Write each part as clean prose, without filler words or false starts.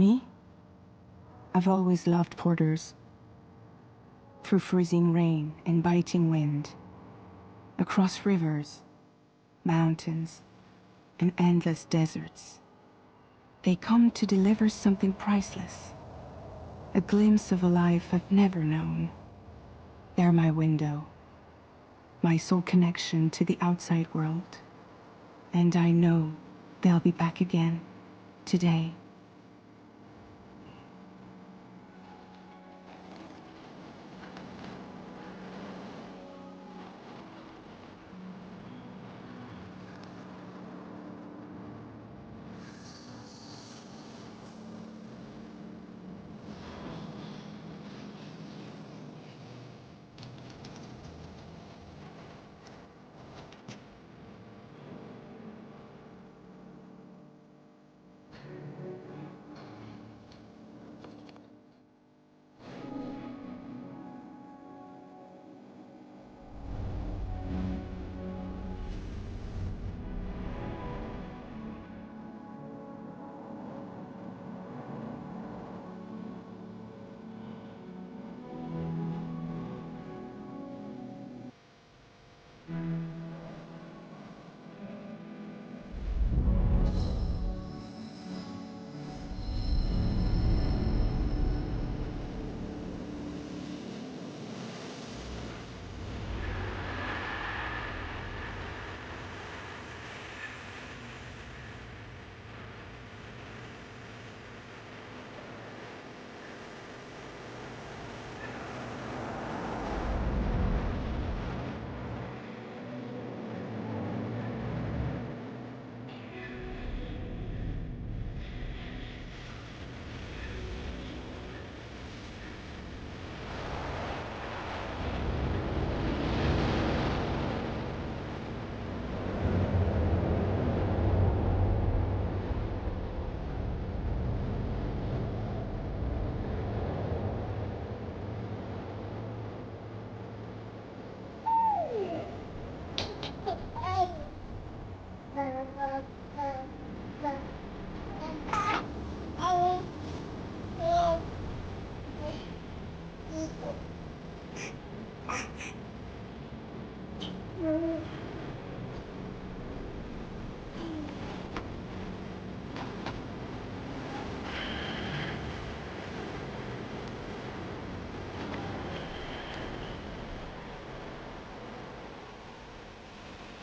Me? I've always loved porters. Through freezing rain and biting wind, across rivers, mountains, and endless deserts, they come to deliver something priceless, a glimpse of a life I've never known. They're my window, my sole connection to the outside world, and I know they'll be back again today.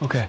Okay.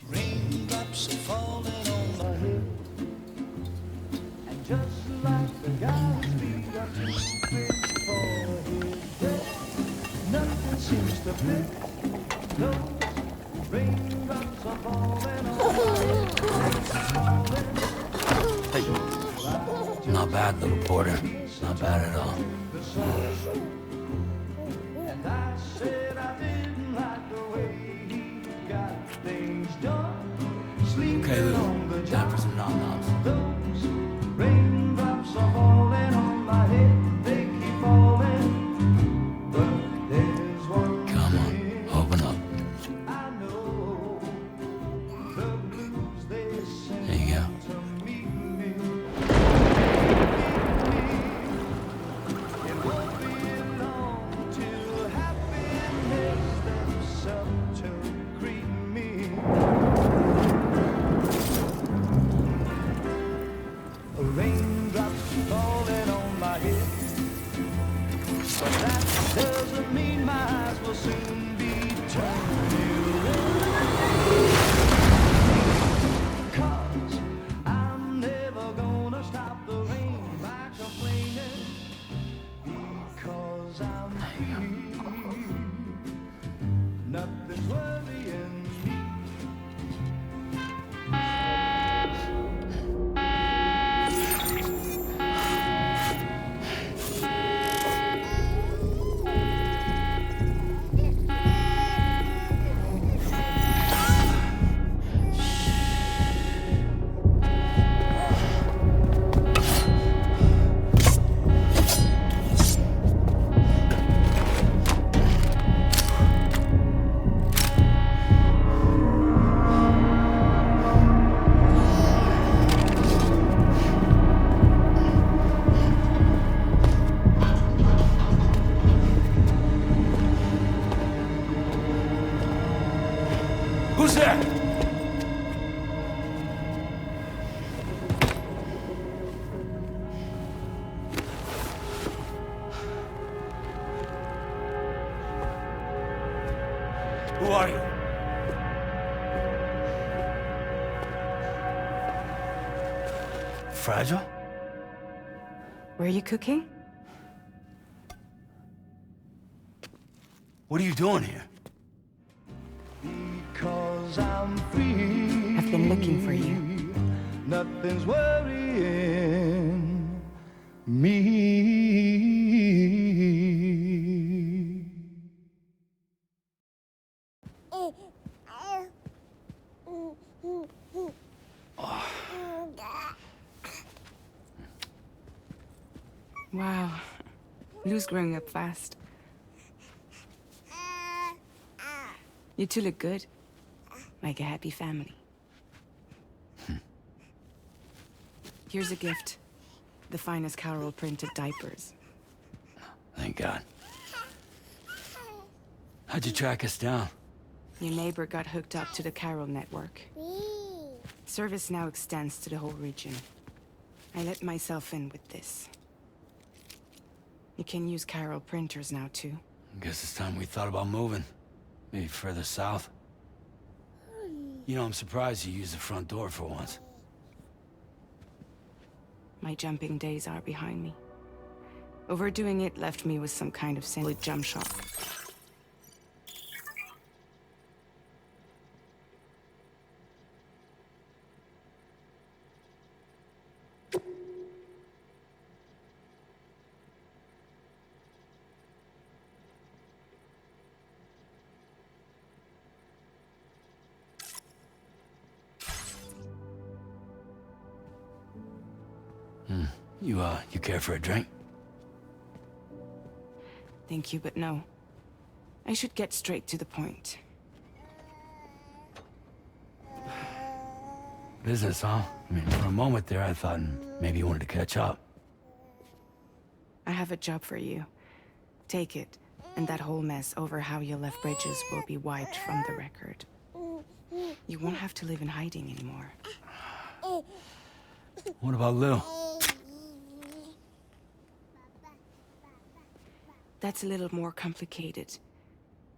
Raindrops are falling on my head, and just like the guy's feet are too big for his bed, nothing seems to fit. Those raindrops are falling on my head, Hey, not bad, little porter. Not bad at all. and I said I didn't like the way he got things done. Okay, Lou. Time for some nom-noms. Those raindrops are falling on my head, they keep falling. But there's one Come on, thing open up. I know, the blues they sing There you go. to meet me. It won't be long Who's there? Who are you? Fragile? Were you cooking? What are you doing here? Because I'm free. I've been looking for you. Nothing's worrying me. Wow. Lou's growing up fast. You two look good. Like a happy family. Here's a gift. The finest Carol printed diapers. Thank God. How'd you track us down? Your neighbor got hooked up to the Carol network. Service now extends to the whole region. I let myself in with this. You can use Carol printers now, too. Guess it's time we thought about moving. Maybe further south. You know, I'm surprised you used the front door for once. My jumping days are behind me. Overdoing it left me with some kind of silly jump shot. You care for a drink? Thank you, but no. I should get straight to the point. Business, huh? I mean, for a moment there, I thought maybe you wanted to catch up. I have a job for you. Take it, and that whole mess over how you left Bridges will be wiped from the record. You won't have to live in hiding anymore. What about Lou? That's a little more complicated.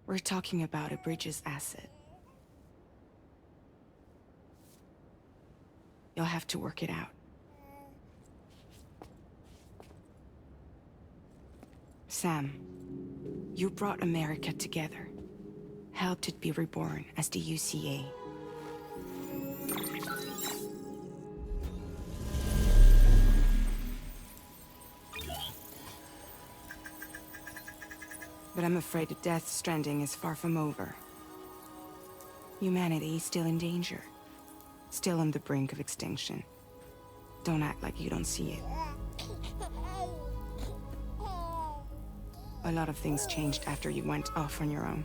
We're talking about a Bridges asset. You'll have to work it out. Sam, you brought America together. Helped it be reborn as the UCA. But I'm afraid the Death Stranding is far from over. Humanity is still in danger. Still on the brink of extinction. Don't act like you don't see it. A lot of things changed after you went off on your own.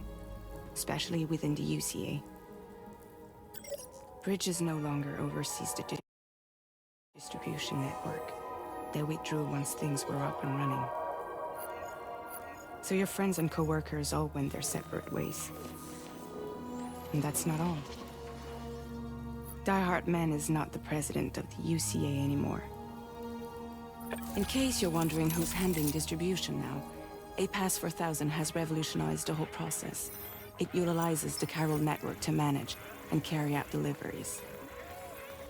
Especially within the UCA. Bridges no longer oversees the distribution network. They withdrew once things were up and running. So your friends and co-workers all went their separate ways. And that's not all. Die Hard Man is not the president of the UCA anymore. In case you're wondering who's handling distribution now, A Pass 4000 has revolutionized the whole process. It utilizes the Carol network to manage and carry out deliveries.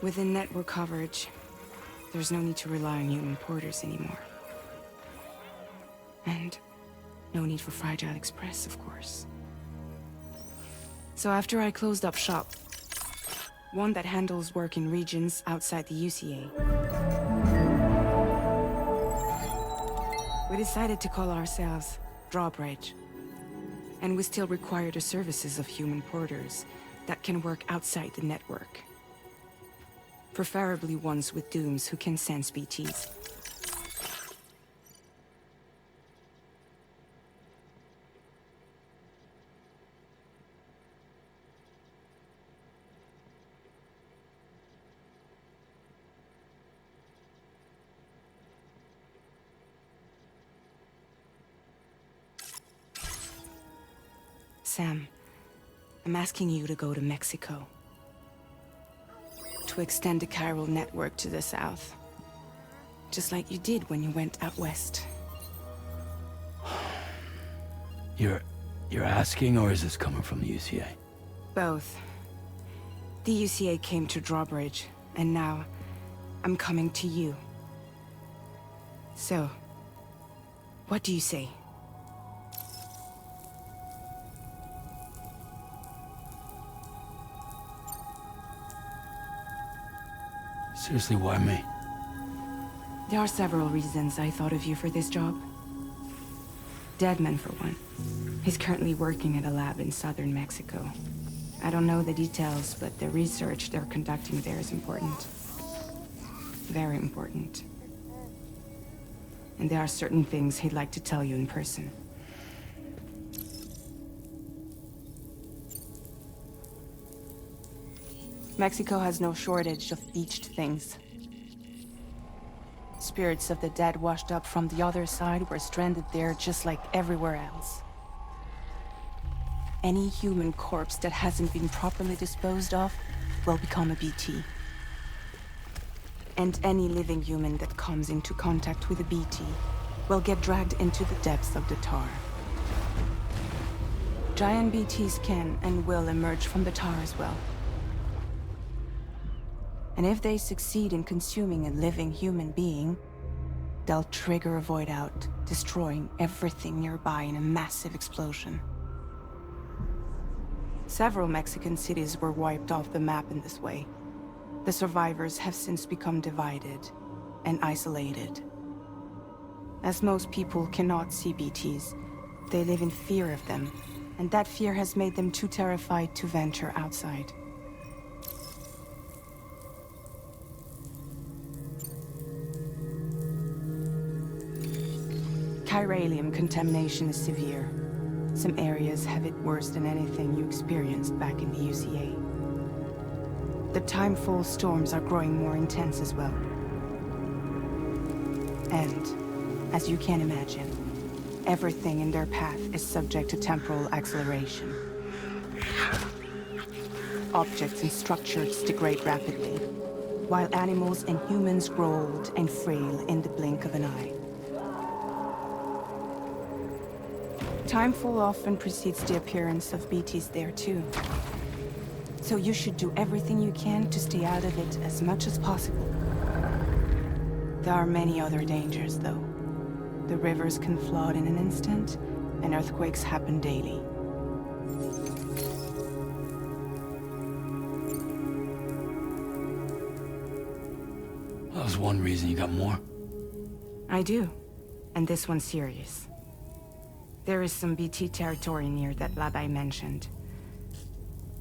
Within network coverage, there's no need to rely on human porters anymore. And no need for Fragile Express, of course. So after I closed up shop, one that handles work in regions outside the UCA, we decided to call ourselves Drawbridge. And we still require the services of human porters that can work outside the network. Preferably ones with dooms who can sense BTs. Sam, I'm asking you to go to Mexico. To extend the chiral network to the south. Just like you did when you went out west. You're asking, or is this coming from the UCA? Both. The UCA came to Drawbridge, and now I'm coming to you. So, what do you say? Seriously, why me? There are several reasons I thought of you for this job. Deadman, for one. He's currently working at a lab in southern Mexico. I don't know the details, but the research they're conducting there is important. Very important. And there are certain things he'd like to tell you in person. Mexico has no shortage of beached things. Spirits of the dead washed up from the other side were stranded there just like everywhere else. Any human corpse that hasn't been properly disposed of will become a BT. And any living human that comes into contact with a BT will get dragged into the depths of the tar. Giant BTs can and will emerge from the tar as well. And if they succeed in consuming a living human being, they'll trigger a void out, destroying everything nearby in a massive explosion. Several Mexican cities were wiped off the map in this way. The survivors have since become divided and isolated. As most people cannot see BTs, they live in fear of them, and that fear has made them too terrified to venture outside. Chiralium contamination is severe. Some areas have it worse than anything you experienced back in the UCA. The timefall storms are growing more intense as well. And, as you can imagine, everything in their path is subject to temporal acceleration. Objects and structures degrade rapidly, while animals and humans grow old and frail in the blink of an eye. Timefall often precedes the appearance of BTs there too. So you should do everything you can to stay out of it as much as possible. There are many other dangers, though. The rivers can flood in an instant, and earthquakes happen daily. That was one reason. You got more? I do, and this one's serious. There is some BT territory near that lab I mentioned.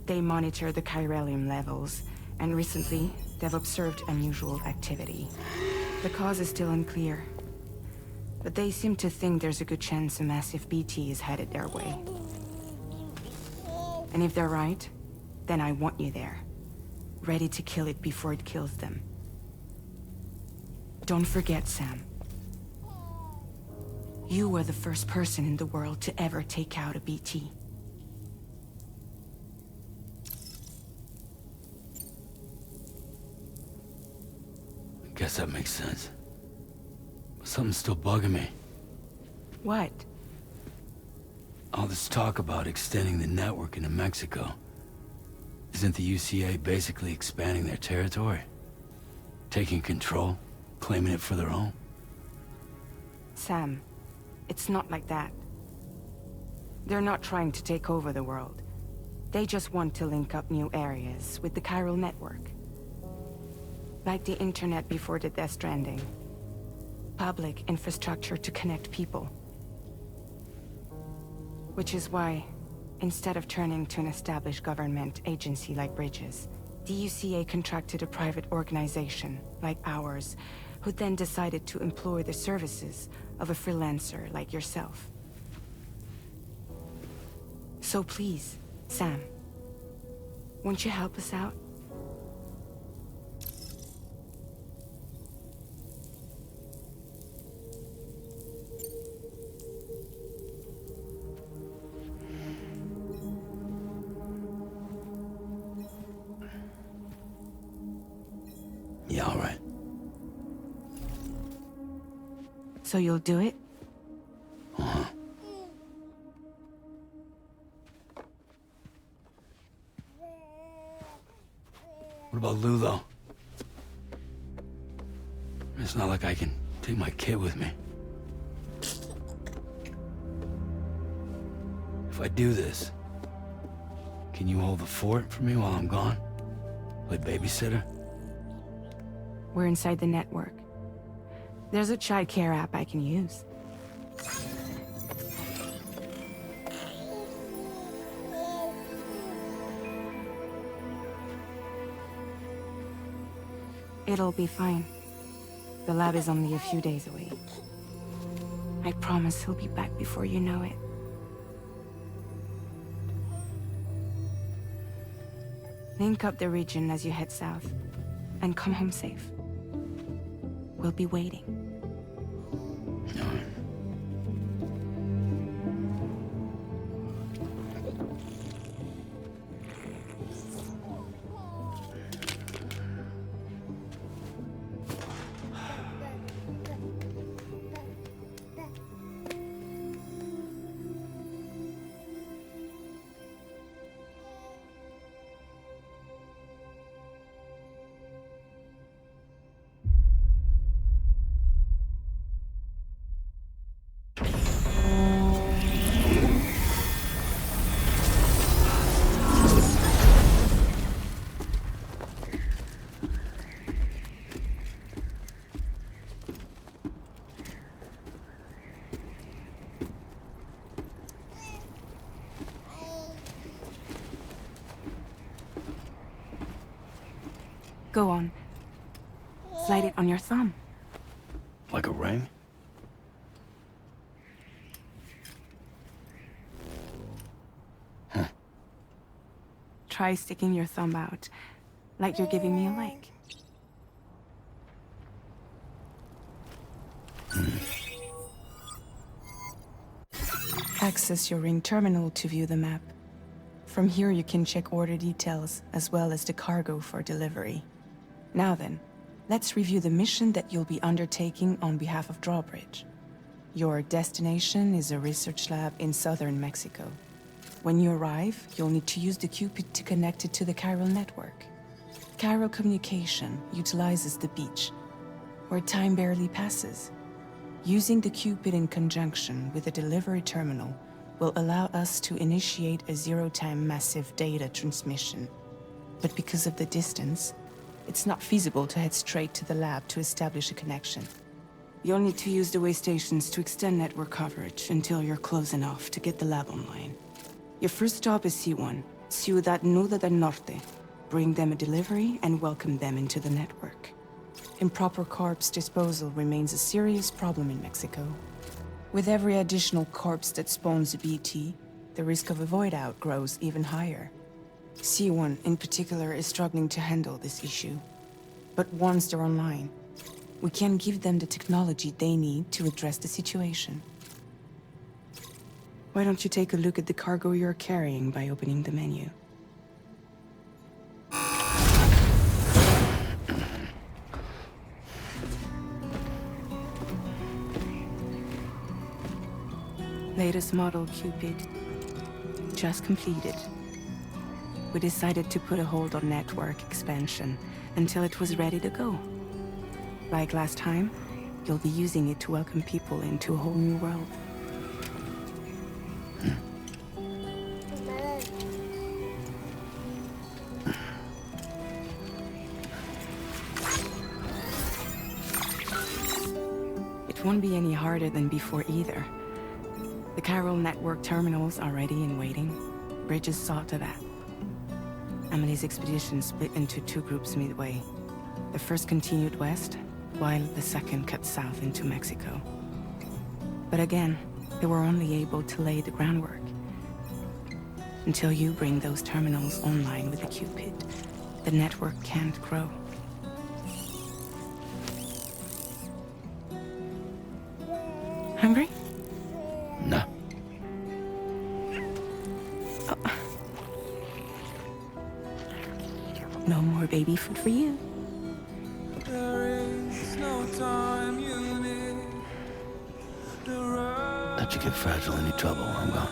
They monitor the chiralium levels, and recently, they've observed unusual activity. The cause is still unclear, but they seem to think there's a good chance a massive BT is headed their way. And if they're right, then I want you there, ready to kill it before it kills them. Don't forget, Sam. You were the first person in the world to ever take out a BT. I guess that makes sense. But something's still bugging me. What? All this talk about extending the network into Mexico. Isn't the UCA basically expanding their territory? Taking control, claiming it for their own? Sam, it's not like that. They're not trying to take over the world. They just want to link up new areas with the chiral network. Like the internet before the Death Stranding. Public infrastructure to connect people. Which is why, instead of turning to an established government agency like Bridges, the UCA contracted a private organization, like ours, who then decided to employ the services of a freelancer like yourself. So please, Sam, won't you help us out? Yeah, all right. So you'll do it? Uh-huh. What about Lou, though? It's not like I can take my kid with me. If I do this, can you hold the fort for me while I'm gone? Play babysitter? We're inside the network. There's a child care app I can use. It'll be fine. The lab is only a few days away. I promise he'll be back before you know it. Link up the region as you head south, and come home safe. We'll be waiting. All right. Go on. Slide it on your thumb. Like a ring? Huh. Try sticking your thumb out, like you're giving me a like. Access your ring terminal to view the map. From here you can check order details, as well as the cargo for delivery. Now then, let's review the mission that you'll be undertaking on behalf of Drawbridge. Your destination is a research lab in southern Mexico. When you arrive, you'll need to use the Cupid to connect it to the chiral network. Chiral communication utilizes the beach, where time barely passes. Using the Cupid in conjunction with a delivery terminal will allow us to initiate a zero-time massive data transmission. But because of the distance, it's not feasible to head straight to the lab to establish a connection. You'll need to use the way stations to extend network coverage until you're close enough to get the lab online. Your first stop is C1, Ciudad Nuda del Norte. Bring them a delivery and welcome them into the network. Improper corpse disposal remains a serious problem in Mexico. With every additional corpse that spawns a BT, the risk of a void out grows even higher. C1 in particular is struggling to handle this issue. But once they're online, we can give them the technology they need to address the situation. Why don't you take a look at the cargo you're carrying by opening the menu? Latest model Cupid. Just completed. We decided to put a hold on network expansion until it was ready to go. Like last time, you'll be using it to welcome people into a whole new world. It won't be any harder than before either. The chiral network terminals are ready and waiting. Bridges saw to that. Emily's expedition split into two groups midway. The first continued west, while the second cut south into Mexico. But again, they were only able to lay the groundwork. Until you bring those terminals online with the Cupid, the network can't grow. Hungry? No. No more baby food for you. Let you get fragile any trouble, I'm gone.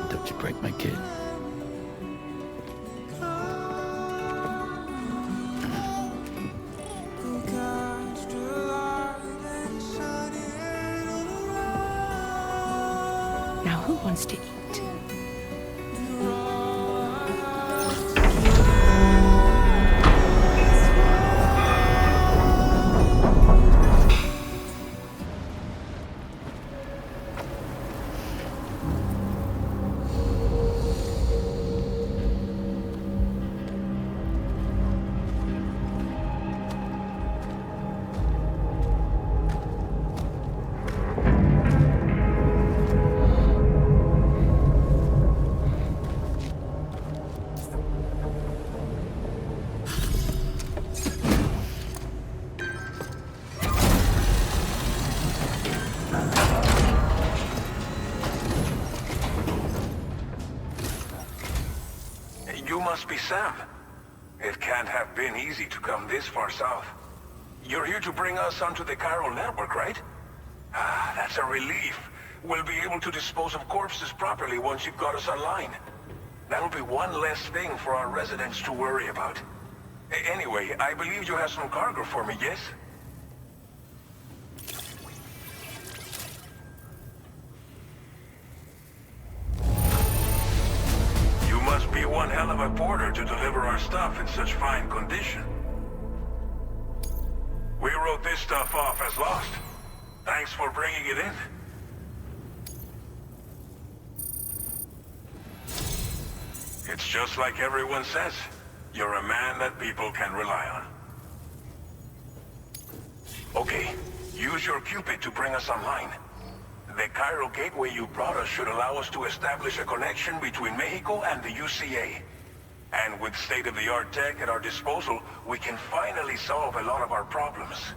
Don't you break my kid. Now who wants to eat? You must be Sam. It can't have been easy to come this far south. You're here to bring us onto the chiral network, right? Ah, that's a relief. We'll be able to dispose of corpses properly once you've got us online. That'll be one less thing for our residents to worry about. Anyway, I believe you have some cargo for me, yes? You must be one hell of a porter to deliver our stuff in such fine condition. We wrote this stuff off as lost. Thanks for bringing it in. It's just like everyone says. You're a man that people can rely on. Okay, use your Cupid to bring us online. The chiral gateway you brought us should allow us to establish a connection between Mexico and the UCA. And with state-of-the-art tech at our disposal, we can finally solve a lot of our problems.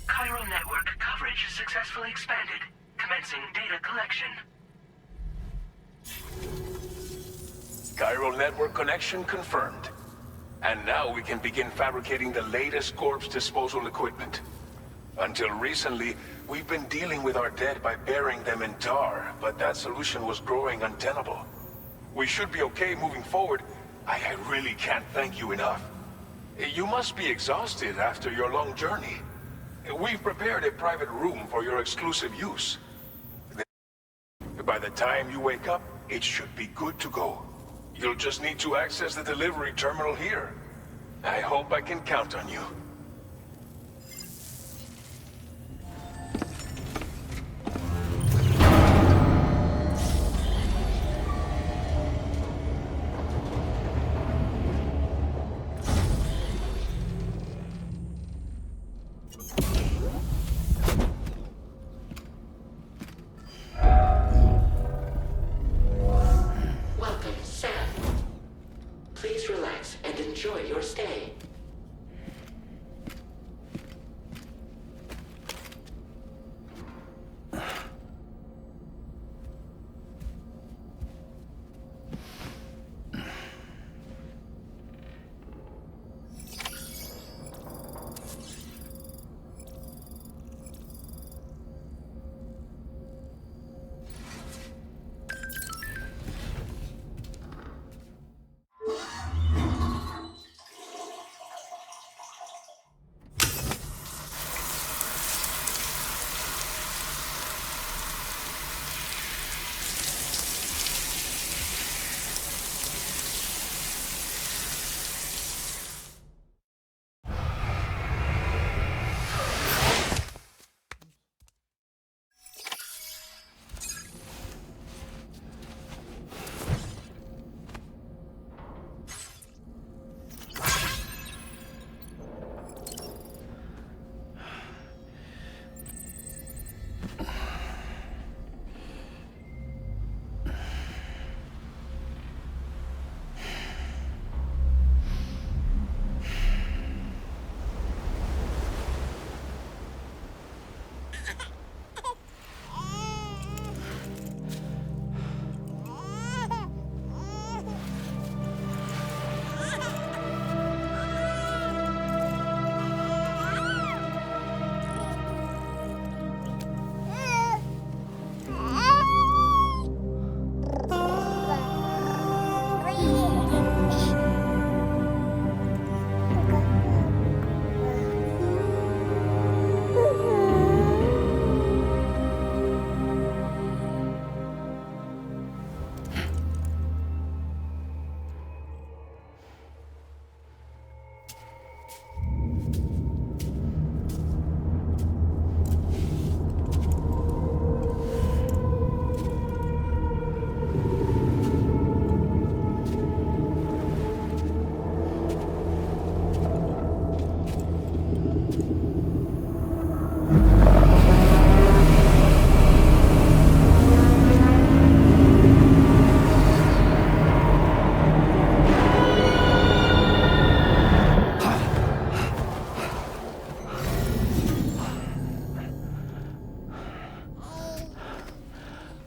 Chiral network coverage successfully expanded. Commencing data collection. Chiral network connection confirmed. And now we can begin fabricating the latest corpse disposal equipment. Until recently, we've been dealing with our dead by burying them in tar, but that solution was growing untenable. We should be okay moving forward. I really can't thank you enough. You must be exhausted after your long journey. We've prepared a private room for your exclusive use. By the time you wake up, it should be good to go. You'll just need to access the delivery terminal here. I hope I can count on you. Welcome, Sam. Please relax and enjoy your stay.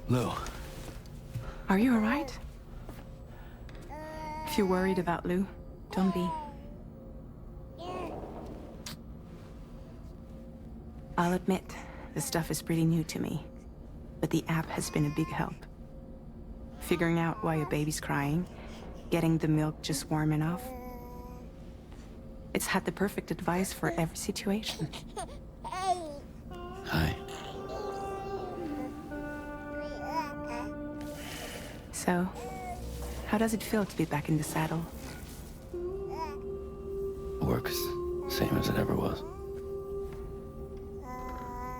Lou. Are you alright? If you're worried about Lou, don't be. I'll admit, this stuff is pretty new to me, but the app has been a big help. Figuring out why a baby's crying, getting the milk just warm enough. It's had the perfect advice for every situation. Hi. So, how does it feel to be back in the saddle? Work's same as it ever was.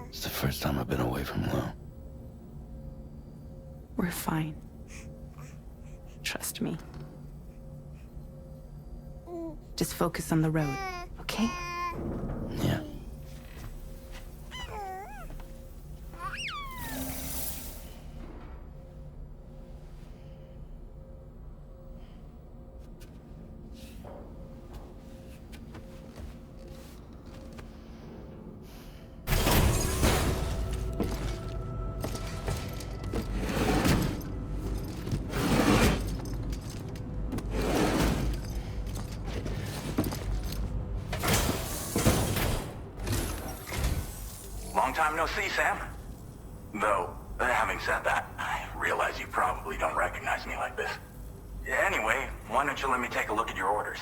It's the first time I've been away from Lou. We're fine. Trust me. Just focus on the road, okay? Yeah. Long time no see, Sam. Though, having said that, I realize you probably don't recognize me like this. Anyway, why don't you let me take a look at your orders?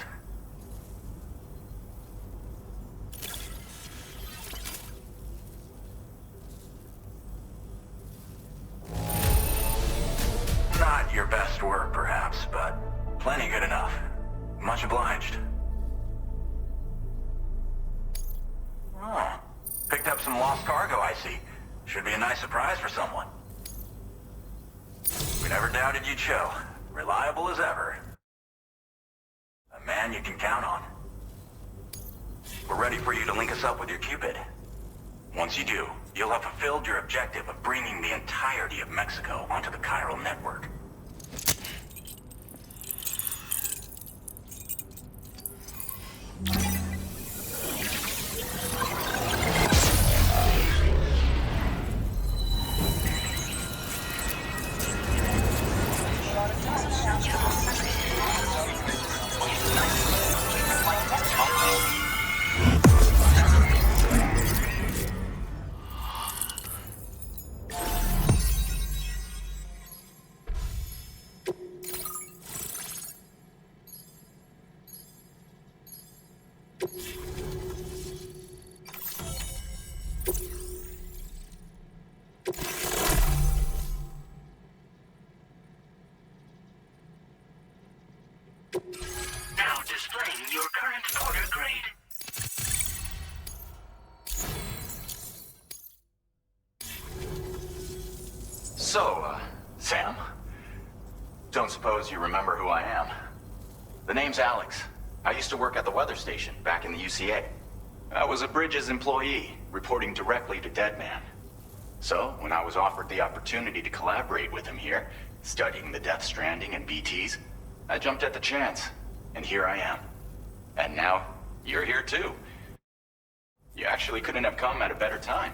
Not your best work, perhaps, but plenty good enough. Much obliged. Oh. Picked up some lost cargo, I see. Should be a nice surprise for someone. We never doubted you'd show. Reliable as ever. A man you can count on. We're ready for you to link us up with your Cupid. Once you do, you'll have fulfilled your objective of bringing the entirety of Mexico onto the chiral network. Now displaying your current order grade. So, Sam, don't suppose you remember who I am? The name's Alex. I used to work at the weather station back in the UCA. I was a Bridges employee, reporting directly to Deadman. So, when I was offered the opportunity to collaborate with him here, studying the Death Stranding and BTs, I jumped at the chance, and here I am. And now, you're here too. You actually couldn't have come at a better time.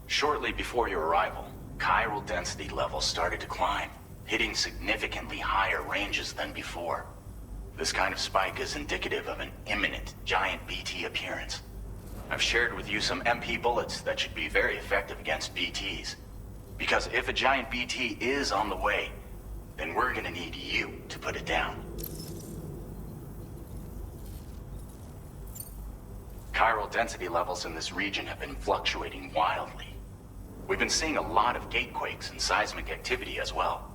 Shortly before your arrival, chiral density levels started to climb, hitting significantly higher ranges than before. This kind of spike is indicative of an imminent giant BT appearance. I've shared with you some MP bullets that should be very effective against BTs. Because if a giant BT is on the way, then we're gonna need you to put it down. Chiral density levels in this region have been fluctuating wildly. We've been seeing a lot of gatequakes and seismic activity as well.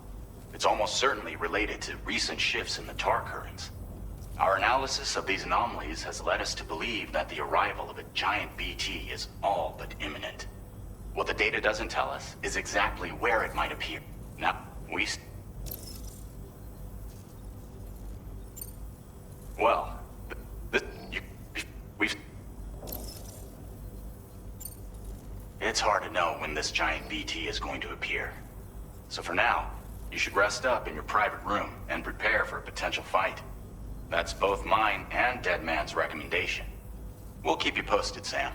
It's almost certainly related to recent shifts in the tar currents. Our analysis of these anomalies has led us to believe that the arrival of a giant BT is all but imminent. What the data doesn't tell us is exactly where it might appear. Now, Well, we've... It's hard to know when this giant BT is going to appear. So for now, you should rest up in your private room and prepare for a potential fight. That's both mine and Deadman's recommendation. We'll keep you posted, Sam.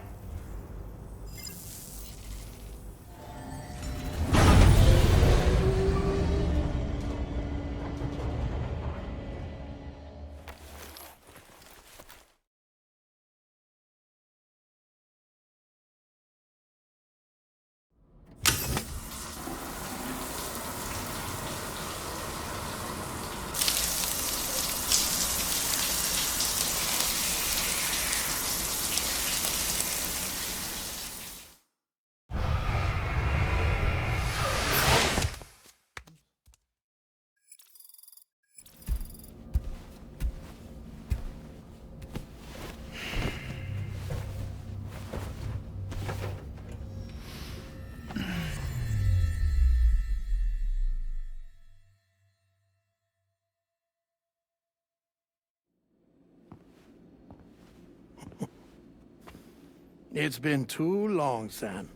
It's been too long, Sam.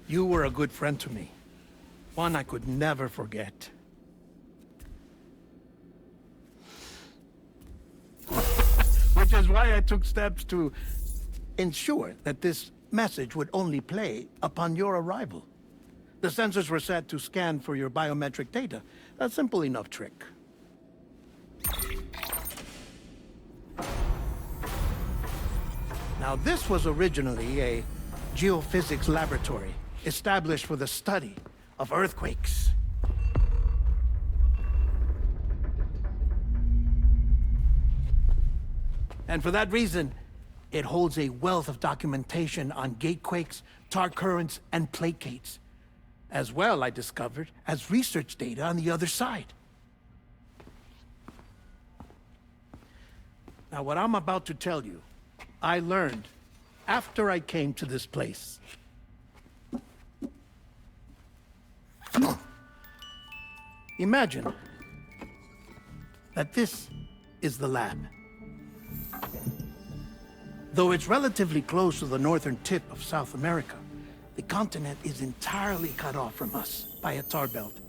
You were a good friend to me. One I could never forget. Which is why I took steps to ensure that this message would only play upon your arrival. The sensors were set to scan for your biometric data. A simple enough trick. Now, this was originally a geophysics laboratory established for the study of earthquakes. And for that reason, it holds a wealth of documentation on gatequakes, tar currents, and placates. As well, I discovered, as research data on the other side. Now, what I'm about to tell you, I learned after I came to this place. Imagine that this is the lab. Though it's relatively close to the northern tip of South America, the continent is entirely cut off from us by a tar belt.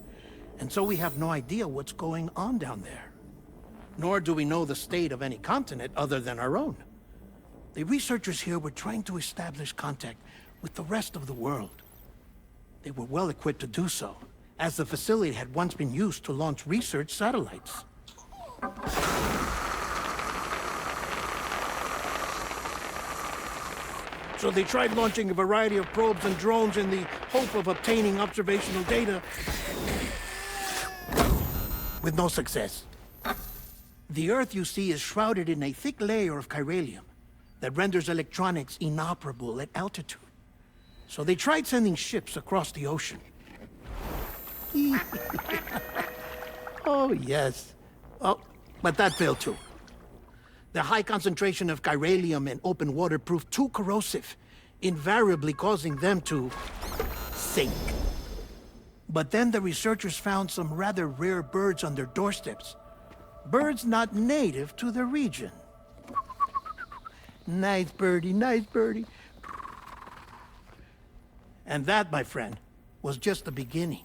And so we have no idea what's going on down there. Nor do we know the state of any continent other than our own. The researchers here were trying to establish contact with the rest of the world. They were well equipped to do so, as the facility had once been used to launch research satellites. So they tried launching a variety of probes and drones in the hope of obtaining observational data, with no success. The Earth, you see, is shrouded in a thick layer of chiralium that renders electronics inoperable at altitude. So they tried sending ships across the ocean. Oh, yes. Oh, but that failed too. The high concentration of chiralium in open water proved too corrosive, invariably causing them to sink. But then the researchers found some rather rare birds on their doorsteps. Birds not native to the region. Nice birdie, nice birdie. And that, my friend, was just the beginning.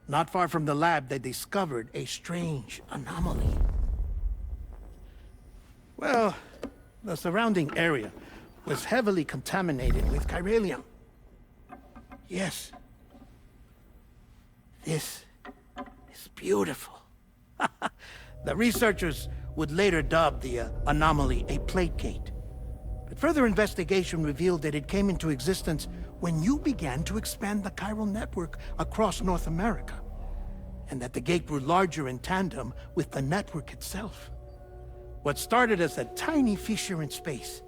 Not far from the lab, they discovered a strange anomaly. Well, the surrounding area was heavily contaminated with chiralium. Yes. This is beautiful. The researchers would later dub the anomaly a plate gate. But further investigation revealed that it came into existence when you began to expand the chiral network across North America, and that the gate grew larger in tandem with the network itself. What started as a tiny fissure in space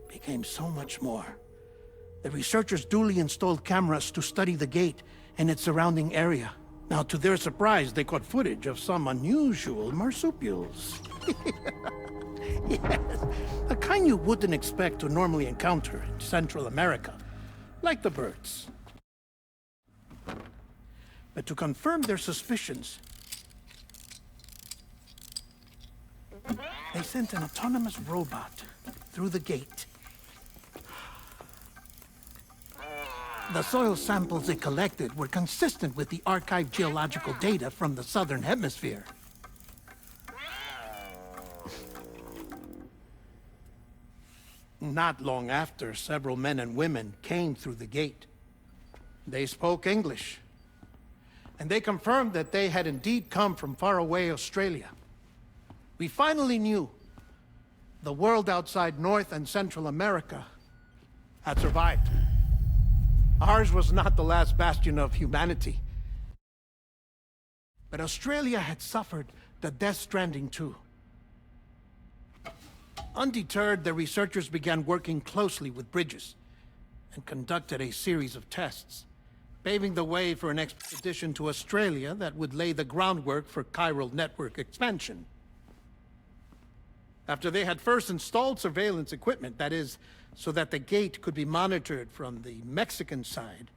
became so much more. The researchers duly installed cameras to study the gate and its surrounding area. Now, to their surprise, they caught footage of some unusual marsupials. Yes, the kind you wouldn't expect to normally encounter in Central America, like the birds. But to confirm their suspicions, they sent an autonomous robot through the gate. The soil samples it collected were consistent with the archived geological data from the southern hemisphere. Not long after, several men and women came through the gate. They spoke English, and they confirmed that they had indeed come from faraway Australia. We finally knew the world outside North and Central America had survived. Ours was not the last bastion of humanity. But Australia had suffered the Death Stranding too. Undeterred, the researchers began working closely with Bridges and conducted a series of tests, paving the way for an expedition to Australia that would lay the groundwork for chiral network expansion. After they had first installed surveillance equipment, that is, so that the gate could be monitored from the Mexican side,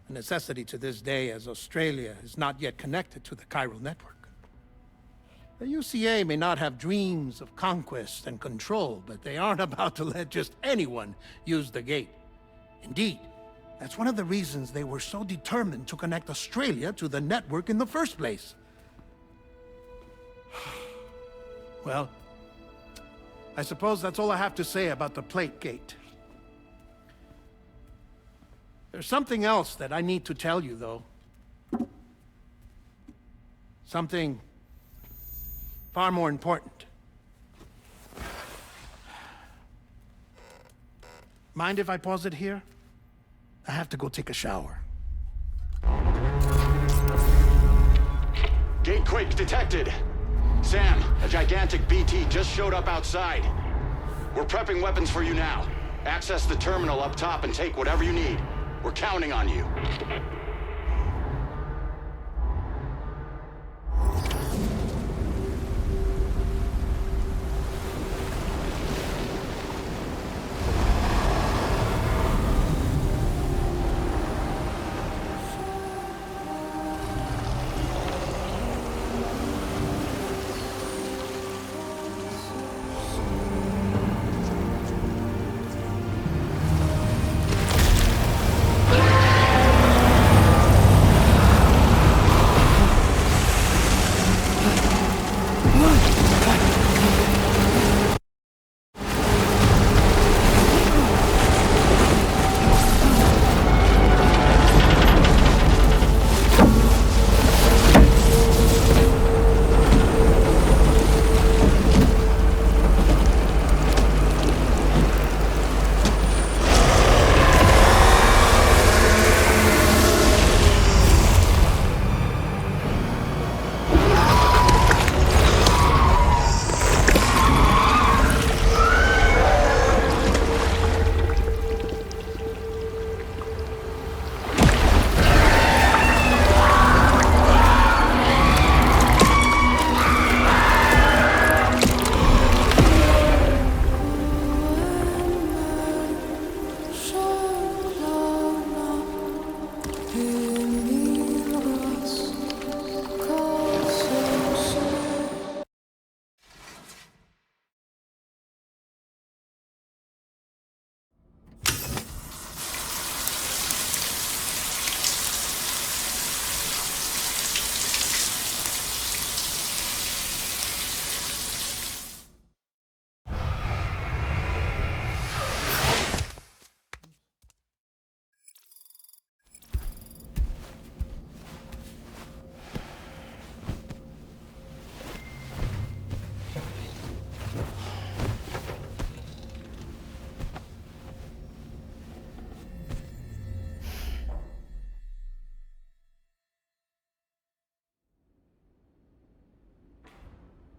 a necessity to this day as Australia is not yet connected to the chiral network. The UCA may not have dreams of conquest and control, but they aren't about to let just anyone use the gate. Indeed, that's one of the reasons they were so determined to connect Australia to the network in the first place. Well, I suppose that's all I have to say about the plate gate. There's something else that I need to tell you, though. Something far more important. Mind if I pause it here? I have to go take a shower. Gate quake detected. Sam, a gigantic BT just showed up outside. We're prepping weapons for you now. Access the terminal up top and take whatever you need. We're counting on you.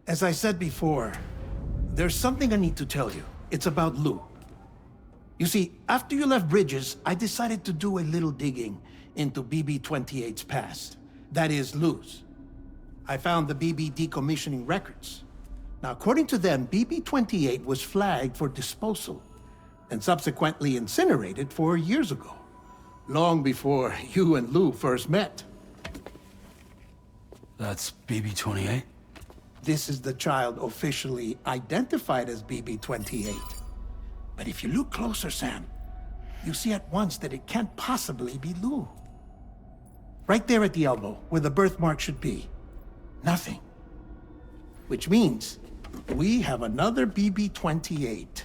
As I said before, there's something I need to tell you. It's about Lou. You see, after you left Bridges, I decided to do a little digging into BB-28's past. That is, Lou's. I found the BB decommissioning records. Now, according to them, BB-28 was flagged for disposal and subsequently incinerated 4 years ago, long before you and Lou first met. That's BB-28? This is the child officially identified as BB-28. But if you look closer, Sam, you see at once that it can't possibly be Lou. Right there at the elbow, where the birthmark should be. Nothing. Which means we have another BB-28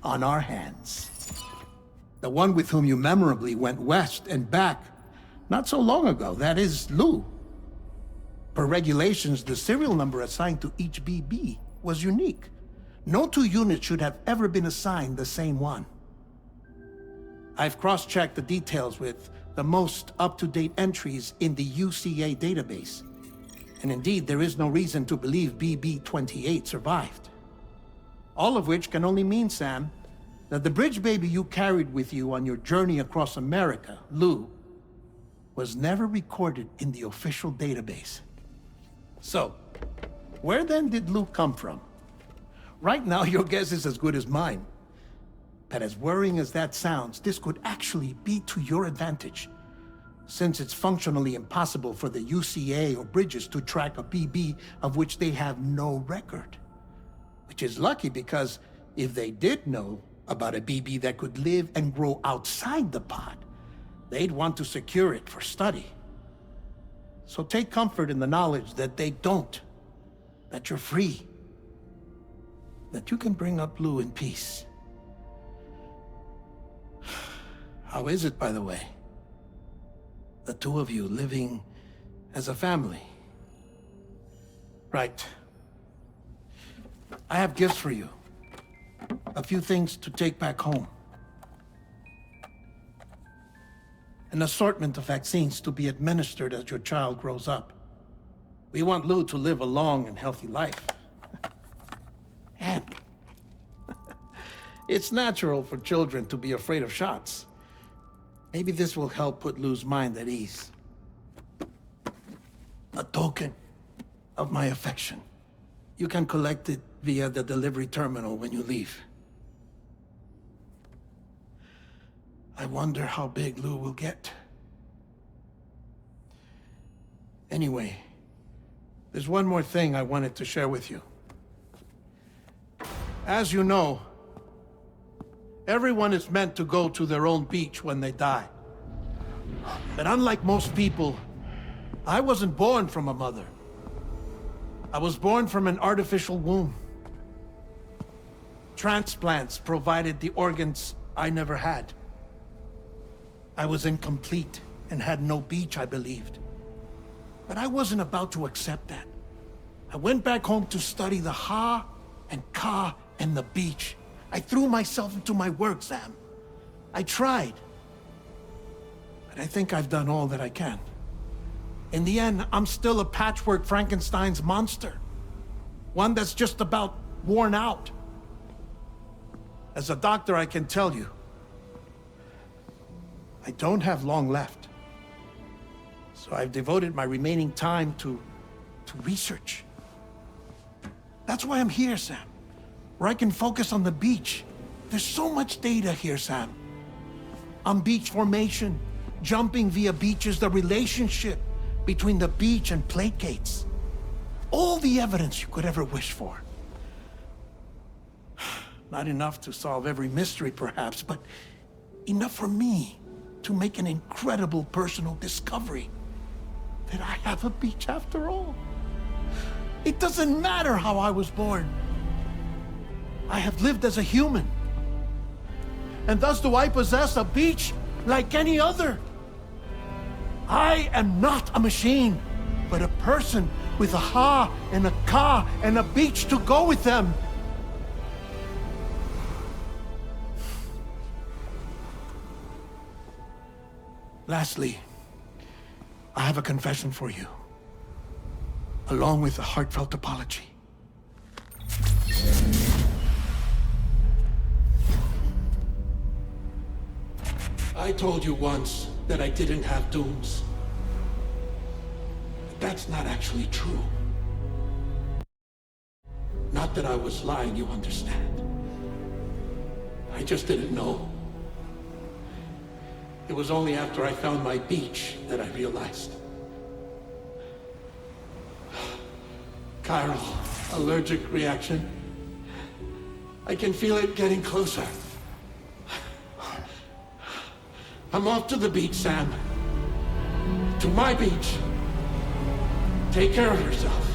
on our hands. The one with whom you memorably went west and back not so long ago, that is Lou. Per regulations, the serial number assigned to each BB was unique. No two units should have ever been assigned the same one. I've cross-checked the details with the most up-to-date entries in the UCA database. And indeed, there is no reason to believe BB-28 survived. All of which can only mean, Sam, that the bridge baby you carried with you on your journey across America, Lou, was never recorded in the official database. So, where then did Lou come from? Right now, your guess is as good as mine. But as worrying as that sounds, this could actually be to your advantage. since it's functionally impossible for the UCA or Bridges to track a BB of which they have no record. Which is lucky because if they did know about a BB that could live and grow outside the pod, they'd want to secure it for study. So take comfort in the knowledge that they don't, that you're free, that you can bring up Blue in peace. How is it, by the way? The two of you living as a family. Right. I have gifts for you. A few things to take back home. An assortment of vaccines to be administered as your child grows up. We want Lou to live a long and healthy life. And it's natural for children to be afraid of shots. Maybe this will help put Lou's mind at ease. A token of my affection. You can collect it via the delivery terminal when you leave. I wonder how big Lou will get. Anyway, there's one more thing I wanted to share with you. As you know, everyone is meant to go to their own beach when they die. But unlike most people, I wasn't born from a mother. I was born from an artificial womb. Transplants provided the organs I never had. I was incomplete and had no beach, I believed. But I wasn't about to accept that. I went back home to study the Ha and Ka and the beach. I threw myself into my work, Sam. I tried. But I think I've done all that I can. In the end, I'm still a patchwork Frankenstein's monster. One that's just about worn out. As a doctor, I can tell you, I don't have long left. So I've devoted my remaining time to research. That's why I'm here, Sam. Where I can focus on the beach. There's so much data here, Sam. On beach formation, jumping via beaches, the relationship between the beach and plate gates. All the evidence you could ever wish for. Not enough to solve every mystery, perhaps, but enough for me to make an incredible personal discovery. That I have a beach after all. It doesn't matter how I was born. I have lived as a human. And thus do I possess a beach like any other. I am not a machine, but a person with a Ha and a Ka and a beach to go with them. Lastly, I have a confession for you, along with a heartfelt apology. I told you once that I didn't have dooms. But that's not actually true. Not that I was lying, you understand. I just didn't know. It was only after I found my beach that I realized. Chiral allergic reaction. I can feel it getting closer. I'm off to the beach, Sam. To my beach. Take care of yourself.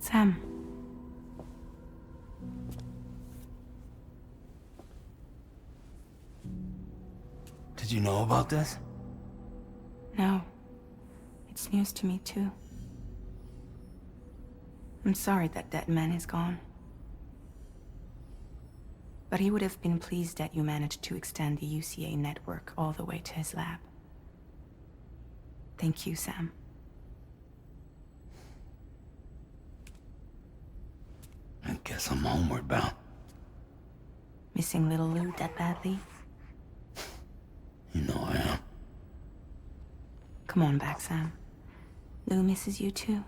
Sam. Did you know about this? No. It's news to me, too. I'm sorry that man is gone. But he would have been pleased that you managed to extend the UCA network all the way to his lab. Thank you, Sam. I guess I'm homeward bound. Missing little Lou that badly? You know I am. Come on back, Sam. Lou misses you too.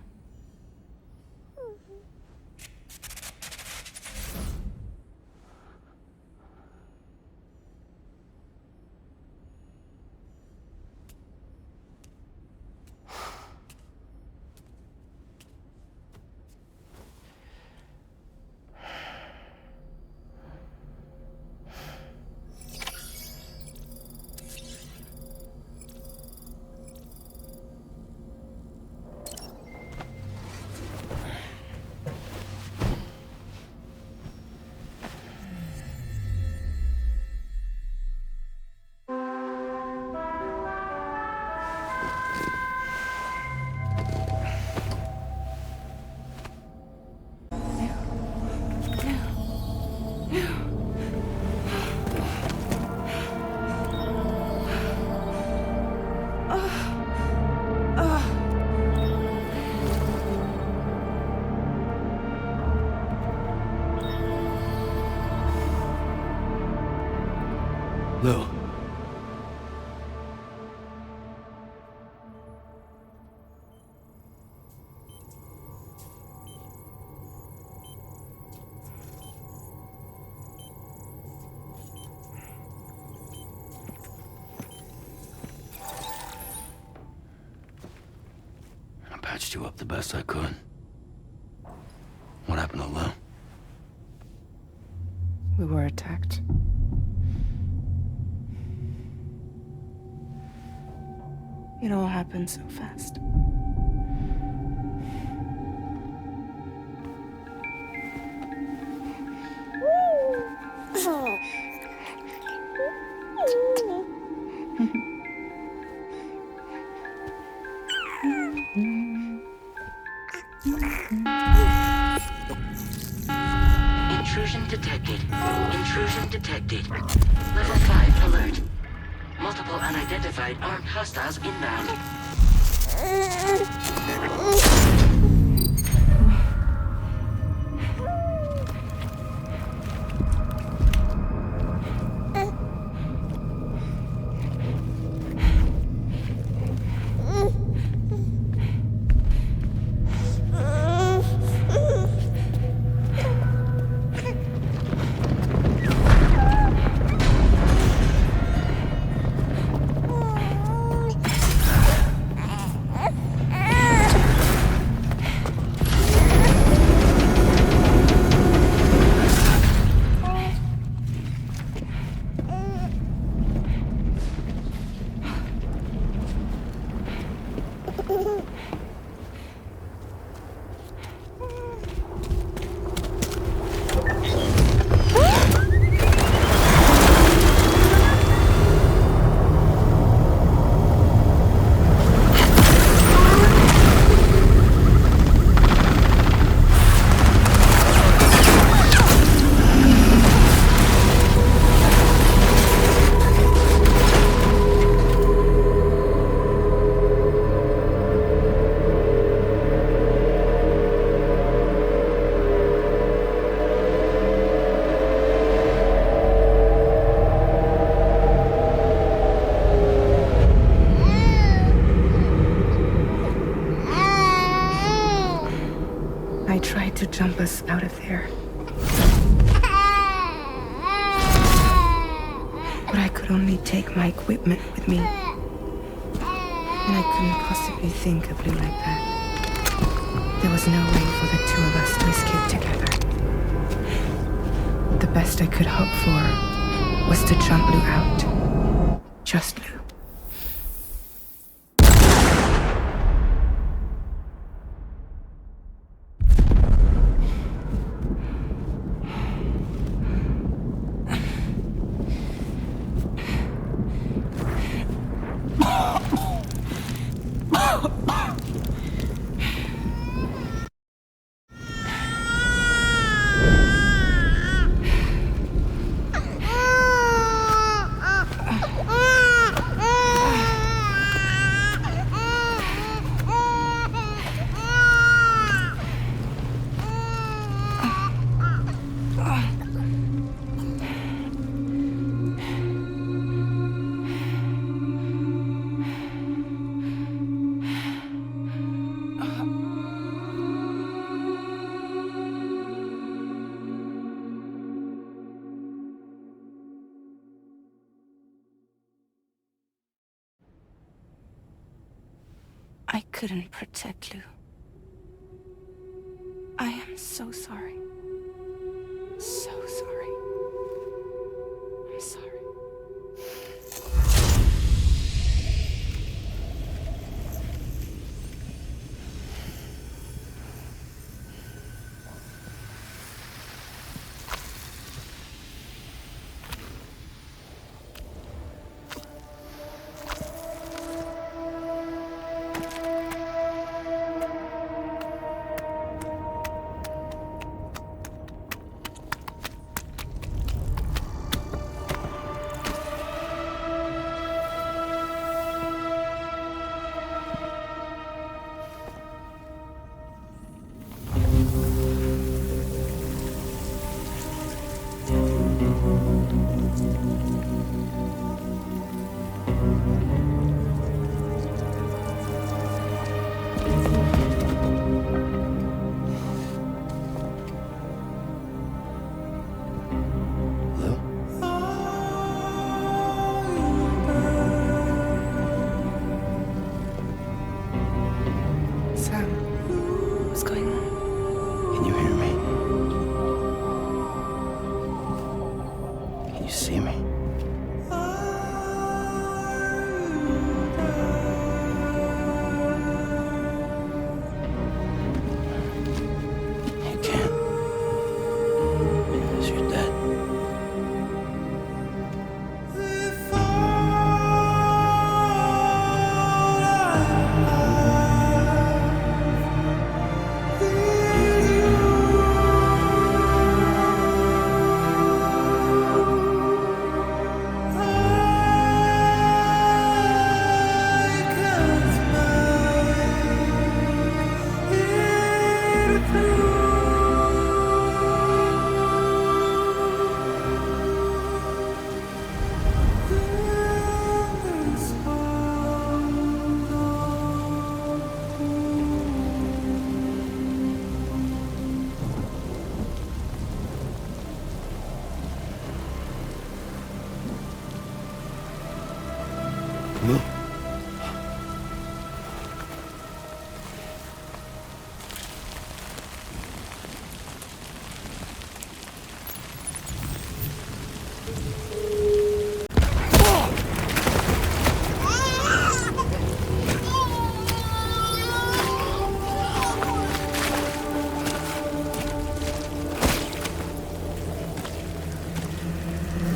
Lou. I patched you up the best I could. What happened to Lou? We were attacked. It all happened so fast. Intrusion detected. Intrusion detected. Level 5 alert. Multiple unidentified armed hostiles inbound. I tried to jump us out of there. But I could only take my equipment with me. And I couldn't possibly think of Lou like that. There was no way for the two of us to escape together. The best I could hope for was to jump Lou out. Just Lou. couldn't protect Lou. I am so sorry. So sorry. I'm sorry. Sam, what's going on? Can you hear me? Can you see me? You can't. Because you're dead. Lou?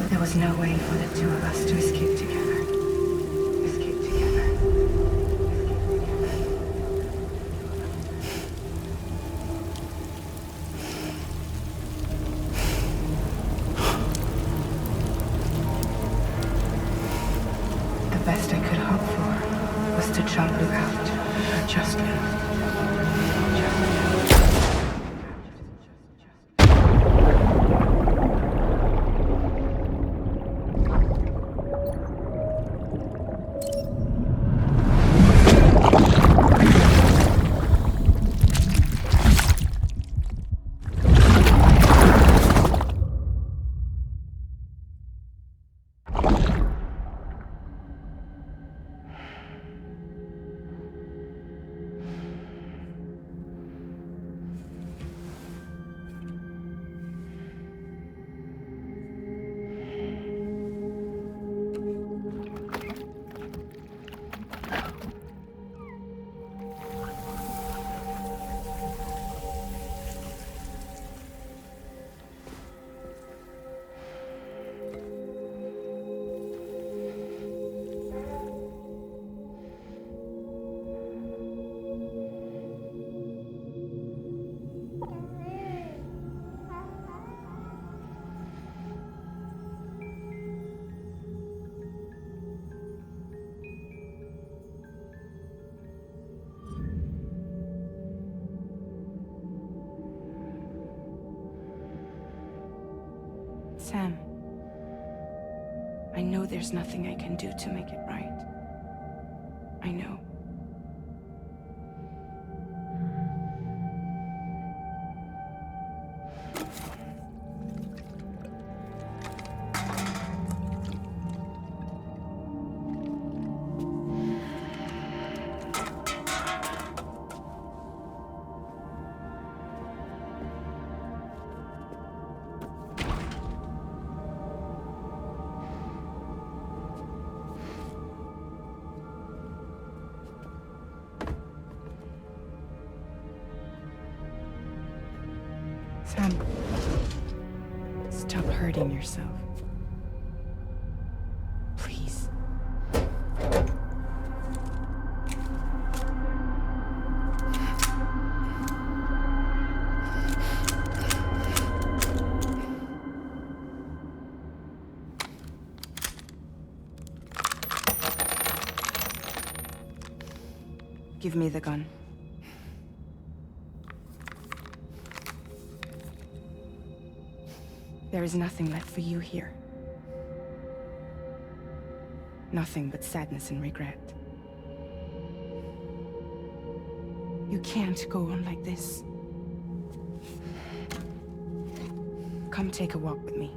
There was no way for the two of us to escape together. Escape together. The best I could hope for was to jump Lou out. Just Lou. Sam, I know there's nothing I can do to make it right. I know. Sam, stop hurting yourself. Please. Give me the gun. There is nothing left for you here. Nothing but sadness and regret. You can't go on like this. Come take a walk with me.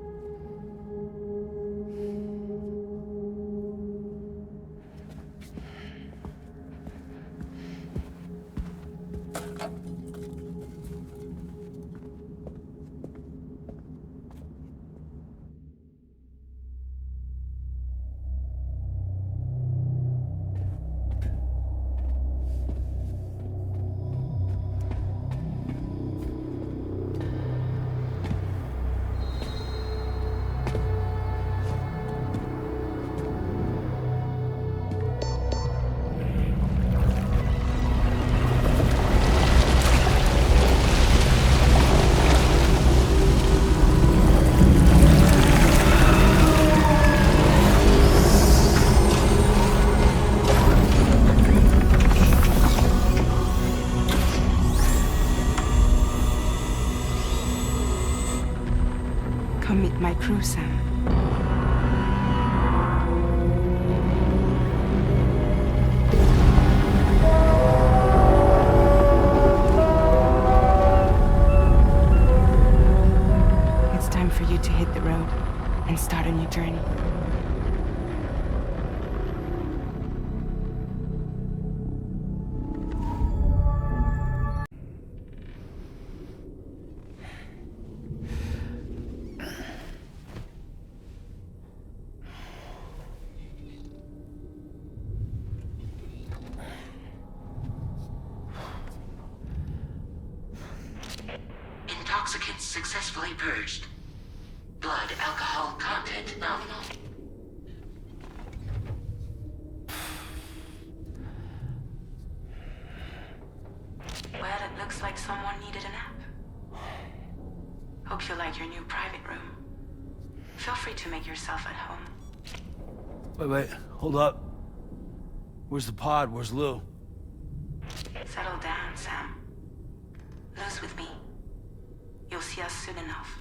Come meet my crew, Sam. It's time for you to hit the road and start a new journey. Intoxicants successfully purged. Blood alcohol content nominal. Well, it looks like someone needed a nap. Hope you like your new private room. Feel free to make yourself at home. Wait, hold up. Where's the pod? Where's Lou? Settle down, Sam. Lou's with me. You'll see us soon enough.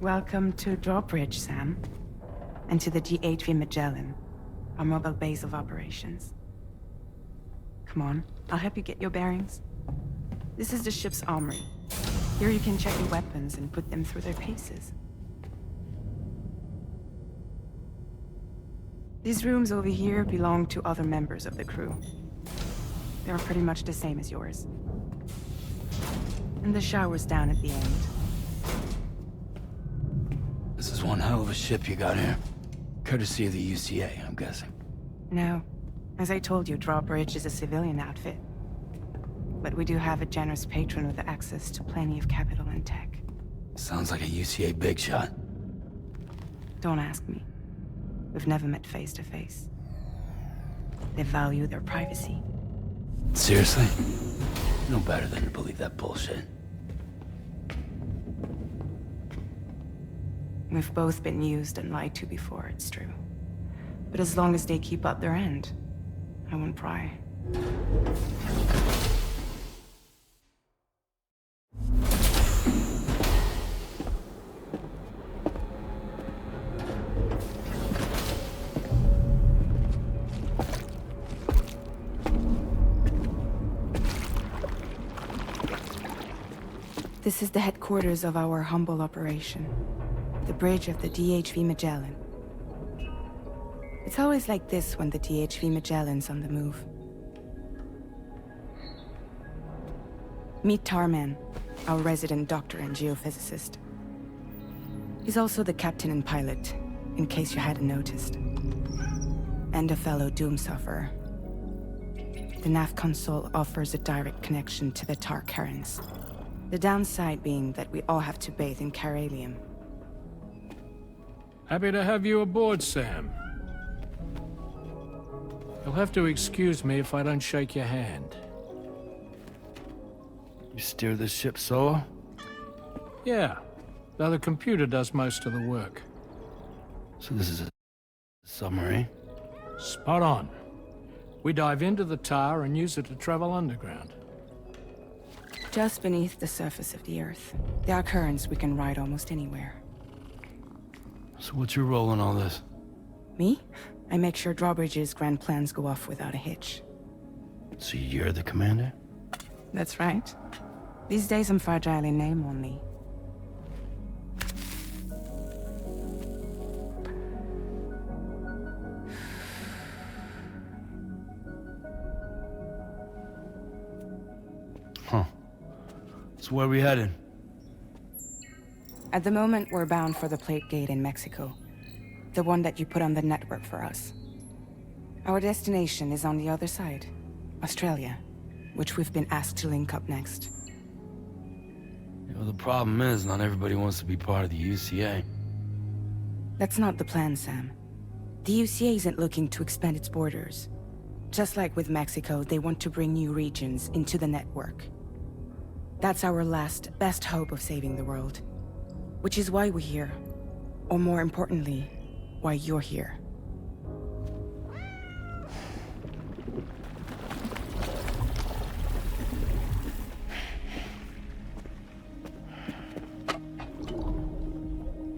Welcome to Drawbridge, Sam. And to the GHV Magellan, our mobile base of operations. Come on, I'll help you get your bearings. This is the ship's armory. Here you can check your weapons and put them through their paces. These rooms over here belong to other members of the crew. They're pretty much the same as yours. And the shower's down at the end. This is one hell of a ship you got here. Courtesy of the UCA, I'm guessing. No. As I told you, Drawbridge is a civilian outfit. But we do have a generous patron with access to plenty of capital and tech. Sounds like a UCA big shot. Don't ask me. We've never met face to face. They value their privacy. Seriously? No better than to believe that bullshit. We've both been used and lied to before, it's true. But as long as they keep up their end, I won't pry. This is the headquarters of our humble operation. The bridge of the DHV Magellan. It's always like this when the DHV Magellan's on the move. Meet Tarman, our resident doctor and geophysicist. He's also the captain and pilot, in case you hadn't noticed. And a fellow doom sufferer. The nav console offers a direct connection to the Tar currents. The downside being that we all have to bathe in caralium. Happy to have you aboard, Sam. You'll have to excuse me if I don't shake your hand. You steer this ship solo? Yeah, though the computer does most of the work. So this is a submarine? Spot on. We dive into the tar and use it to travel underground. Just beneath the surface of the Earth. There are currents we can ride almost anywhere. So what's your role in all this? Me? I make sure Drawbridge's grand plans go off without a hitch. So you're the commander? That's right. These days I'm fragile in name only. Huh. So where are we headed? At the moment, we're bound for the Plate Gate in Mexico. The one that you put on the network for us. Our destination is on the other side, Australia, which we've been asked to link up next. You know, the problem is, not everybody wants to be part of the UCA. That's not the plan, Sam. The UCA isn't looking to expand its borders. Just like with Mexico, they want to bring new regions into the network. That's our last, best hope of saving the world. Which is why we're here. Or more importantly, why you're here.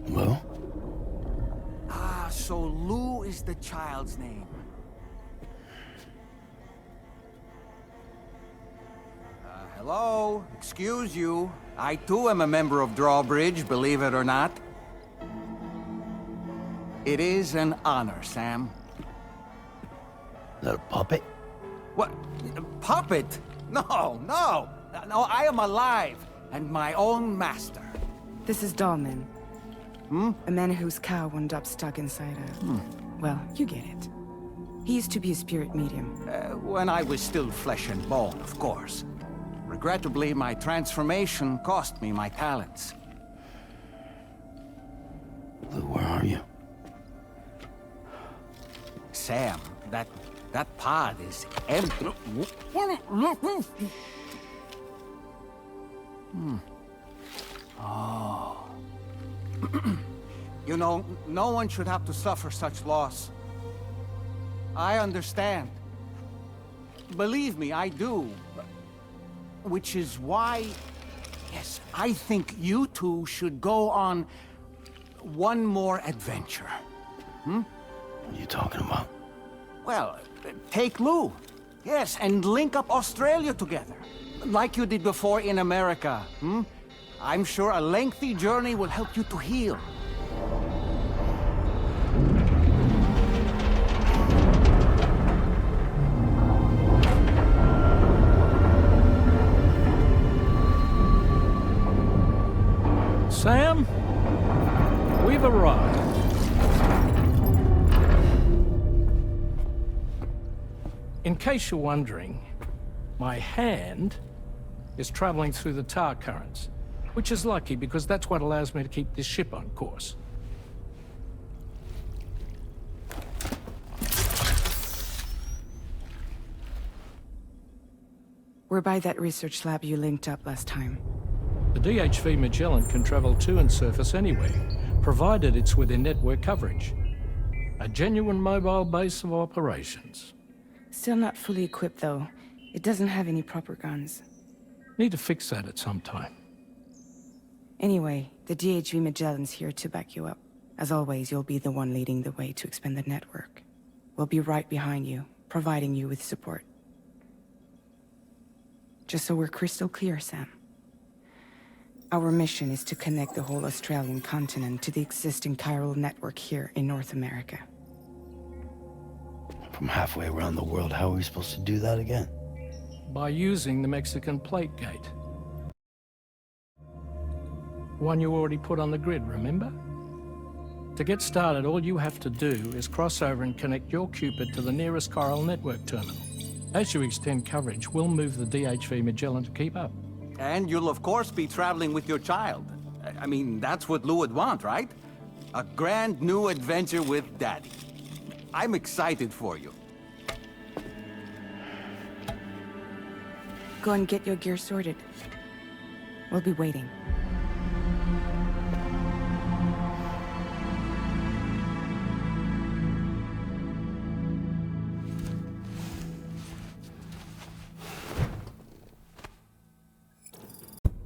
Well? Ah, so Lou is the child's name. Hello? Excuse you. I too am a member of Drawbridge, believe it or not. It is an honor, Sam. Is that a puppet? What? A puppet? No, no! No, I am alive, and my own master. This is Dahlman. A man whose cow wound up stuck inside a... Well, you get it. He used to be a spirit medium. When I was still flesh and bone, of course. Regrettably, my transformation cost me my talents. Lou, where are you? Sam, that pod is empty. Oh. You know, no one should have to suffer such loss. I understand. Believe me, I do. Which is why, yes, I think you two should go on one more adventure. What are you talking about? Well, take Lou. Yes, and link up Australia together. Like you did before in America. I'm sure a lengthy journey will help you to heal. Sam, we've arrived. In case you're wondering, my hand is traveling through the tar currents, which is lucky because that's what allows me to keep this ship on course. We're by that research lab you linked up last time. The DHV Magellan can travel to and surface anywhere, provided it's within network coverage. A genuine mobile base of operations. Still not fully equipped, though. It doesn't have any proper guns. Need to fix that at some time. Anyway, the DHV Magellan's here to back you up. As always, you'll be the one leading the way to expand the network. We'll be right behind you, providing you with support. Just so we're crystal clear, Sam. Our mission is to connect the whole Australian continent to the existing chiral network here in North America. From halfway around the world, how are we supposed to do that again? By using the Mexican plate gate. One you already put on the grid, remember? To get started, all you have to do is cross over and connect your Cupid to the nearest chiral network terminal. As you extend coverage, we'll move the DHV Magellan to keep up. And you'll of course be traveling with your child. I mean, that's what Lou would want, right? A grand new adventure with Daddy. I'm excited for you. Go and get your gear sorted. We'll be waiting.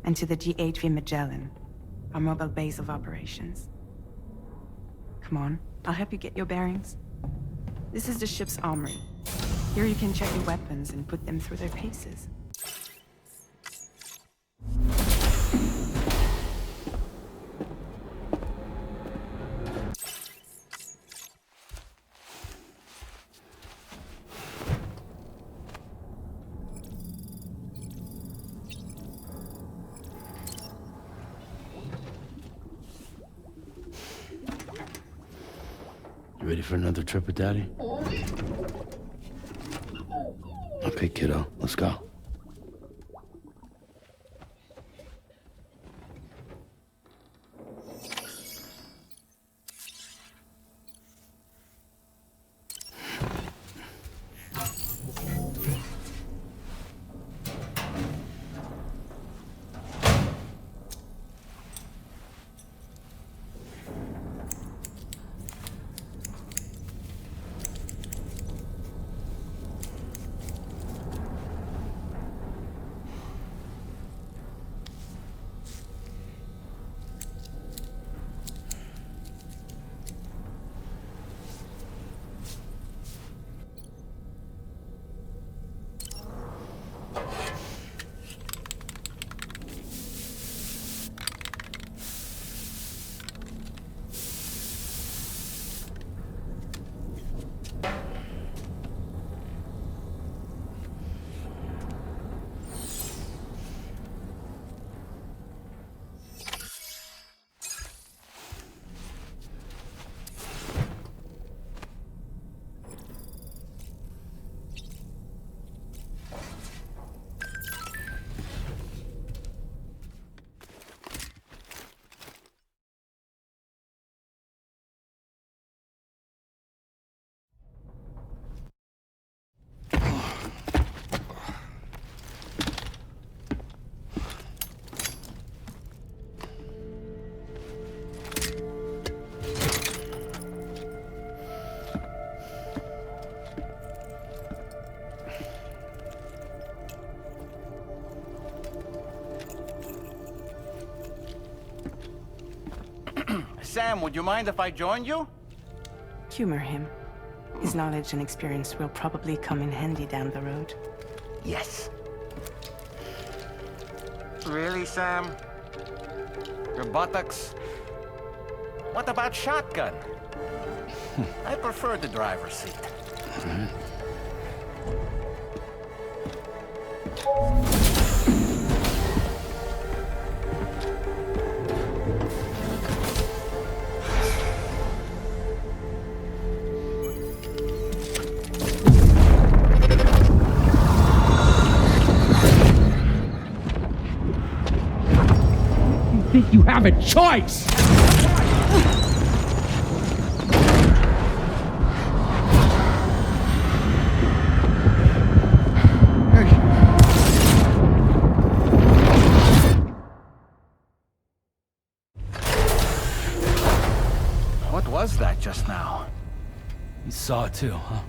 And to the DHV Magellan, our mobile base of operations. Come on, I'll help you get your bearings. This is the ship's armory. Here you can check your weapons and put them through their paces. You ready for another trip with Daddy? Okay, kiddo, let's go. Sam, would you mind if I joined you? Humor him. His knowledge and experience will probably come in handy down the road. Yes. Really, Sam? Your buttocks? What about shotgun? I prefer the driver's seat. have a choice! What was that just now? You saw it too, huh?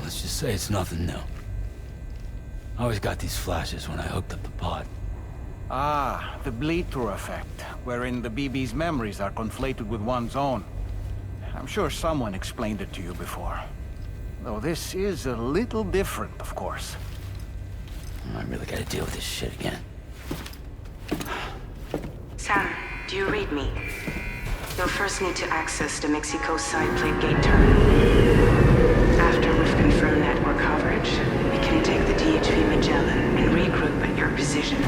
Let's just say it's nothing new. I always got these flashes when I hooked up the pod. Ah, the bleed-through effect, wherein the BB's memories are conflated with one's own. I'm sure someone explained it to you before. Though this is a little different, of course. I really gotta deal with this shit again. Sam, do you read me? You'll first need to access the Mexico side plate gate terminal. After we've confirmed network coverage, we can take the DHV Magellan and regroup at your position.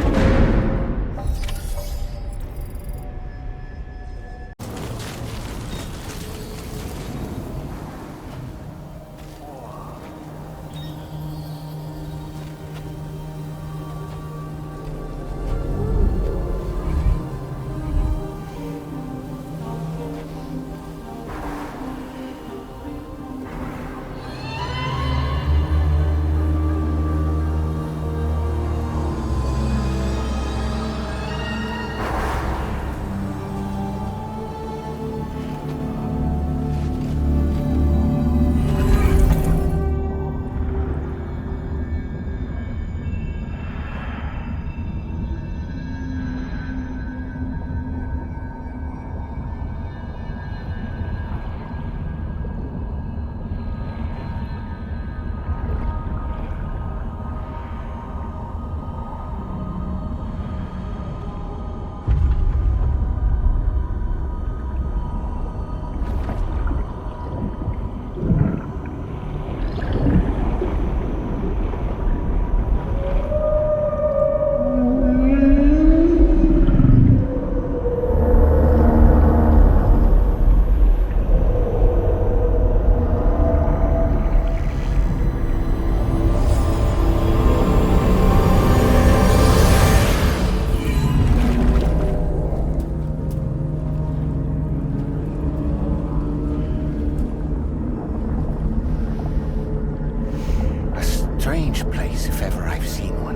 Strange place, if ever I've seen one.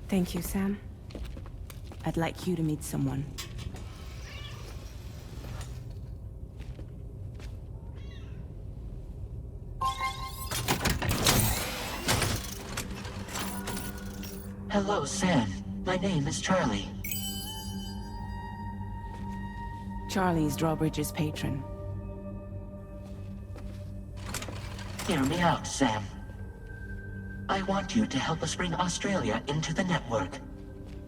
Thank you, Sam. I'd like you to meet someone. Hello, Sam. My name is Charlie. Charlie's Drawbridge's patron. Hear me out, Sam. I want you to help us bring Australia into the network.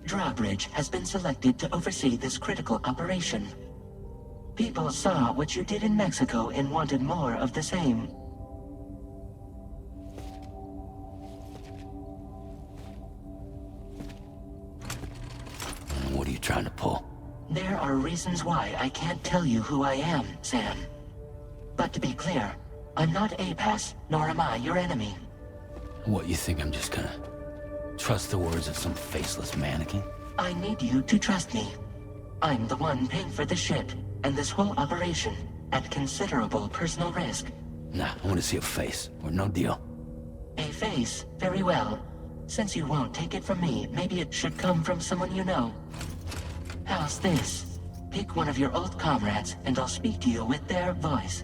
Drawbridge has been selected to oversee this critical operation. People saw what you did in Mexico and wanted more of the same. What are you trying to pull? There are reasons why I can't tell you who I am, Sam. But to be clear, I'm not APAS, nor am I your enemy. What, you think I'm just gonna trust the words of some faceless mannequin? I need you to trust me. I'm the one paying for the ship and this whole operation at considerable personal risk. Nah, I want to see a face, or no deal. A face? Very well. Since you won't take it from me, maybe it should come from someone you know. How's this? Pick one of your old comrades, and I'll speak to you with their voice.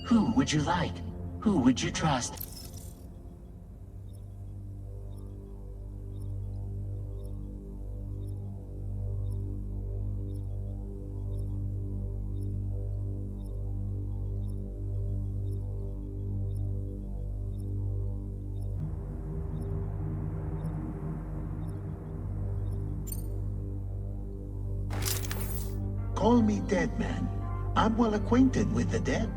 Who would you like? Who would you trust? Call me dead man. I'm well acquainted with the dead.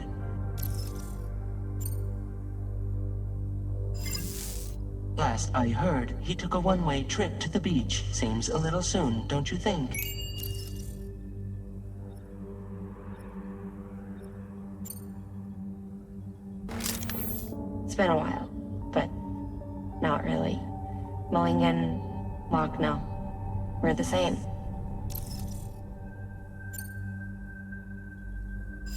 Last I heard, he took a one-way trip to the beach. Seems a little soon, don't you think? It's been a while, but not really. Mulligan, Lochno, we're the same.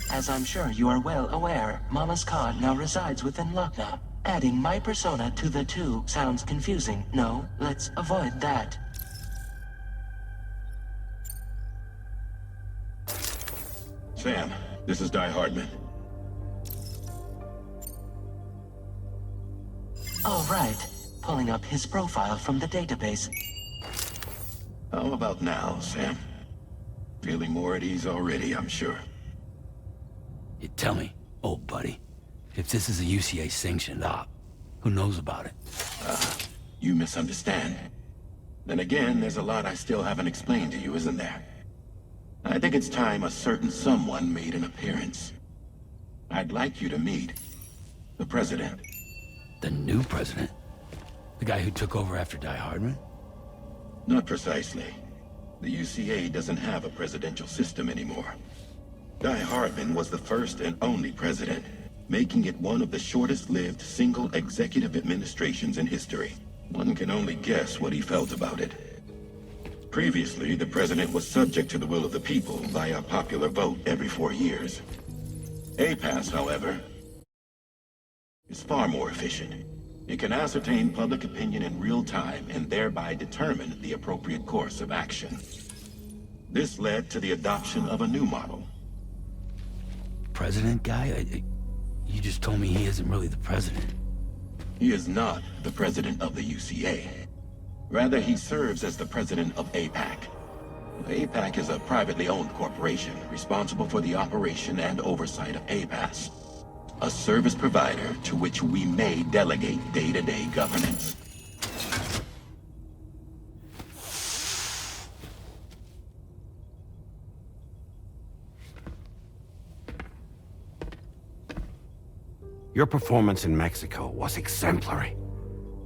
As I'm sure you are well aware, Mama's Khan now resides within Lochna. Adding my persona to the two sounds confusing. No, let's avoid that. Sam, this is Di Hardman. All right. Pulling up his profile from the database. How about now, Sam? Feeling more at ease already, I'm sure. You tell me, old buddy, if this is a UCA-sanctioned op, who knows about it? You misunderstand. Then again, there's a lot I still haven't explained to you, isn't there? I think it's time a certain someone made an appearance. I'd like you to meet the President. The new president? The guy who took over after Die Hardman? Not precisely. The UCA doesn't have a presidential system anymore. Die Hardman was the first and only president, making it one of the shortest-lived single executive administrations in history. One can only guess what he felt about it. Previously, the president was subject to the will of the people via popular vote every 4 years. APAS, however, is far more efficient. It can ascertain public opinion in real time and thereby determine the appropriate course of action. This led to the adoption of a new model. President guy? You just told me he isn't really the president. He is not the president of the UCA. Rather, he serves as the president of APAC. APAC is a privately owned corporation responsible for the operation and oversight of APAS, a service provider to which we may delegate day-to-day governance. Your performance in Mexico was exemplary.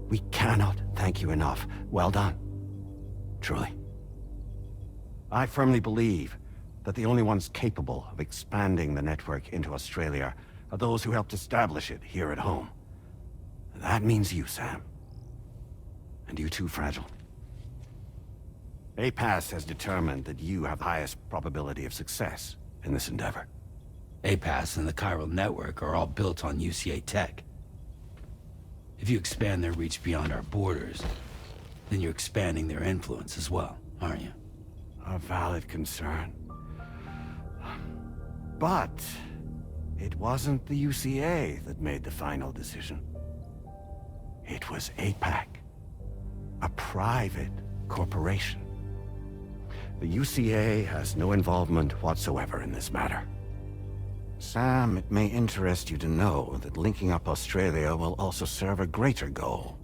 We cannot thank you enough. Well done. Truly. I firmly believe that the only ones capable of expanding the network into Australia are those who helped establish it here at home. That means you, Sam. And you too, Fragile. APAS has determined that you have the highest probability of success in this endeavor. APAS and the chiral network are all built on UCA tech. If you expand their reach beyond our borders, then you're expanding their influence as well, aren't you? A valid concern. But it wasn't the UCA that made the final decision. It was APAC, a private corporation. The UCA has no involvement whatsoever in this matter. Sam, it may interest you to know that linking up Australia will also serve a greater goal.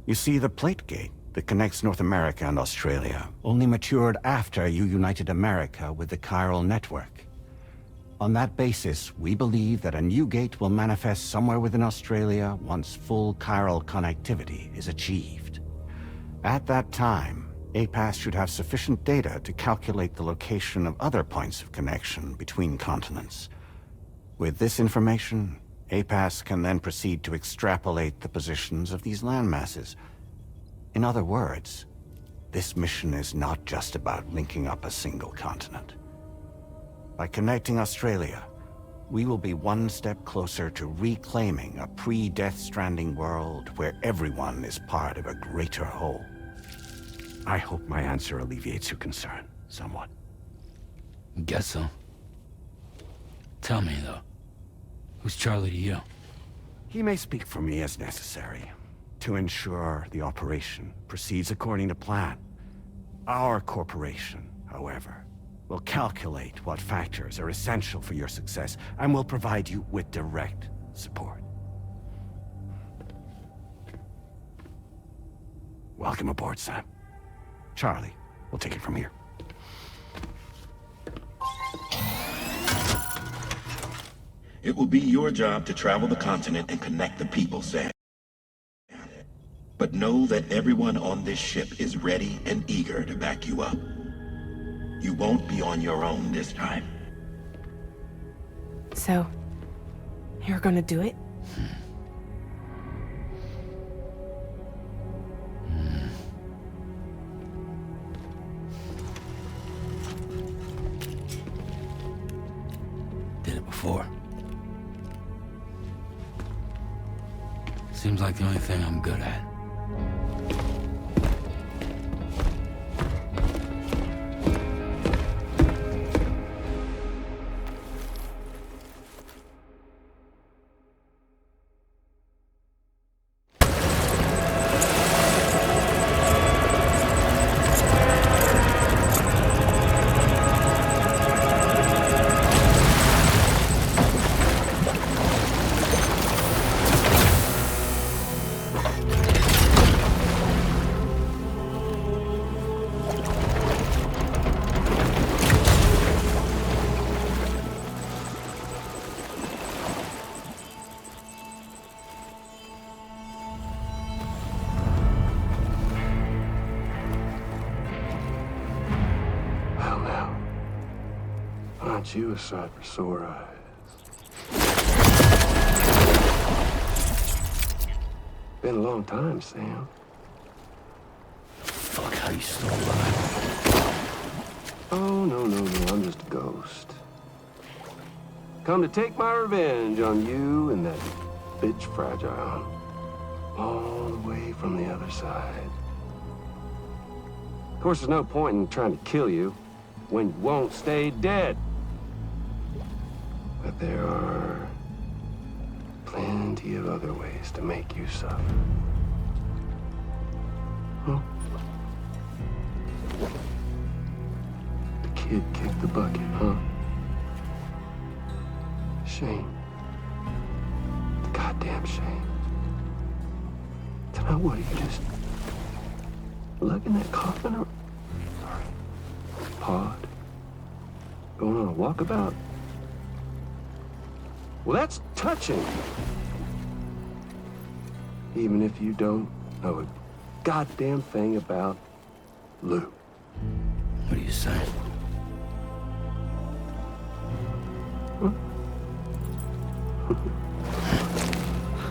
You see, the plate gate that connects North America and Australia only matured after you united America with the chiral network. On that basis, we believe that a new gate will manifest somewhere within Australia once full chiral connectivity is achieved. At that time, APAS should have sufficient data to calculate the location of other points of connection between continents. With this information, APAS can then proceed to extrapolate the positions of these landmasses. In other words, this mission is not just about linking up a single continent. By connecting Australia, we will be one step closer to reclaiming a pre-Death Stranding world where everyone is part of a greater whole. I hope my answer alleviates your concern somewhat. Guess so. Tell me, though, who's Charlie to you? He may speak for me as necessary, to ensure the operation proceeds according to plan. Our corporation, however, will calculate what factors are essential for your success, and will provide you with direct support. Welcome aboard, Sam. Charlie, we'll take it from here. It will be your job to travel the continent and connect the people, Sam. But know that everyone on this ship is ready and eager to back you up. You won't be on your own this time. So, you're gonna do it? Did it before. Seems like the only thing I'm good at. Aren't you a sight for sore eyes? Been a long time, Sam. Fuck, how you still alive? Oh, no, I'm just a ghost. Come to take my revenge on you and that bitch Fragile. All the way from the other side. Of course, there's no point in trying to kill you when you won't stay dead. But there are plenty of other ways to make you suffer. Huh? The kid kicked the bucket, huh? Shame. Goddamn shame. Tonight, what are you just lugging that coffin or pod? Going on a walkabout? Well, that's touching. Even if you don't know a goddamn thing about Lou. What are you saying? Huh?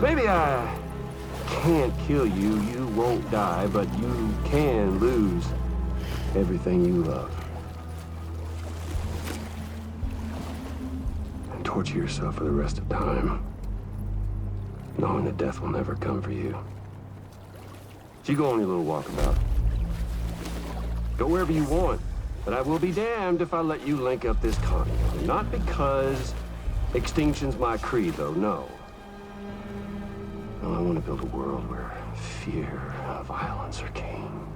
Maybe I can't kill you, you won't die, but you can lose everything you love. And torture yourself for the rest of time, knowing that death will never come for you. So you go on your little walkabout. Go wherever you want, but I will be damned if I let you link up this continent. Not because extinction's my creed, though, no. No, I want to build a world where fear and violence are king.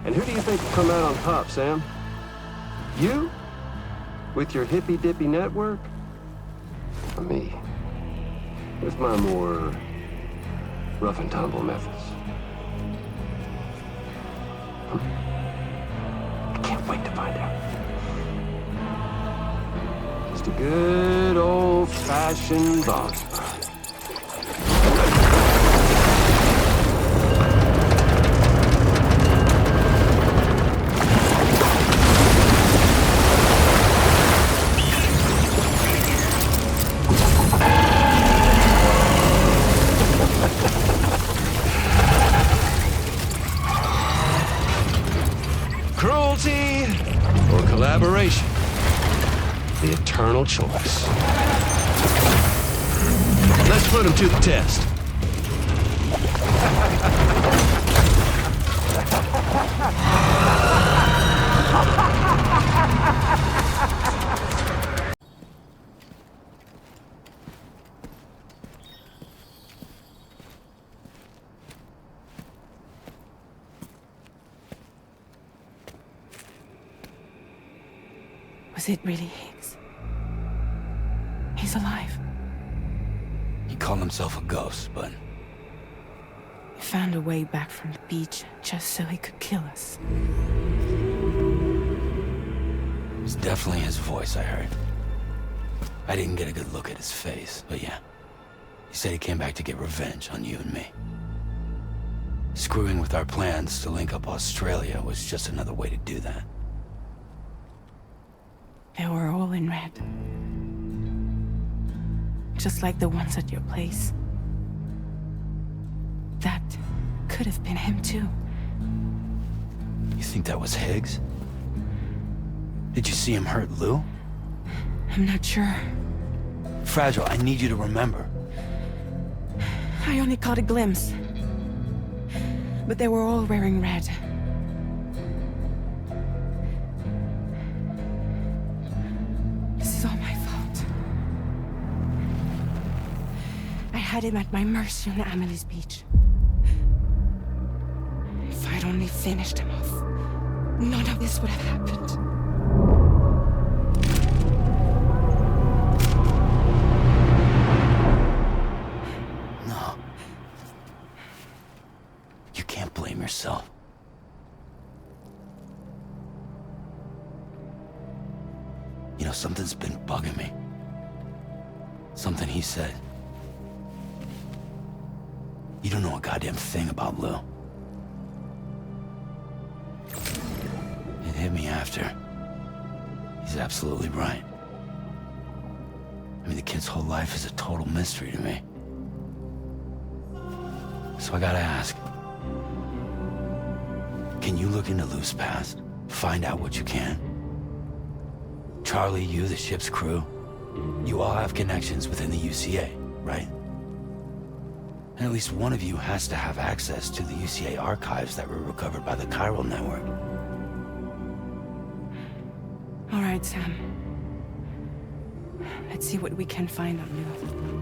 And who do you think will come out on top, Sam? You? With your hippy-dippy network? Or me? With my more rough and tumble methods? I can't wait to find out. Just a good old-fashioned boss fight. Cruelty or collaboration? The eternal choice. Let's put him to the test. Was it really Higgs? He's alive. He called himself a ghost, but He found a way back from the beach just so he could kill us. it was definitely his voice I heard. I didn't get a good look at his face, but yeah. He said he came back to get revenge on you and me. Screwing with our plans to link up Australia was just another way to do that. They were all in red. Just like the ones at your place. That could have been him too. You think that was Higgs? Did you see him hurt Lou? I'm not sure. Fragile, I need you to remember. I only caught a glimpse. But they were all wearing red. This is all my fault. I had him at my mercy on Amelie's beach. If I'd only finished him off, none of this would have happened. No. You can't blame yourself. You know, something's been bugging me. Something he said. You don't know a goddamn thing about Lou. It hit me after. He's absolutely right. I mean, the kid's whole life is a total mystery to me. So I gotta ask. Can you look into Lou's past? Find out what you can? Charlie, you, the ship's crew, you all have connections within the UCA, right? And at least one of you has to have access to the UCA archives that were recovered by the chiral network. All right, Sam. Let's see what we can find on Lou.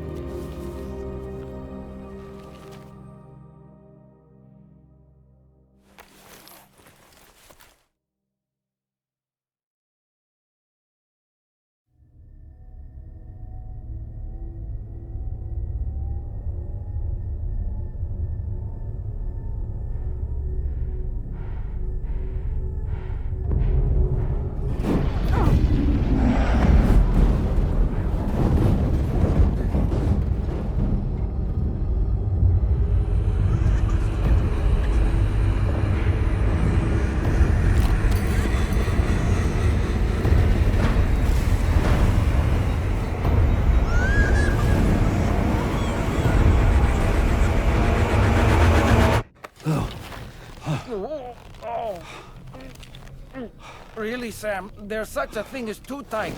Really, Sam? There's such a thing as too tight.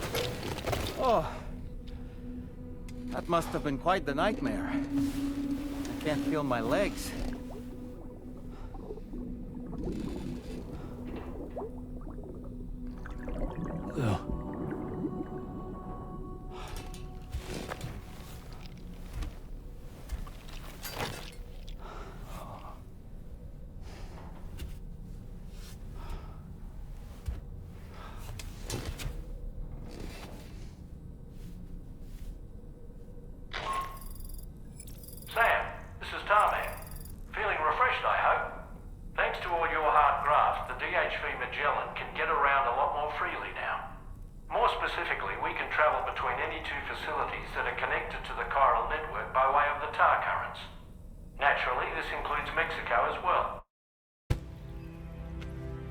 Oh. That must have been quite the nightmare. I can't feel my legs. Lou.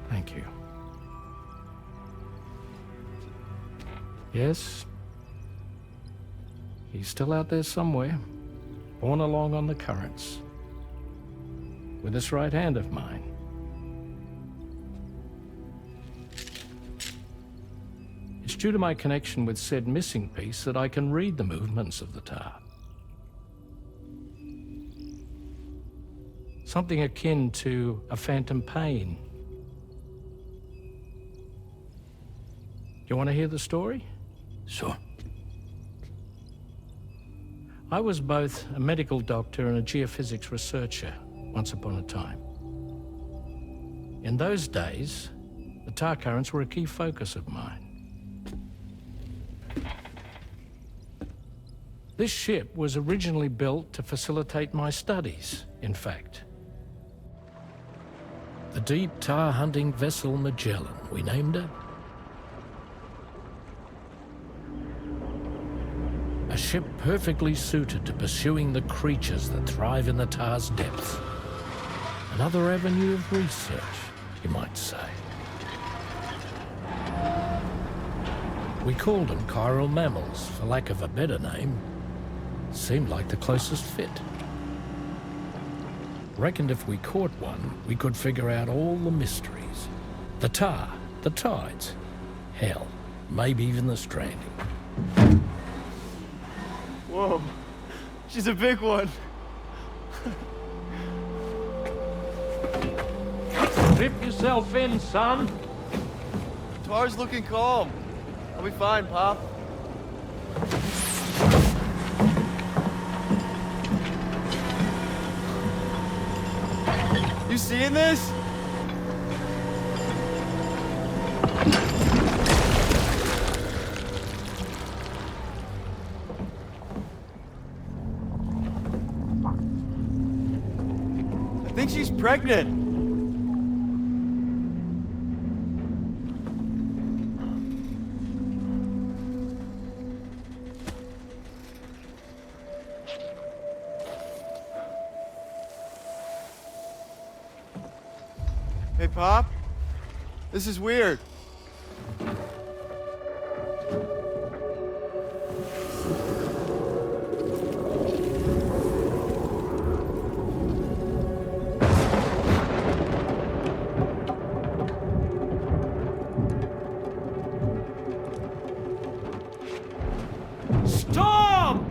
Thank you. Yes. He's still out there somewhere, borne along on the currents, with this right hand of mine. It's due to my connection with said missing piece that I can read the movements of the tar. Something akin to a phantom pain. You want to hear the story? Sure. I was both a medical doctor and a geophysics researcher once upon a time. In those days, the tar currents were a key focus of mine. This ship was originally built to facilitate my studies, in fact. The deep tar hunting vessel Magellan, we named her. ship perfectly suited to pursuing the creatures that thrive in the Tar's depths. Another avenue of research, you might say. We called them chiral mammals, for lack of a better name. Seemed like the closest fit. Reckoned if we caught one, we could figure out all the mysteries. The Tar, the tides, hell, maybe even the stranding. Whoa, she's a big one. Strip yourself in, son. Tar's looking calm. I'll be fine, Pop. You seeing this? I think she's pregnant. Hey, Pop. This is weird. Stop!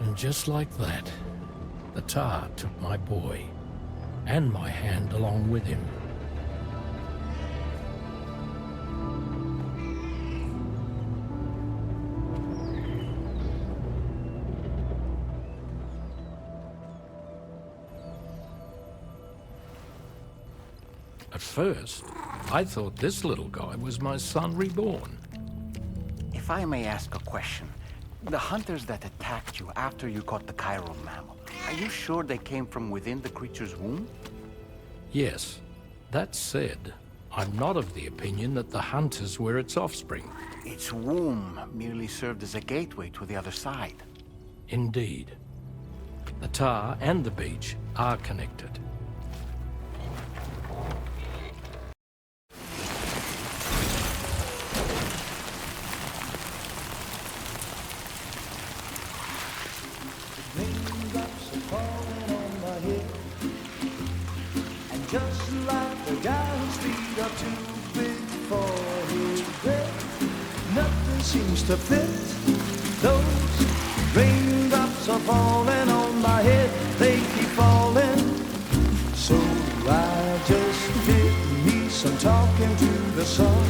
And just like that, the Tar took my boy, and my hand along with him. At first, I thought this little guy was my son reborn. If I may ask a question, the hunters that attacked you after you caught the chiral mammal, are you sure they came from within the creature's womb? Yes. That said, I'm not of the opinion that the hunters were its offspring. Its womb merely served as a gateway to the other side. Indeed. The Tar and the beach are connected. Raindrops are falling on my head, and just like the guy whose feet are too big for his bed, nothing seems to fit. Those raindrops are falling on my head, they keep falling so I just did me some talking to the sun.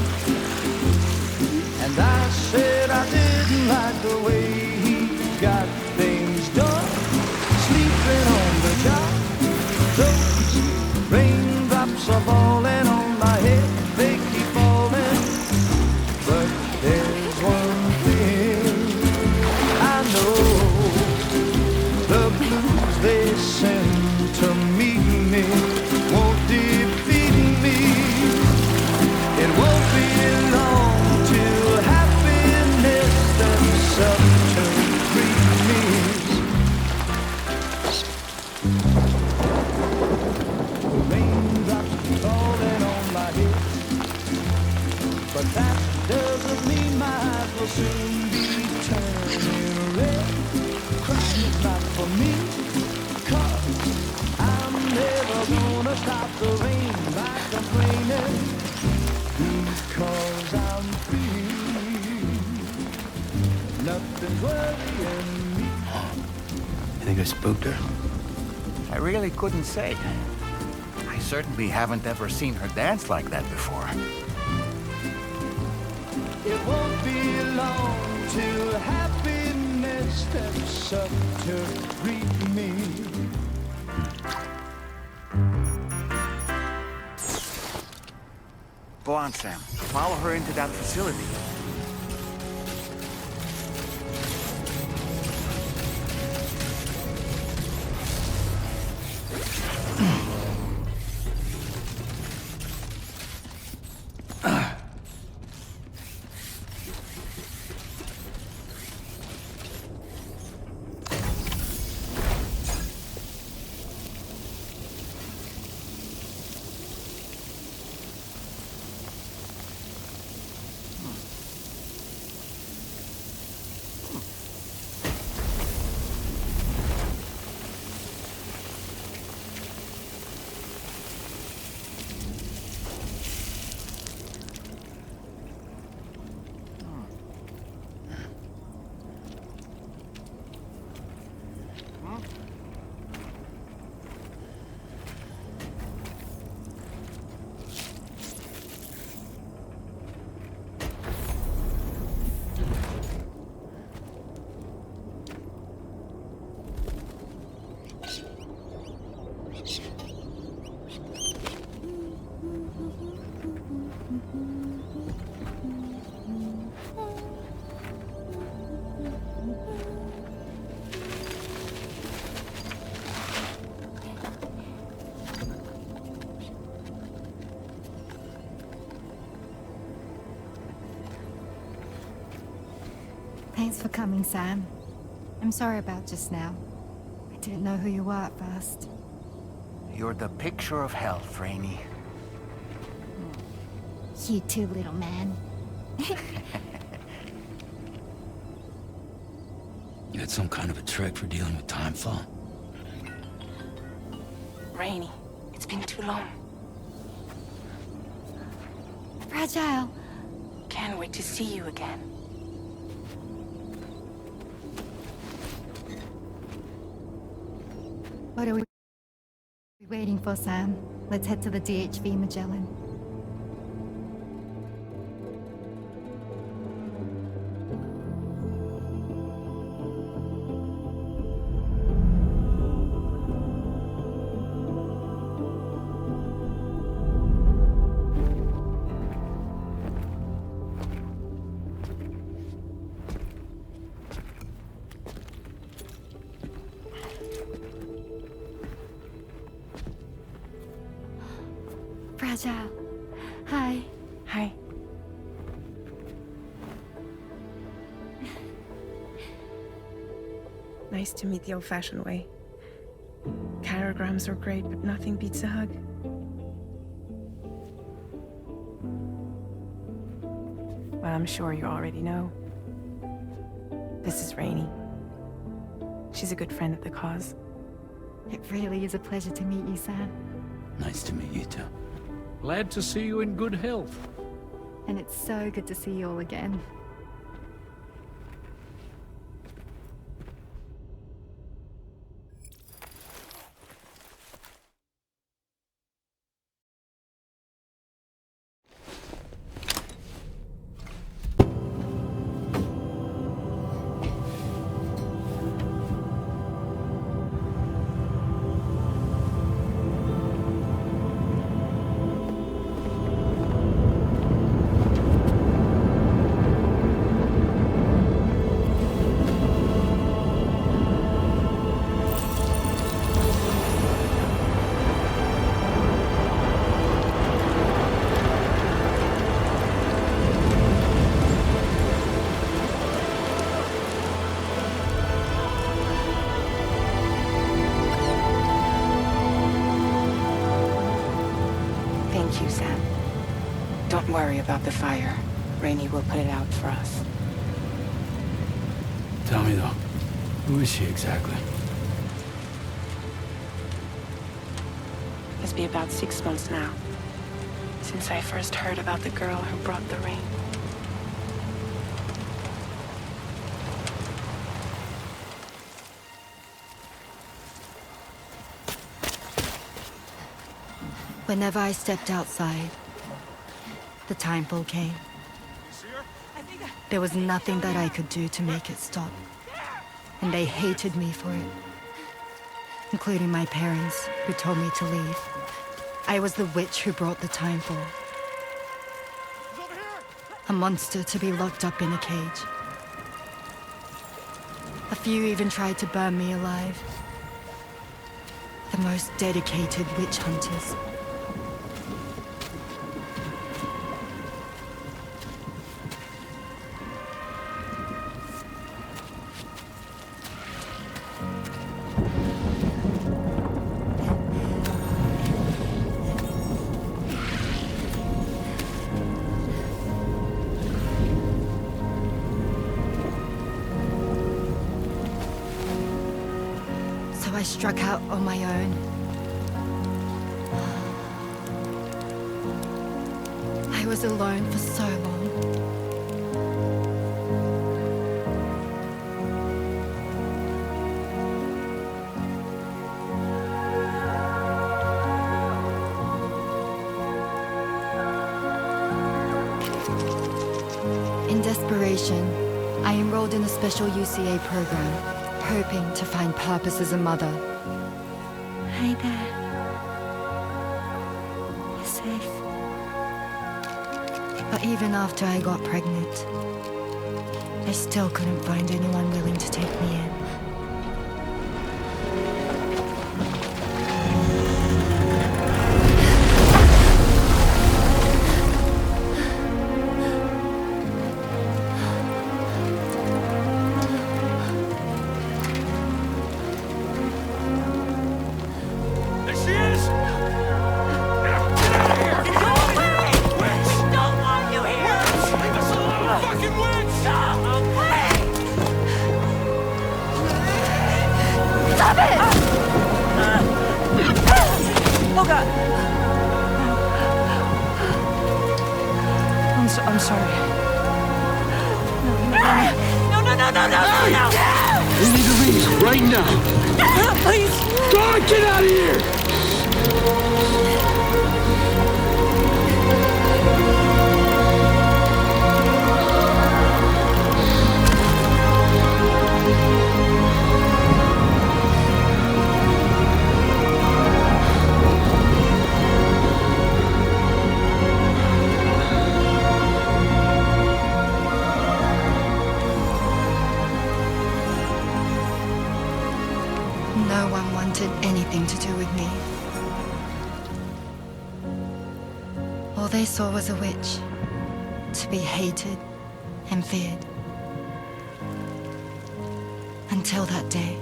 And I said I didn't like the way he got things done. Sleeping on the job, those raindrops are falling on my head, they keep falling. But there's one thing I know, the blues they send to meet me won't defeat me. It won't be long till happiness themselves to greet me. The raindrops falling on my head, but that doesn't mean my eyes will soon be turning red. Crying is not for me, 'cause I'm never gonna stop the rain by complaining, because I'm free. Nothing's worrying me. You think I spooked her? I really couldn't say. I certainly haven't ever seen her dance like that before. It won't be long till happiness steps up to greet me. Go on, Sam. Follow her into that facility. Thanks for coming, Sam. I'm sorry about just now. I didn't know who you were at first. You're the picture of health, Rainey. You too, little man. You had some kind of a trick for dealing with timefall? Rainey, it's been too long. Fragile. Can't wait to see you again. What are we waiting for, Sam? Let's head to the DHV Magellan. Fragile. Hi. Hi. Nice to meet the old-fashioned way. Carograms are great, but nothing beats a hug. Well, I'm sure you already know. This is Rainey. She's a good friend of the cause. It really is a pleasure to meet you, Sam. Nice to meet you too. Glad to see you in good health. And it's so good to see you all again. Don't worry about the fire. Rainey will put it out for us. Tell me though, who is she exactly? It's been about 6 months now, since I first heard about the girl who brought the rain. Whenever I stepped outside, the timefall came. There was nothing that I could do to make it stop. And they hated me for it. Including my parents, who told me to leave. I was the witch who brought the timefall. A monster to be locked up in a cage. A few even tried to burn me alive. The most dedicated witch hunters. I struck out on my own. I was alone for so long. In desperation, I enrolled in a special UCA program. Hoping to find purpose as a mother. Hi there. You're safe. But even after I got pregnant, I still couldn't find anyone willing to take me in. I'm sorry. No. We need to leave right now. Please. Go on, get out of here! No one wanted anything to do with me. All they saw was a witch, to be hated and feared. Until that day.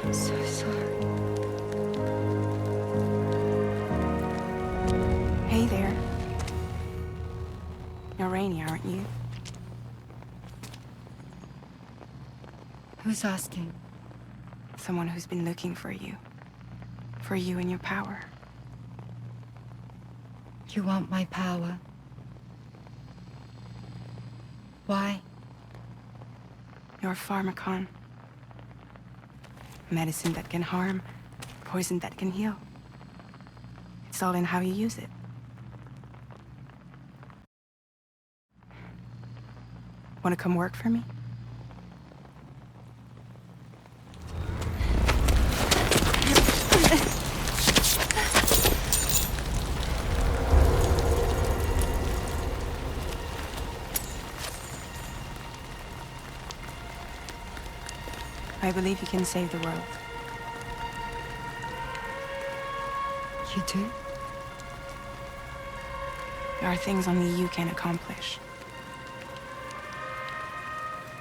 I'm so sorry. Hey there. You're Rainey, aren't you? Who's asking? Someone who's been looking for you. For you and your power. You want my power? Why? You're a pharmacon. Medicine that can harm, poison that can heal. It's all in how you use it. Want to come work for me? I believe you can save the world. You do? There are things only you can accomplish.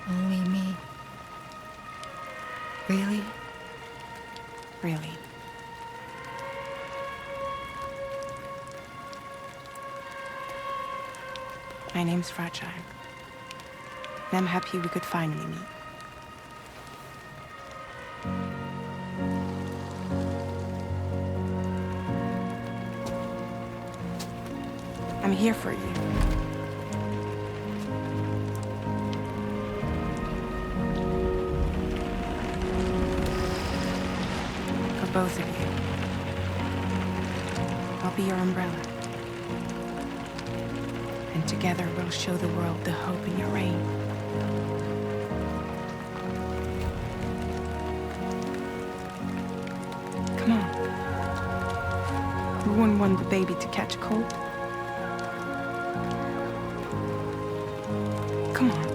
Only me. Really? Really. My name's Fragile. And I'm happy we could finally meet. I'm here for you. For both of you. I'll be your umbrella. And together we'll show the world the hope in your reign. Come on. Who wouldn't want the baby to catch a cold? Come on.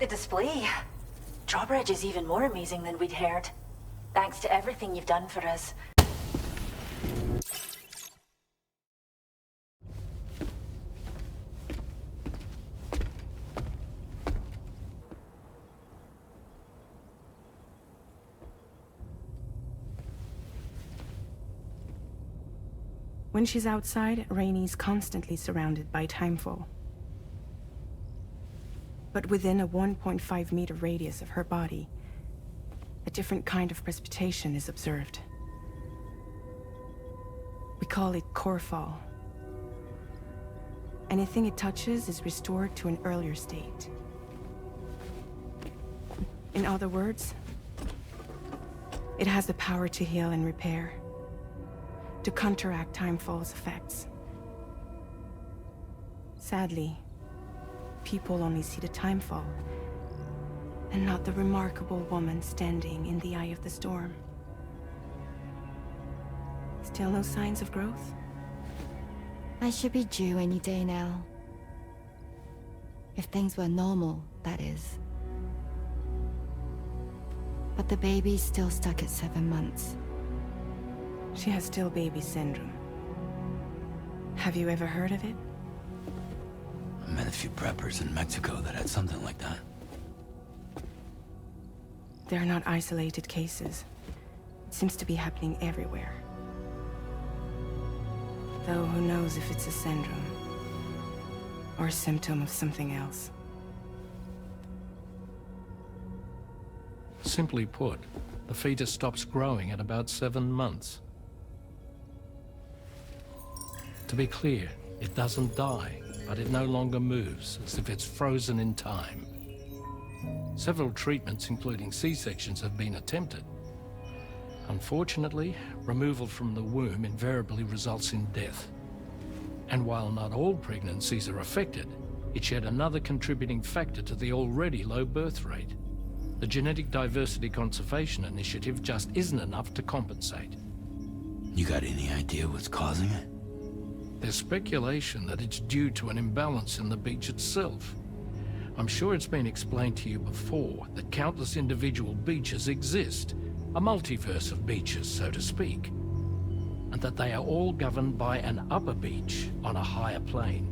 Display. Drawbridge is even more amazing than we'd heard. Thanks to everything you've done for us. When she's outside, Rainey's constantly surrounded by timefall. But within a 1.5-meter radius of her body, a different kind of precipitation is observed. We call it core fall. Anything it touches is restored to an earlier state. In other words, it has the power to heal and repair, to counteract timefall's effects. Sadly, people only see the timefall, and not the remarkable woman standing in the eye of the storm. Still no signs of growth? I should be due any day now. If things were normal, that is. But the baby's still stuck at 7 months. She has still baby syndrome. Have you ever heard of it? I met a few preppers in Mexico that had something like that. They're not isolated cases. It seems to be happening everywhere. Though who knows if it's a syndrome or a symptom of something else. Simply put, the fetus stops growing at about 7 months. To be clear, it doesn't die, but it no longer moves, as if it's frozen in time. Several treatments, including C-sections, have been attempted. Unfortunately, removal from the womb invariably results in death. And while not all pregnancies are affected, it's yet another contributing factor to the already low birth rate. The Genetic Diversity Conservation Initiative just isn't enough to compensate. You got any idea what's causing it? There's speculation that it's due to an imbalance in the beach itself. I'm sure it's been explained to you before that countless individual beaches exist, a multiverse of beaches, so to speak, and that they are all governed by an upper beach on a higher plane.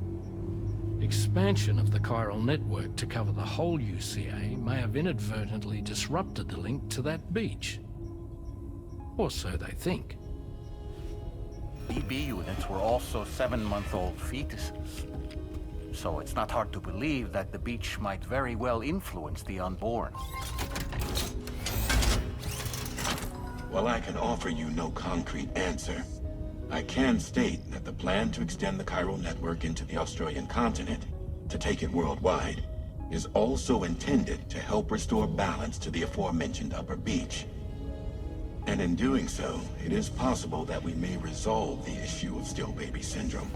Expansion of the chiral network to cover the whole UCA may have inadvertently disrupted the link to that beach. Or so they think. BB units were also 7-month-old fetuses. So it's not hard to believe that the beach might very well influence the unborn. While I can offer you no concrete answer, I can state that the plan to extend the chiral network into the Australian continent, to take it worldwide, is also intended to help restore balance to the aforementioned upper beach. And in doing so, it is possible that we may resolve the issue of still baby syndrome.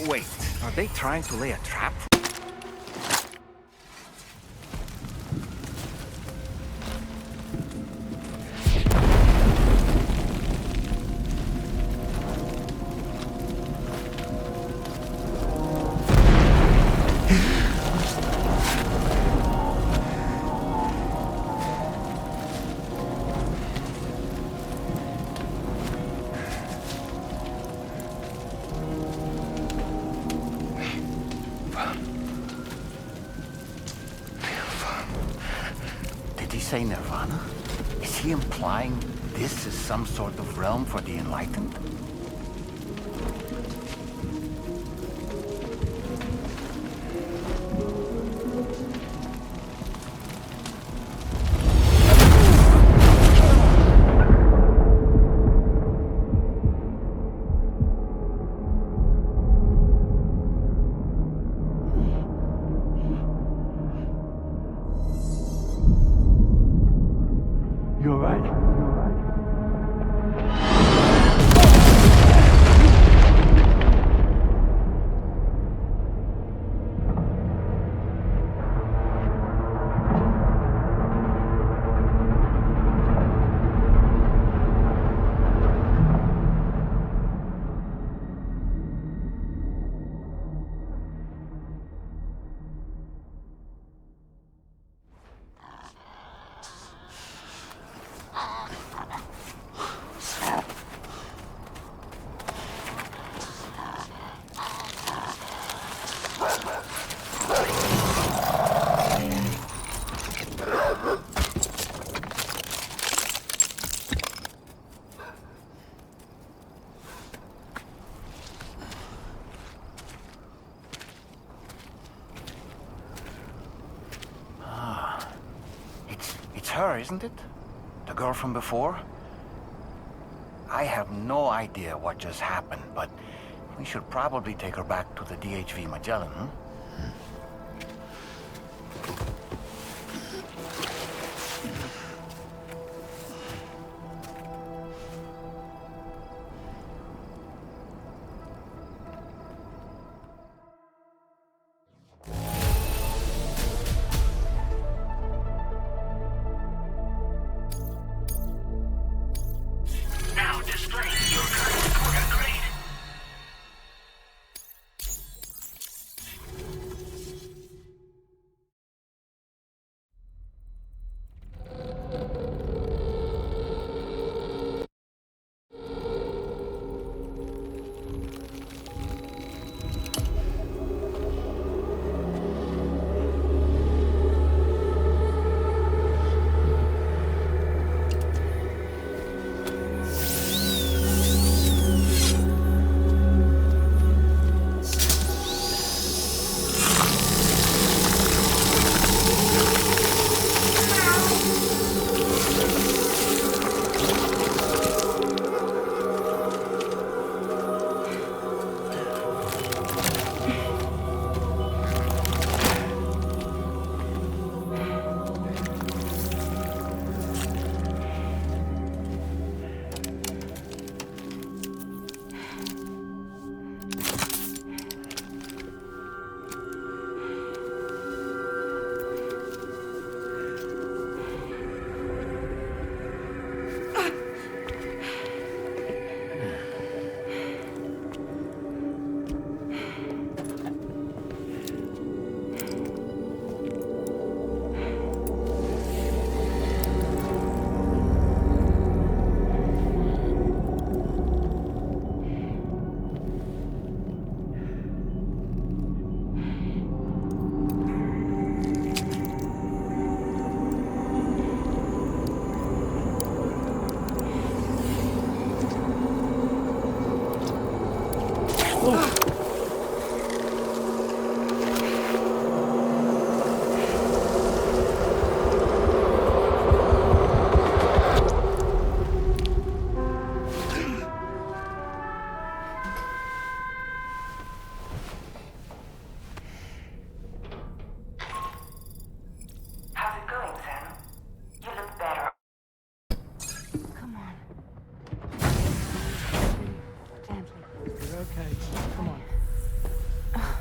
Wait, are they trying to lay a trap? Did he say Nirvana? Is he implying this is some sort of realm for the enlightened? You're right. It's her, isn't it? The girl from before? I have no idea what just happened, but we should probably take her back to the DHV Magellan, hmm? Now displaying your current pekora grade.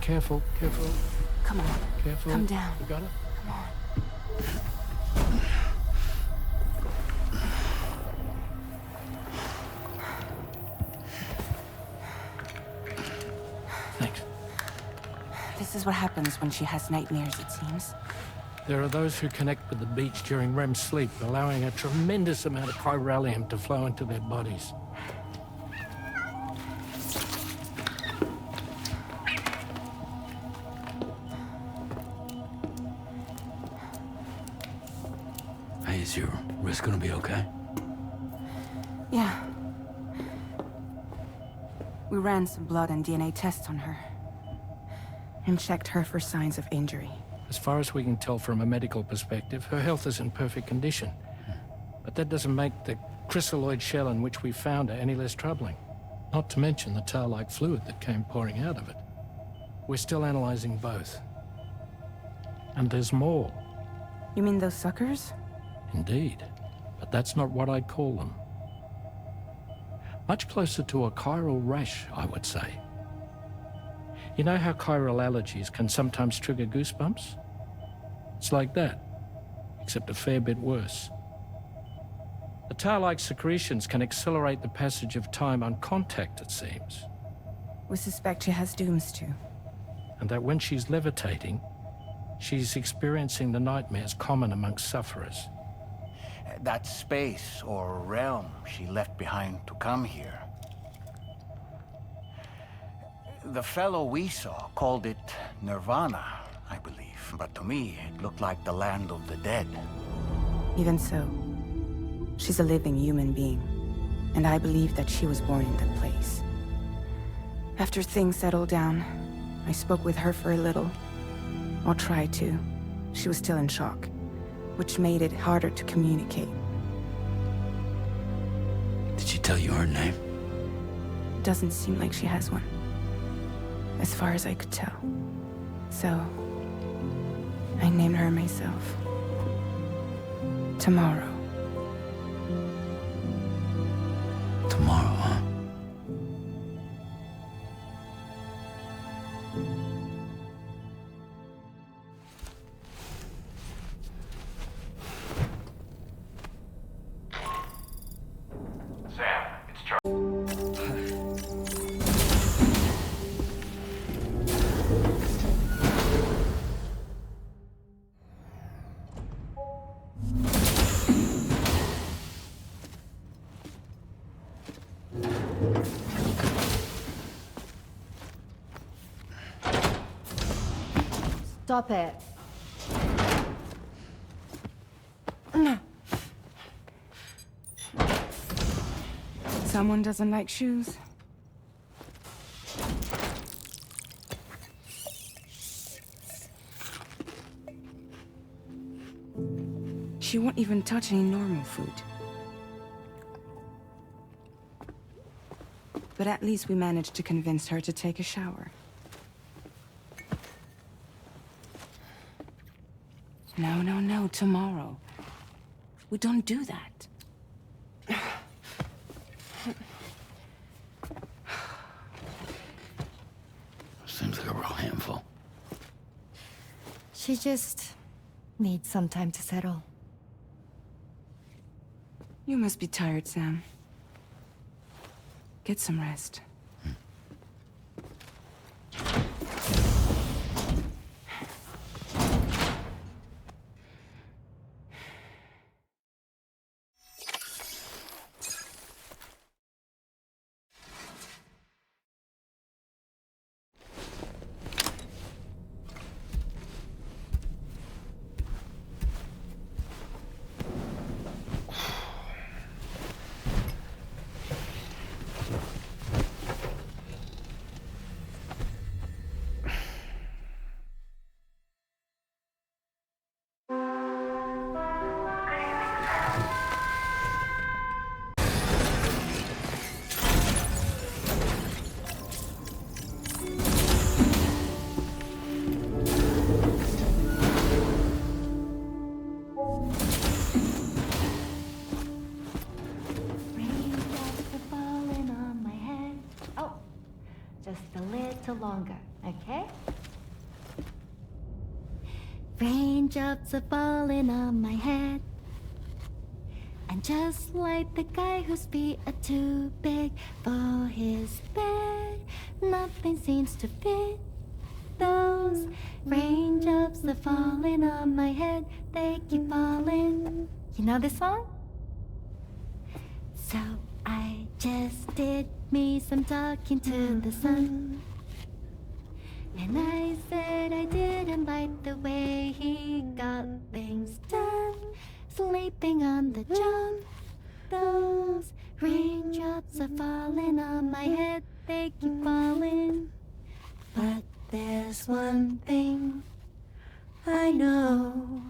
Careful, careful. Come on. Careful. Come down. You got it? Come on. Thanks. This is what happens when she has nightmares, it seems. There are those who connect with the beach during REM sleep, allowing a tremendous amount of chiralium to flow into their bodies. Hey, is your wrist gonna be okay? Yeah. We ran some blood and DNA tests on her. And checked her for signs of injury. As far as we can tell from a medical perspective, her health is in perfect condition. But that doesn't make the chrysaloid shell in which we found her any less troubling. Not to mention the tar-like fluid that came pouring out of it. We're still analyzing both. And there's more. You mean those suckers? Indeed. But that's not what I'd call them. Much closer to a chiral rash, I would say. You know how chiral allergies can sometimes trigger goosebumps? It's like that, except a fair bit worse. The tar-like secretions can accelerate the passage of time on contact, it seems. We suspect she has dooms too. And that when she's levitating, she's experiencing the nightmares common amongst sufferers. That space or realm she left behind to come here. The fellow we saw called it Nirvana, I believe. But to me, it looked like the land of the dead. Even so, she's a living human being. And I believe that she was born in that place. After things settled down, I spoke with her for a little. Or tried to. She was still in shock, which made it harder to communicate. Did she tell you her name? Doesn't seem like she has one. As far as I could tell. So, I named her myself. Tomorrow. Tomorrow, huh? Sam, it's Charlie. Stop it. Someone doesn't like shoes. She won't even touch any normal food. But at least we managed to convince her to take a shower. No, no, no, tomorrow. We don't do that. Seems like a real handful. She just needs some time to settle. You must be tired, Sam. Get some rest. Just a little longer, okay? Raindrops are falling on my head. And just like the guy whose feet are too big for his bed, nothing seems to fit. Those raindrops are falling on my head, they keep falling. You know this song? So I just did me some talking to the sun. And I said I didn't like the way he got things done. Sleeping on the job. Those raindrops are falling on my head, they keep falling. But there's one thing I know.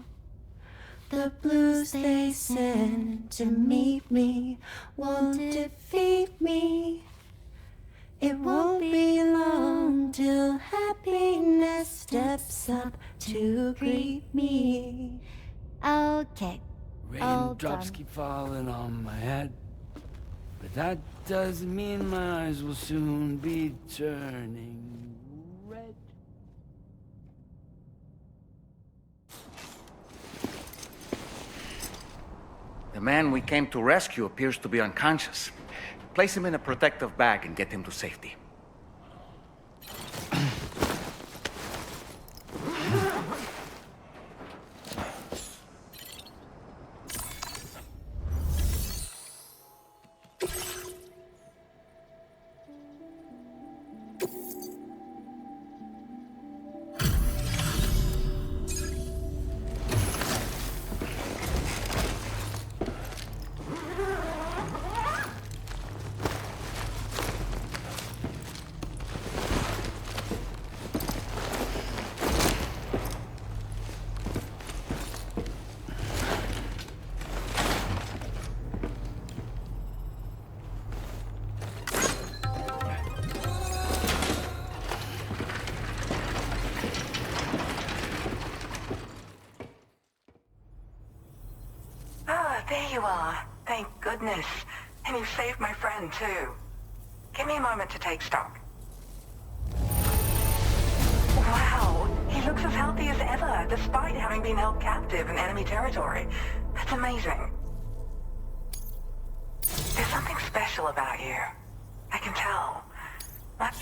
The blues they send to meet me won't defeat me. It won't be long till happiness steps up to greet me. Okay. Raindrops keep falling on my head, but that doesn't mean my eyes will soon be turning red. The man we came to rescue appears to be unconscious. Place him in a protective bag and get him to safety. There you are. Thank goodness. And you saved my friend, too. Give me a moment to take stock. Wow, he looks as healthy as ever, despite having been held captive in enemy territory. That's amazing. There's something special about you. I can tell. This...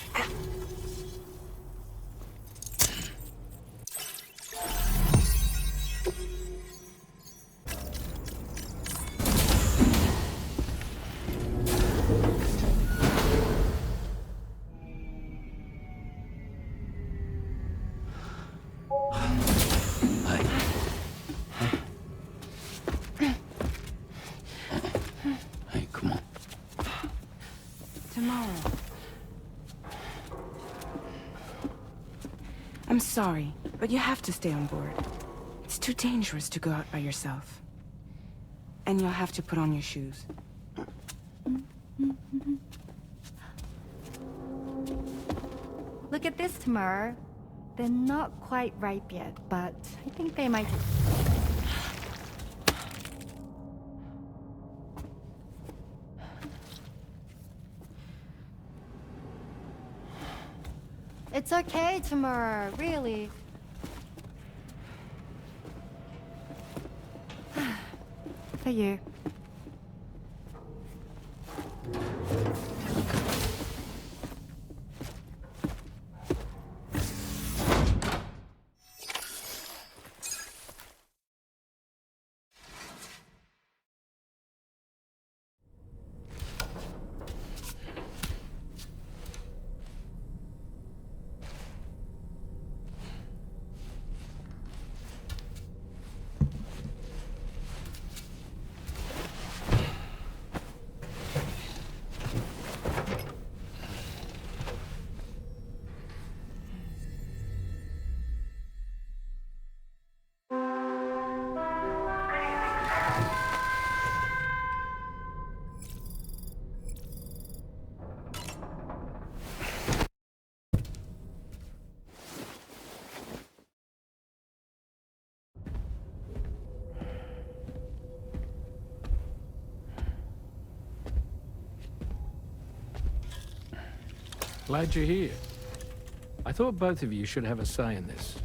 Hey, come on. Tomorrow. I'm sorry, but you have to stay on board. It's too dangerous to go out by yourself. And you'll have to put on your shoes. Look at this, Tamara. They're not quite ripe yet, but I think they might... It's okay, Tamara, really. For you. Glad you're here. I thought both of you should have a say in this.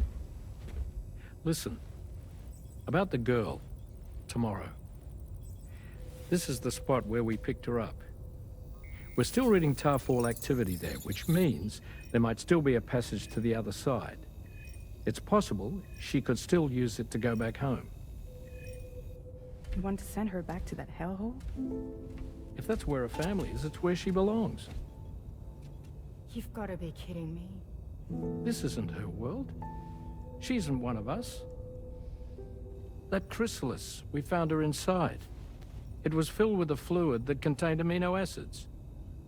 Listen, about the girl, tomorrow. This is the spot where we picked her up. We're still reading Tarfall activity there, which means there might still be a passage to the other side. It's possible she could still use it to go back home. You want to send her back to that hellhole? If that's where her family is, it's where she belongs. You've got to be kidding me. This isn't her world. She isn't one of us. That chrysalis, we found her inside. It was filled with a fluid that contained amino acids.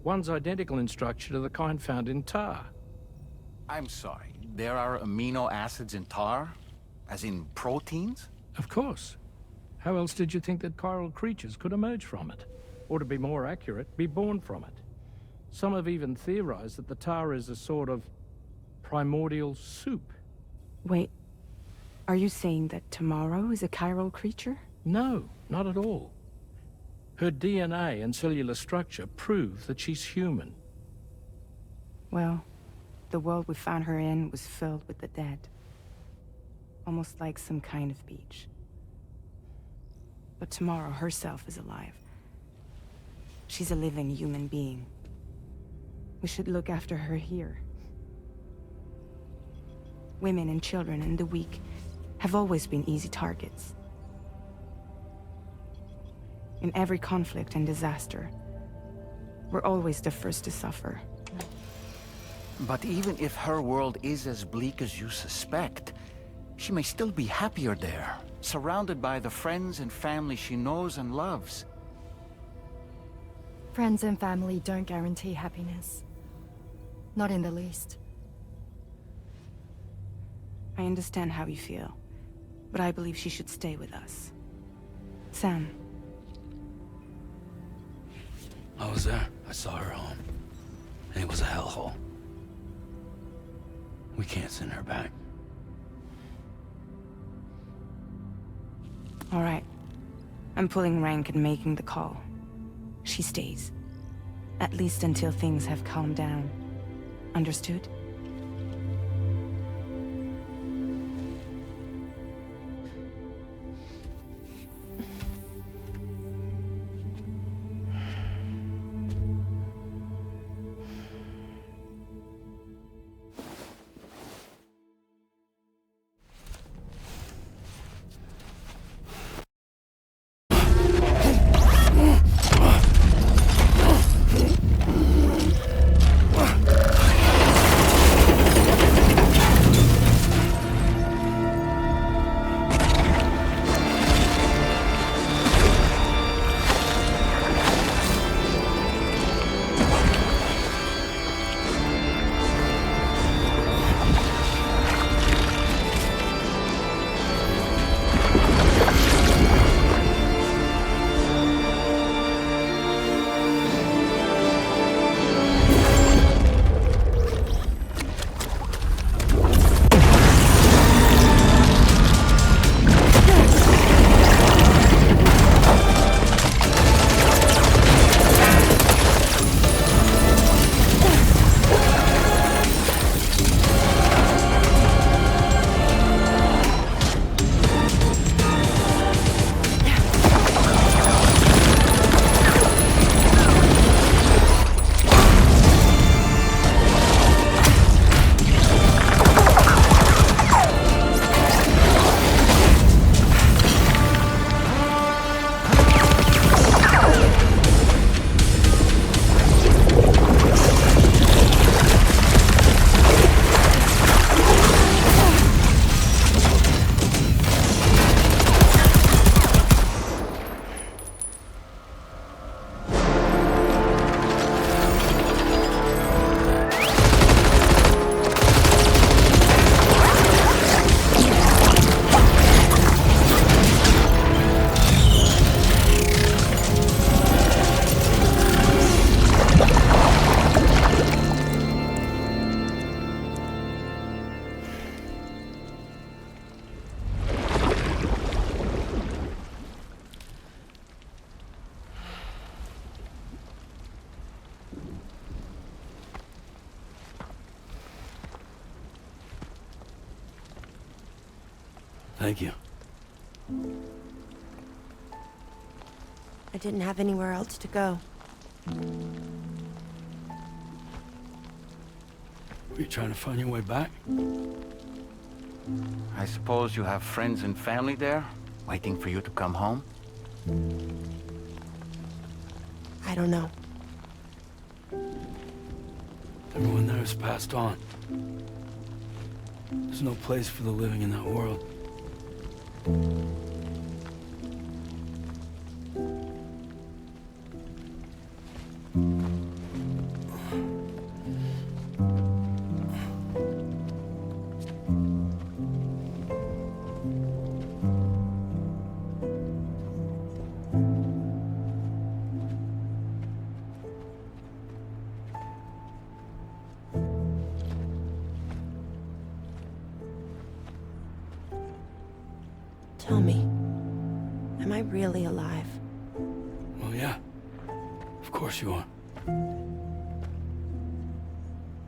One's identical in structure to the kind found in tar. I'm sorry, there are amino acids in tar? As in proteins? Of course. How else did you think that chiral creatures could emerge from it? Or to be more accurate, be born from it? Some have even theorized that the tar is a sort of primordial soup. Wait, are you saying that Tomorrow is a chiral creature? No, not at all. Her DNA and cellular structure prove that she's human. Well, the world we found her in was filled with the dead. Almost like some kind of beach. But Tomorrow herself is alive. She's a living human being. We should look after her here. Women and children and the weak have always been easy targets. In every conflict and disaster, we're always the first to suffer. But even if her world is as bleak as you suspect, she may still be happier there, surrounded by the friends and family she knows and loves. Friends and family don't guarantee happiness. Not in the least. I understand how you feel, but I believe she should stay with us. Sam. I was there. I saw her home. And it was a hellhole. We can't send her back. All right. I'm pulling rank and making the call. She stays. At least until things have calmed down. Understood? Thank you. I didn't have anywhere else to go. Were you trying to find your way back? I suppose you have friends and family there, waiting for you to come home? I don't know. Everyone there has passed on. There's no place for the living in that world. Tell me, am I really alive? Well, yeah. Of course you are. Do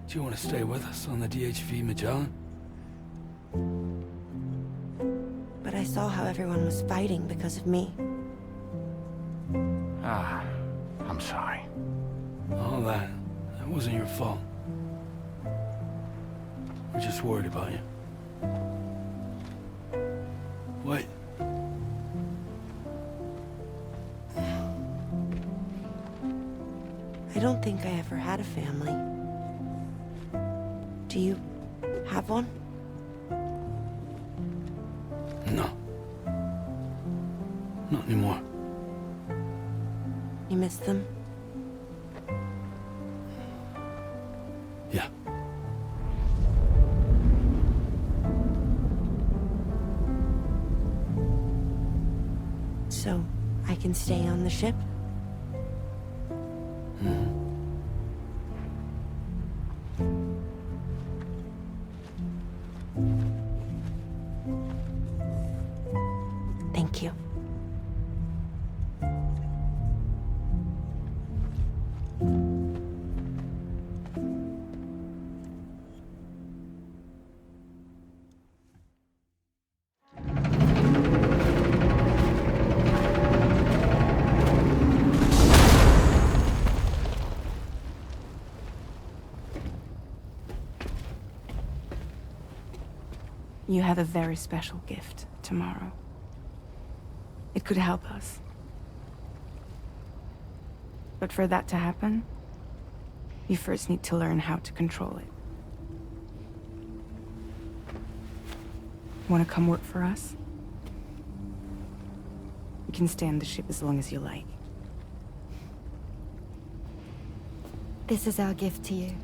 you want to stay with us on the DHV Magellan? But I saw how everyone was fighting because of me. Ah, I'm sorry. All that wasn't your fault. We're just worried about you. Wait. I don't think I ever had a family. Do you have one? No. Not anymore. You miss them? Yeah. So, I can stay on the ship? Thank you. You have a very special gift tomorrow. It could help us. But for that to happen, you first need to learn how to control it. Want to come work for us? You can stay on the ship as long as you like. This is our gift to you.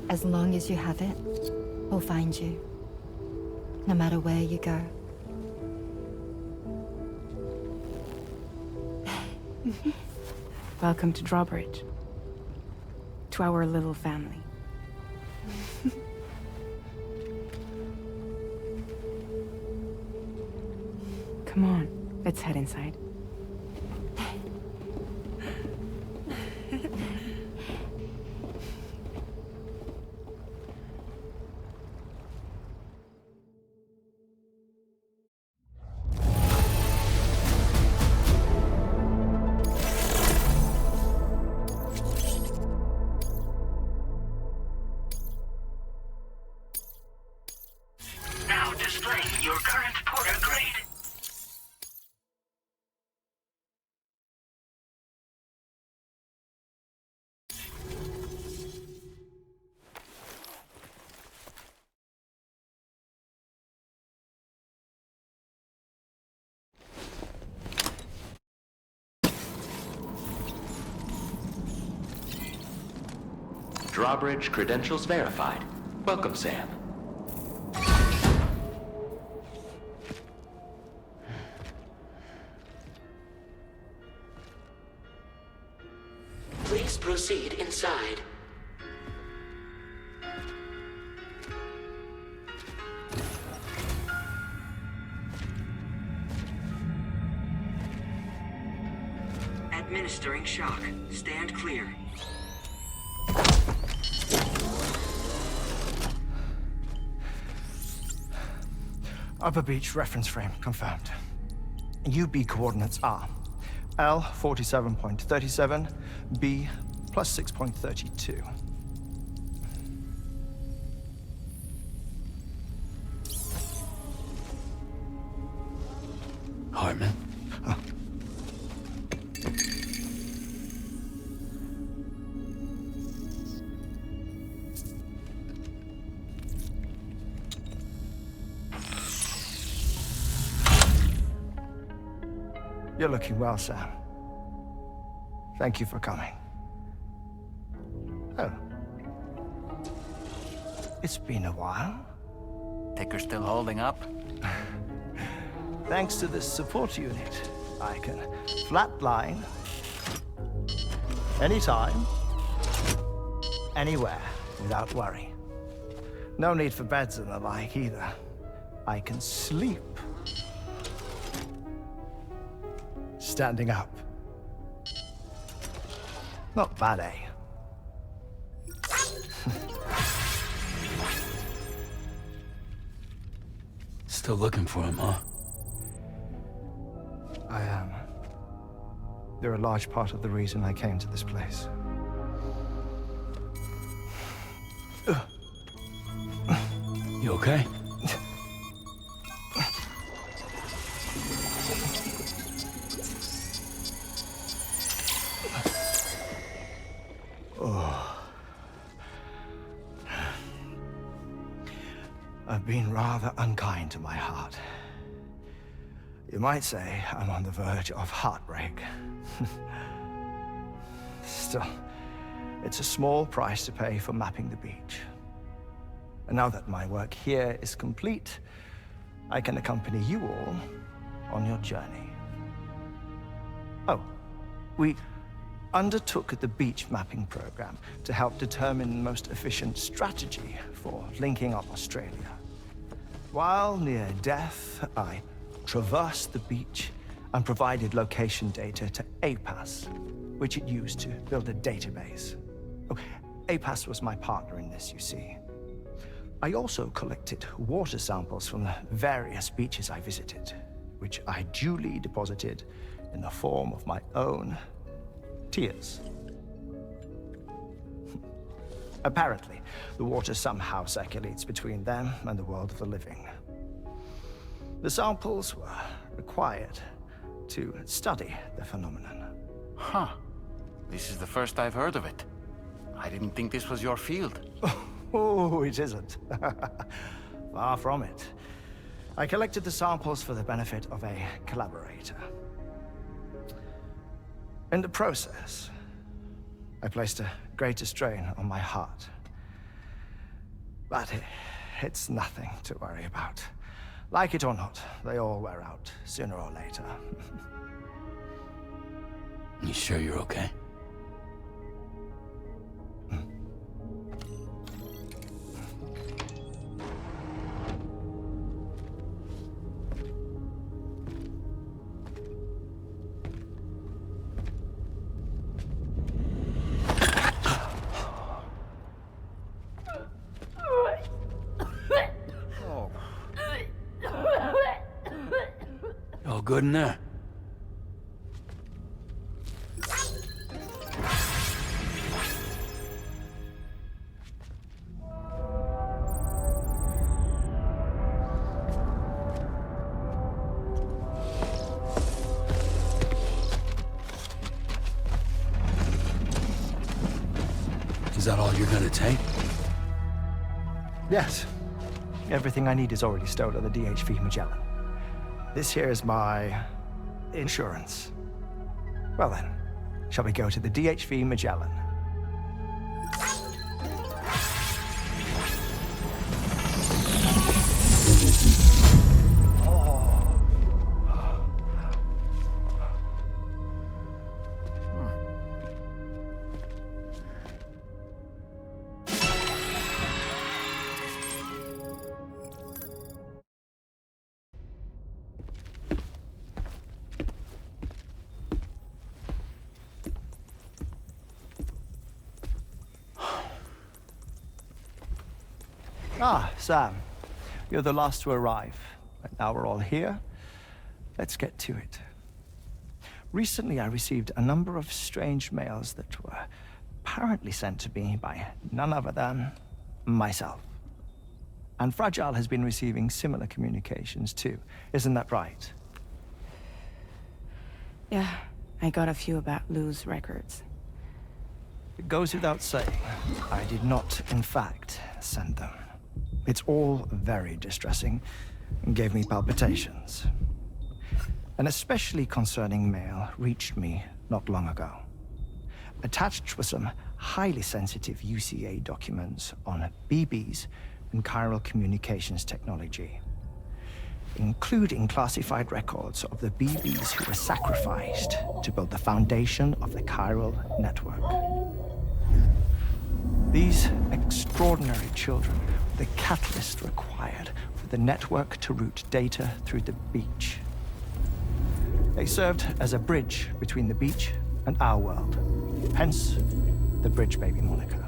As long as you have it, we'll find you. No matter where you go. Welcome to Drawbridge. To our little family. Come on, let's head inside. Now displaying your current porter grade. Drawbridge credentials verified. Welcome, Sam. Please proceed inside. Administering shock. Stand clear. Upper beach reference frame confirmed. UB coordinates are L 47.37, B plus 6.32. Hartman? You're looking well, Sam. Thank you for coming. Oh. It's been a while. Ticker still holding up? Thanks to this support unit, I can flatline anytime, anywhere, without worry. No need for beds and the like either. I can sleep standing up. Not bad, eh? Still looking for him, huh? I am. They're a large part of the reason I came to this place. You okay? I've been rather unkind to my heart. You might say I'm on the verge of heartbreak. Still, it's a small price to pay for mapping the beach. And now that my work here is complete, I can accompany you all on your journey. Oh, we undertook the beach mapping program to help determine the most efficient strategy for linking up Australia. While near Death, I traversed the beach and provided location data to APAS, which it used to build a database. Oh, APAS was my partner in this, you see. I also collected water samples from the various beaches I visited, which I duly deposited in the form of my own tears. Apparently, the water somehow circulates between them and the world of the living. The samples were required to study the phenomenon. Huh. This is the first I've heard of it. I didn't think this was your field. Oh, it isn't. Far from it. I collected the samples for the benefit of a collaborator. In the process, I placed a greater strain on my heart. But it's nothing to worry about. Like it or not, they all wear out, sooner or later. You sure you're okay? All good in there? Is that all you're gonna take? Yes. Everything I need is already stowed on the DHV Magellan. This here is my insurance. Well then, shall we go to the DHV Magellan? Ah, Sam. You're the last to arrive. And now we're all here, let's get to it. Recently, I received a number of strange mails that were apparently sent to me by none other than myself. And Fragile has been receiving similar communications too. Isn't that right? Yeah, I got a few about Lou's records. It goes without saying, I did not, in fact, send them. It's all very distressing and gave me palpitations. An especially concerning mail reached me not long ago. Attached were some highly sensitive UCA documents on BBs and chiral communications technology, including classified records of the BBs who were sacrificed to build the foundation of the chiral network. These extraordinary children were the catalyst required for the network to route data through the beach. They served as a bridge between the beach and our world, hence the Bridge Baby moniker.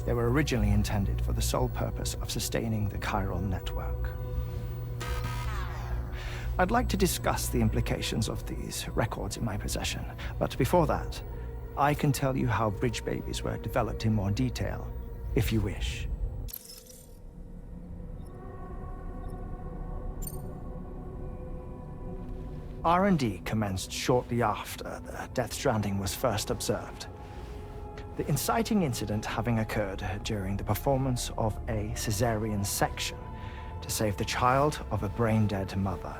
They were originally intended for the sole purpose of sustaining the chiral network. I'd like to discuss the implications of these records in my possession, but before that, I can tell you how Bridge Babies were developed in more detail, if you wish. R&D commenced shortly after the Death Stranding was first observed. The inciting incident having occurred during the performance of a cesarean section to save the child of a brain-dead mother.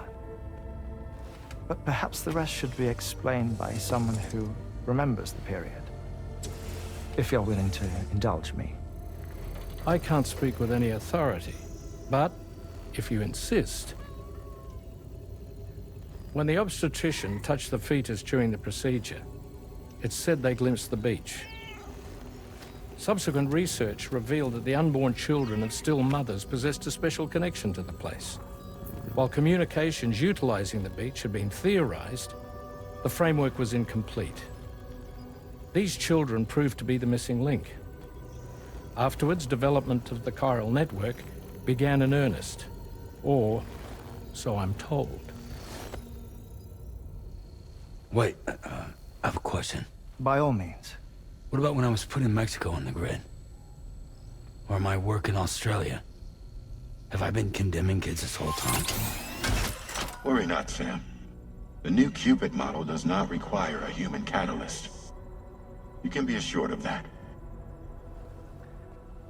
But perhaps the rest should be explained by someone who remembers the period. If you're willing to indulge me. I can't speak with any authority, but if you insist. When the obstetrician touched the fetus during the procedure, it's said they glimpsed the beach. Subsequent research revealed that the unborn children of still mothers possessed a special connection to the place. While communications utilizing the beach had been theorized, the framework was incomplete. These children proved to be the missing link. Afterwards, development of the chiral network began in earnest, or so I'm told. Wait, I have a question. By all means. What about when I was put in Mexico on the grid? Or my work in Australia? Have I been condemning kids this whole time? Worry not, Sam. The new Cupid model does not require a human catalyst. You can be assured of that.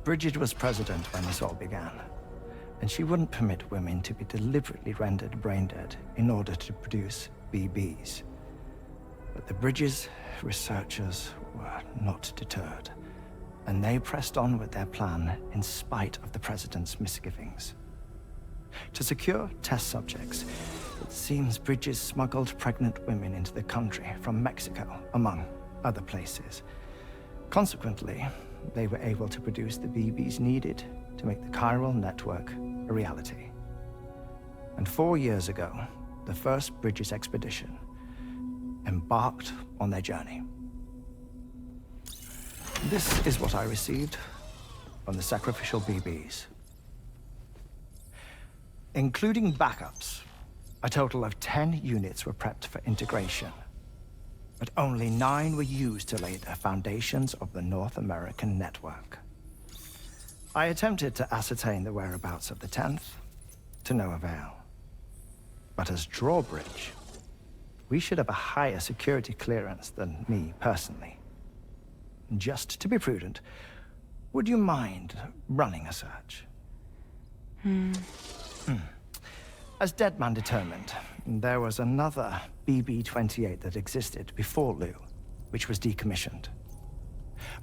Bridget was president when this all began, and she wouldn't permit women to be deliberately rendered brain-dead in order to produce BBs. But the Bridges researchers were not deterred, and they pressed on with their plan in spite of the president's misgivings. To secure test subjects, it seems Bridges smuggled pregnant women into the country from Mexico, among other places. Consequently, they were able to produce the BBs needed to make the chiral network a reality. And 4 years ago, the first Bridges expedition embarked on their journey. This is what I received from the sacrificial BBs. Including backups, a total of 10 units were prepped for integration, but only 9 were used to lay the foundations of the North American network. I attempted to ascertain the whereabouts of the 10th, to no avail. But as drawbridge, we should have a higher security clearance than me personally. Just to be prudent, would you mind running a search? As Deadman determined, there was another BB-28 that existed before Lou, which was decommissioned.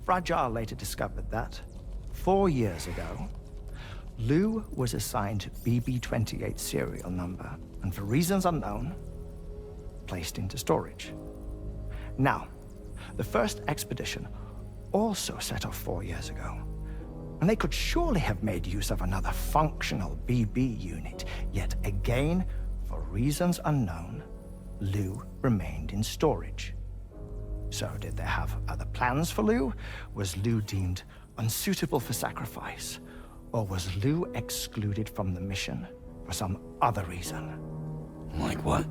Fragile later discovered that, 4 years ago, Lou was assigned BB-28 serial number, and for reasons unknown, placed into storage. Now, the first expedition also set off 4 years ago, and they could surely have made use of another functional BB unit, yet again, for reasons unknown, Lou remained in storage. So did they have other plans for Lou? Was Lou deemed unsuitable for sacrifice? Or was Lou excluded from the mission for some other reason. Like what?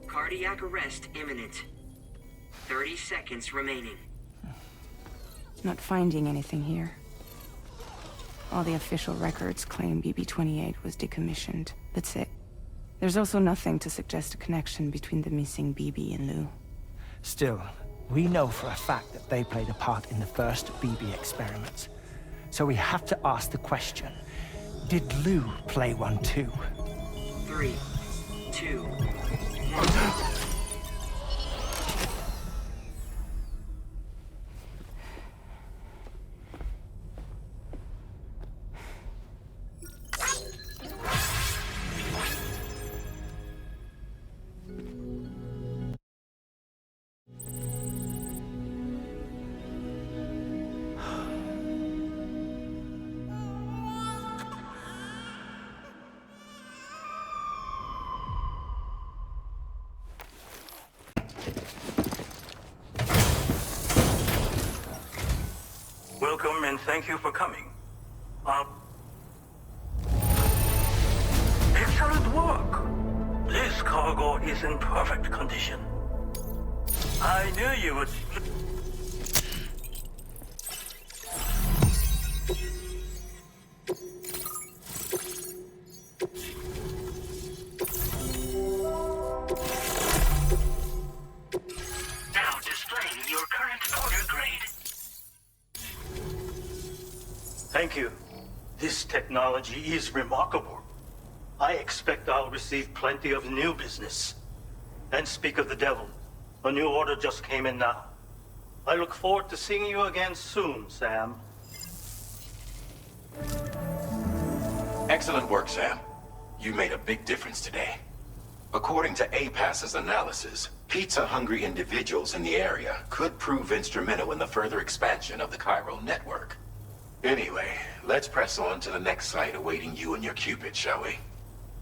Cardiac arrest imminent. 30 seconds remaining. Not finding anything here. All the official records claim BB-28 was decommissioned. That's it. There's also nothing to suggest a connection between the missing BB and Lou. Still, we know for a fact that they played a part in the first BB experiments. So we have to ask the question, did Lou play one too? 3, 2, 1. Welcome and thank you for coming. Excellent work. This cargo is in perfect condition. I knew you would... Now displaying your current order grade. Thank you. This technology is remarkable. I expect I'll receive plenty of new business. And speak of the devil, a new order just came in now. I look forward to seeing you again soon, Sam. Excellent work, Sam. You made a big difference today. According to APAS's analysis, pizza-hungry individuals in the area could prove instrumental in the further expansion of the chiral network. Anyway, let's press on to the next site awaiting you and your Cupid, shall we?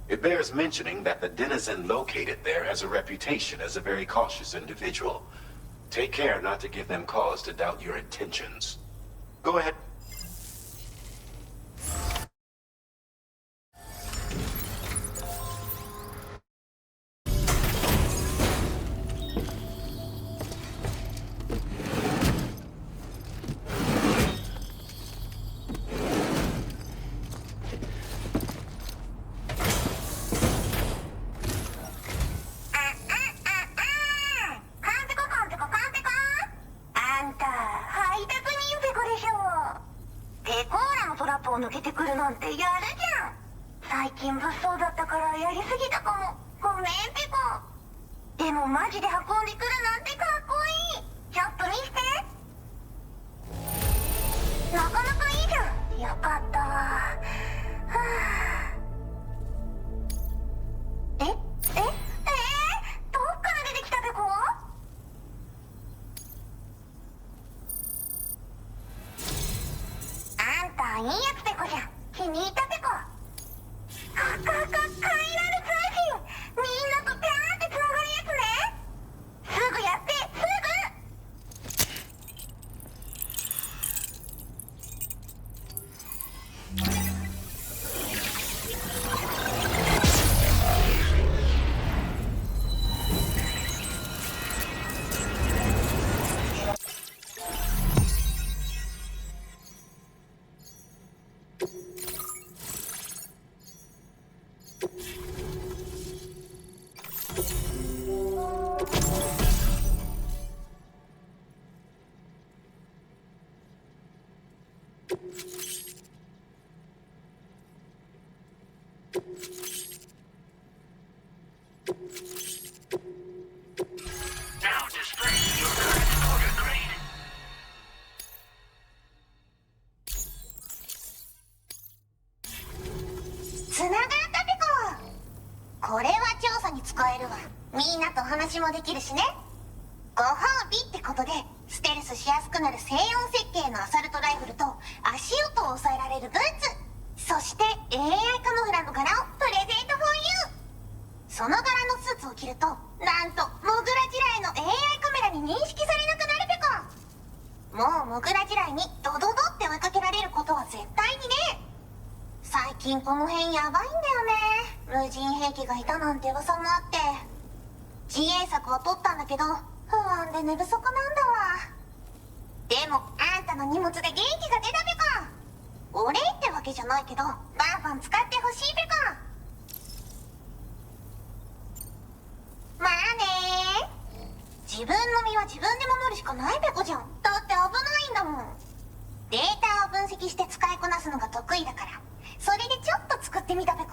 It bears mentioning that the denizen located there has a reputation as a very cautious individual. Take care not to give them cause to doubt your intentions. Go ahead. Now displaying your current order grade.これは調査に使えるわ。みんなと話もできるしね。ご褒美ってことでステルスしやすくなる静音設計のアサルトライフルと足音を抑えられるブーツ、そして AI カモフラの柄をプレゼントフォーユー。その柄のスーツを着るとなんとモグラ地雷の AI カメラに認識されなくなるペコ。もうモグラ地雷にドドドって追いかけられることは絶対にね。最近この辺やばいんだよね。無人兵器がいたなんて噂もあって。自衛策は取ったんだけど、不安で寝不足なんだわ。でも、あんたの荷物で元気が出たべか。お礼ってわけじゃないけど、バンバン使ってほしいべか。まあねー。自分の身は自分で守るしかないべこじゃん。だって危ないんだもん。データを分析して使いこなすのが得意だから、それでちょっと作ってみたべこ。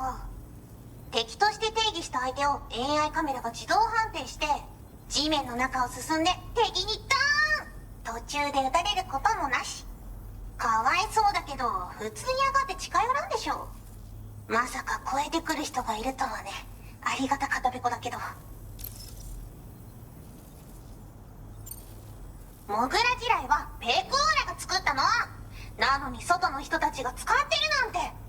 敵として定義した相手を AI カメラが自動判定して、地面の中を進んで敵にドーン。途中で撃たれることもなし。かわいそうだけど、普通に上がって近寄らんでしょ。まさか超えてくる人がいるとはね。ありがたかったべこだけど。モグラ地雷はペクオーラが作ったの。なのに外の人たちが使ってるなんて。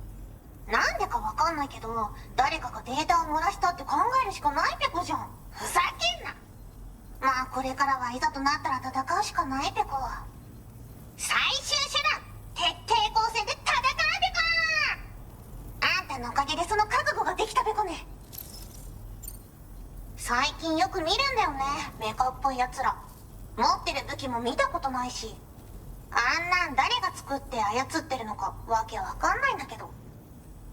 なんでかわかんないけど、誰かがデータを漏らしたって考えるしかないペコじゃん。ふざけんな。まあこれからはいざとなったら戦うしかないペコ。最終手段、徹底抗戦で戦うペコ。あんたのおかげでその覚悟ができたペコね。最近よく見るんだよね、メカっぽいやつら。持ってる武器も見たことないし、あんなん誰が作って操ってるのかわけわかんないんだけど。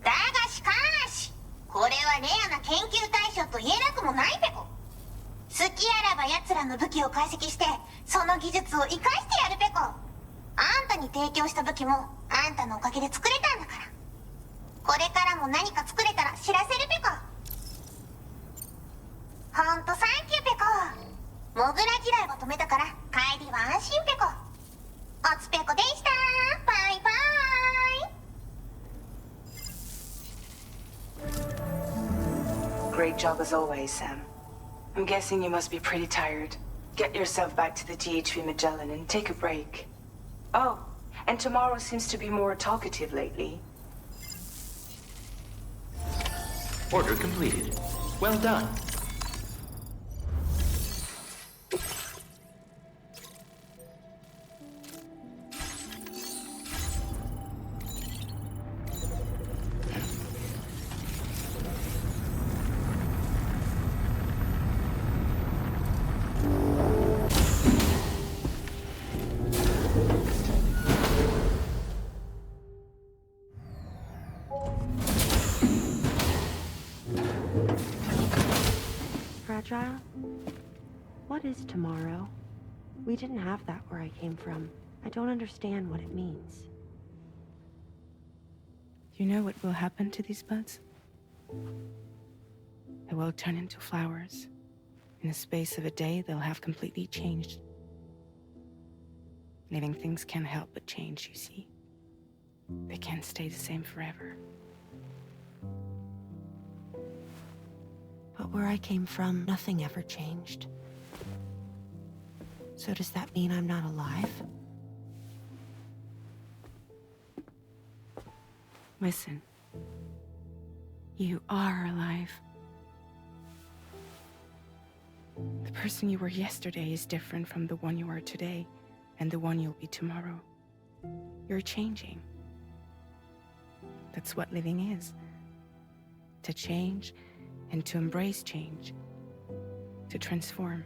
だがしかし、これはレアな研究対象と言えなくもないペコ。好きあらば奴らの武器を解析して、その技術を生かしてやるペコ。あんたに提供した武器もあんたのおかげで作れたんだから。これからも何か作れたら知らせるペコ。ほんとサンキューペコ。モグラ地雷は止めたから帰りは安心ペコ。おつペコでした。バイバーイ。 Great job as always, Sam. I'm guessing you must be pretty tired. Get yourself back to the GHV Magellan and take a break. Oh, and tomorrow seems to be more talkative lately. Order completed. Well done. Fragile? What is tomorrow? We didn't have that where I came from. I don't understand what it means. You know what will happen to these buds? They will turn into flowers. In the space of a day, they'll have completely changed. Living things can't help but change, you see. They can't stay the same forever. But where I came from, nothing ever changed. So does that mean I'm not alive? Listen. You are alive. The person you were yesterday is different from the one you are today, and the one you'll be tomorrow. You're changing. That's what living is. To change, and to embrace change. To transform.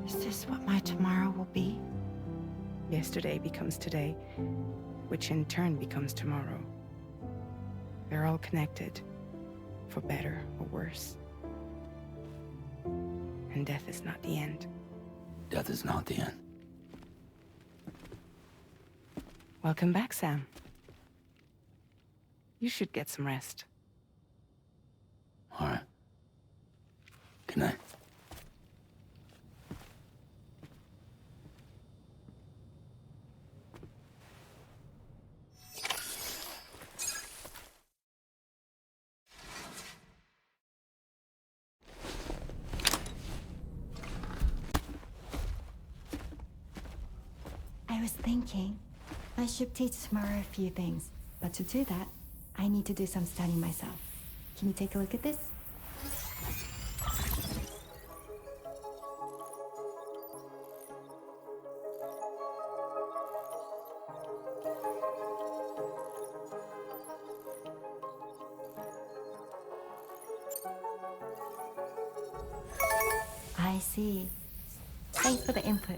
Is this what my tomorrow will be? Yesterday becomes today, which in turn becomes tomorrow. They're all connected, for better or worse. And death is not the end. Death is not the end. Welcome back, Sam. You should get some rest. All right. Good night. I was thinking, I should teach tomorrow a few things, but to do that, I need to do some studying myself. Can you take a look at this? I see. Thanks for the input.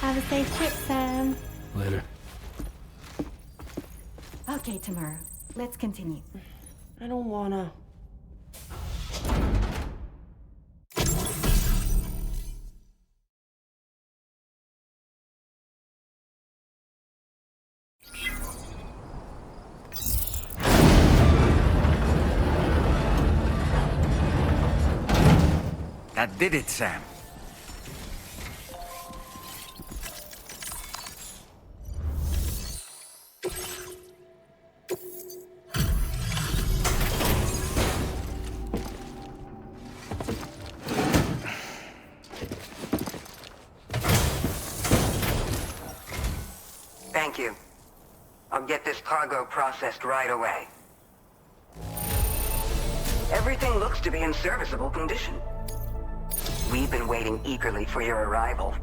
Have a safe trip, Sam. Later. Okay, tomorrow. Let's continue. I don't wanna. That did it, Sam. Thank you. I'll get this cargo processed right away. Everything looks to be in serviceable condition. We've been waiting eagerly for your arrival.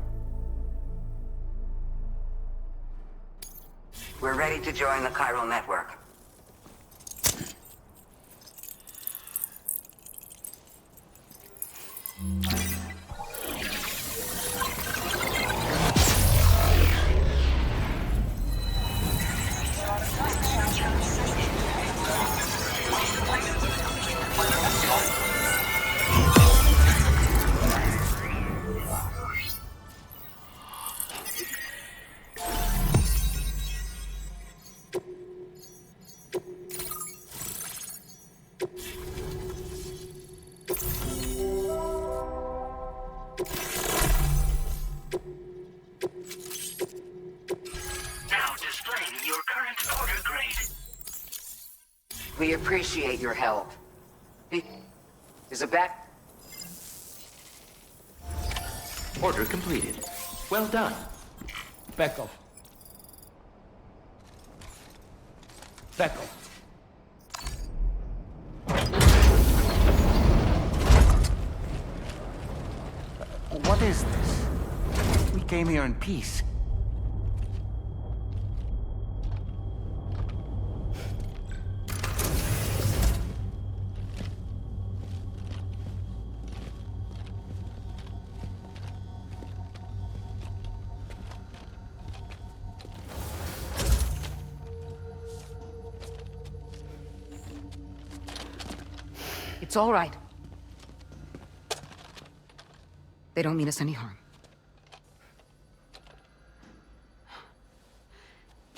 We're ready to join the chiral network. We appreciate your help. Is it back? Order completed. Well done. Beckel. Beckel. What is this? We came here in peace. It's all right. They don't mean us any harm.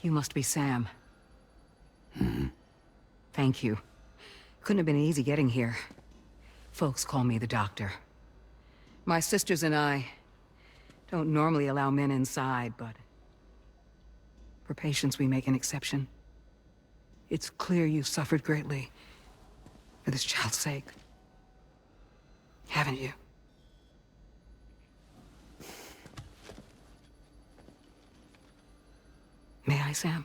You must be Sam. Thank you. Couldn't have been easy getting here. Folks call me the doctor. My sisters and I don't normally allow men inside, but for patients we make an exception. It's clear you've suffered greatly for this child's sake. Haven't you? May I, Sam?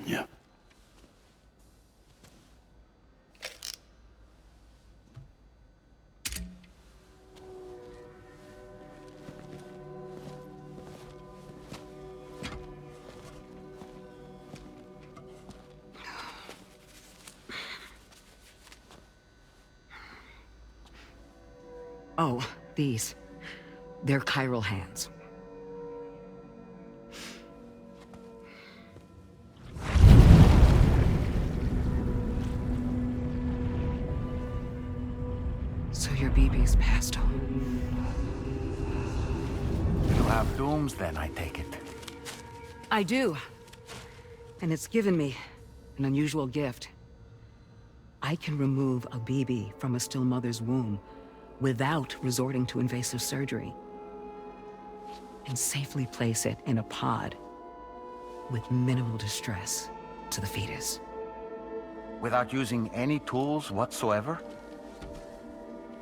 Yeah. Oh, these. They're chiral hands. So your BB's passed on. You have dooms then, I take it. I do. And it's given me an unusual gift. I can remove a BB from a still mother's womb without resorting to invasive surgery, and safely place it in a pod with minimal distress to the fetus. Without using any tools whatsoever?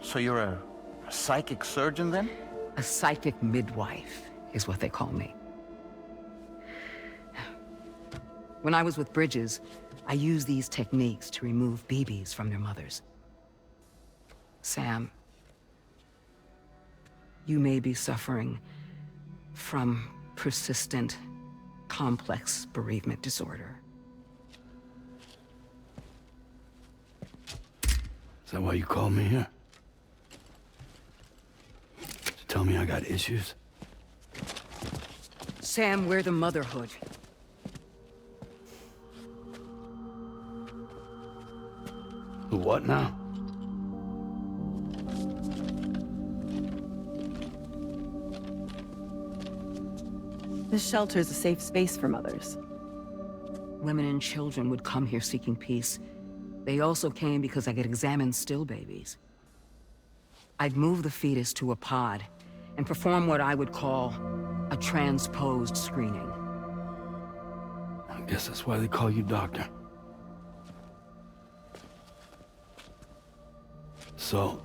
So you're a psychic surgeon then? A psychic midwife is what they call me. When I was with Bridges, I used these techniques to remove BBs from their mothers. Sam, you may be suffering from persistent, complex bereavement disorder. Is that why you called me here? To tell me I got issues? Sam, we're the motherhood. The what now? This shelter is a safe space for mothers. Women and children would come here seeking peace. They also came because I could examine still babies. I'd move the fetus to a pod and perform what I would call a transposed screening. I guess that's why they call you doctor. So,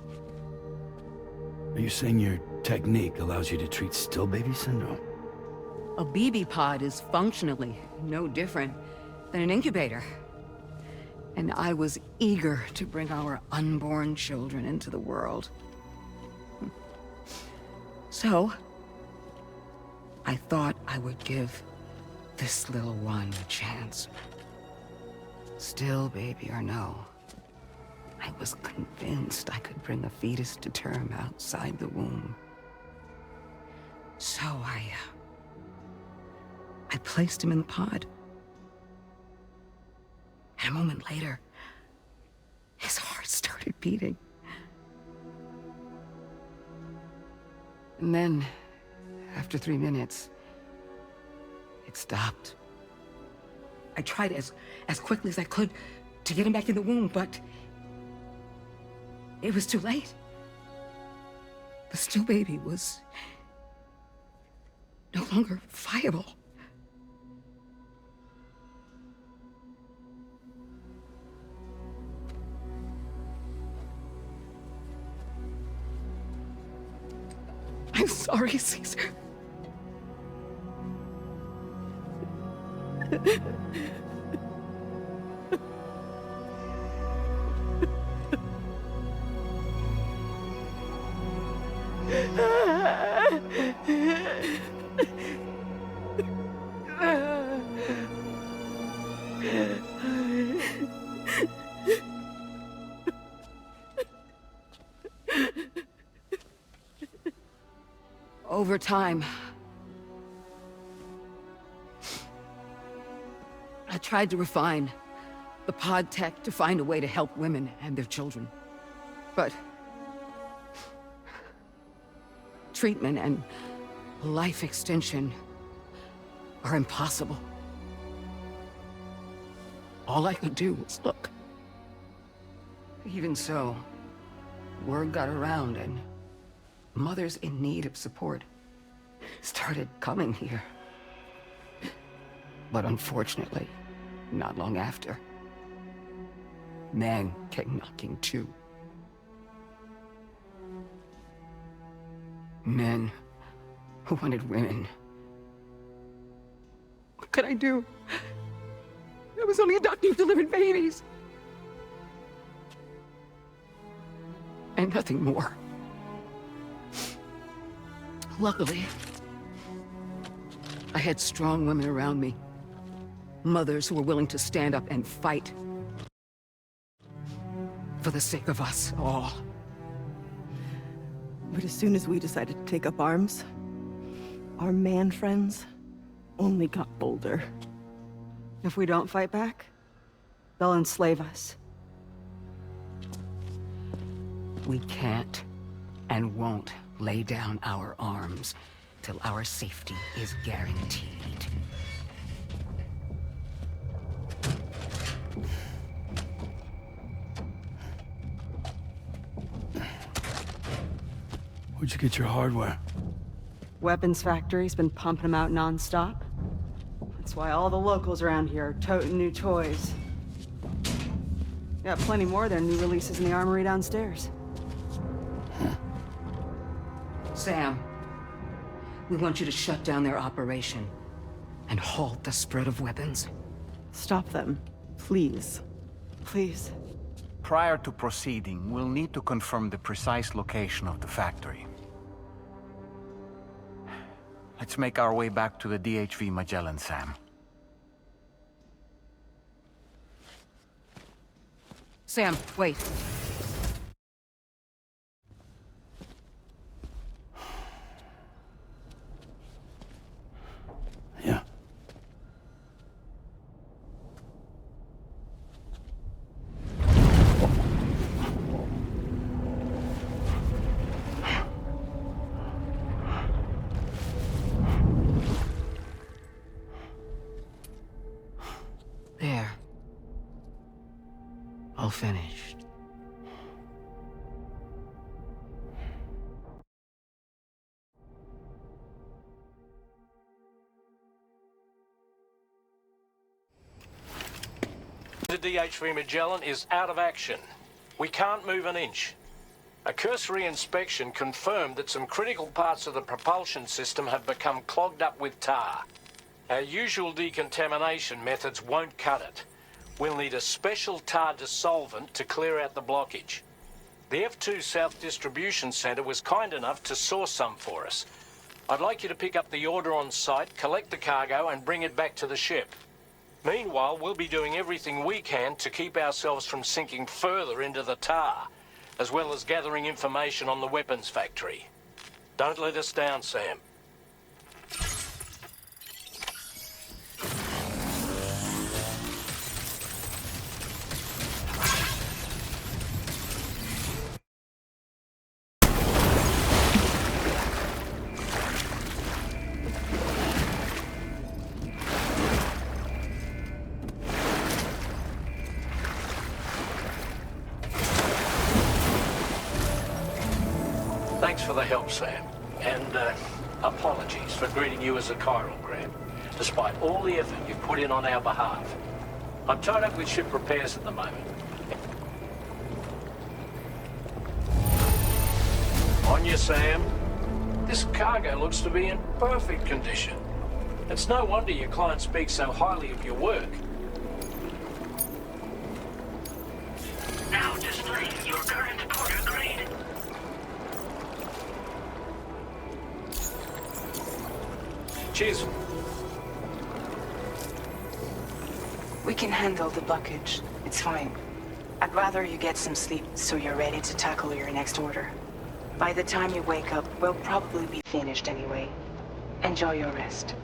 are you saying your technique allows you to treat still baby syndrome? A BB pod is functionally no different than an incubator. And I was eager to bring our unborn children into the world. So, I thought I would give this little one a chance. Still baby or no, I was convinced I could bring a fetus to term outside the womb. So I placed him in the pod. And a moment later, his heart started beating. And then, after 3 minutes, it stopped. I tried as quickly as I could to get him back in the womb, but it was too late. The still baby was no longer viable. I'm sorry, Caesar. Over time, I tried to refine the pod tech to find a way to help women and their children. But treatment and life extension are impossible. All I could do was look. Even so, word got around and mothers in need of support started coming here. But unfortunately, not long after, men came knocking too. Men who wanted women. What could I do? I was only a doctor who delivered babies. And nothing more. Luckily, I had strong women around me. Mothers who were willing to stand up and fight. For the sake of us all. But as soon as we decided to take up arms, our man friends only got bolder. If we don't fight back, they'll enslave us. We can't and won't lay down our arms till our safety is guaranteed. Where'd you get your hardware? Weapons factory's been pumping them out non-stop. That's why all the locals around here are toting new toys. Got plenty more of their new releases in the armory downstairs. Sam, we want you to shut down their operation and halt the spread of weapons. Stop them. Please. Please. Prior to proceeding, we'll need to confirm the precise location of the factory. Let's make our way back to the DHV Magellan, Sam. Sam, wait. Yeah. There. All finished. The DHV Magellan is out of action. We can't move an inch. A cursory inspection confirmed that some critical parts of the propulsion system have become clogged up with tar. Our usual decontamination methods won't cut it. We'll need a special tar dissolvent to clear out the blockage. The F2 South Distribution Center was kind enough to source some for us. I'd like you to pick up the order on site, collect the cargo, and bring it back to the ship. Meanwhile, we'll be doing everything we can to keep ourselves from sinking further into the tar, as well as gathering information on the weapons factory. Don't let us down, Sam. Thanks for the help, Sam. And, apologies for greeting you as a chiral grab, despite all the effort you've put in on our behalf. I'm tied up with ship repairs at the moment. On you, Sam. This cargo looks to be in perfect condition. It's no wonder your client speaks so highly of your work. Now displaying your current order grade. Cheers. We can handle the blockage. It's fine. I'd rather you get some sleep so you're ready to tackle your next order. By the time you wake up, we'll probably be finished anyway. Enjoy your rest.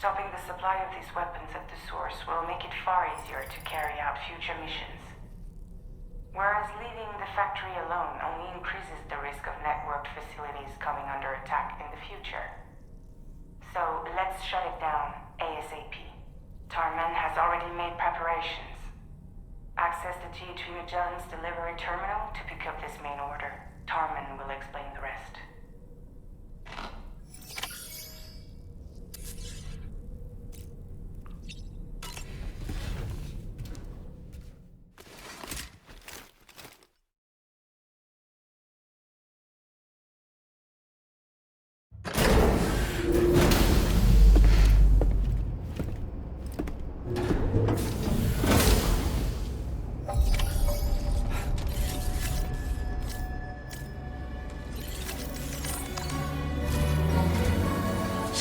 Stopping the supply of these weapons at the source will make it far easier to carry out future missions. Whereas leaving the factory alone only increases the risk of networked facilities coming under attack in the future. So let's shut it down ASAP. Tarman has already made preparations. Access the DHV Magellan's delivery terminal to pick up this main order. Tarman will explain the rest.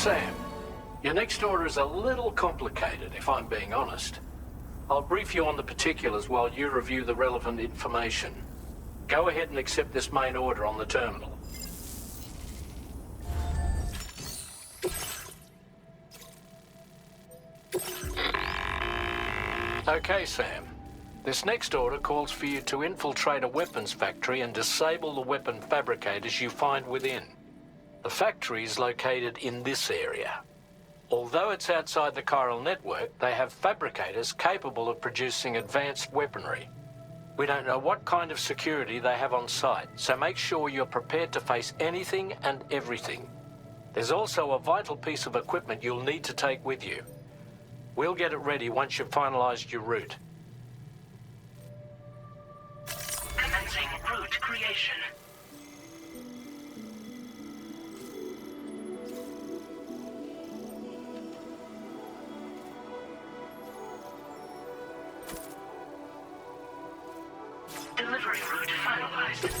Sam, your next order is a little complicated, if I'm being honest. I'll brief you on the particulars while you review the relevant information. Go ahead and accept this main order on the terminal. Okay, Sam. This next order calls for you to infiltrate a weapons factory and disable the weapon fabricators you find within. The factory is located in this area. Although it's outside the chiral network, they have fabricators capable of producing advanced weaponry. We don't know what kind of security they have on site, so make sure you're prepared to face anything and everything. There's also a vital piece of equipment you'll need to take with you. We'll get it ready once you've finalized your route. Commencing route creation. Delivery route finalized.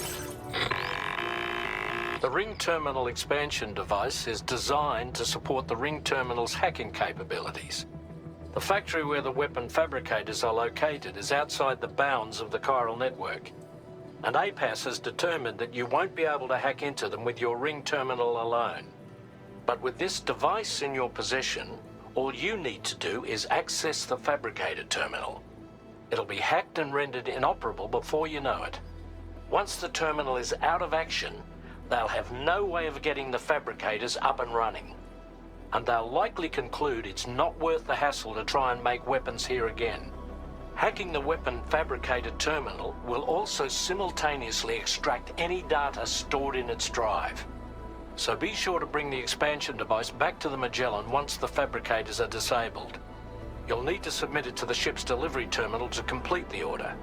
The Ring Terminal expansion device is designed to support the Ring Terminal's hacking capabilities. The factory where the weapon fabricators are located is outside the bounds of the chiral network, and APAS has determined that you won't be able to hack into them with your Ring Terminal alone. But with this device in your possession, all you need to do is access the fabricator terminal. It'll be hacked and rendered inoperable before you know it. Once the terminal is out of action, they'll have no way of getting the fabricators up and running. And they'll likely conclude it's not worth the hassle to try and make weapons here again. Hacking the weapon fabricator terminal will also simultaneously extract any data stored in its drive. So be sure to bring the expansion device back to the Magellan once the fabricators are disabled. You'll need to submit it to the ship's delivery terminal to complete the order.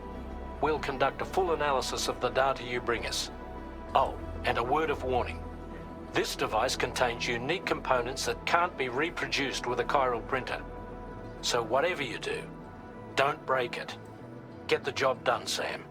We'll conduct a full analysis of the data you bring us. Oh, and a word of warning. This device contains unique components that can't be reproduced with a chiral printer. So whatever you do, don't break it. Get the job done, Sam.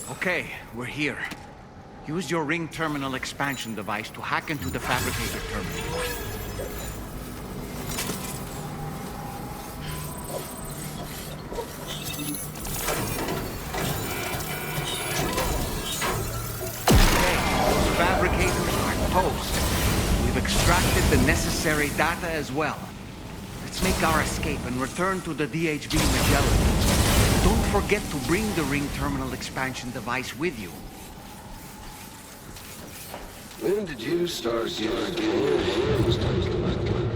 Okay, we're here. Use your Ring Terminal expansion device to hack into the fabricator terminal. Okay, fabricators are toast. We've extracted the necessary data as well. Let's make our escape and return to the DHB Magellan. Don't forget to bring the Ring Terminal expansion device with you. When did you start getting your hands dirty like that?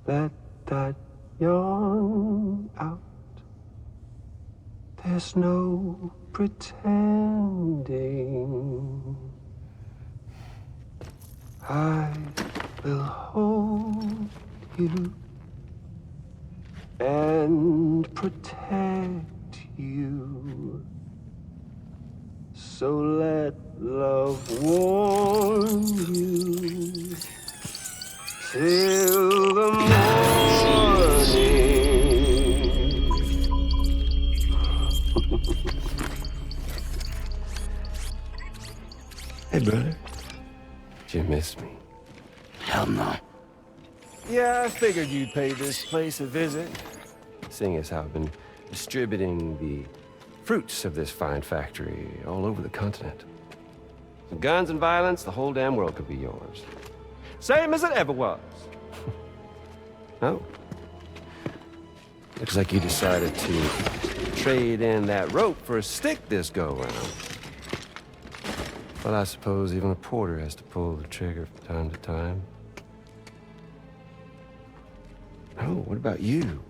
Let that yawn out. There's no pretending. I will hold you and protect you. So let love warm you till the morning. Hey, brother. Did you miss me? Hell no. Yeah, I figured you'd pay this place a visit, seeing as how I've been distributing the fruits of this fine factory all over the continent. With guns and violence, the whole damn world could be yours. Same as it ever was. Oh. Looks like you decided to trade in that rope for a stick this go-round. Well, I suppose even a porter has to pull the trigger from time to time. Oh, what about you?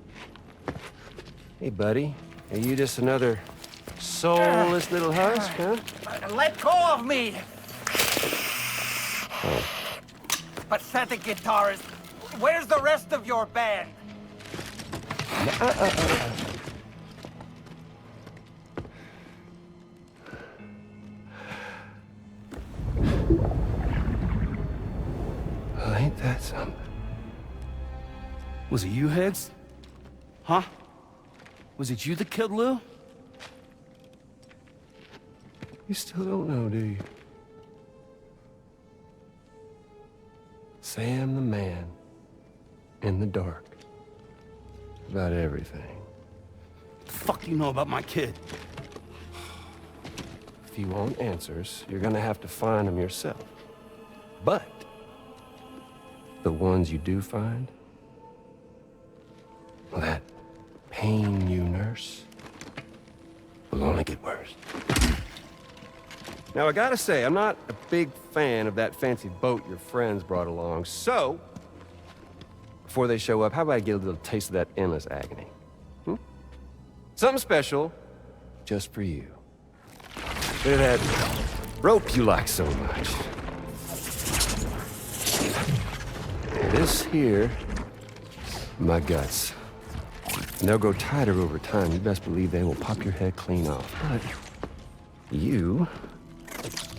Hey, buddy. Are you just another soulless little husk, huh? Let go of me! Oh. Pathetic guitarist. Where's the rest of your band? Well, ain't that something? Was it you, Higgs? Huh? Was it you that killed Lou? You still don't know, do you? Sam the man in the dark. About everything. What the fuck do you know about my kid? If you want answers, you're gonna have to find them yourself. But the ones you do find, well, that pain you nurse will only get worse. Now, I gotta say, I'm not a big fan of that fancy boat your friends brought along, so before they show up, how about I get a little taste of that endless agony? Hmm? Something special just for you. Look at that rope you like so much. This here, my guts. And they'll grow tighter over time. You best believe they will pop your head clean off. But you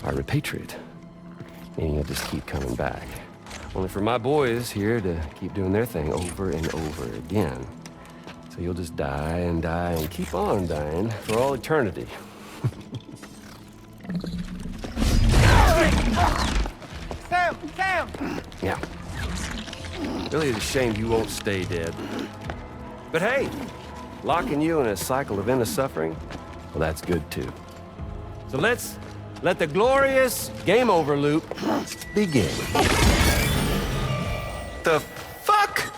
are a repatriate, meaning you'll just keep coming back. Only for my boys here to keep doing their thing over and over again. So you'll just die and keep on dying for all eternity. Sam! Sam! Yeah. Really is a shame you won't stay dead. But hey, locking you in a cycle of endless suffering, well, that's good too. So let's let the glorious game over loop begin. The fuck?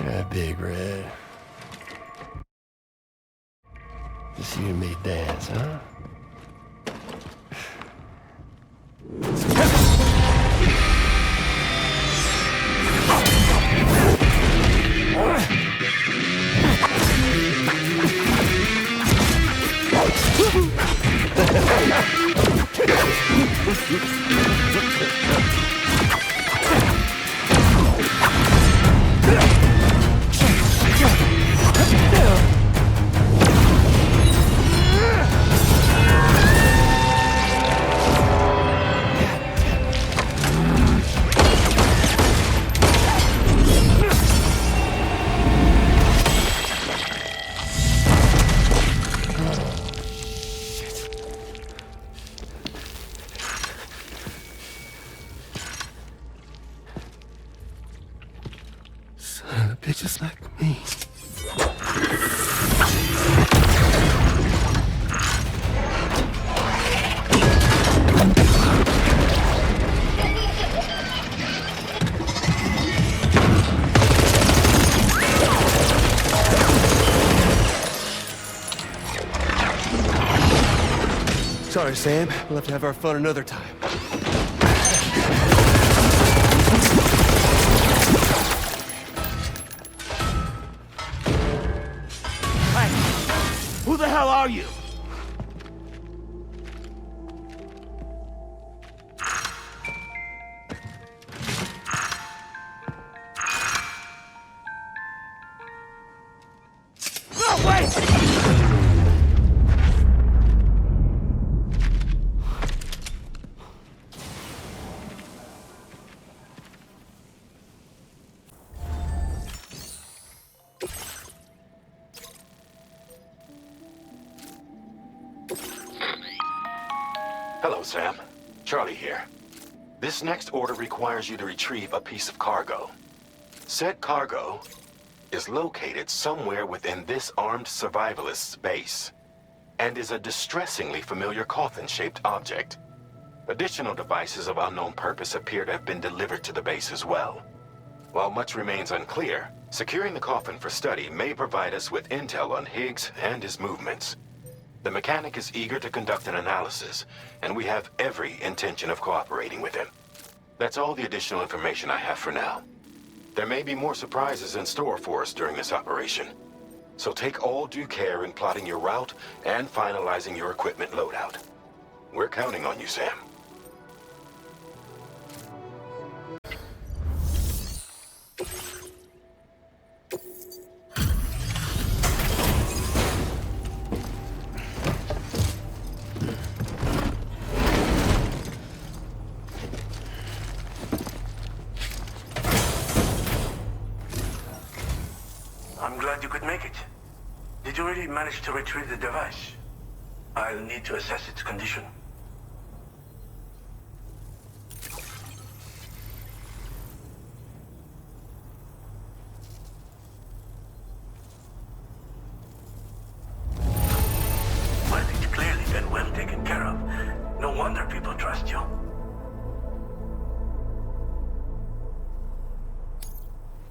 Yeah, Big Red. Just you and me dance, huh? Sorry, Sam. We'll have to have our fun another time. Who the hell are you? No, wait! Hello, Sam. Charlie here. This next order requires you to retrieve a piece of cargo. Said cargo is located somewhere within this armed survivalist's base, and is a distressingly familiar coffin-shaped object. Additional devices of unknown purpose appear to have been delivered to the base as well. While much remains unclear, securing the coffin for study may provide us with intel on Higgs and his movements. The mechanic is eager to conduct an analysis, and we have every intention of cooperating with him. That's all the additional information I have for now. There may be more surprises in store for us during this operation, so take all due care in plotting your route and finalizing your equipment loadout. We're counting on you, Sam. I'm glad you could make it. Did you really manage to retrieve the device? I'll need to assess its condition. Well, it's clearly been well taken care of. No wonder people trust you.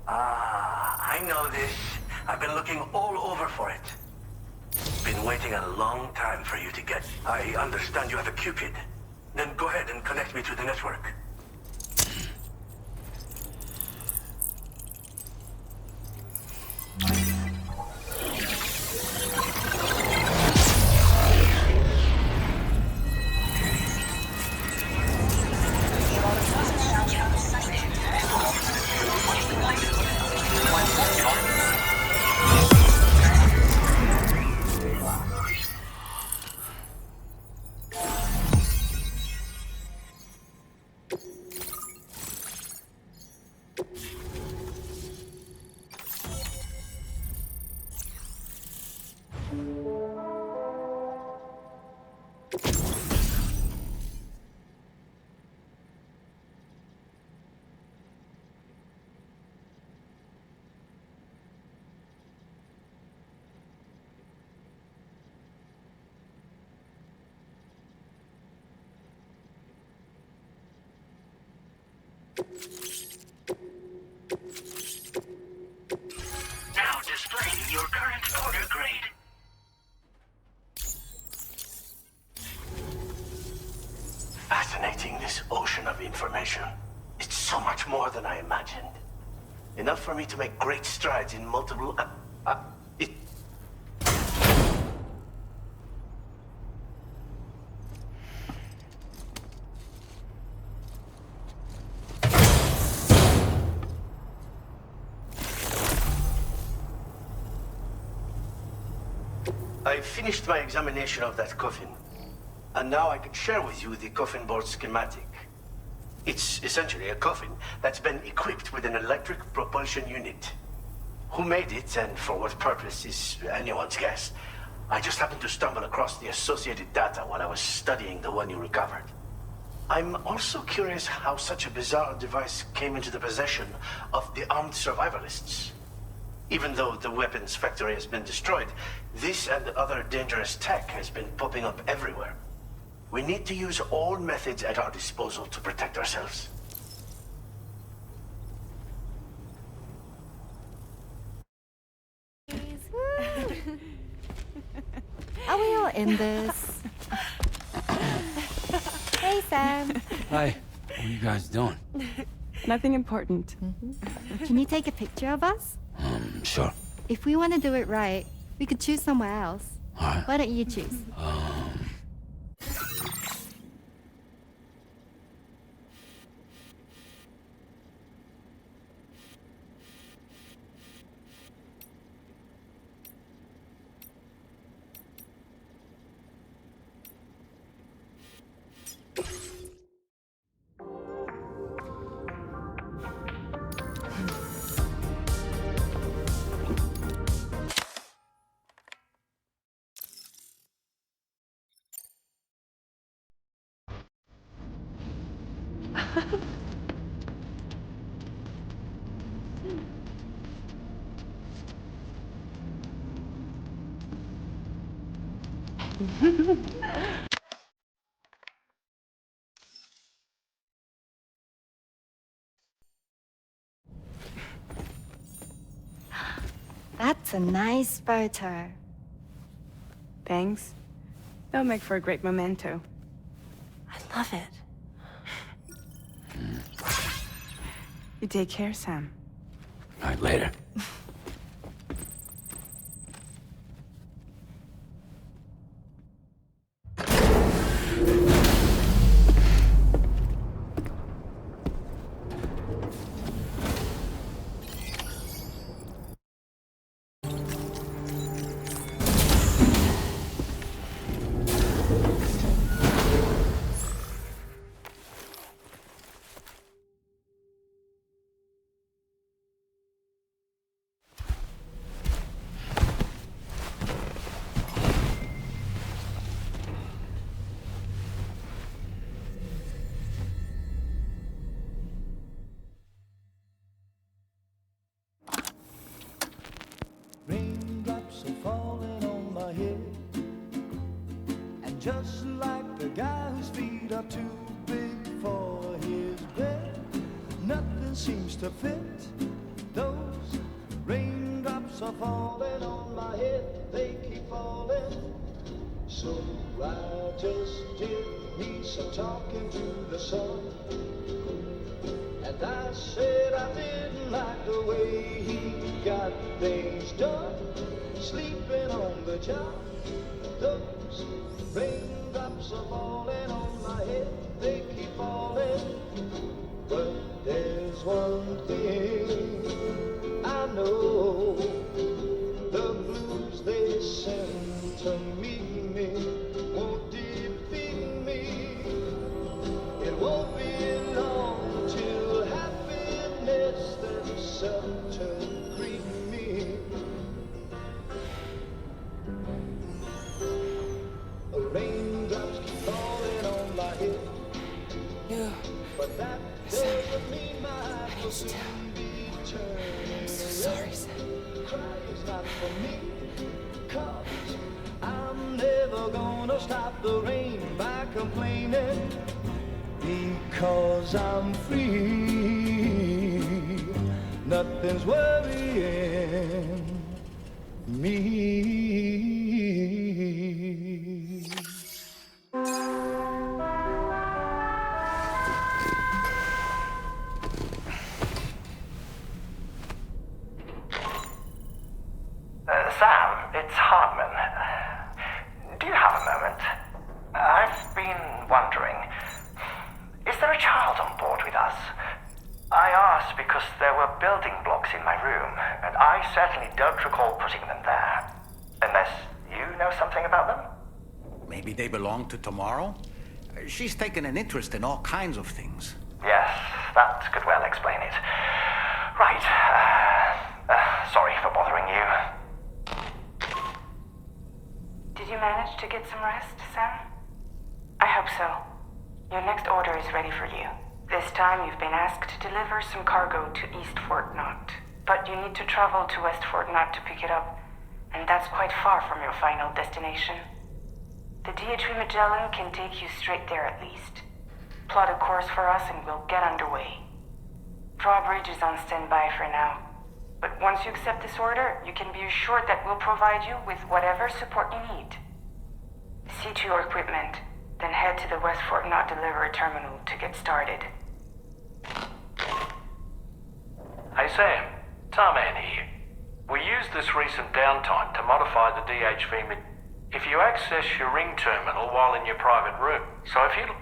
Ah, I know this. I've been looking all over for it. Been waiting a long time for you to get. I understand you have a Cupid. Then go ahead and connect me to the network. Now displaying your current order grade. Fascinating, this ocean of information. It's so much more than I imagined. Enough for me to make great strides in multiple... I finished my examination of that coffin, and now I can share with you the coffin board schematic. It's essentially a coffin that's been equipped with an electric propulsion unit. Who made it and for what purpose is anyone's guess. I just happened to stumble across the associated data while I was studying the one you recovered. I'm also curious how such a bizarre device came into the possession of the armed survivalists. Even though the weapons factory has been destroyed, this and other dangerous tech has been popping up everywhere. We need to use all methods at our disposal to protect ourselves. Are we all in this? Sam. Hi. What are you guys doing? Nothing important. Can you take a picture of us? Sure. If we want to do it right, we could choose somewhere else. Alright. Why don't you choose? That's a nice photo. Thanks. They'll make for a great memento. I love it. You take care, Sam. Alright, later. Raindrops are falling on my head, and just like the guy whose feet are too big for his bed, nothing seems to fit. Those raindrops are falling on my head, they keep falling. So I just did me some talking to the sun, and I said I didn't like the way he got things done, sleeping on the job. Those raindrops are falling on my head, they keep falling. But there's one thing I know, the blues they send to meet me won't defeat me. It won't be long till happiness themselves to greet me. Raindrops keep falling on my head, but that doesn't mean my heart will soon be turning. I'm so sorry, Sam. Crying's not for me, 'cause I'm never gonna stop the rain by complaining, because I'm free. Nothing's worrying me. Sam, it's Hartman. Do you have a moment? I've been wondering, is there a child on board with us? I asked because there were building blocks in my room, and I certainly don't recall putting them there. Unless you know something about them? Maybe they belong to Tomorrow? She's taken an interest in all kinds of things. Yes, that could well explain it. Right, sorry for bothering you. Did you manage to get some rest, Sam? I hope so. Your next order is ready for you. This time you've been asked to deliver some cargo to East Fort Knott. But you need to travel to West Fort Knott to pick it up, and that's quite far from your final destination. The DHV Magellan can take you straight there at least. Plot a course for us and we'll get underway. Drawbridge is on standby for now. But once you accept this order, you can be assured that we'll provide you with whatever support you need. See to your equipment, Then head to the West Fort Knot delivery terminal to get started. Hey Sam, Tarman here. We used this recent downtime to modify the DHV if you access your ring terminal while in your private room. So if you...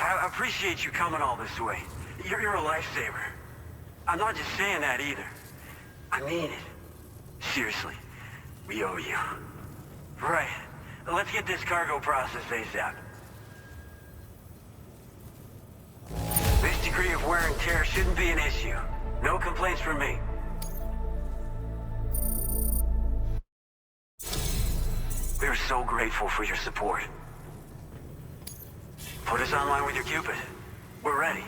I appreciate you coming all this way. You're a lifesaver. I'm not just saying that either. I mean it. Seriously, we owe you. Right. Let's get this cargo processed ASAP. This degree of wear and tear shouldn't be an issue. No complaints from me. We're so grateful for your support. Put us online with your Cupid. We're ready.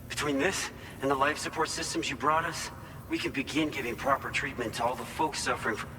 Between this and the life support systems you brought us, we can begin giving proper treatment to all the folks suffering from...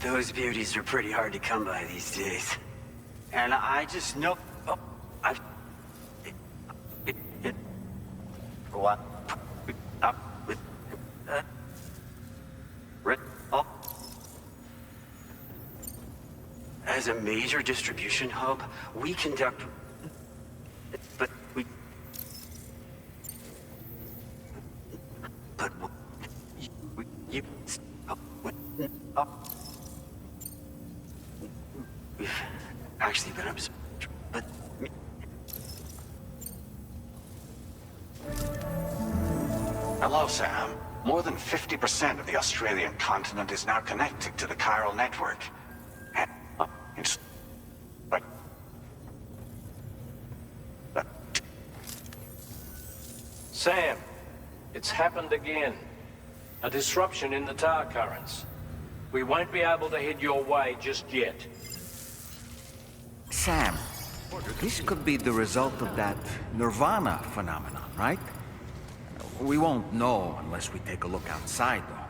Those beauties are pretty hard to come by these days. And I just know... Oh, I've... What? As a major distribution hub, we conduct... But we... But... You... We've actually been observed, but... Hello, Sam. More than 50% of the Australian continent is now connected to the chiral network. And... it's... Right. Sam, it's happened again. A disruption in the tar currents. We won't be able to head your way just yet. Sam, this could be the result of that Nirvana phenomenon, right? We won't know unless we take a look outside, though.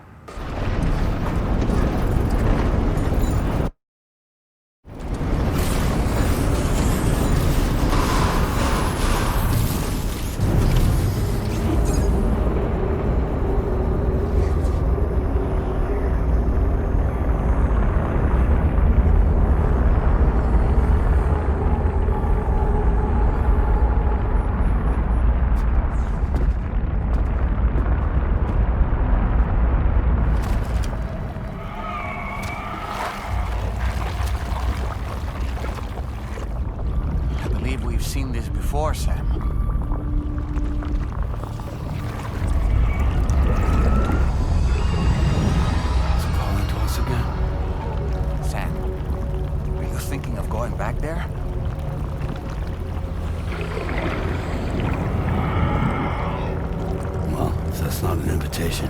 Seen this before, Sam. It's calling to us again. Sam, are you thinking of going back there? Well, if that's not an invitation.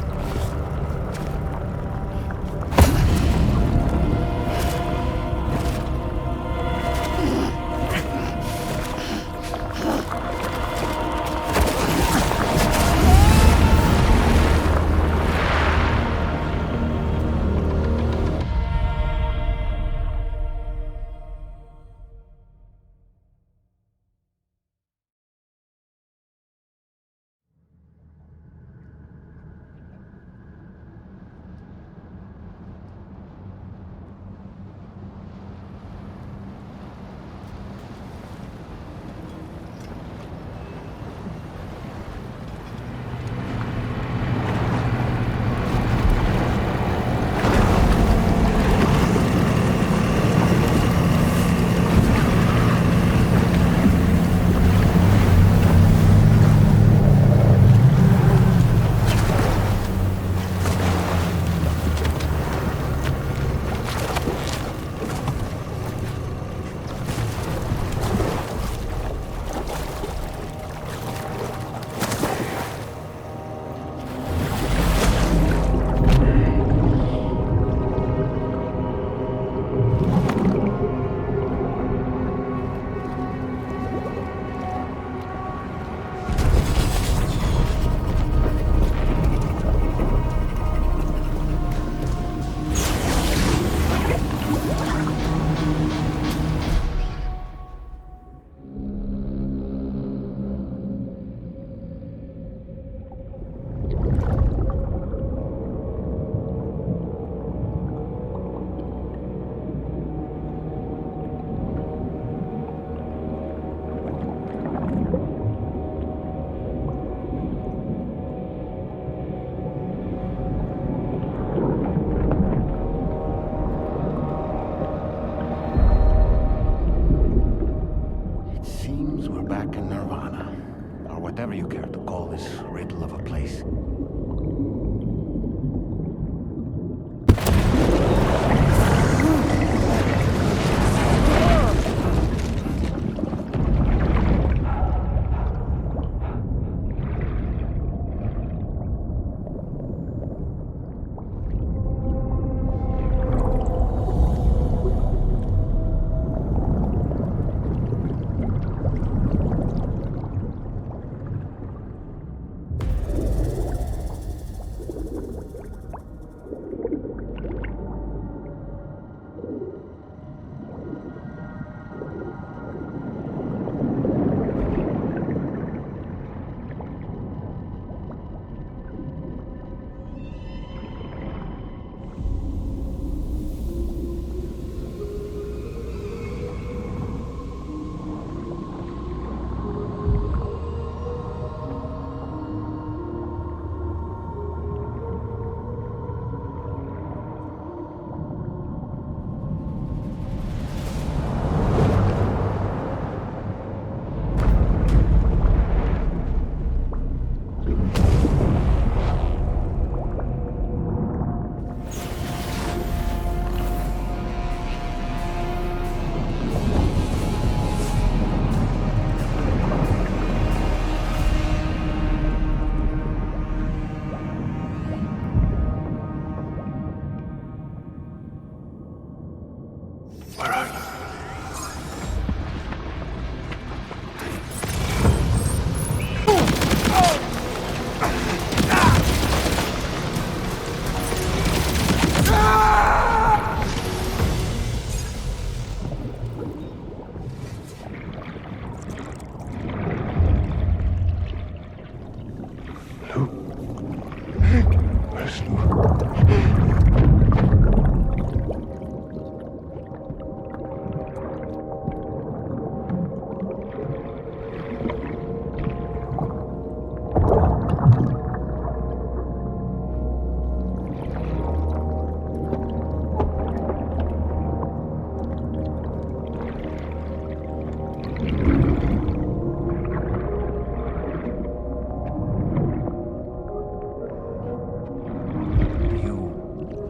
Where are you?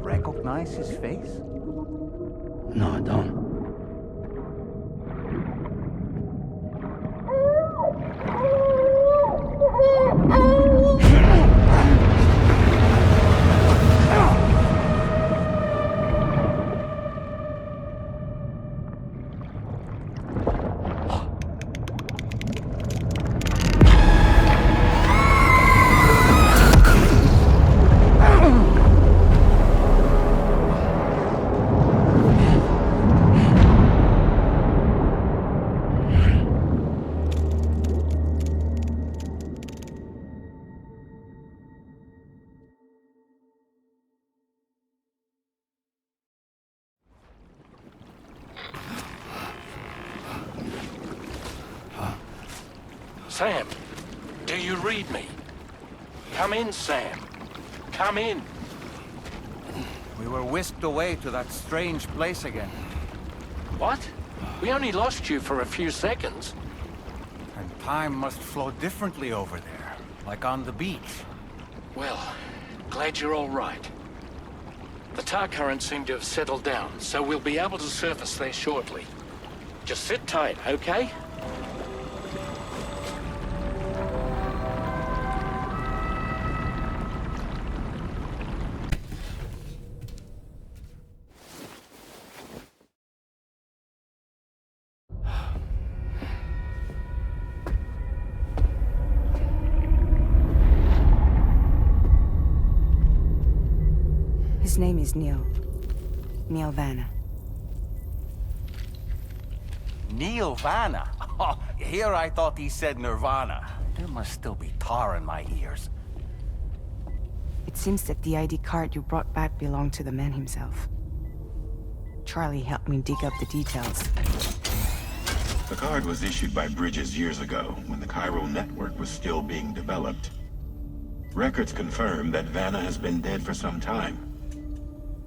Recognize his face? No, I don't. Sam, do you read me? Come in, Sam. Come in. We were whisked away to that strange place again. What? We only lost you for a few seconds. And time must flow differently over there, like on the beach. Well, glad you're all right. The tar currents seem to have settled down, so we'll be able to surface there shortly. Just sit tight, okay? His name is Neil. Neil Vanna. Neil Vanna? Oh, here I thought he said Nirvana. There must still be tar in my ears. It seems that the ID card you brought back belonged to the man himself. Charlie helped me dig up the details. The card was issued by Bridges years ago, when the chiral network was still being developed. Records confirm that Vanna has been dead for some time.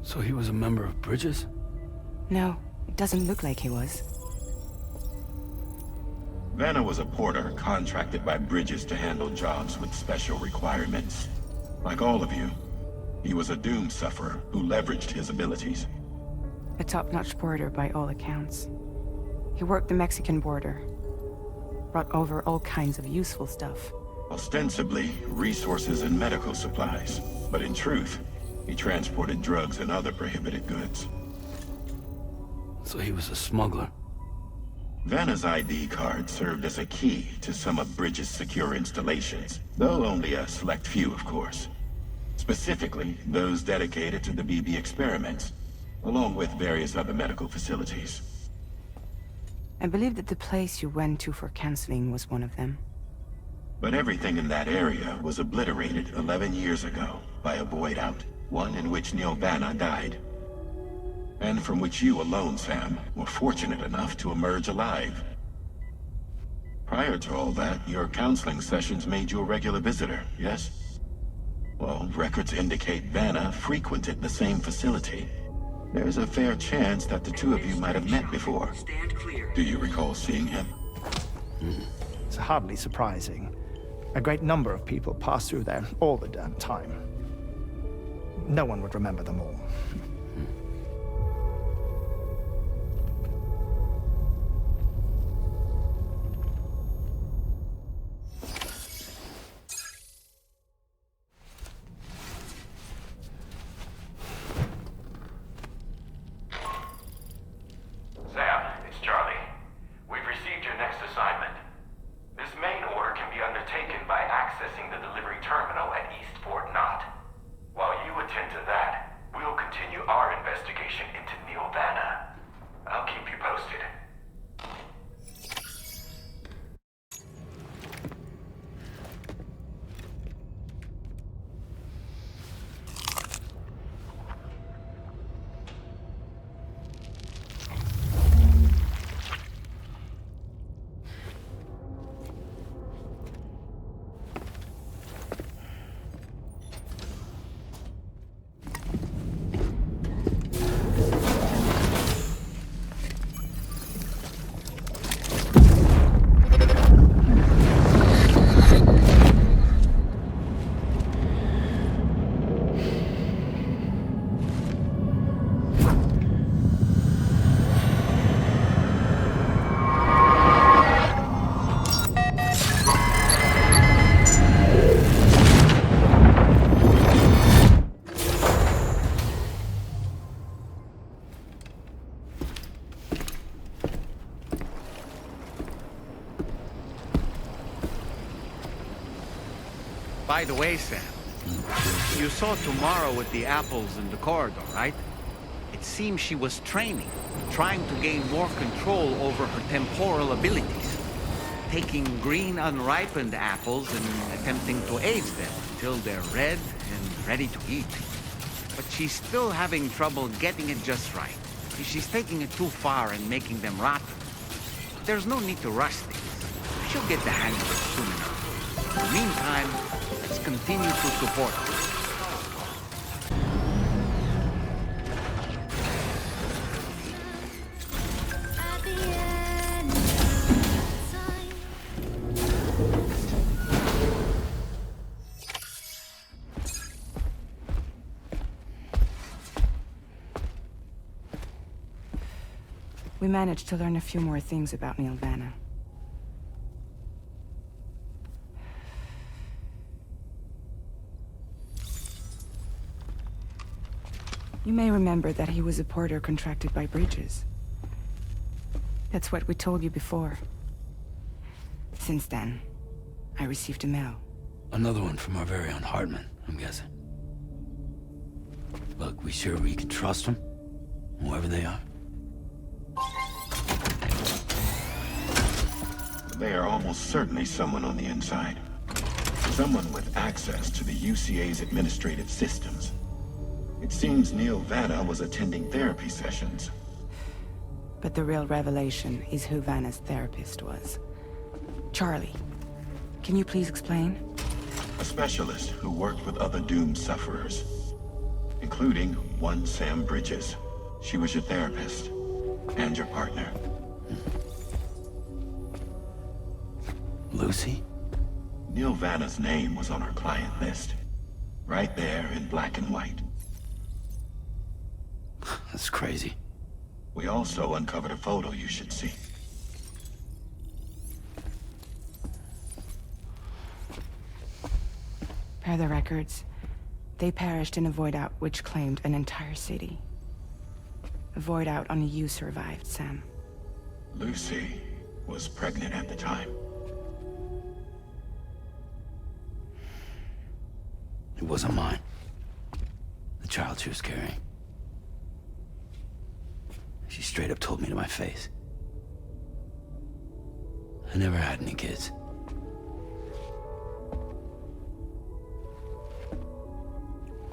So he was a member of Bridges? No, it doesn't look like he was. Vanna was a porter contracted by Bridges to handle jobs with special requirements. Like all of you, he was a doom sufferer who leveraged his abilities. A top-notch porter by all accounts. He worked the Mexican border. Brought over all kinds of useful stuff. Ostensibly, resources and medical supplies. But in truth, he transported drugs and other prohibited goods. So he was a smuggler. Vanna's ID card served as a key to some of Bridges' secure installations, though only a select few, of course. Specifically, those dedicated to the BB experiments, along with various other medical facilities. I believe that the place you went to for counseling was one of them. But everything in that area was obliterated 11 years ago by a void out, one in which Neil Vanna died. And from which you alone, Sam, were fortunate enough to emerge alive. Prior to all that, your counseling sessions made you a regular visitor, yes? Well, records indicate Vanna frequented the same facility. There's a fair chance that the two of you might have met before. Do you recall seeing him? It's hardly surprising. A great number of people pass through there all the damn time. No one would remember them all. By the way, Sam, you saw Tomorrow with the apples in the corridor, right? It seems she was training, trying to gain more control over her temporal abilities. Taking green unripened apples and attempting to age them until they're red and ready to eat. But she's still having trouble getting it just right. She's taking it too far and making them rotten. There's no need to rush things. She'll get the hang of it soon enough. In the meantime, let's continue to support her. We managed to learn a few more things about Neil Vanna. You may remember that he was a porter contracted by Bridges. That's what we told you before. Since then, I received a mail. Another one from our very own Hartman, I'm guessing. Look, we sure we can trust them? Whoever they are? They are almost certainly someone on the inside. Someone with access to the UCA's administrative systems. It seems Neil Vanna was attending therapy sessions. But the real revelation is who Vanna's therapist was. Charlie, can you please explain? A specialist who worked with other doomed sufferers, including one Sam Bridges. She was your therapist and your partner. Lucy? Neil Vanna's name was on her client list. Right there in black and white. That's crazy. We also uncovered a photo you should see. Per the records, they perished in a void out which claimed an entire city. A void out only you survived, Sam. Lucy was pregnant at the time. It wasn't mine. The child she was carrying. She straight up told me to my face. I never had any kids.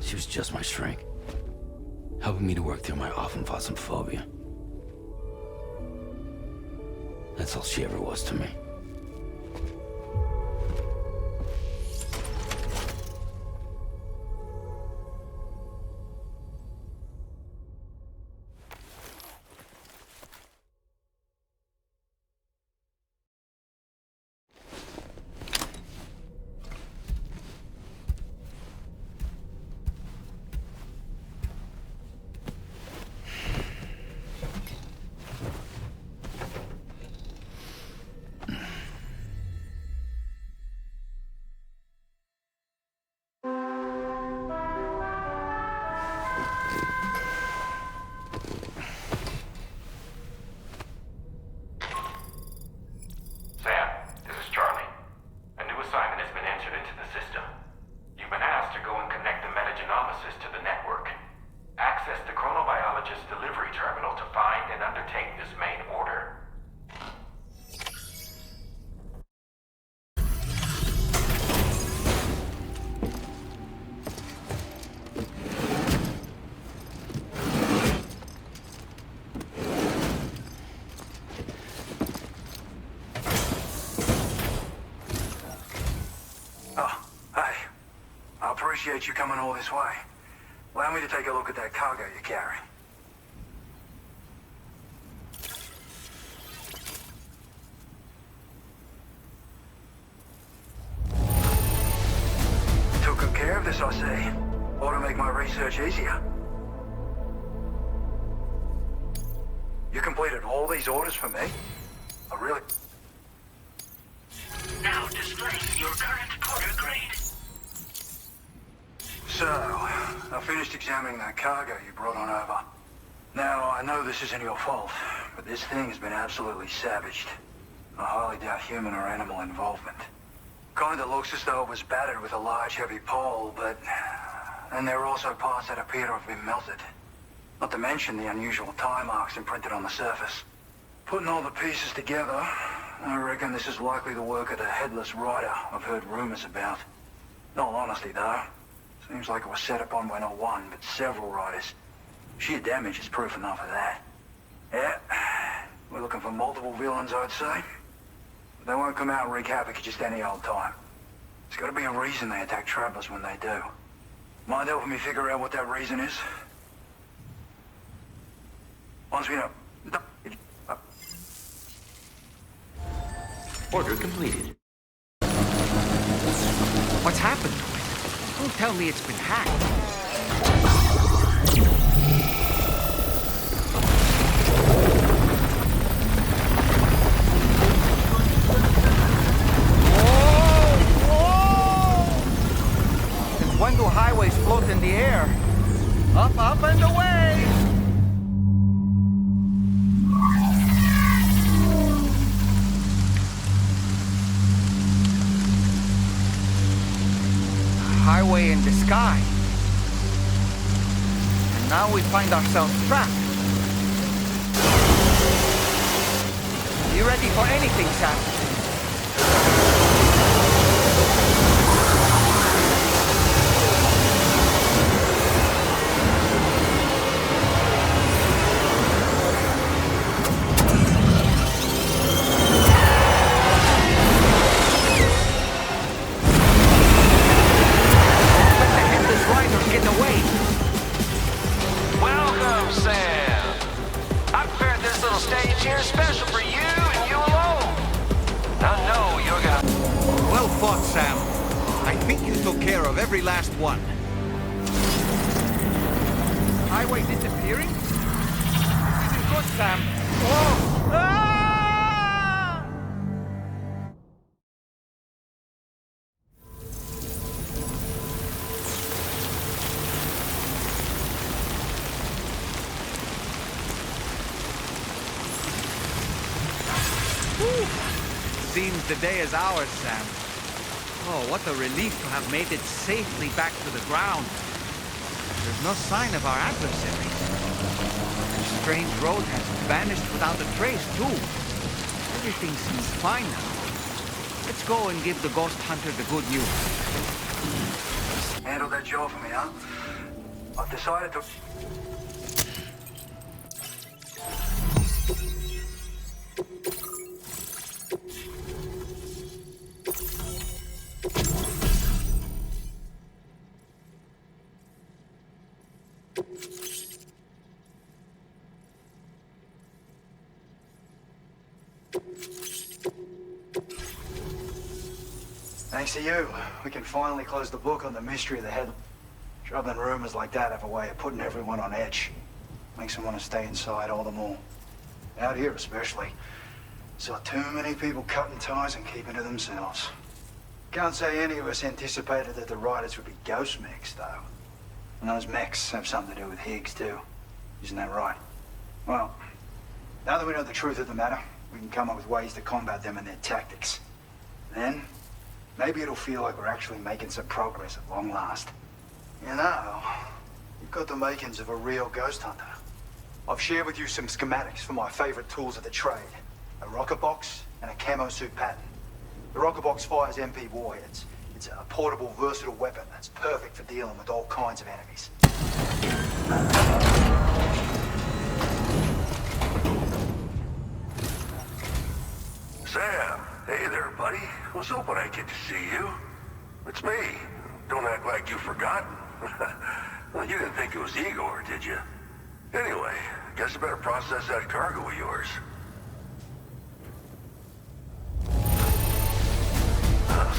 She was just my shrink, helping me to work through my phobia. That's all she ever was to me. Appreciate you coming all this way. Allow me to take a look at that cargo you're carrying. Took good care of this, I see. Ought to make my research easier. You completed all these orders for me? I really... Now display your current order grade. So, I finished examining that cargo you brought on over. Now, I know this isn't your fault, but this thing has been absolutely savaged. I highly doubt human or animal involvement. Kinda looks as though it was battered with a large heavy pole, but... And there are also parts that appear to have been melted. Not to mention the unusual tie marks imprinted on the surface. Putting all the pieces together, I reckon this is likely the work of the headless rider I've heard rumors about. In all honesty, though, seems like it was set upon by not one, but several riders. Sheer damage is proof enough of that. Yeah, we're looking for multiple villains, I'd say. But they won't come out and wreak havoc at just any old time. There's got to be a reason they attack travelers when they do. Mind helping me figure out what that reason is? Once we know... Order completed. What's happened to it? Don't tell me it's been hacked. When do highways float in the air? Up, up, and away! Highway in the sky. And now we find ourselves trapped. You ready for anything, Sam? Every last one. Highway disappearing? This is good, Sam. Oh! Ah! Seems the day is ours, Sam. Oh, what a relief to have made it safely back to the ground. There's no sign of our adversary. The strange road has vanished without a trace, too. Everything seems fine now. Let's go and give the ghost hunter the good news. Handle that job for me, huh? I've decided to... Thanks to you, we can finally close the book on the mystery of the head. Troubling rumors like that have a way of putting everyone on edge. Makes them want to stay inside all the more. Out here especially. Saw too many people cutting ties and keeping to themselves. Can't say any of us anticipated that the riders would be ghost mechs, though. And those mechs have something to do with Higgs, too. Isn't that right? Well, now that we know the truth of the matter, we can come up with ways to combat them and their tactics. Then, maybe it'll feel like we're actually making some progress at long last. You know, you've got the makings of a real ghost hunter. I've shared with you some schematics for my favorite tools of the trade. A rocket box and a camo suit pattern. The rocket box fires MP warheads. It's a portable, versatile weapon that's perfect for dealing with all kinds of enemies. Sam, hey there, buddy. Was hoping I'd get to see you. It's me. Don't act like you've forgotten. Well, you didn't think it was Igor, did you? Anyway, guess I better process that cargo of yours.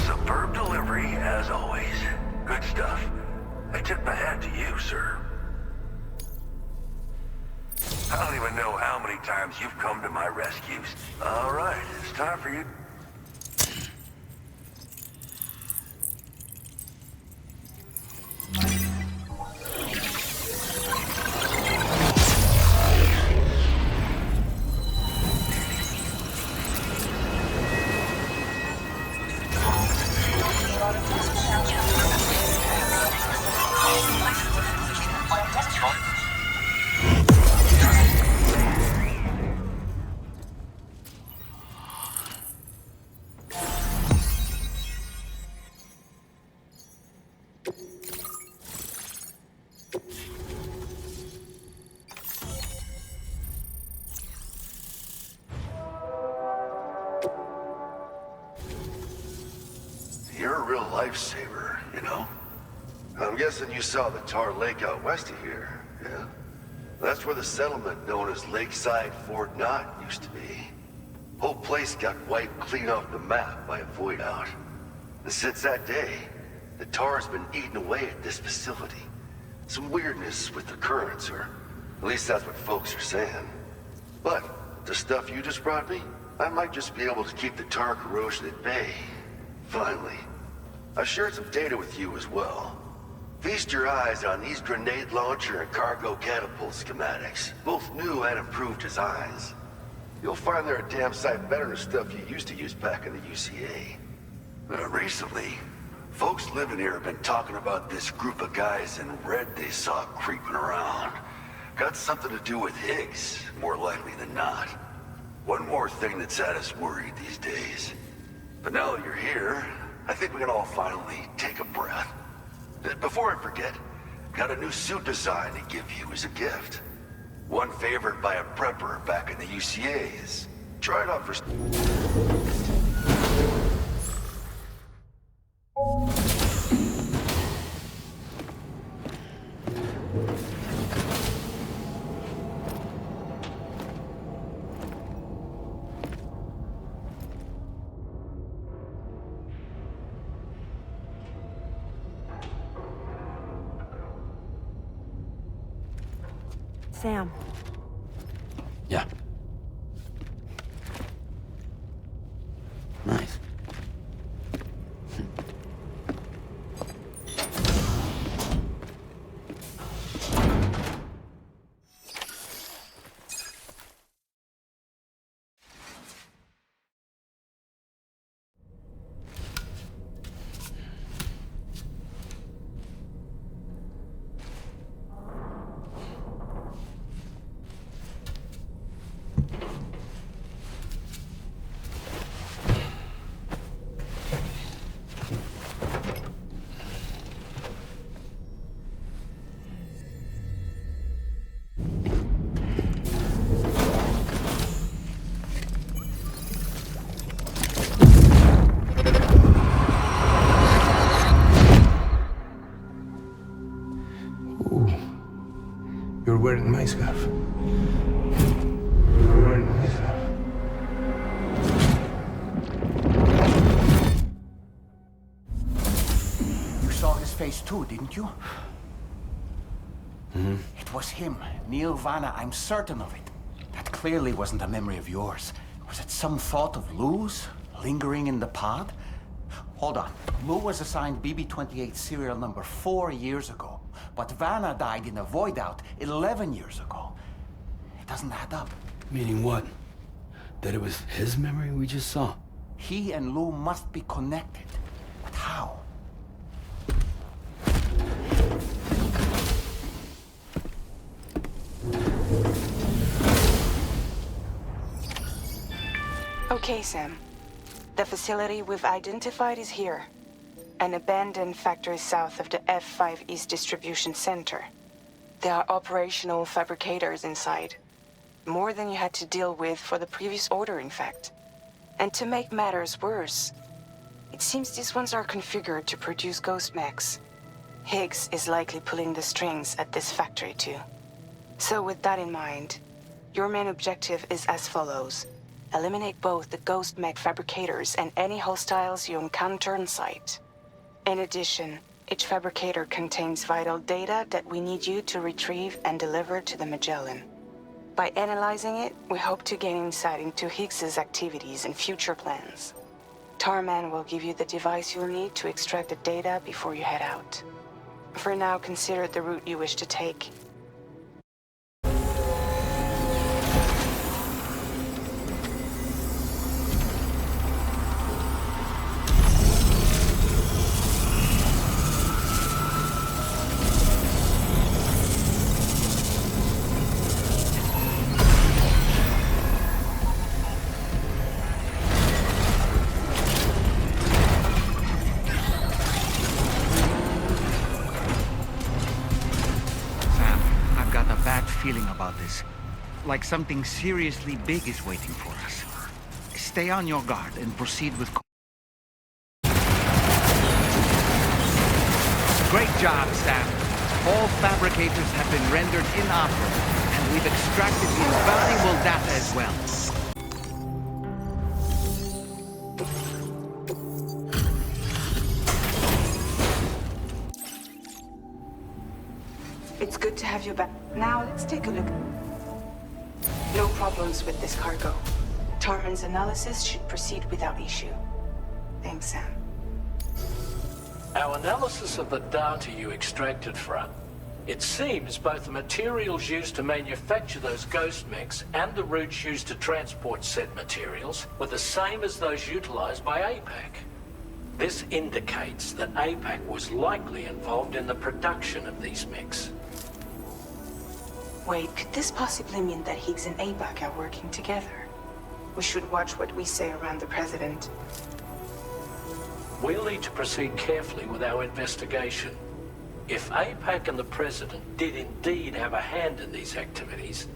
Superb delivery, as always. Good stuff. I tip my hat to you, sir. I don't even know how many times you've come to my rescues. All right, it's time for you. lifesaver, you know? I'm guessing you saw the tar lake out west of here, yeah? That's where the settlement known as Lakeside Fort Knott used to be. Whole place got wiped clean off the map by a void out. And since that day, the tar's been eating away at this facility. Some weirdness with the currents, or at least that's what folks are saying. But the stuff you just brought me, I might just be able to keep the tar corrosion at bay. Finally. I've shared some data with you as well. Feast your eyes on these grenade launcher and cargo catapult schematics, both new and improved designs. You'll find they're a damn sight better than stuff you used to use back in the UCA. Recently, folks living here have been talking about this group of guys in red they saw creeping around. Got something to do with Higgs, more likely than not. One more thing that's had us worried these days. But now that you're here, I think we can all finally take a breath. Before I forget, got a new suit design to give you as a gift. One favored by a prepper back in the UCA's. Try it out for... Sam. Yeah. Nice. You're wearing my scarf. You're wearing my scarf. You saw his face too, didn't you? Mm-hmm. It was him, Neil Vanna, I'm certain of it. That clearly wasn't a memory of yours. Was it some thought of Lou's, lingering in the pod? Hold on. Lou was assigned BB-28 serial number 4 years ago. But Vanna died in a void out 11 years ago. It doesn't add up. Meaning what? That it was his memory we just saw? He and Lou must be connected. But how? Okay, Sam. The facility we've identified is here. An abandoned factory south of the F5 East Distribution Center. There are operational fabricators inside. More than you had to deal with for the previous order, in fact. And to make matters worse, it seems these ones are configured to produce ghost mechs. Higgs is likely pulling the strings at this factory too. So with that in mind, your main objective is as follows. Eliminate both the ghost mech fabricators and any hostiles you encounter on site. In addition, each fabricator contains vital data that we need you to retrieve and deliver to the Magellan. By analyzing it, we hope to gain insight into Higgs's activities and future plans. Tarman will give you the device you'll need to extract the data before you head out. For now, consider the route you wish to take. Feeling about this. Like something seriously big is waiting for us. Stay on your guard and proceed with Great job, Sam. All fabricators have been rendered inoperable, and we've extracted invaluable data as well. It's good to have you back. Now let's take a look. No problems with this cargo. Tarman's analysis should proceed without issue. Thanks, Sam. Our analysis of the data you extracted from, it seems both the materials used to manufacture those ghost mechs and the routes used to transport said materials were the same as those utilized by APAC. This indicates that APAC was likely involved in the production of these mechs. Wait, could this possibly mean that Higgs and APAC are working together? We should watch what we say around the President. We'll need to proceed carefully with our investigation. If APAC and the President did indeed have a hand in these activities,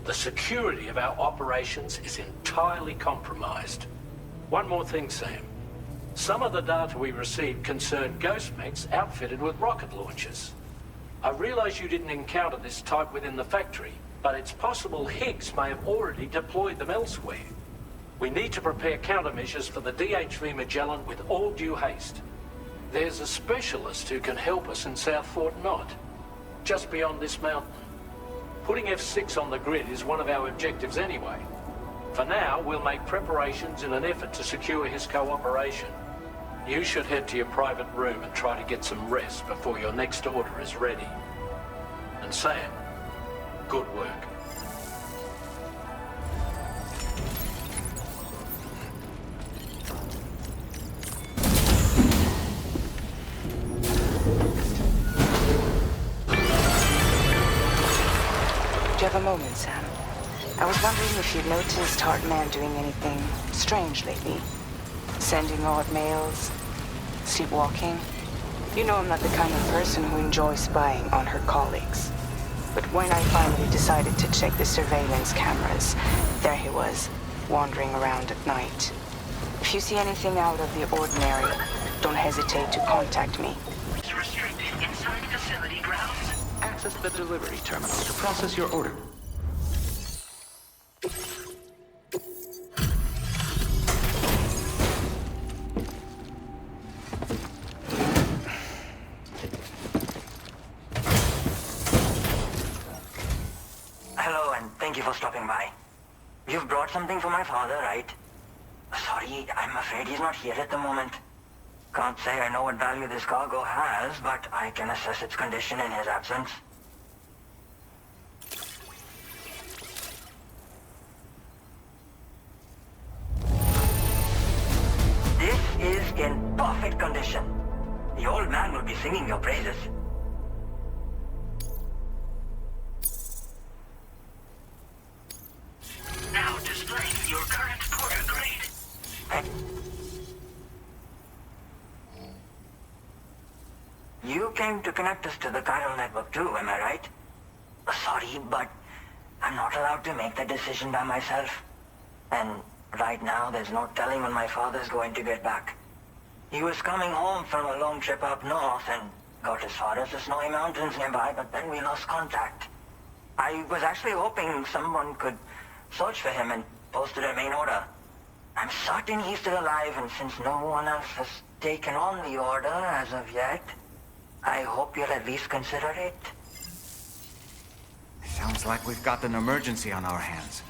the security of our operations is entirely compromised. One more thing, Sam. Some of the data we received concerned ghost mechs outfitted with rocket launchers. I realize you didn't encounter this type within the factory, but it's possible Higgs may have already deployed them elsewhere. We need to prepare countermeasures for the DHV Magellan with all due haste. There's a specialist who can help us in South Fort Knott, just beyond this mountain. Putting F6 on the grid is one of our objectives anyway. For now, we'll make preparations in an effort to secure his cooperation. You should head to your private room and try to get some rest before your next order is ready. And Sam, good work. Do you have a moment, Sam? I was wondering if you'd noticed Hartman doing anything strange lately. Sending odd mails, sleepwalking. You know I'm not the kind of person who enjoys spying on her colleagues. But when I finally decided to check the surveillance cameras, there he was, wandering around at night. If you see anything out of the ordinary, don't hesitate to contact me. It's restricted inside facility grounds. Access the delivery terminal to process your order. Hello, and thank you for stopping by. You've brought something for my father, right? Sorry, I'm afraid he's not here at the moment. Can't say I know what value this cargo has, but I can assess its condition in his absence. This is in perfect condition. The old man will be singing your praises. Now displaying your current quarter grade. You came to connect us to the chiral network too, am I right? Sorry, but I'm not allowed to make the decision by myself. And right now, there's no telling when my father's going to get back. He was coming home from a long trip up north and got as far as the snowy mountains nearby, but then we lost contact. I was actually hoping someone could search for him and post a main order. I'm certain he's still alive, and since no one else has taken on the order as of yet, I hope you'll at least consider it. Sounds like we've got an emergency on our hands.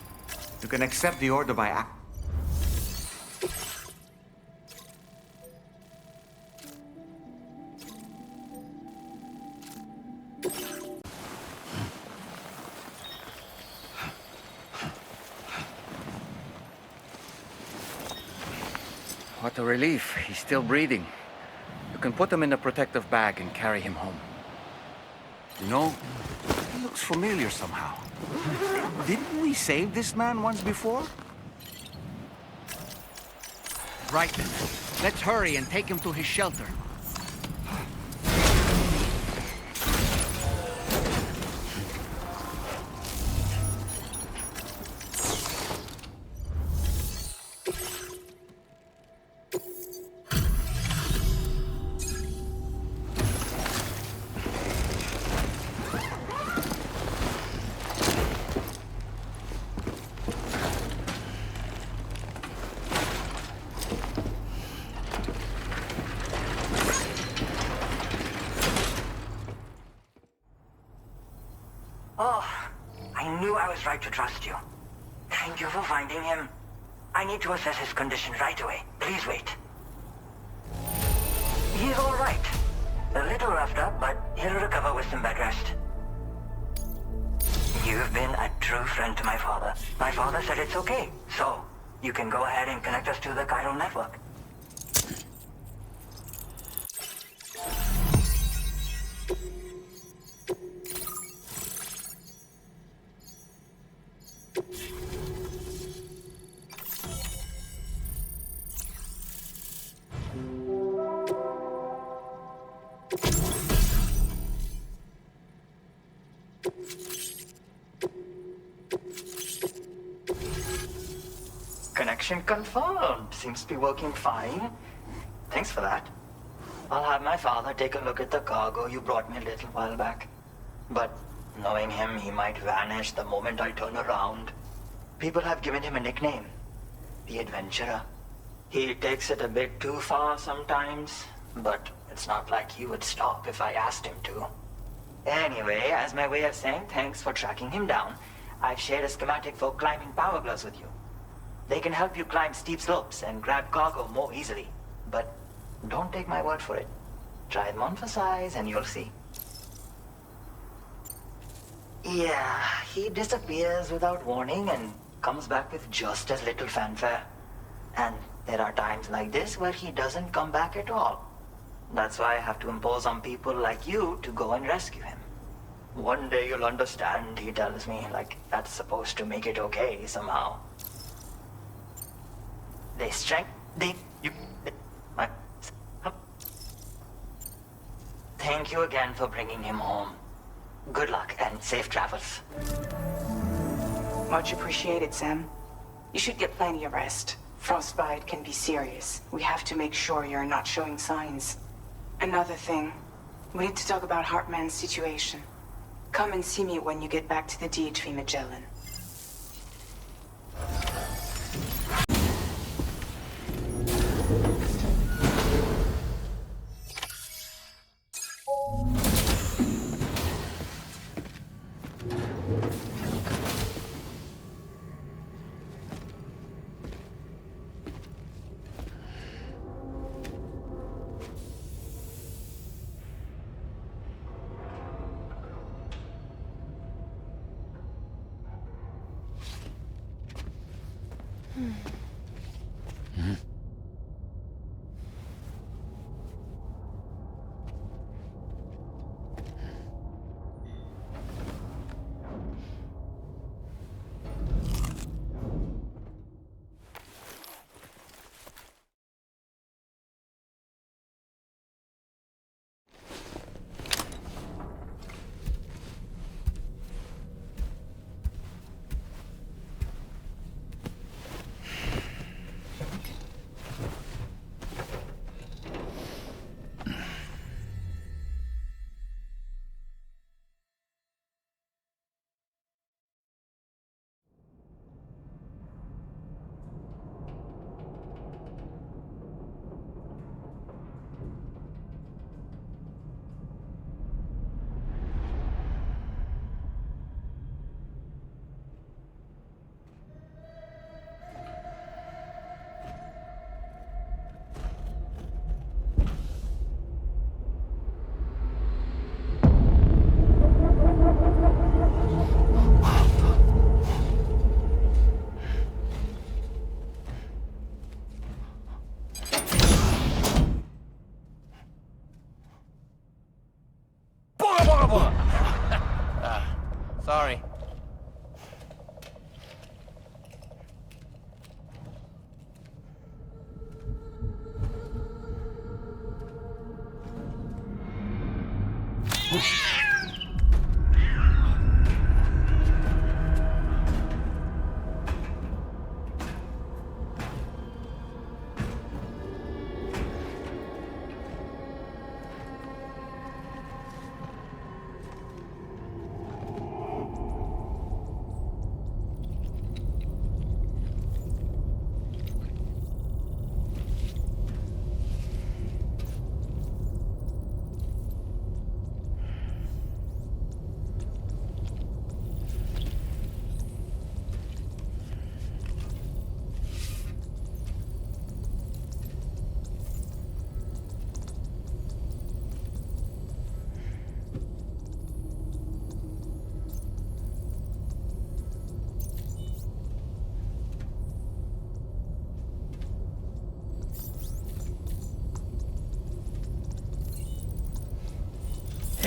You can accept the order by act. What a relief. He's still breathing. You can put him in a protective bag and carry him home. You know, he looks familiar somehow. Didn't we save this man once before? Right then. Let's hurry and take him to his shelter. I was right to trust you. Thank you for finding him. I need to assess his condition right away. Please wait. He's all right. A little roughed up, but he'll recover with some bed rest. You've been a true friend to my father. My father said it's okay, so you can go ahead and connect us to the chiral network. Connection confirmed. Seems to be working fine. Thanks for that. I'll have my father take a look at the cargo you brought me a little while back. But knowing him, he might vanish the moment I turn around. People have given him a nickname. The Adventurer. He takes it a bit too far sometimes, but it's not like he would stop if I asked him to. Anyway, as my way of saying thanks for tracking him down, I've shared a schematic for climbing power gloves with you. They can help you climb steep slopes and grab cargo more easily. But don't take my word for it. Try them on for size and you'll see. Yeah, he disappears without warning and comes back with just as little fanfare. And there are times like this where he doesn't come back at all. That's why I have to impose on people like you to go and rescue him. One day you'll understand, he tells me, like that's supposed to make it okay somehow. Thank you again for bringing him home. Good luck and safe travels. Much appreciated, Sam. You should get plenty of rest. Frostbite can be serious. We have to make sure you're not showing signs. Another thing, we need to talk about Hartman's situation. Come and see me when you get back to the DHV Magellan. Sorry.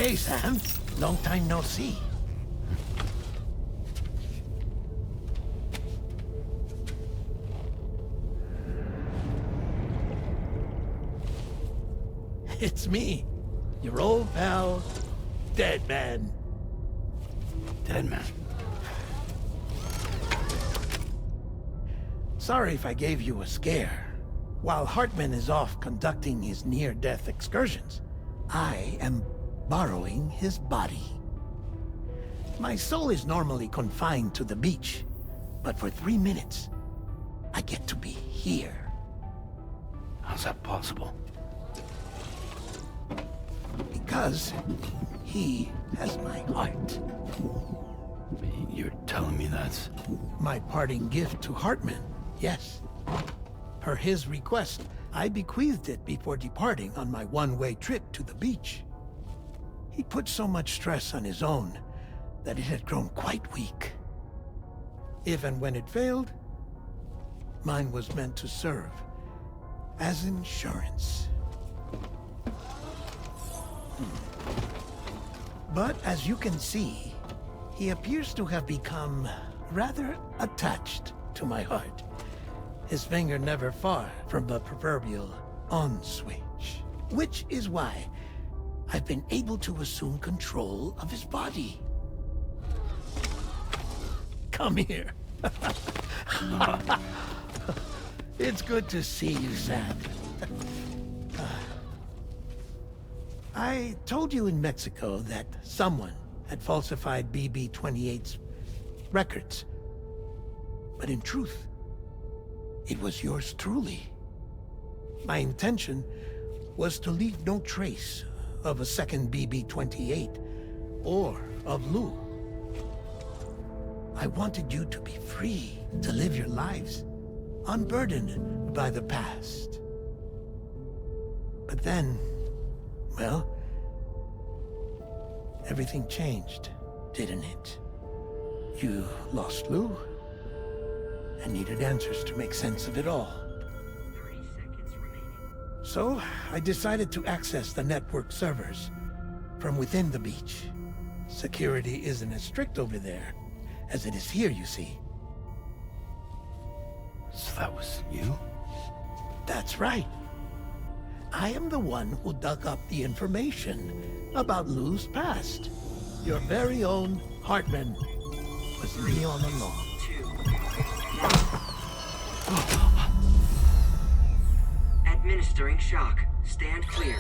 Hey, Sam. Long time no see. It's me, your old pal, Dead Man. Dead Man? Sorry if I gave you a scare. While Hartman is off conducting his near-death excursions, I am borrowing his body. My soul is normally confined to the beach, but for 3 minutes, I get to be here. How's that possible? Because he has my heart. You're telling me that's... My parting gift to Hartman, yes. Per his request, I bequeathed it before departing on my one-way trip to the beach. He put so much stress on his own that it had grown quite weak. If and when it failed, mine was meant to serve as insurance. But as you can see, he appears to have become rather attached to my heart. His finger never far from the proverbial on switch. Which is why I've been able to assume control of his body. Come here. It's good to see you, Sam. I told you in Mexico that someone had falsified BB-28's records. But in truth, it was yours truly. My intention was to leave no trace of a second BB-28 or of Lou. I wanted you to be free to live your lives, unburdened by the past. But then, well, everything changed, didn't it? You lost Lou, and needed answers to make sense of it all. 30 seconds remaining. So, I decided to access the network servers from within the beach. Security isn't as strict over there as it is here, you see. So that was you? That's right. I am the one who dug up the information about Lou's past. Your very own Hartman was me all along. Administering shock. Stand clear.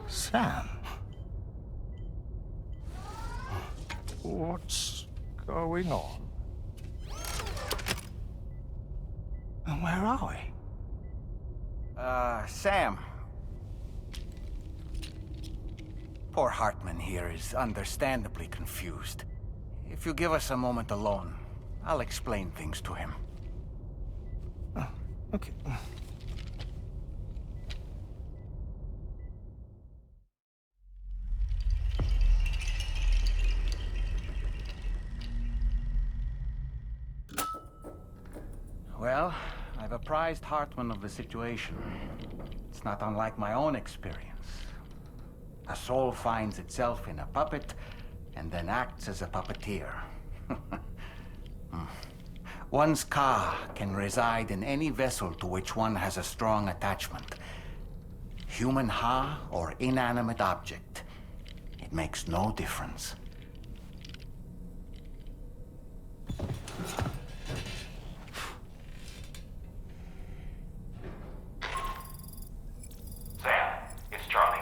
Sam. What's going on? And where are we? Sam. Poor Hartman here is understandably confused. If you give us a moment alone, I'll explain things to him. Oh, okay. Well, I've apprised Hartman of the situation. It's not unlike my own experience. A soul finds itself in a puppet, and then acts as a puppeteer. One's ka can reside in any vessel to which one has a strong attachment. Human ha or inanimate object. It makes no difference. Sam, it's Charlie.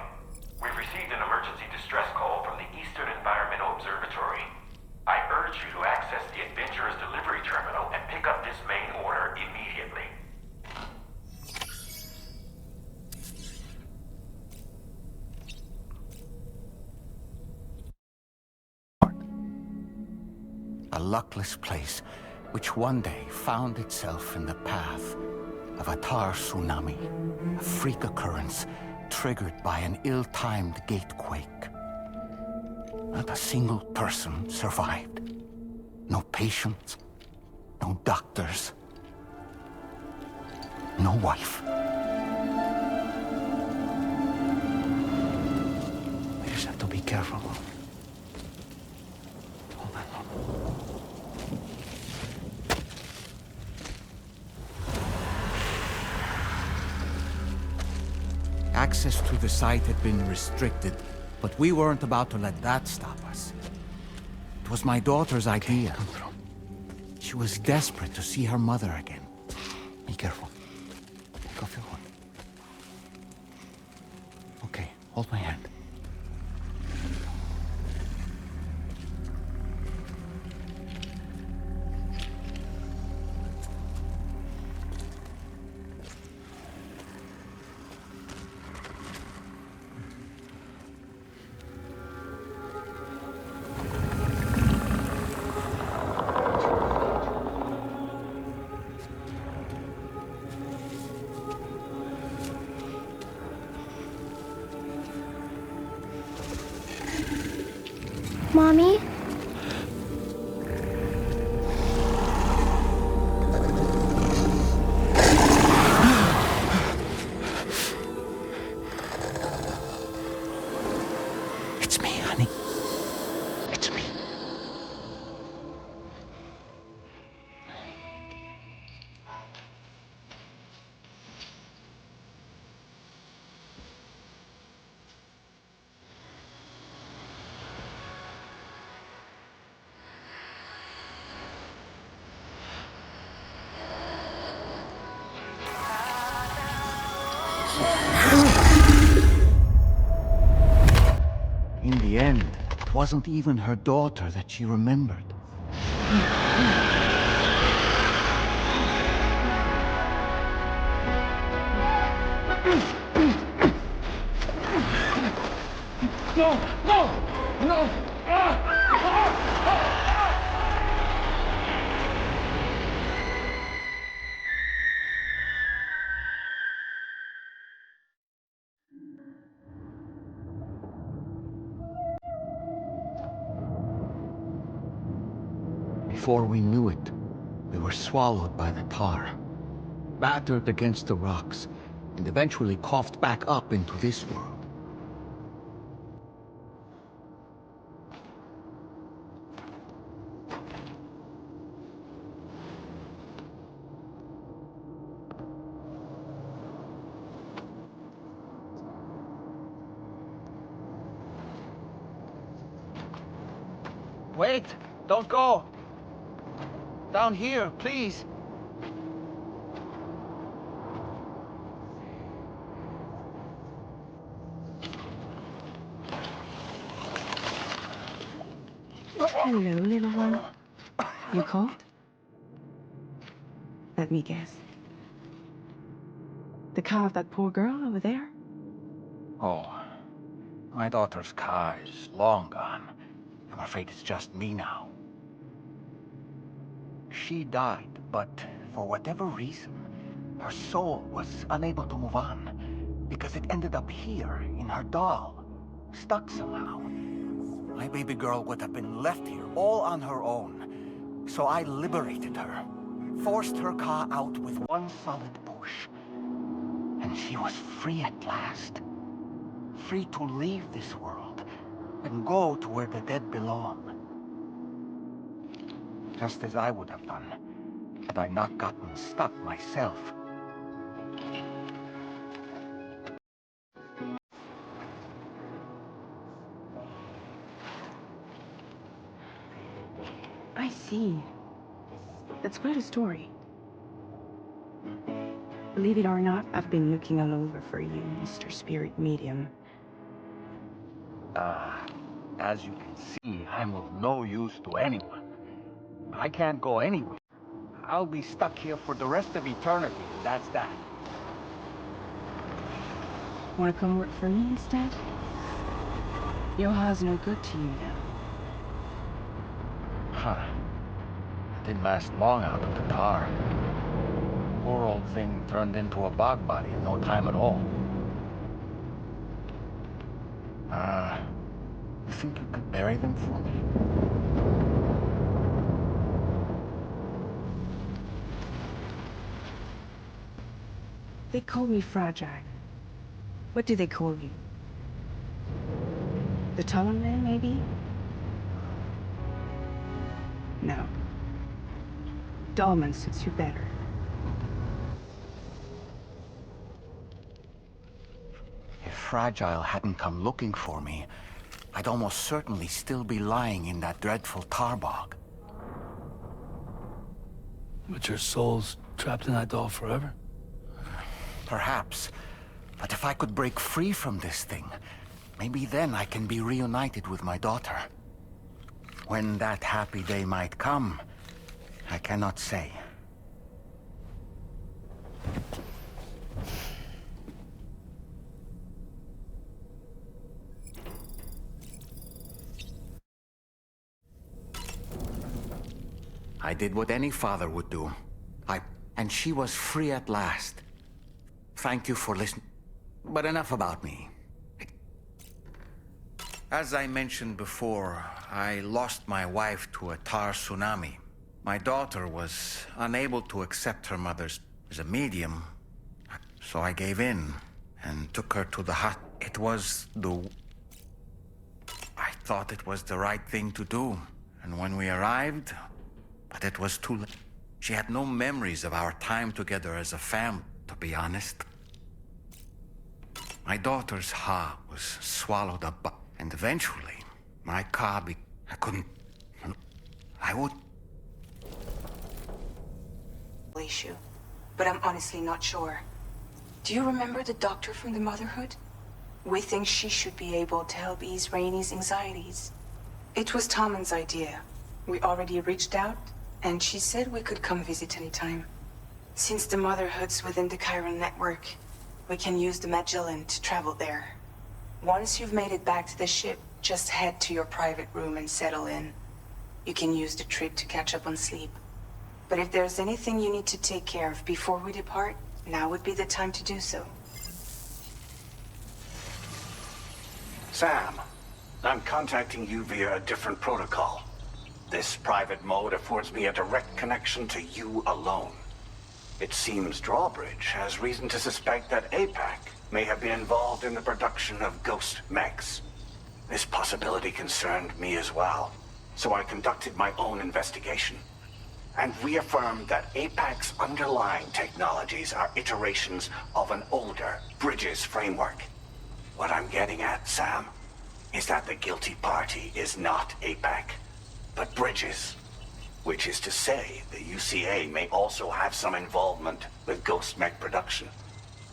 We've received an emergency distress call from the Eastern Environmental Observatory. I urge you to access the Adventurer's delivery terminal and pick up this main order immediately. A luckless place which one day found itself in the path of a tar tsunami, a freak occurrence triggered by an ill-timed gatequake. Not a single person survived. No patients, no doctors, no wife. careful. Hold on. Access to the site had been restricted, but we weren't about to let that stop us. It was my daughter's idea. Come through. She was desperate to see her mother again. Be careful. Take off your hood. Okay, hold my hand. Mommy? It's me, honey. It's me. In the end, it wasn't even her daughter that she remembered. No! No! No! Before we knew it, we were swallowed by the tar, battered against the rocks, and eventually coughed back up into this world. Wait! Don't go! Down here, please! Hello, little one. You cold? Let me guess. The car of that poor girl over there? Oh, my daughter's car is long gone. I'm afraid it's just me now. She died, but for whatever reason, her soul was unable to move on because it ended up here in her doll, stuck somehow. My baby girl would have been left here all on her own, so I liberated her, forced her car out with one solid push, and she was free at last. Free to leave this world and go to where the dead belong. Just as I would have done had I not gotten stuck myself. I see. That's quite a story. Believe it or not, I've been looking all over for you, Mr. Spirit Medium. As you can see, I'm of no use to anyone. I can't go anywhere. I'll be stuck here for the rest of eternity, that's that. Wanna come work for me instead? Yoha's no good to you now. Huh. Didn't last long out of the tar. Poor old thing turned into a bog body in no time at all. You think you could bury them for me? They call me fragile. What do they call you? The tunnel man, maybe? No. Dahlman suits you better. If Fragile hadn't come looking for me, I'd almost certainly still be lying in that dreadful tar bog. But your soul's trapped in that doll forever? Perhaps. But if I could break free from this thing, maybe then I can be reunited with my daughter. When that happy day might come, I cannot say. I did what any father would do. And she was free at last. Thank you for listening. But enough about me. As I mentioned before, I lost my wife to a tar tsunami. My daughter was unable to accept her mother's as a medium, so I gave in and took her to the hut. I thought it was the right thing to do, and when we arrived, but it was too late. She had no memories of our time together as a family, to be honest. My daughter's heart was swallowed up, and eventually, my car I would... Issue, but I'm honestly not sure. Do you remember the doctor from the Motherhood? We think she should be able to help ease Rainey's anxieties. It was Tommen's idea. We already reached out, and she said we could come visit anytime. Since the Motherhood's within the Chiron network, we can use the Magellan to travel there. Once you've made it back to the ship, just head to your private room and settle in. You can use the trip to catch up on sleep. But if there's anything you need to take care of before we depart, now would be the time to do so. Sam, I'm contacting you via a different protocol. This private mode affords me a direct connection to you alone. It seems Drawbridge has reason to suspect that APAC may have been involved in the production of ghost mechs. This possibility concerned me as well, so I conducted my own investigation and reaffirmed that APAC's underlying technologies are iterations of an older Bridges framework. What I'm getting at, Sam, is that the guilty party is not APAC, but Bridges. Which is to say, the UCA may also have some involvement with ghost mech production.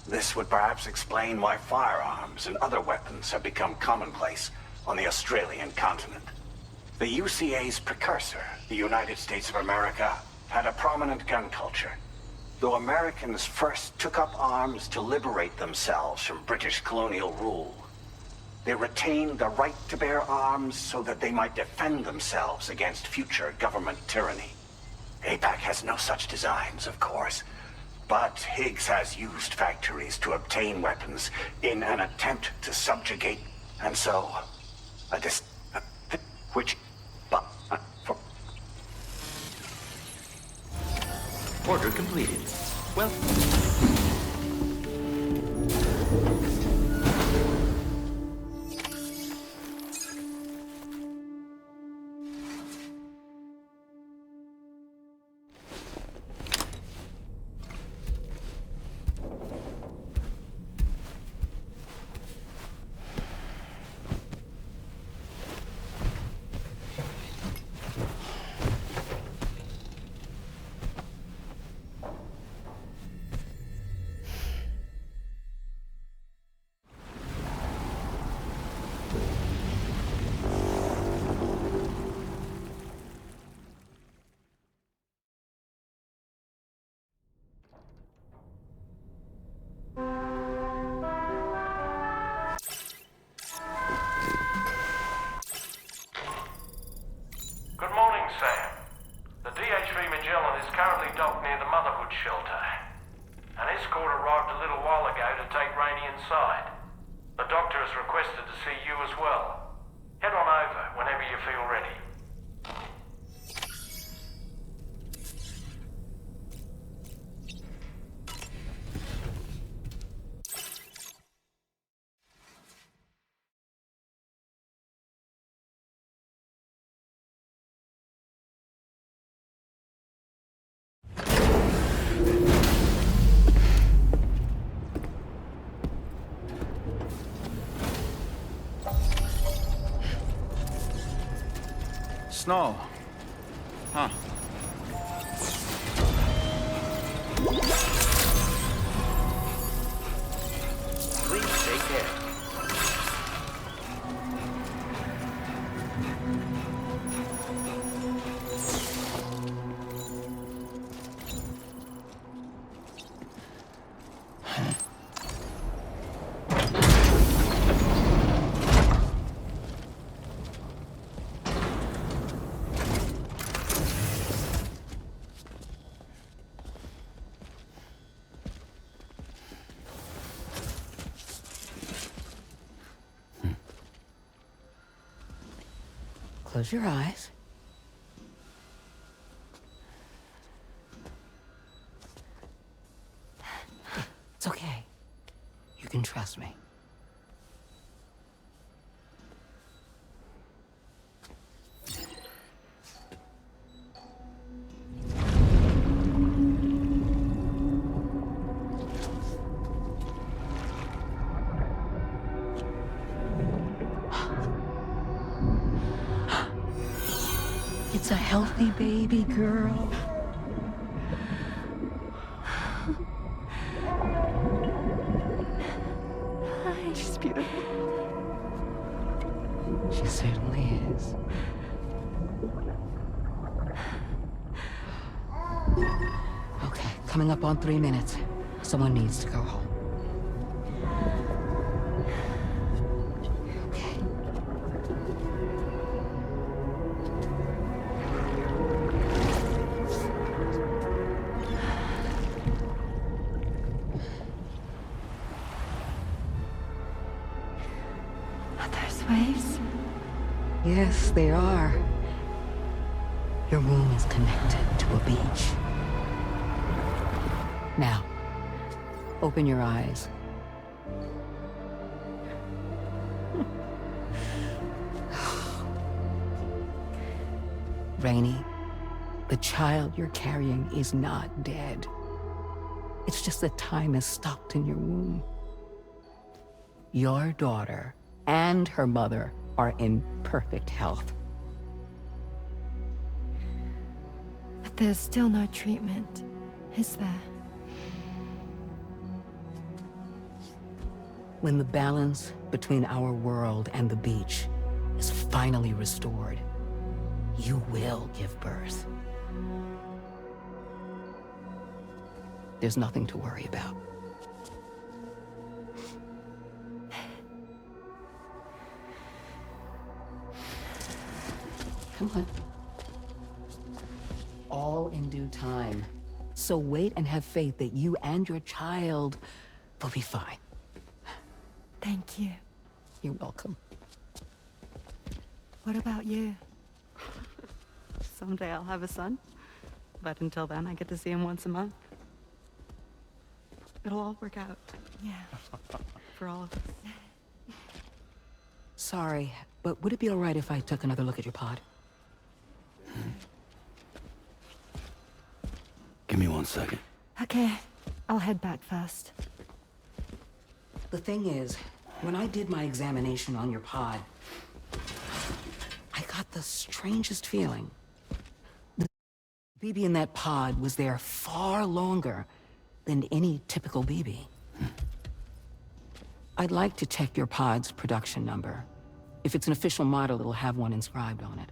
This would perhaps explain why firearms and other weapons have become commonplace on the Australian continent. The UCA's precursor, the United States of America, had a prominent gun culture. Though Americans first took up arms to liberate themselves from British colonial rule, they retained the right to bear arms so that they might defend themselves against future government tyranny. APAC has no such designs, of course, but Higgs has used factories to obtain weapons in an attempt to subjugate, and so, Order completed. Well... snow. Huh. Please take care. Close your eyes. It's okay. You can trust me. It's a healthy baby girl. She's beautiful. She certainly is. Okay, coming up on 3 minutes. Someone needs to go home. Waves? Yes, they are. Your womb is connected to a beach. Now, open your eyes. Rainey, the child you're carrying is not dead. It's just that time has stopped in your womb. Your daughter and her mother are in perfect health. But there's still no treatment, is there? When the balance between our world and the beach is finally restored, you will give birth. There's nothing to worry about. Come on. All in due time. So wait and have faith that you and your child will be fine. Thank you. You're welcome. What about you? Someday I'll have a son. But until then, I get to see him once a month. It'll all work out. Yeah. For all of us. Sorry, but would it be all right if I took another look at your pod? Give me 1 second. Okay. I'll head back first. The thing is, when I did my examination on your pod, I got the strangest feeling. The BB in that pod was there far longer than any typical BB. I'd like to check your pod's production number. If it's an official model, it'll have one inscribed on it.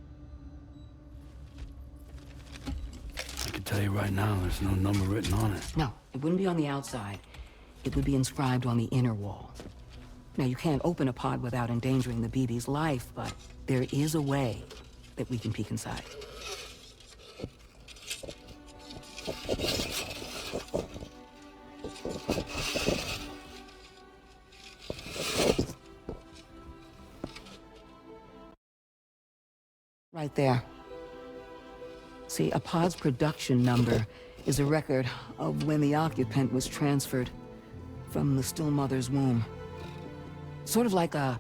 I can tell you right now, there's no number written on it. No, it wouldn't be on the outside. It would be inscribed on the inner wall. Now, you can't open a pod without endangering the BB's life, but there is a way that we can peek inside. Right there. See, a pod's production number is a record of when the occupant was transferred from the still mother's womb. Sort of like a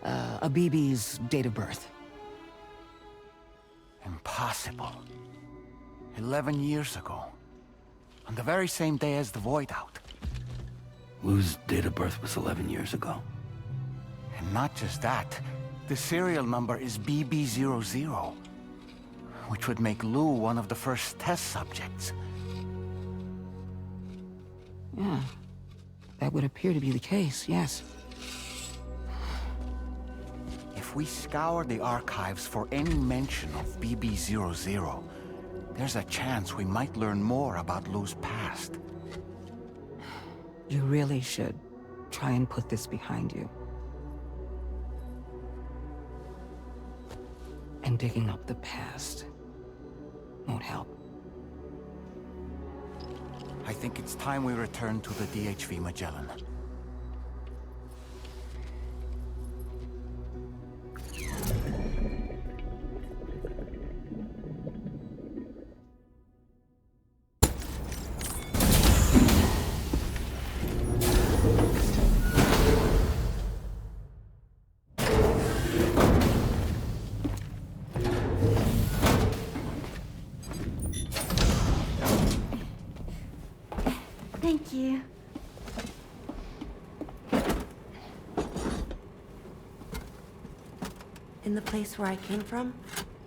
BB's date of birth. Impossible. 11 years ago. On the very same day as the Void Out. Wu's date of birth was 11 years ago. And not just that. The serial number is BB00. which would make Lou one of the first test subjects. Yeah, that would appear to be the case, yes. If we scour the archives for any mention of BB-00, there's a chance we might learn more about Lou's past. You really should try and put this behind you. And digging up the past won't help. I think it's time we return to the DHV Magellan. Thank you. In the place where I came from,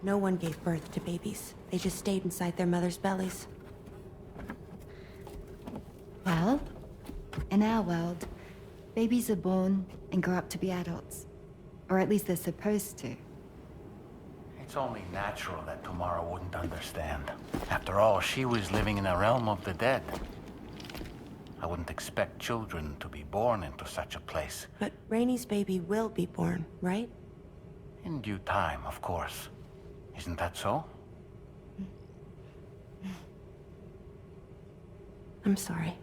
no one gave birth to babies. They just stayed inside their mother's bellies. Well, in our world, babies are born and grow up to be adults. Or at least they're supposed to. It's only natural that Tamara wouldn't understand. After all, she was living in a realm of the dead. I wouldn't expect children to be born into such a place. But Rainey's baby will be born, right? In due time, of course. Isn't that so? I'm sorry.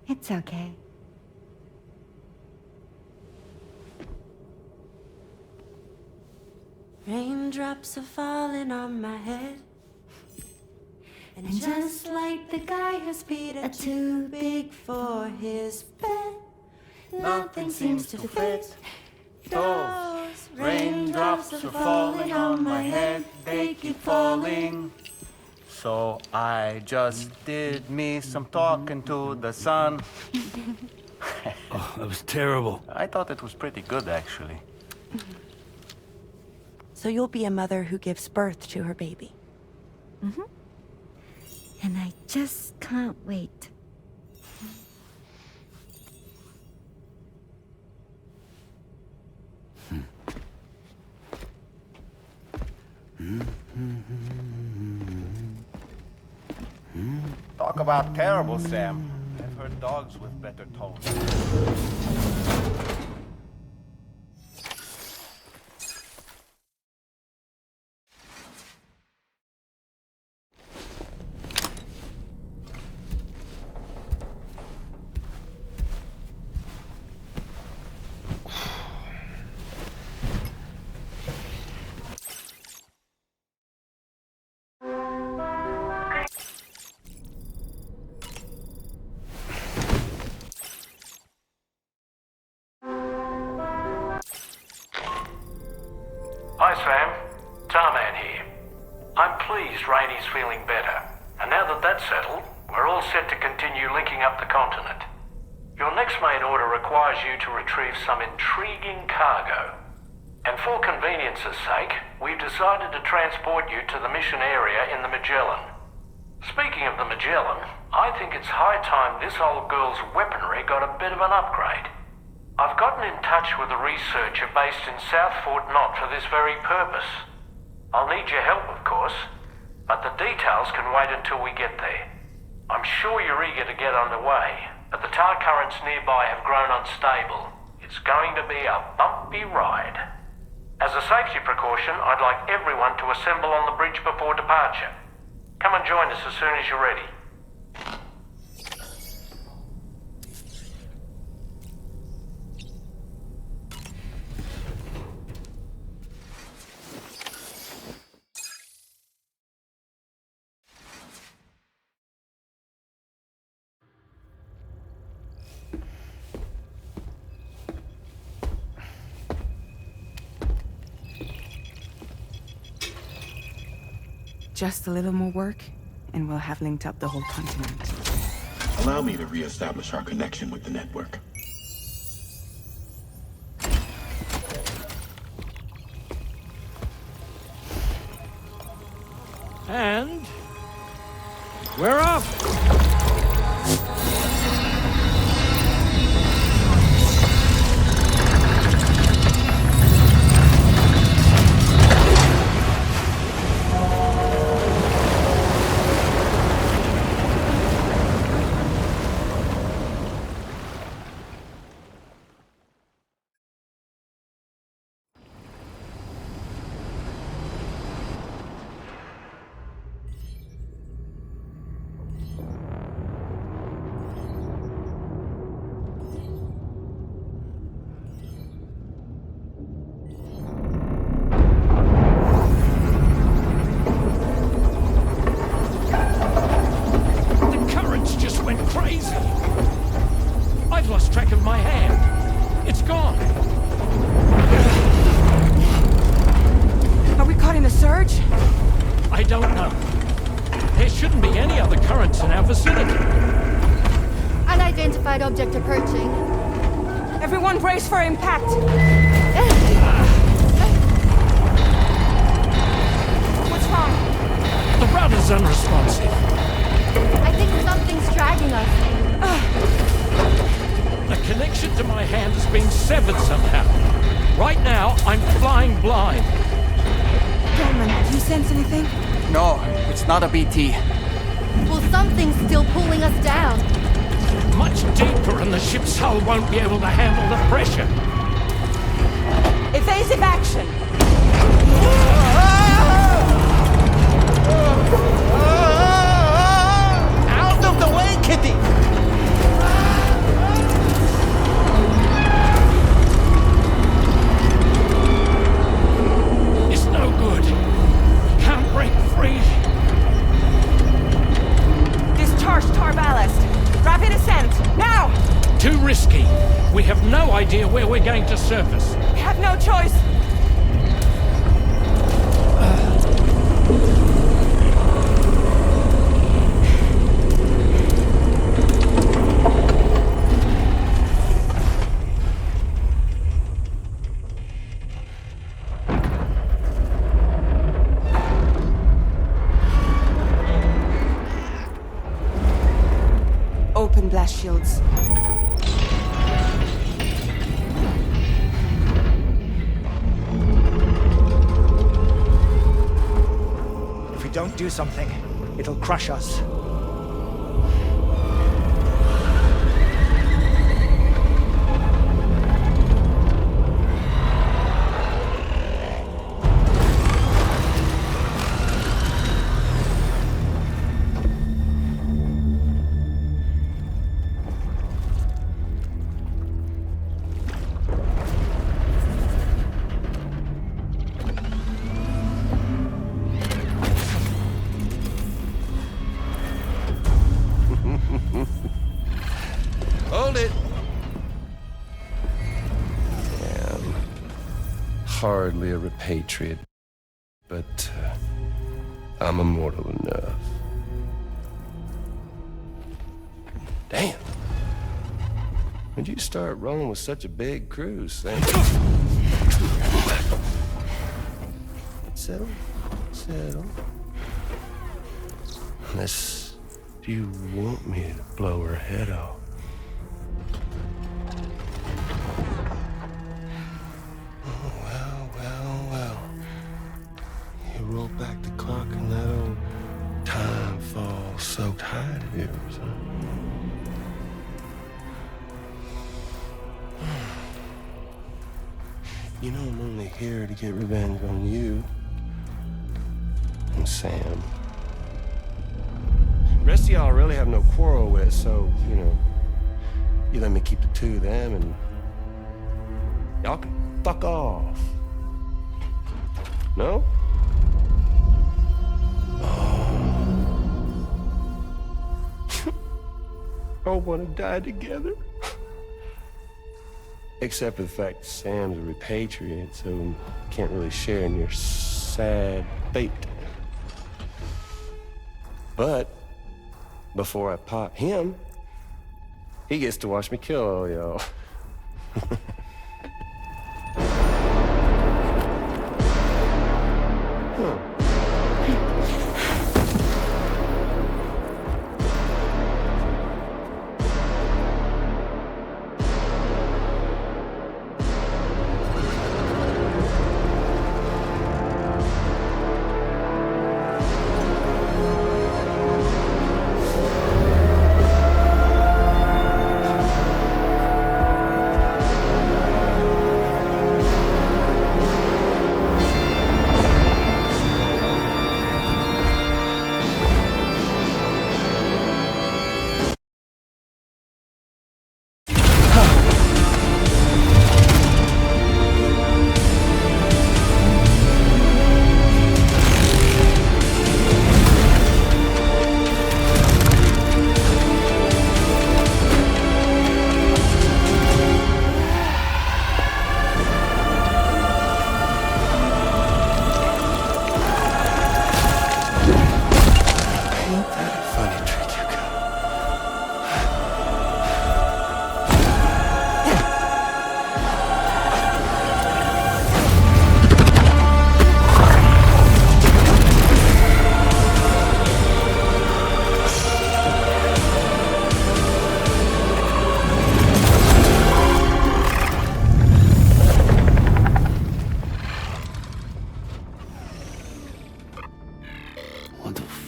It's okay. Raindrops are falling on my head. And just like the guy whose feet are too big for his bed, nothing seems to fit. Those raindrops are falling on my head, they keep falling. So I just did me some talking to the sun. Oh, that was terrible. I thought it was pretty good, actually. So you'll be a mother who gives birth to her baby. Mm-hmm. And I just can't wait. Talk about terrible, Sam. I've heard dogs with better tone. Hi, Sam. Tarman here. I'm pleased Rainey's feeling better. And now that that's settled, we're all set to continue linking up the continent. Your next main order requires you to retrieve some intriguing cargo. And for convenience's sake, we've decided to transport you to the mission area in the Magellan. Speaking of the Magellan, I think it's high time this old girl's weaponry got a bit of an upgrade. I've gotten in touch with a researcher based in South Fort Knott for this very purpose. I'll need your help, of course, but the details can wait until we get there. I'm sure you're eager to get underway, but the tar currents nearby have grown unstable. It's going to be a bumpy ride. As a safety precaution, I'd like everyone to assemble on the bridge before departure. Come and join us as soon as you're ready. Just a little more work, and we'll have linked up the whole continent. Allow me to re-establish our connection with the network. And we're off! Crazy! I've lost track of my hand. It's gone. Are we caught in a surge? I don't know. There shouldn't be any other currents in our vicinity. Unidentified object approaching. Everyone brace for impact. What's wrong? The rudder's unresponsive. I think something's dragging us. The connection to my hand has been severed somehow. Right now, I'm flying blind. Gilman, do you sense anything? No, it's not a BT. Well, something's still pulling us down. Much deeper, and the ship's hull won't be able to handle the pressure. Evasive action! Out of the way, Kitty! It's no good. Can't break free. Discharge tar ballast. Rapid ascent, now! Too risky. We have no idea where we're going to surface. We have no choice. Open blast shields. If we don't do something, it'll crush us. Hold it! Damn. Hardly a repatriate, but I'm immortal enough. Damn. When'd you start rolling with such a big crew, Sam? Settle. Settle. Unless you want me to blow her head off. Oh, well. You roll back the clock and that old time fall soaked hide of yours, huh? You know I'm only here to get revenge on you and Sam. The rest of y'all really have no quarrel with, so, you know, you let me keep the two of them and y'all can fuck off. No? All want to die together. Except for the fact that Sam's a repatriate, so can't really share in your sad fate. But before I pop him, he gets to watch me kill all y'all.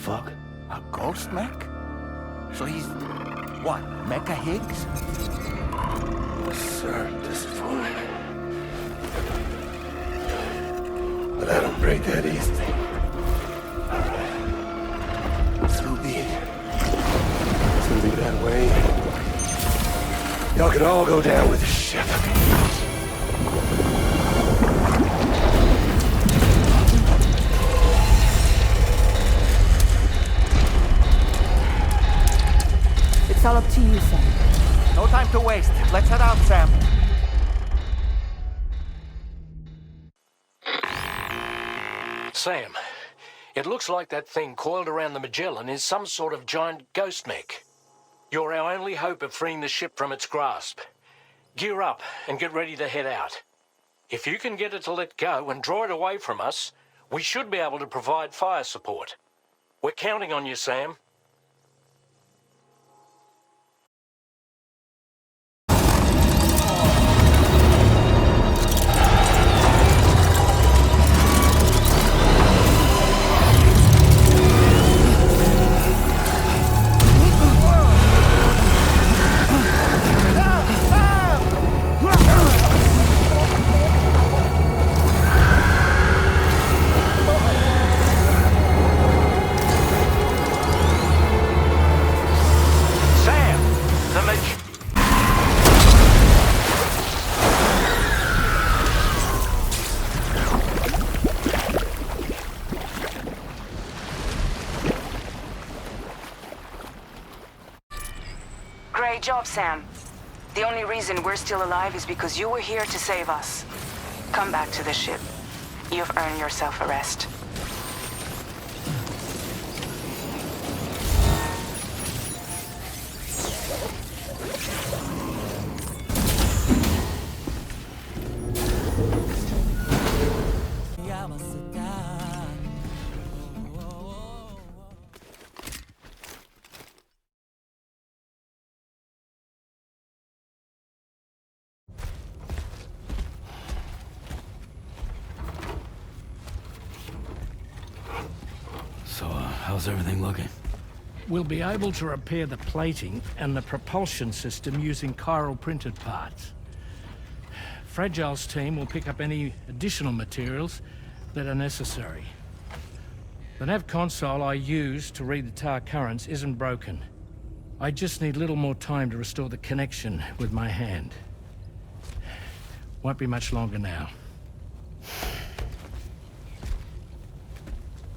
fuck? A ghost mech? So he's... what, Mecha Higgs? Sir, disappointed. But I don't break that easily. So be it. It's gonna be that way. Y'all could all go down with the ship. It's all up to you, Sam. No time to waste. Let's head out, Sam. Sam, it looks like that thing coiled around the Magellan is some sort of giant ghost mech. You're our only hope of freeing the ship from its grasp. Gear up and get ready to head out. If you can get it to let go and draw it away from us, we should be able to provide fire support. We're counting on you, Sam. Great job, Sam. The only reason we're still alive is because you were here to save us. Come back to the ship. You've earned yourself a rest. So, how's everything looking? We'll be able to repair the plating and the propulsion system using chiral printed parts. Fragile's team will pick up any additional materials that are necessary. The nav console I use to read the tar currents isn't broken. I just need a little more time to restore the connection with my hand. Won't be much longer now.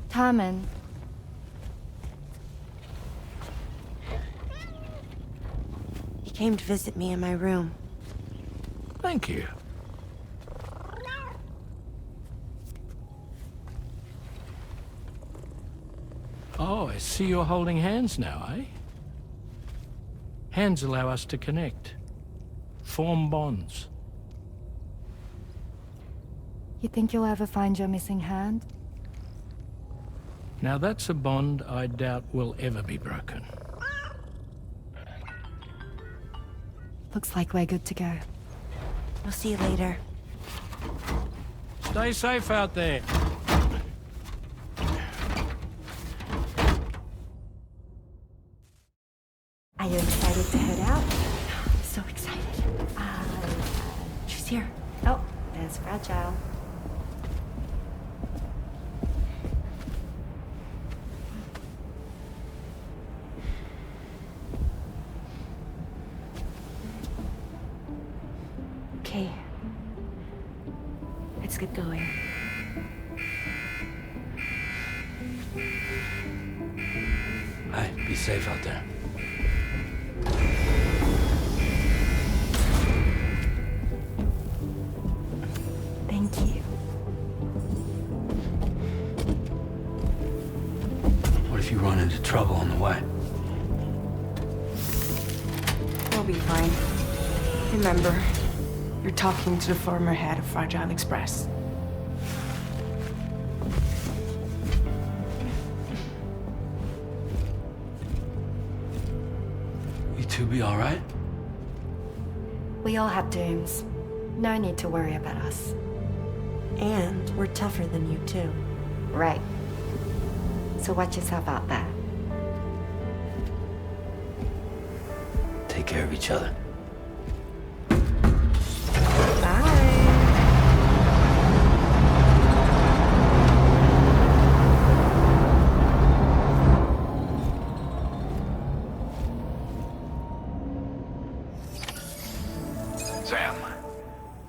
Tarman. He came to visit me in my room. Thank you. Oh, I see you're holding hands now, eh? Hands allow us to connect. Form bonds. You think you'll ever find your missing hand? Now that's a bond I doubt will ever be broken. Looks like we're good to go. I'll see you later. Stay safe out there. Are you excited to head out? I'm so excited. She's here. Oh, there's Fragile. Okay. Let's get going. Hey, be safe out there. Thank you. What if you run into trouble on the way? We'll be fine. Remember, you're talking to the former head of Fragile Express. You two be all right? We all have dooms. No need to worry about us. And we're tougher than you, too. Right. So watch yourself out there. Take care of each other. Sam,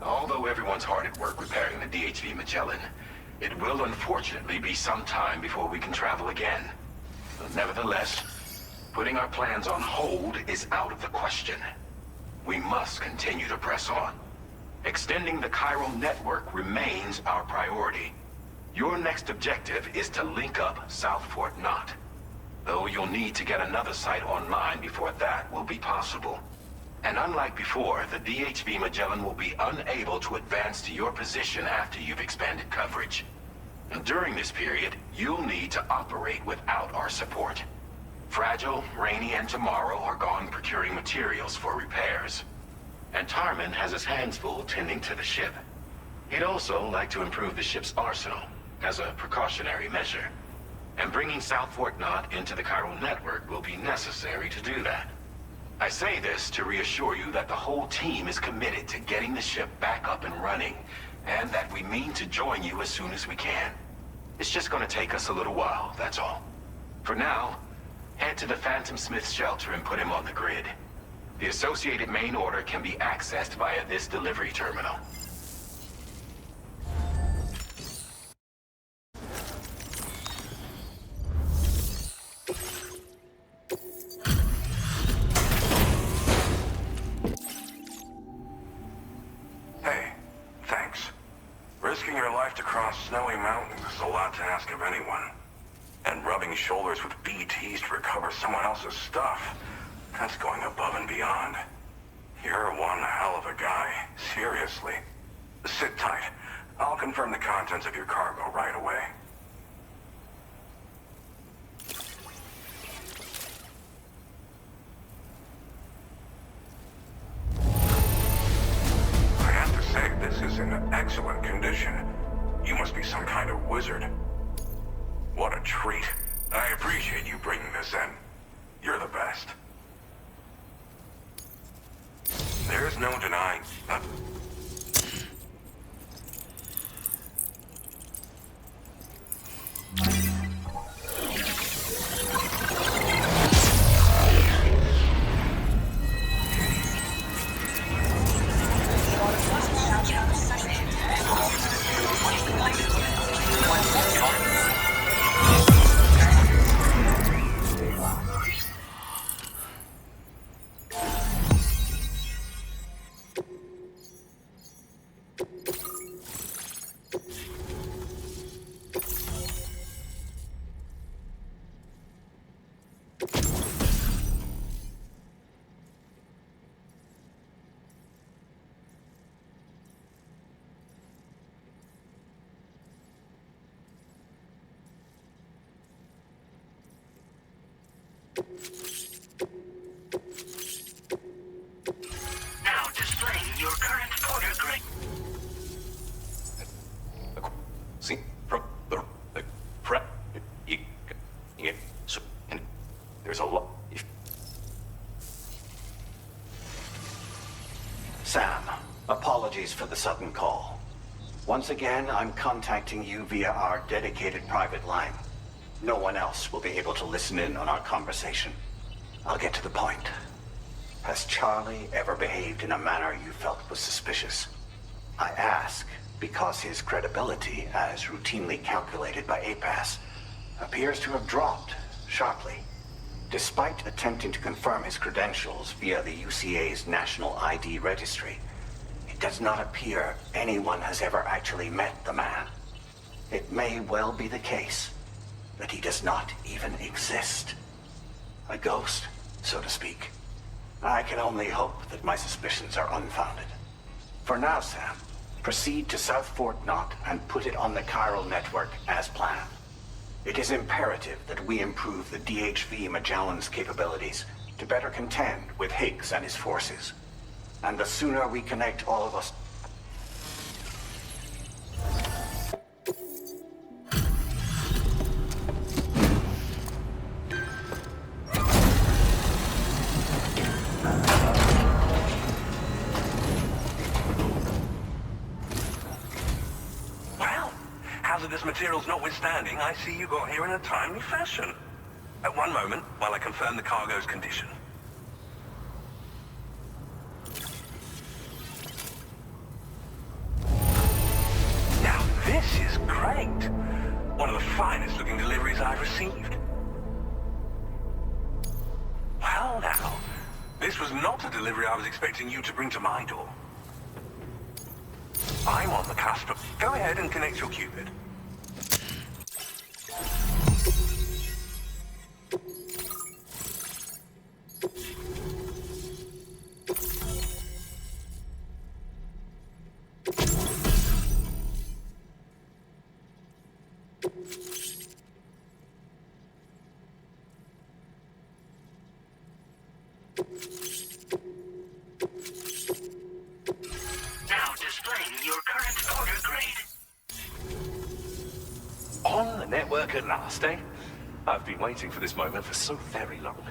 although everyone's hard at work repairing the DHV Magellan, it will unfortunately be some time before we can travel again. But nevertheless, putting our plans on hold is out of the question. We must continue to press on. Extending the chiral network remains our priority. Your next objective is to link up South Fort Knot. Though you'll need to get another site online before that will be possible. And unlike before, the DHV Magellan will be unable to advance to your position after you've expanded coverage. And during this period, you'll need to operate without our support. Fragile, Rainey, and Tomorrow are gone procuring materials for repairs. And Tarman has his hands full tending to the ship. He'd also like to improve the ship's arsenal, as a precautionary measure. And bringing South Fort Knot into the chiral network will be necessary to do that. I say this to reassure you that the whole team is committed to getting the ship back up and running, and that we mean to join you as soon as we can. It's just gonna take us a little while, that's all. For now, head to the Phantom Smith shelter and put him on the grid. The associated main order can be accessed via this delivery terminal. Hey, thanks. Risking your life to cross snowy mountains is a lot to ask of anyone. And rubbing shoulders with BTs to recover someone else's stuff, that's going above and beyond. You're one hell of a guy, seriously. Sit tight. I'll confirm the contents of your cargo right away. I have to say, this is in excellent condition. You must be some kind of wizard. What a treat. I appreciate you bringing this in. You're the best. There's no denying. Now displaying your current order grade. See, from the prep, and there's a lot. Sam, apologies for the sudden call. Once again, I'm contacting you via our dedicated private line. No one else will be able to listen in on our conversation. I'll get to the point. Has Charlie ever behaved in a manner you felt was suspicious? I ask because his credibility, as routinely calculated by APAS, appears to have dropped sharply. Despite attempting to confirm his credentials via the UCA's National ID Registry, it does not appear anyone has ever actually met the man. It may well be the case that he does not even exist. A ghost, so to speak. I can only hope that my suspicions are unfounded. For now, Sam, proceed to South Fort Knot and put it on the chiral network as planned. It is imperative that we improve the DHV Magellan's capabilities to better contend with Higgs and his forces. And the sooner we connect all of us... Precious materials notwithstanding, I see you got here in a timely fashion. At one moment, while I confirm the cargo's condition. Now this is great. One of the finest looking deliveries I've received. Well now, this was not a delivery I was expecting you to bring to my door. I'm on the cusp of... Go ahead and connect your Cupid. Now displaying your current order grade. On the network at last, eh? I've been waiting for this moment for so very long.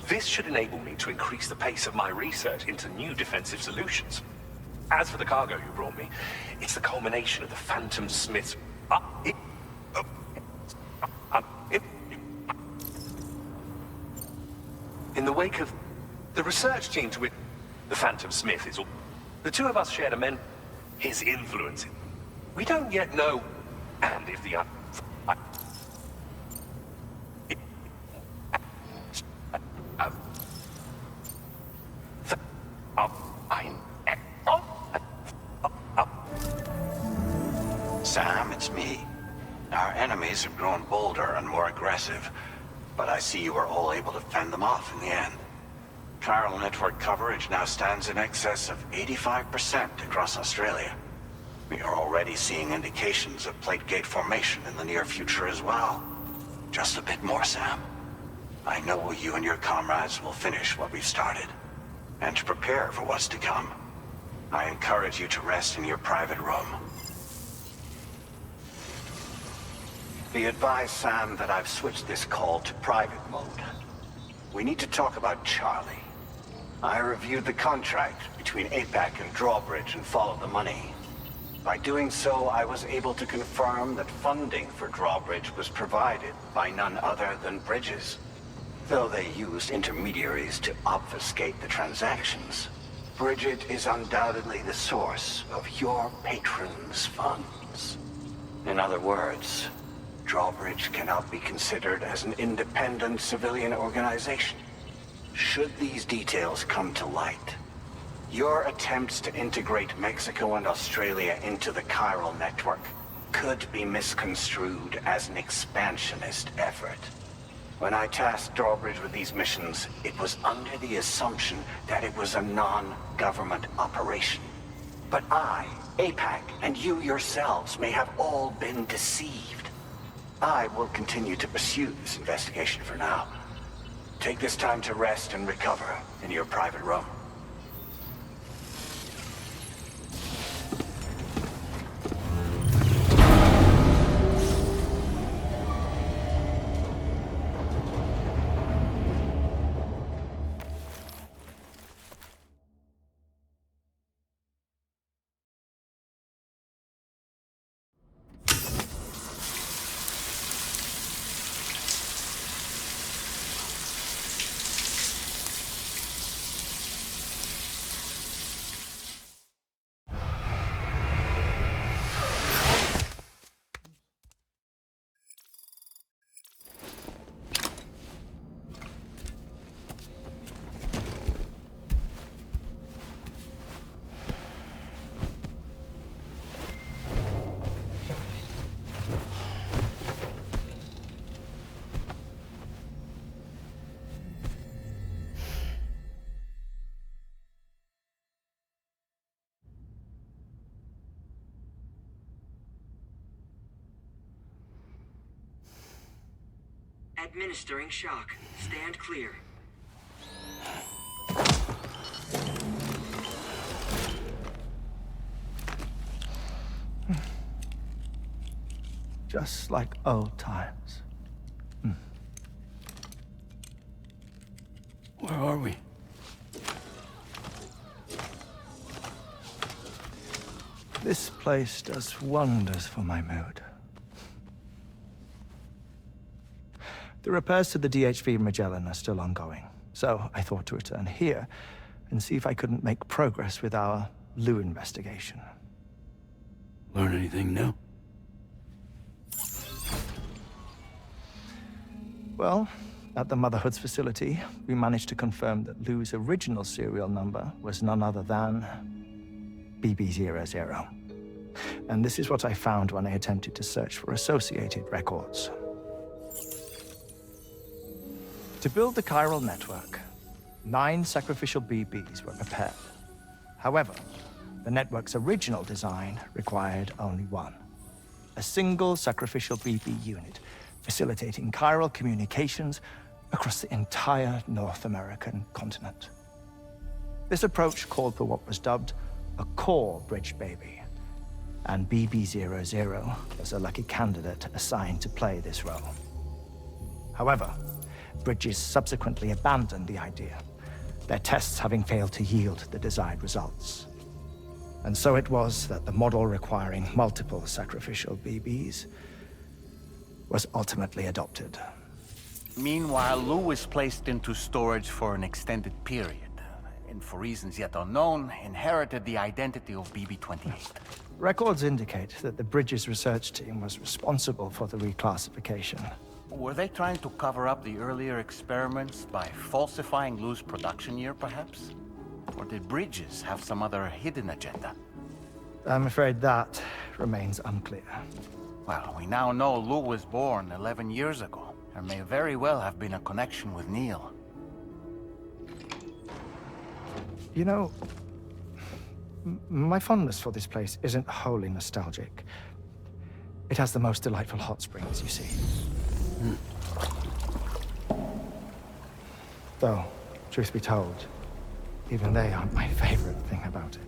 This should enable me to increase the pace of my research into new defensive solutions. As for the cargo you brought me, it's the culmination of the Phantom Smith's... In the wake of the research team to which the Phantom Smith is all... The two of us shared his influence. We don't yet know, and if the... Sam, it's me. Our enemies have grown bolder and more aggressive, but I see you were all able to fend them off in the end. Chiral network coverage now stands in excess of 85% across Australia. We are already seeing indications of plate gate formation in the near future as well. Just a bit more, Sam. I know you and your comrades will finish what we've started. And to prepare for what's to come, I encourage you to rest in your private room. Be advised, Sam, that I've switched this call to private mode. We need to talk about Charlie. I reviewed the contract between APAC and Drawbridge and followed the money. By doing so, I was able to confirm that funding for Drawbridge was provided by none other than Bridges. Though they used intermediaries to obfuscate the transactions, Bridget is undoubtedly the source of your patrons' funds. In other words, Drawbridge cannot be considered as an independent civilian organization. Should these details come to light, your attempts to integrate Mexico and Australia into the chiral network could be misconstrued as an expansionist effort. When I tasked Drawbridge with these missions, it was under the assumption that it was a non-government operation. But I, APAC, and you yourselves may have all been deceived. I will continue to pursue this investigation for now. Take this time to rest and recover in your private room. Administering shock. Stand clear. Just like old times. Where are we? This place does wonders for my mood. The repairs to the DHV Magellan are still ongoing, so I thought to return here and see if I couldn't make progress with our Lu investigation. Learn anything new? Well, at the Motherhood's facility, we managed to confirm that Lu's original serial number was none other than BB00. And this is what I found when I attempted to search for associated records. To build the chiral network, 9 sacrificial BBs were prepared. However, the network's original design required only 1. A single sacrificial BB unit, facilitating chiral communications across the entire North American continent. This approach called for what was dubbed a core bridge baby, and BB00 was a lucky candidate assigned to play this role. However, Bridges subsequently abandoned the idea, their tests having failed to yield the desired results. And so it was that the model requiring multiple sacrificial BBs was ultimately adopted. Meanwhile, Lu was placed into storage for an extended period, and for reasons yet unknown, inherited the identity of BB-28. Records indicate that the Bridges research team was responsible for the reclassification. Were they trying to cover up the earlier experiments by falsifying Lu's production year, perhaps? Or did Bridges have some other hidden agenda? I'm afraid that remains unclear. Well, we now know Lu was born 11 years ago. There may very well have been a connection with Neil. You know, my fondness for this place isn't wholly nostalgic. It has the most delightful hot springs, you see. Though, truth be told, even they aren't my favorite thing about it.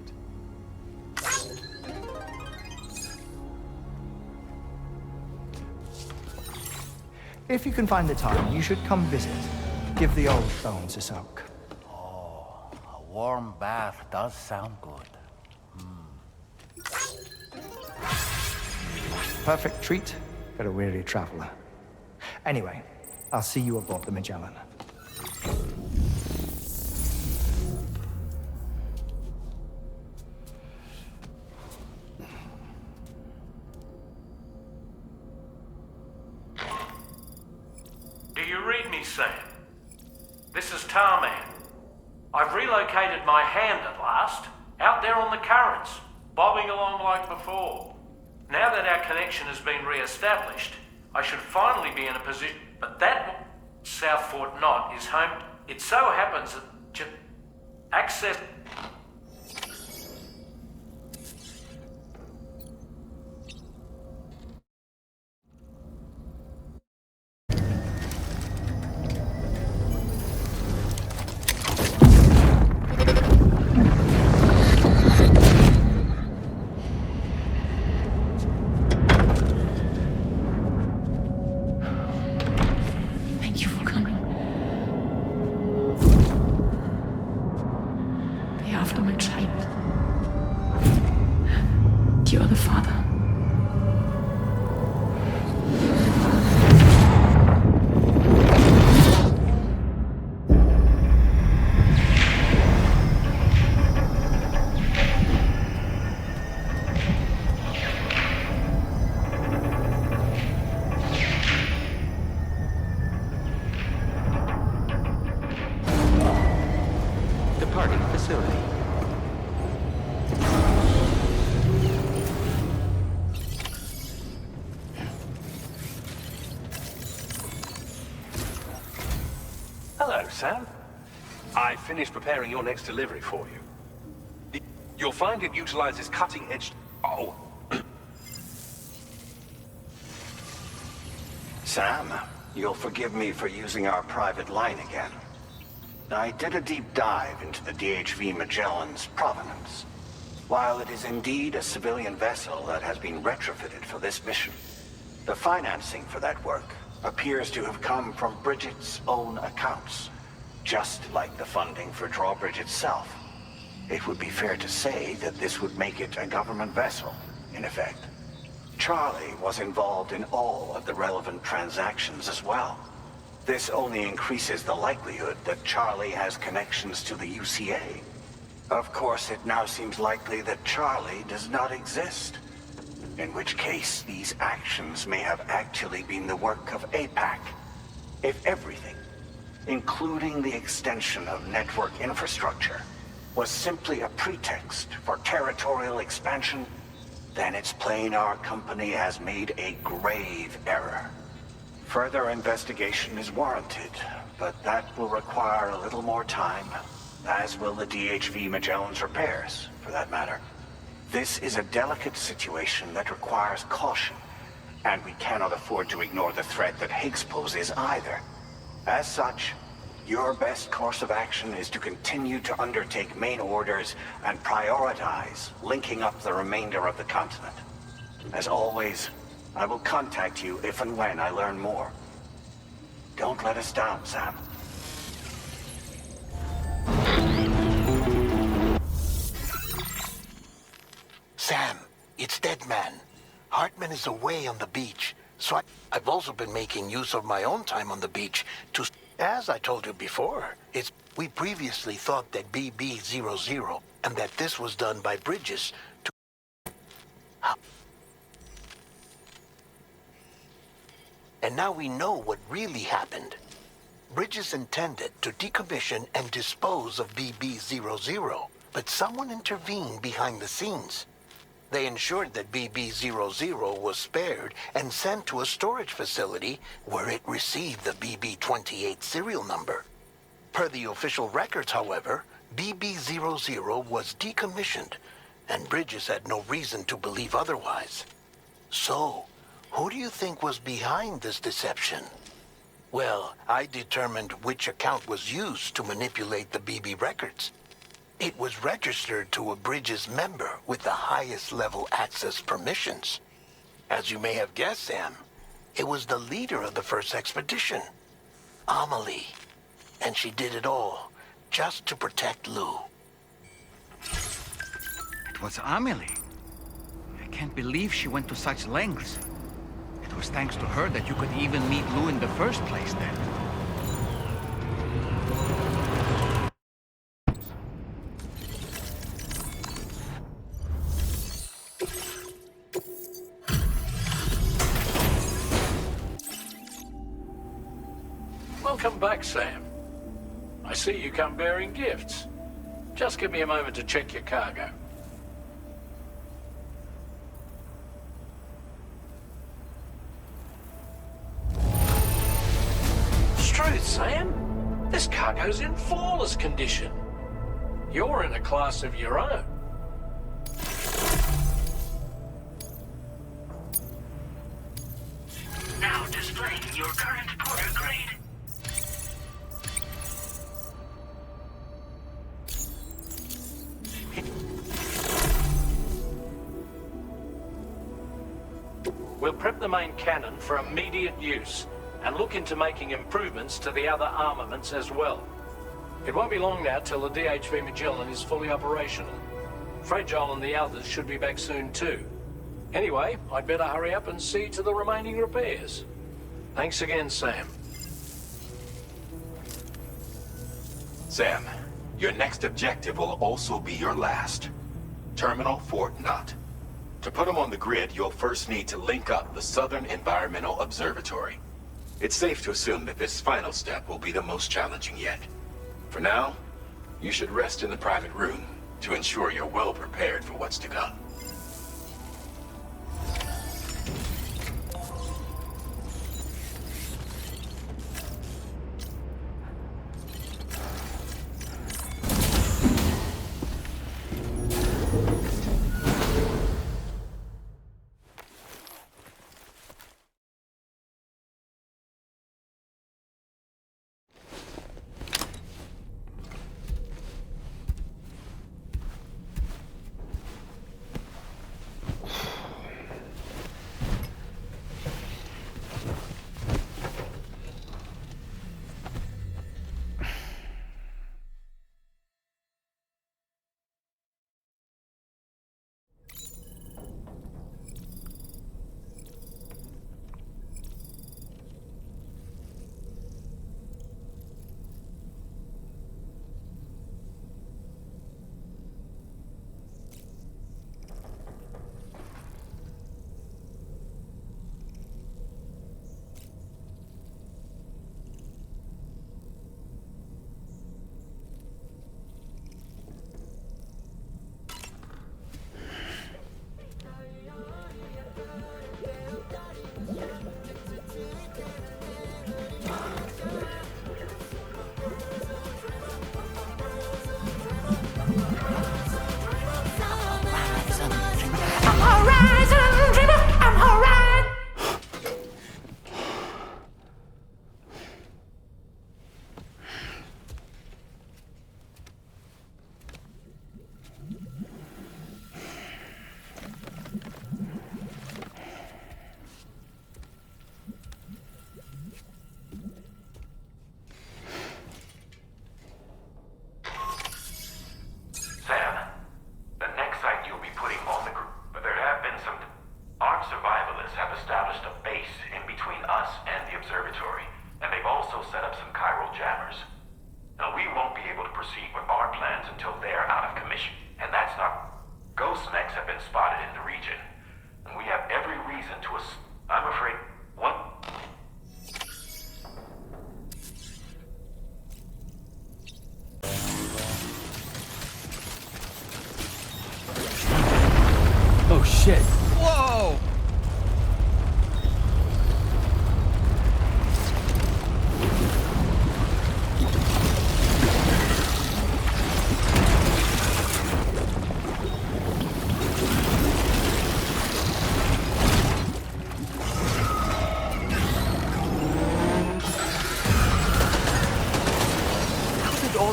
If you can find the time, you should come visit. Give the old bones a soak. Oh, a warm bath does sound good. Perfect treat for a weary traveler. Anyway, I'll see you aboard the Magellan. Do you read me, Sam? This is Tarman. I've relocated my hand at last, out there on the currents, bobbing along like before. Now that our connection has been re-established, I should finally be in a position, but that South Fort Knot is home. It so happens that access. Thank you for coming. The aftermath child. You are the father. Departing facility. Hello, Sam. I finished preparing your next delivery for you. You'll find it utilizes cutting-edge... Oh. Sam, you'll forgive me for using our private line again. I did a deep dive into the DHV Magellan's provenance. While it is indeed a civilian vessel that has been retrofitted for this mission, the financing for that work appears to have come from Bridget's own accounts, just like the funding for Drawbridge itself. It would be fair to say that this would make it a government vessel, in effect. Charlie was involved in all of the relevant transactions as well. this only increases the likelihood that Charlie has connections to the UCA. Of course, it now seems likely that Charlie does not exist. In which case, these actions may have actually been the work of APAC. If everything, including the extension of network infrastructure, was simply a pretext for territorial expansion, then it's plain our company has made a grave error. Further investigation is warranted, but that will require a little more time, as will the DHV Magellan's repairs, for that matter. This is a delicate situation that requires caution, and we cannot afford to ignore the threat that Higgs poses either. As such, your best course of action is to continue to undertake main orders and prioritize linking up the remainder of the continent. As always, I will contact you if and when I learn more. Don't let us down, Sam. Sam, it's Deadman. Hartman is away on the beach, so I've also been making use of my own time on the beach to... As I told you before, we previously thought that BB-00 and that this was done by Bridges to... And now we know what really happened. Bridges intended to decommission and dispose of BB-00, but someone intervened behind the scenes. They ensured that BB-00 was spared and sent to a storage facility where it received the BB-28 serial number. Per the official records, however, BB-00 was decommissioned, and Bridges had no reason to believe otherwise. So, who do you think was behind this deception? Well, I determined which account was used to manipulate the BB records. It was registered to a Bridges member with the highest level access permissions. As you may have guessed, Sam, it was the leader of the first expedition, Amelie. And she did it all just to protect Lou. It was Amelie. I can't believe she went to such lengths. It was thanks to her that you could even meet Lou in the first place then. Welcome back, Sam. I see you come bearing gifts. Just give me a moment to check your cargo. Truth, Sam. This cargo's in flawless condition. You're in a class of your own. Now displaying your current porter grade. We'll prep the main cannon for immediate use, and look into making improvements to the other armaments as well. It won't be long now till the DHV Magellan is fully operational. Fragile and the others should be back soon too. Anyway, I'd better hurry up and see to the remaining repairs. Thanks again, Sam. Sam, your next objective will also be your last. Terminal Fort Knott. To put them on the grid, you'll first need to link up the Southern Environmental Observatory. It's safe to assume that this final step will be the most challenging yet. For now, you should rest in the private room to ensure you're well prepared for what's to come.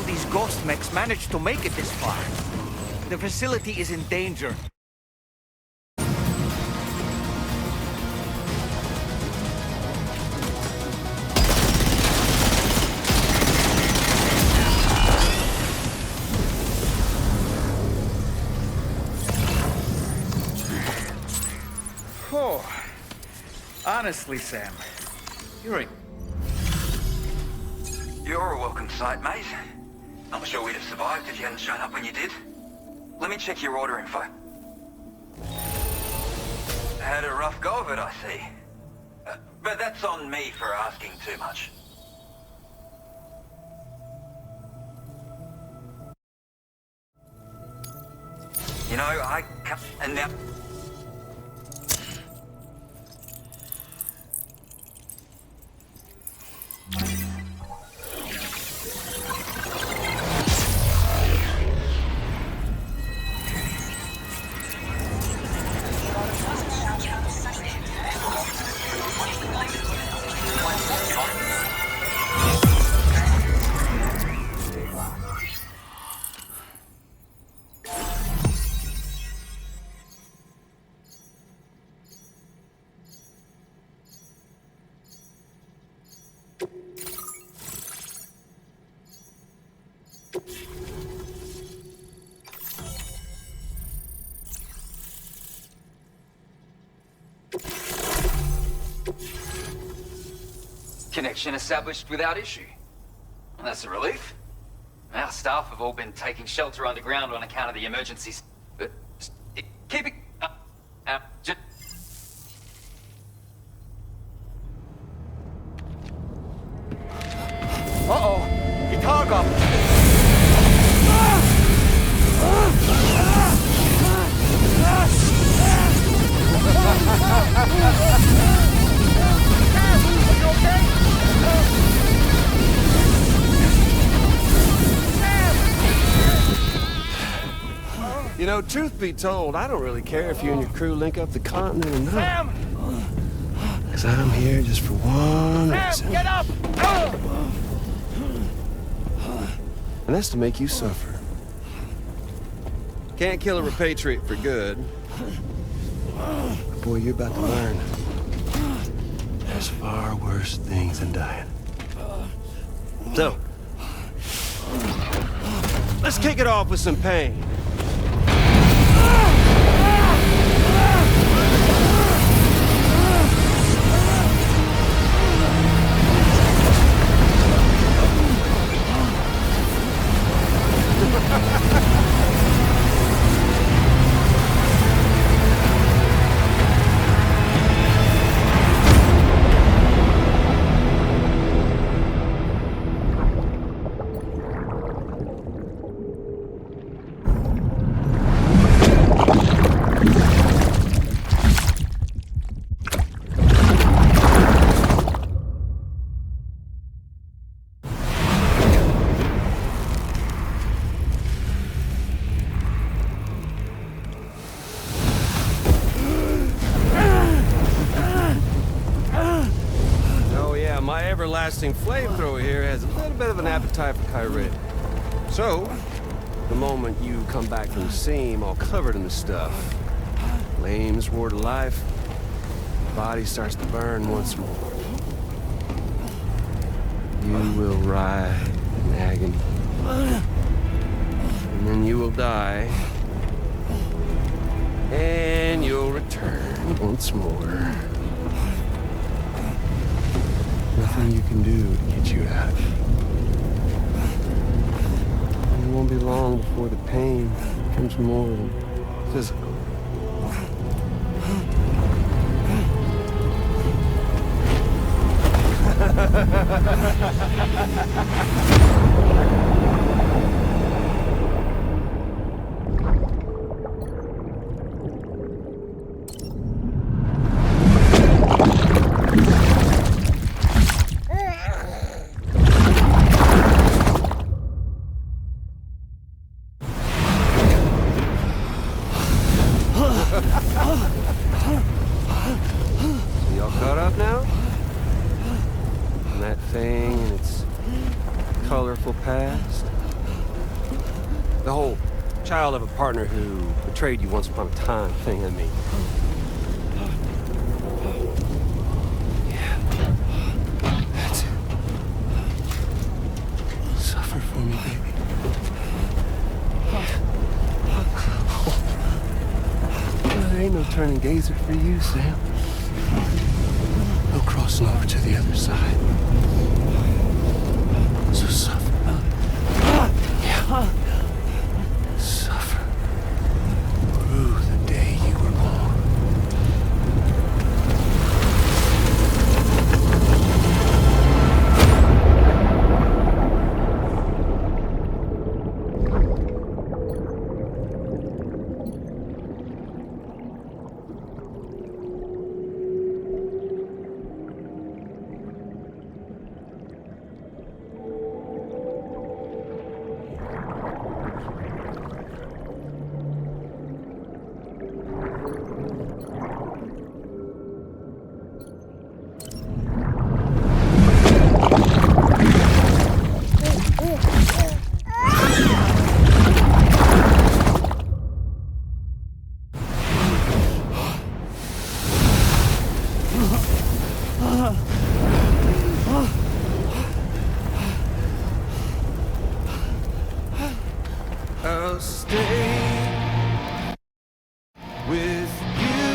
these ghost mechs managed to make it this far? The facility is in danger. Oh, honestly, Sam, you're a welcome sight, mate. I'm sure we'd have survived if you hadn't shown up when you did. Let me check your order info. Had a rough go of it, I see. But that's on me for asking too much. You know, I can't... And now... Connection established without issue. Well, that's a relief. Our staff have all been taking shelter underground on account of the emergencies. Keep it... just... Uh-oh! Guitar gum! You know, truth be told, I don't really care if you and your crew link up the continent or not. Sam! Because I'm here just for one reason. Sam, get up! And that's to make you suffer. Can't kill a repatriate for good. But boy, you're about to learn. There's far worse things than dying. So, let's kick it off with some pain. Everlasting flamethrower here has a little bit of an appetite for Kyrie. So, the moment you come back from the scene all covered in the stuff, flames roar to life, the body starts to burn once more. You will writhe in agony. And then you will die. And you'll return once more. Nothing you can do to get you out. And it won't be long before the pain becomes more than physical. Y'all caught up now? And that thing and its colorful past? The whole child of a partner who betrayed you once upon a time thing, I mean. Yeah. That's it. Suffer for me, baby. There ain't no turning gazer for you, Sam. No crossing over to the other side. So suffer. Yeah. Suffer. Through the day you were born. I'll stay with you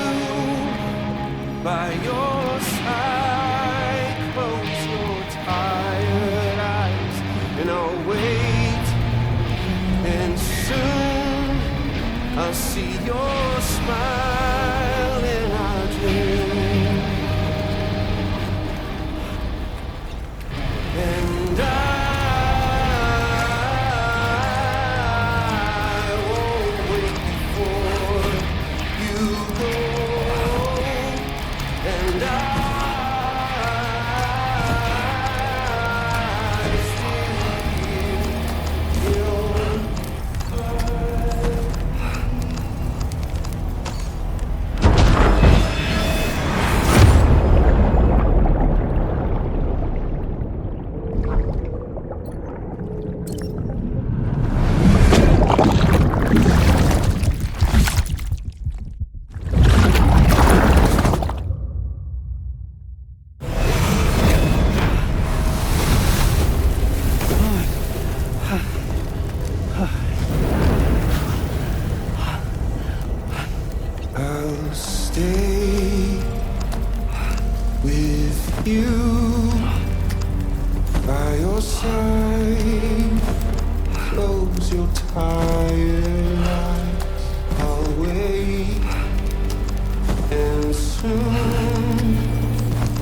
by your side. Close your tired eyes and I'll wait. And soon I'll see your smile in our dream. And I'll stay with you by your side. Close your tired eyes. I'll wait, and soon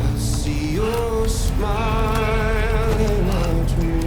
I'll see your smile in my dream.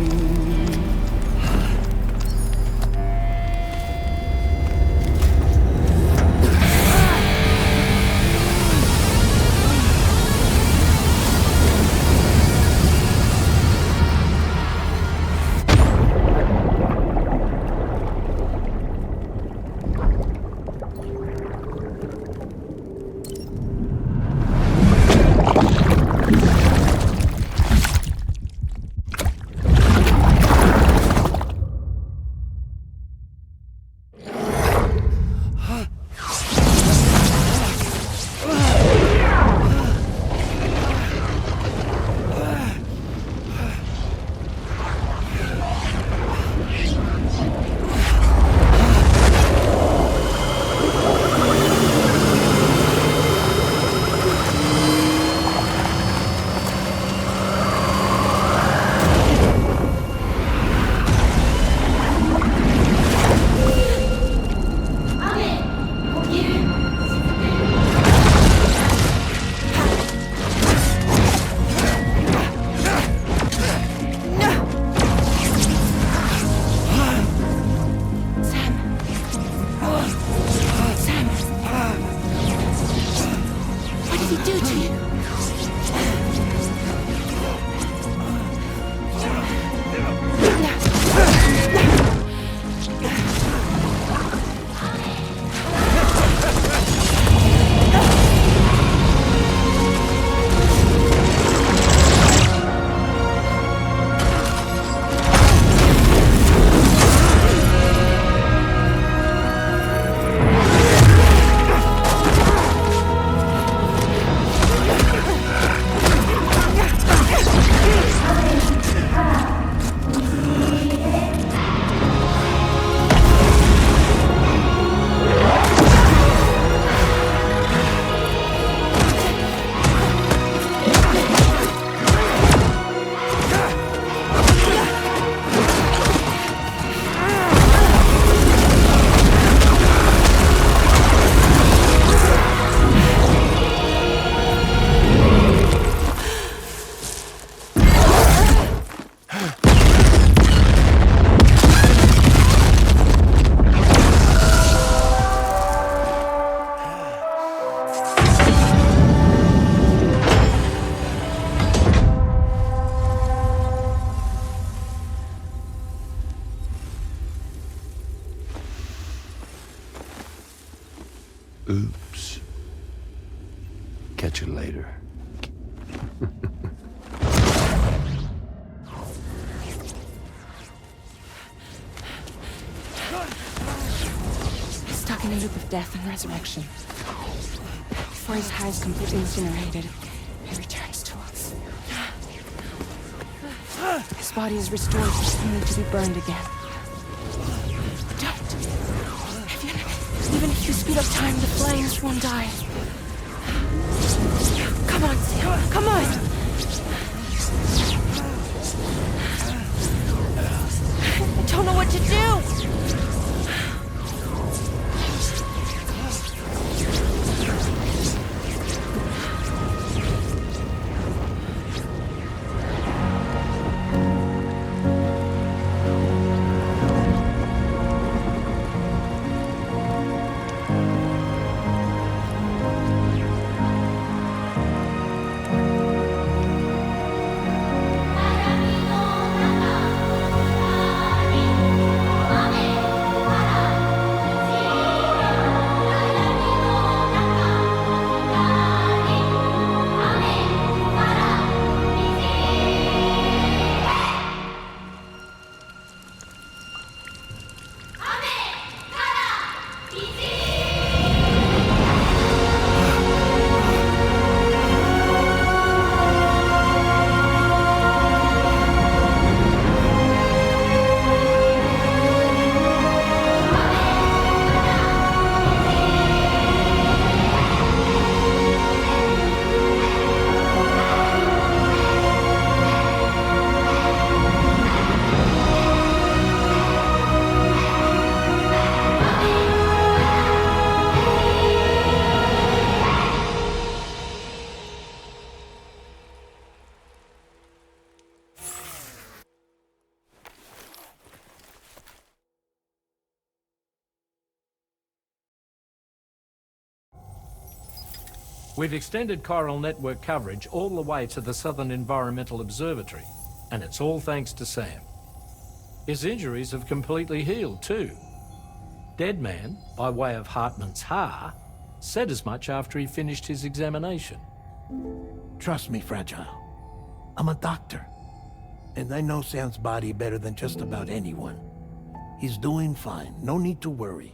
a loop of death and resurrection. Before his high is completely incinerated, he returns to us. His body is restored, only to be burned again. Don't! Even if you speed up time, the flames won't die. Come on, Sam, come on! I don't know what to do! We've extended chiral network coverage all the way to the Southern Environmental Observatory, and it's all thanks to Sam. His injuries have completely healed too. Deadman, by way of Hartman's Ha, said as much after he finished his examination. Trust me, Fragile. I'm a doctor. And I know Sam's body better than just about anyone. He's doing fine. No need to worry.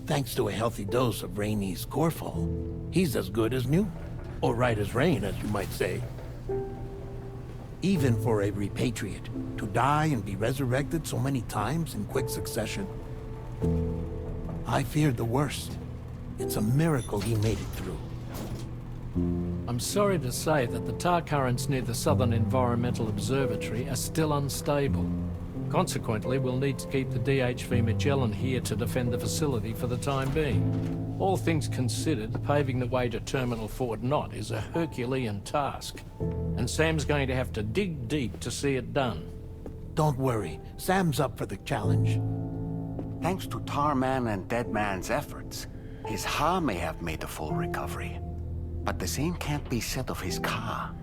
Thanks to a healthy dose of Rainey's Corfall, he's as good as new. Or right as rain, as you might say. Even for a repatriate, to die and be resurrected so many times in quick succession. I feared the worst. It's a miracle he made it through. I'm sorry to say that the tar currents near the Southern Environmental Observatory are still unstable. Consequently, we'll need to keep the DHV Magellan here to defend the facility for the time being. All things considered, paving the way to Terminal Fort Knott is a Herculean task. And Sam's going to have to dig deep to see it done. Don't worry. Sam's up for the challenge. Thanks to Tarman and Deadman's efforts, his Ha may have made a full recovery. But the same can't be said of his Ka.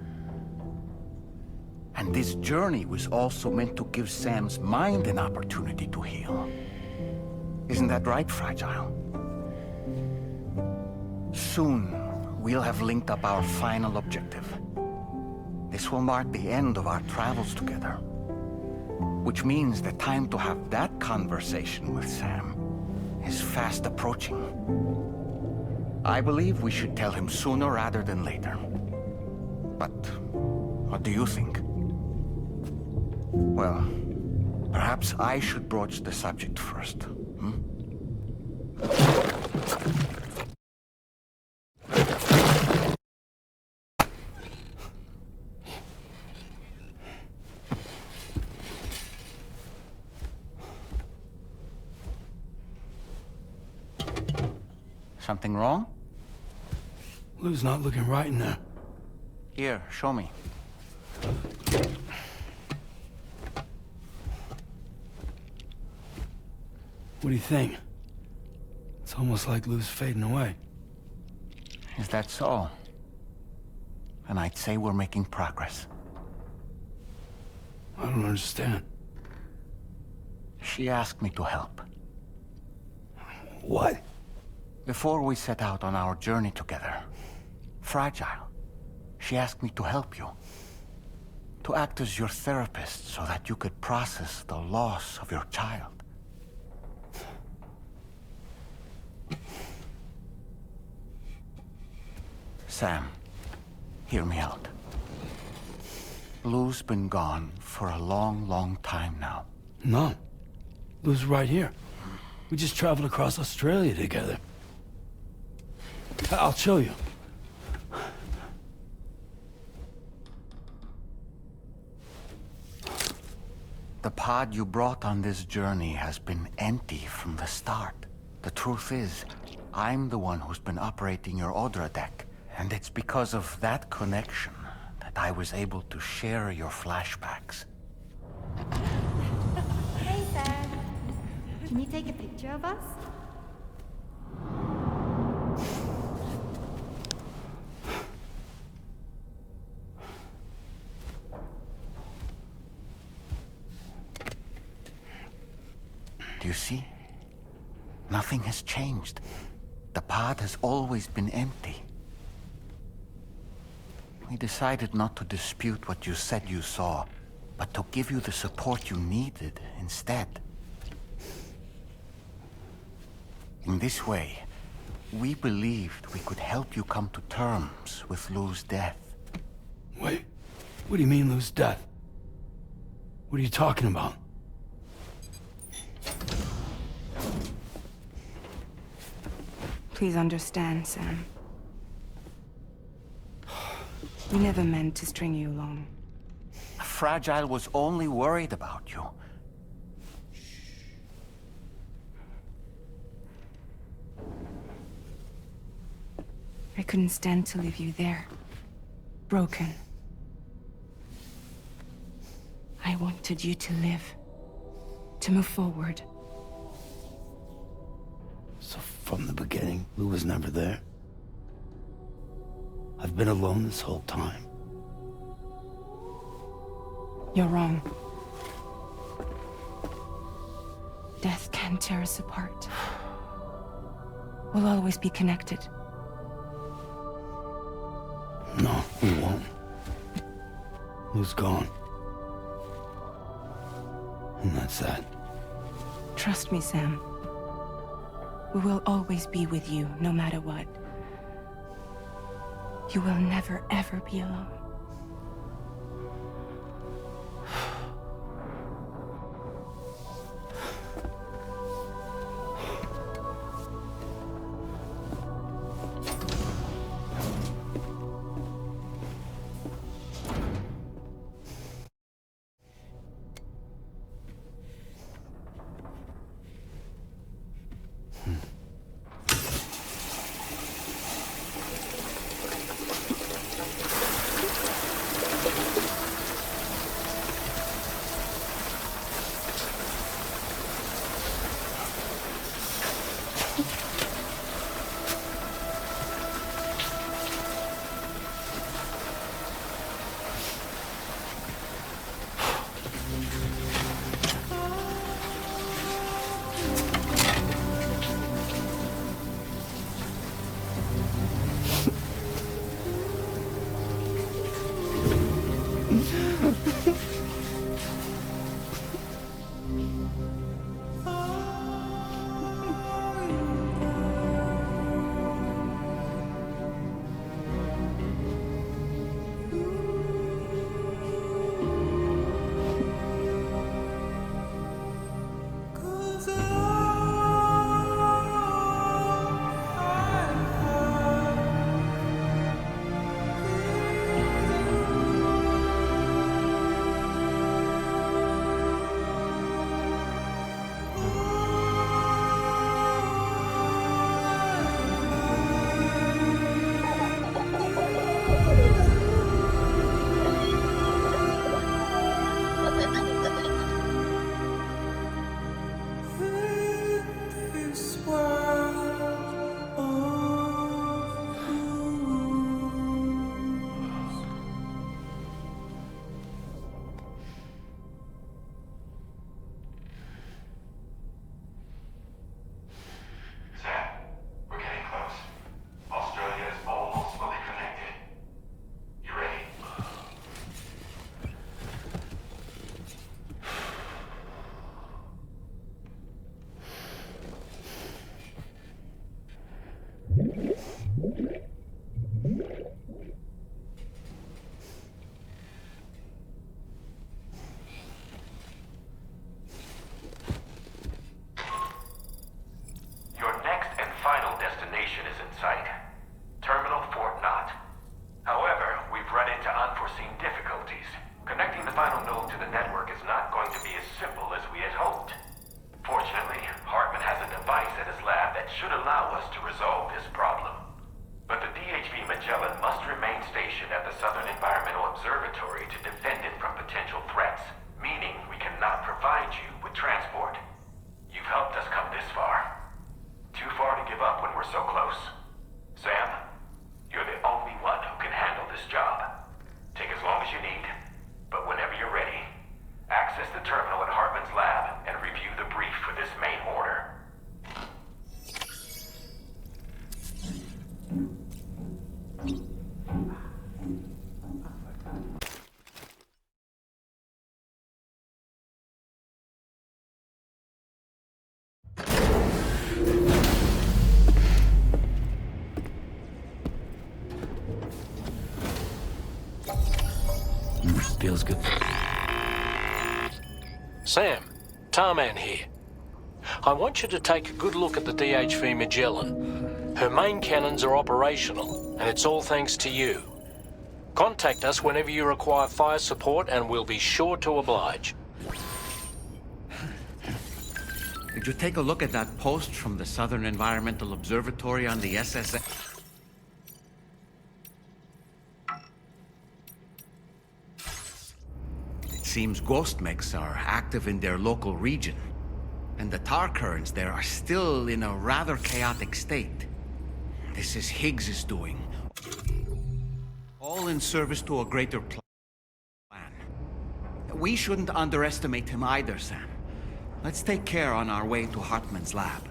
And this journey was also meant to give Sam's mind an opportunity to heal. Isn't that right, Fragile? Soon, we'll have linked up our final objective. This will mark the end of our travels together. Which means the time to have that conversation with Sam is fast approaching. I believe we should tell him sooner rather than later. But what do you think? Well, perhaps I should broach the subject first, hmm? Something wrong? Lou's not looking right in there. Here, show me. What do you think? It's almost like Lou's fading away. Is that so? And I'd say we're making progress. I don't understand. She asked me to help. What? Before we set out on our journey together, Fragile, she asked me to help you. to act as your therapist so that you could process the loss of your child. Sam, hear me out. Lou's been gone for a long, long time now. No. Lou's right here. We just traveled across Australia together. I'll show you. The pod you brought on this journey has been empty from the start. The truth is, I'm the one who's been operating your Odra deck. And it's because of that connection that I was able to share your flashbacks. Hey, Sam. Can you take a picture of us? Do you see? Nothing has changed. The pod has always been empty. We decided not to dispute what you said you saw, but to give you the support you needed instead. In this way, we believed we could help you come to terms with Lou's death. Wait, what do you mean Lou's death? What are you talking about? Please understand, Sam. We never meant to string you along. Fragile was only worried about you. I couldn't stand to leave you there. Broken. I wanted you to live. To move forward. So from the beginning, Lou was never there? I've been alone this whole time. You're wrong. Death can tear us apart. We'll always be connected. No, we won't. Lou's gone. And that's that. Trust me, Sam. We will always be with you, no matter what. You will never, ever be alone. observatory to defend it from potential threats, meaning we cannot provide you with transport. You've helped us come this far. Too far to give up when we're so close. Sam, you're the only one who can handle this job. Take as long as you need, but whenever you're ready, access the terminal at Hartman's lab and review the brief for this main order. Feels good. Sam, Tarman here. I want you to take a good look at the DHV Magellan. Her main cannons are operational, and it's all thanks to you. Contact us whenever you require fire support, and we'll be sure to oblige. Did you take a look at that post from the Southern Environmental Observatory on the SSA? It seems ghost mechs are active in their local region, and the tar currents there are still in a rather chaotic state. This is Higgs' doing, all in service to a greater plan. We shouldn't underestimate him either, Sam. Let's take care on our way to Hartman's lab.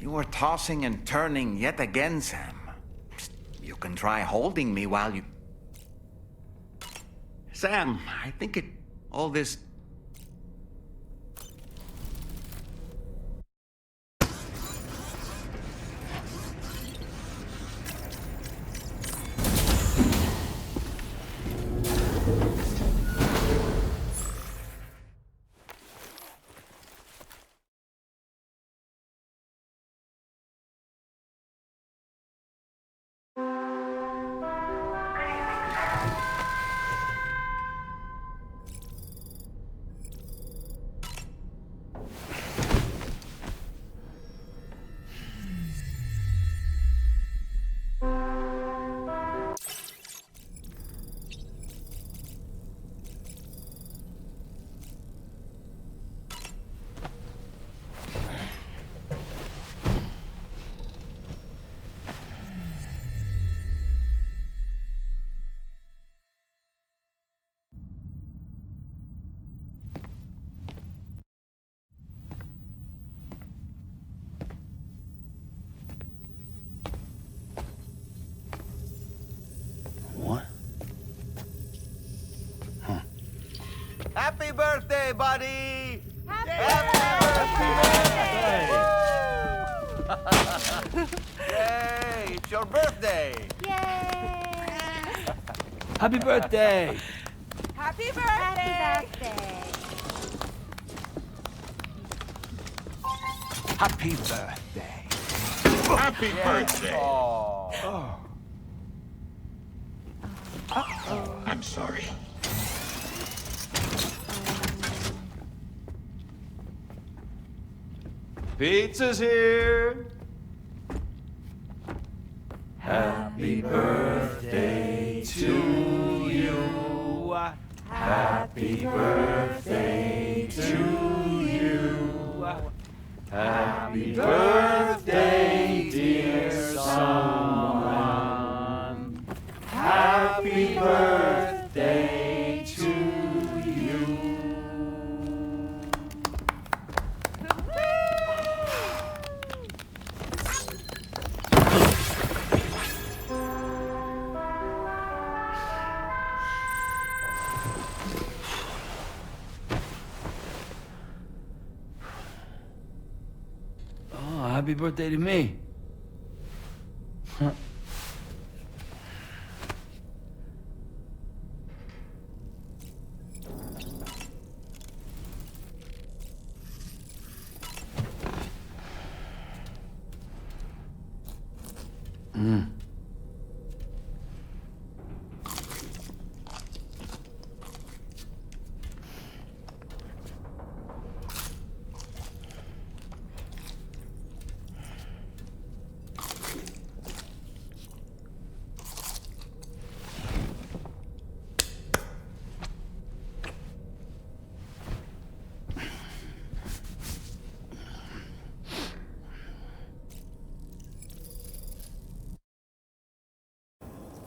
You are tossing and turning yet again, Sam. You can try holding me while you... Sam, I think all this... Happy birthday, buddy! Yay! It's your birthday! Happy birthday! Happy birthday! Happy birthday. Happy birthday! Oh. I'm sorry. Pizza's here! Happy birthday to you. Happy birthday to you. Happy birthday, dear someone. Happy birthday to you. Happy birthday to me. Huh.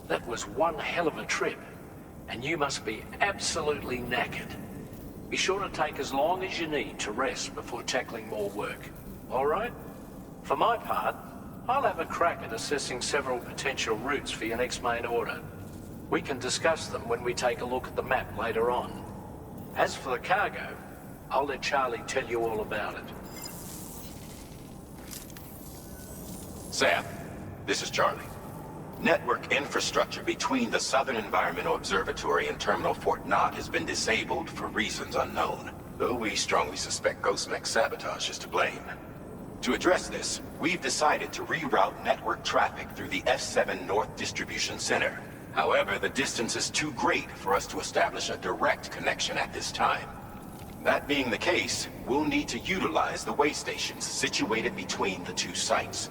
That was one hell of a trip, and you must be absolutely knackered. Be sure to take as long as you need to rest before tackling more work. All right? For my part, I'll have a crack at assessing several potential routes for your next main order. We can discuss them when we take a look at the map later on. As for the cargo, I'll let Charlie tell you all about it. Sam, this is Charlie. Network infrastructure between the Southern Environmental Observatory and Terminal Fort Knox has been disabled for reasons unknown, though we strongly suspect Ghostmech's sabotage is to blame. To address this, we've decided to reroute network traffic through the F7 North Distribution Center. However, the distance is too great for us to establish a direct connection at this time. That being the case, we'll need to utilize the way stations situated between the two sites.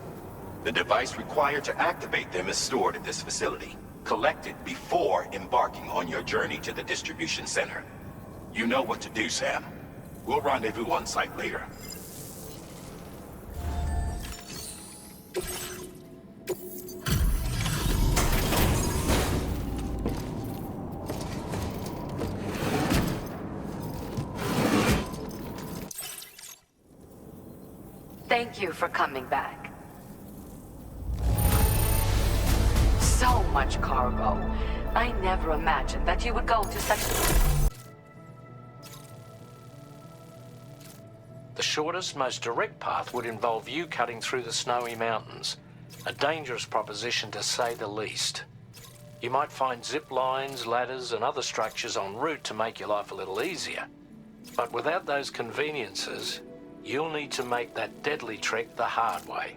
The device required to activate them is stored at this facility. Collect it before embarking on your journey to the distribution center. You know what to do, Sam. We'll rendezvous on site later. Thank you for coming back. So much cargo. I never imagined that you would go to such... The shortest, most direct path would involve you cutting through the snowy mountains. A dangerous proposition to say the least. You might find zip lines, ladders, and other structures en route to make your life a little easier. But without those conveniences, you'll need to make that deadly trek the hard way.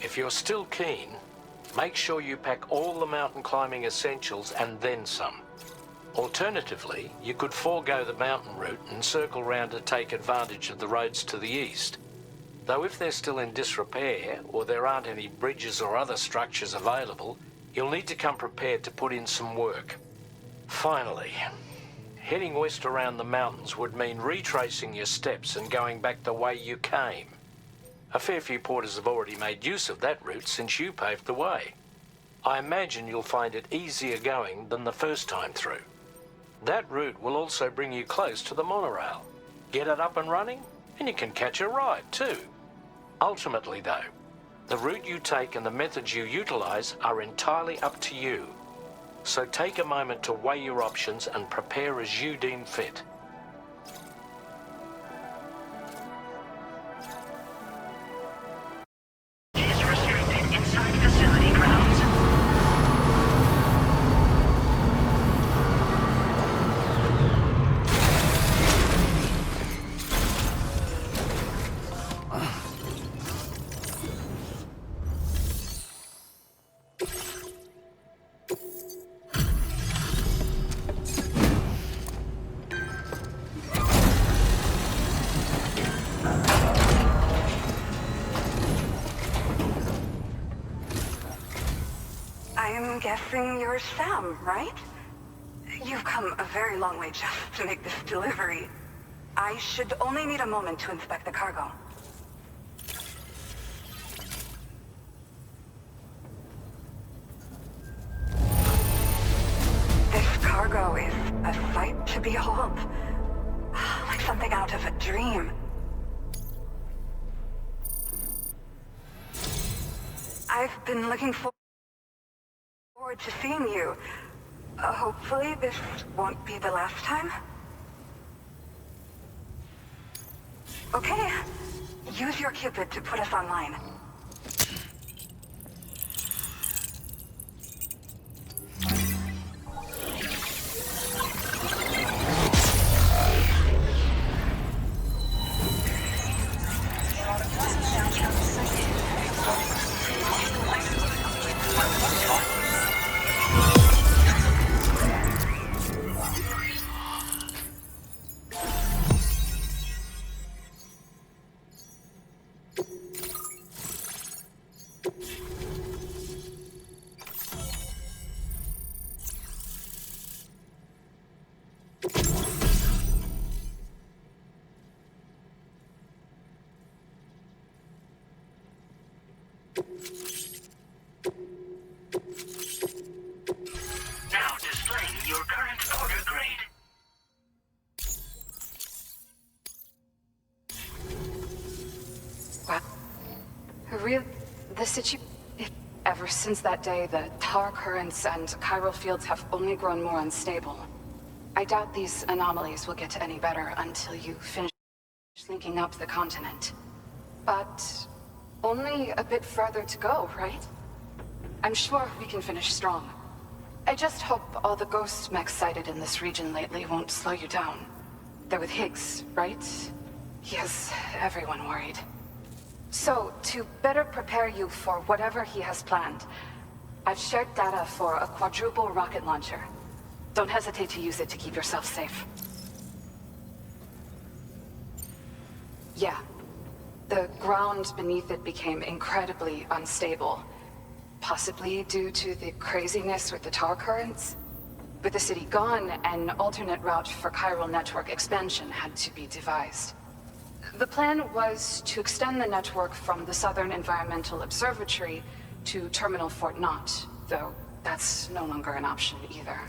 If you're still keen, make sure you pack all the mountain climbing essentials and then some. Alternatively, you could forego the mountain route and circle round to take advantage of the roads to the east. Though if they're still in disrepair, or there aren't any bridges or other structures available, you'll need to come prepared to put in some work. Finally, heading west around the mountains would mean retracing your steps and going back the way you came. A fair few porters have already made use of that route since you paved the way. I imagine you'll find it easier going than the first time through. That route will also bring you close to the monorail. Get it up and running, and you can catch a ride too. Ultimately though, the route you take and the methods you utilize are entirely up to you. So take a moment to weigh your options and prepare as you deem fit. I'm guessing you're Sam, right? You've come a very long way just to make this delivery. I should only need a moment to inspect the cargo. This cargo is a sight to behold. Like something out of a dream. I've been looking forward to seeing you. Hopefully this won't be the last time. Okay. Use your Cupid to put us online. your current order grade. Wow. The situation... Ever since that day, the tar currents and chiral fields have only grown more unstable. I doubt these anomalies will get any better until you finish linking up the continent. But only a bit further to go, right? I'm sure we can finish strong. I just hope all the ghost mechs sighted in this region lately won't slow you down. They're with Higgs, right? He has everyone worried. So, to better prepare you for whatever he has planned, I've shared data for a quadruple rocket launcher. Don't hesitate to use it to keep yourself safe. Yeah. The ground beneath it became incredibly unstable. Possibly due to the craziness with the tar currents. With the city gone, an alternate route for chiral network expansion had to be devised. The plan was to extend the network from the Southern Environmental Observatory to Terminal Fort Knott, though that's no longer an option either.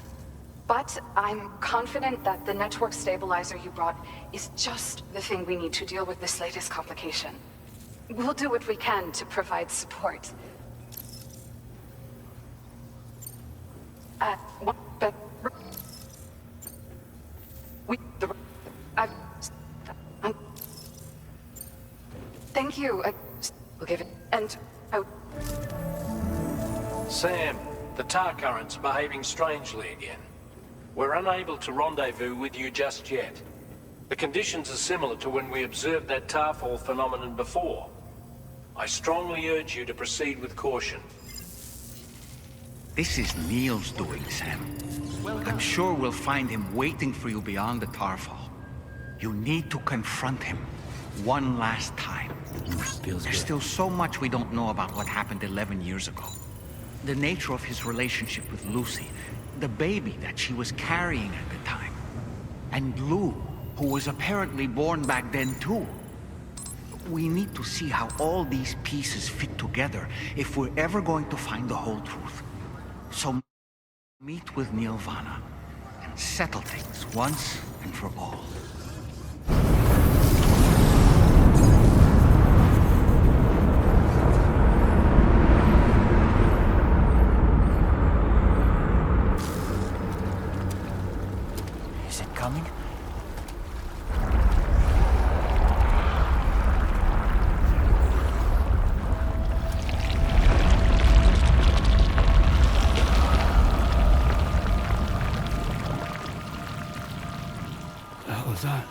But I'm confident that the network stabilizer you brought is just the thing we need to deal with this latest complication. We'll do what we can to provide support. Thank you. We'll give it. And Sam, the tar current's behaving strangely again. We're unable to rendezvous with you just yet. The conditions are similar to when we observed that tarfall phenomenon before. I strongly urge you to proceed with caution. This is Neil's doing, Sam. I'm sure we'll find him waiting for you beyond the tarfall. You need to confront him one last time. There's still so much we don't know about what happened 11 years ago. The nature of his relationship with Lucy, the baby that she was carrying at the time, and Lou, who was apparently born back then too. We need to see how all these pieces fit together if we're ever going to find the whole truth. So meet with Neil Vana and settle things once and for all. Is it coming? The hell was that?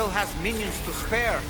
still has minions to spare.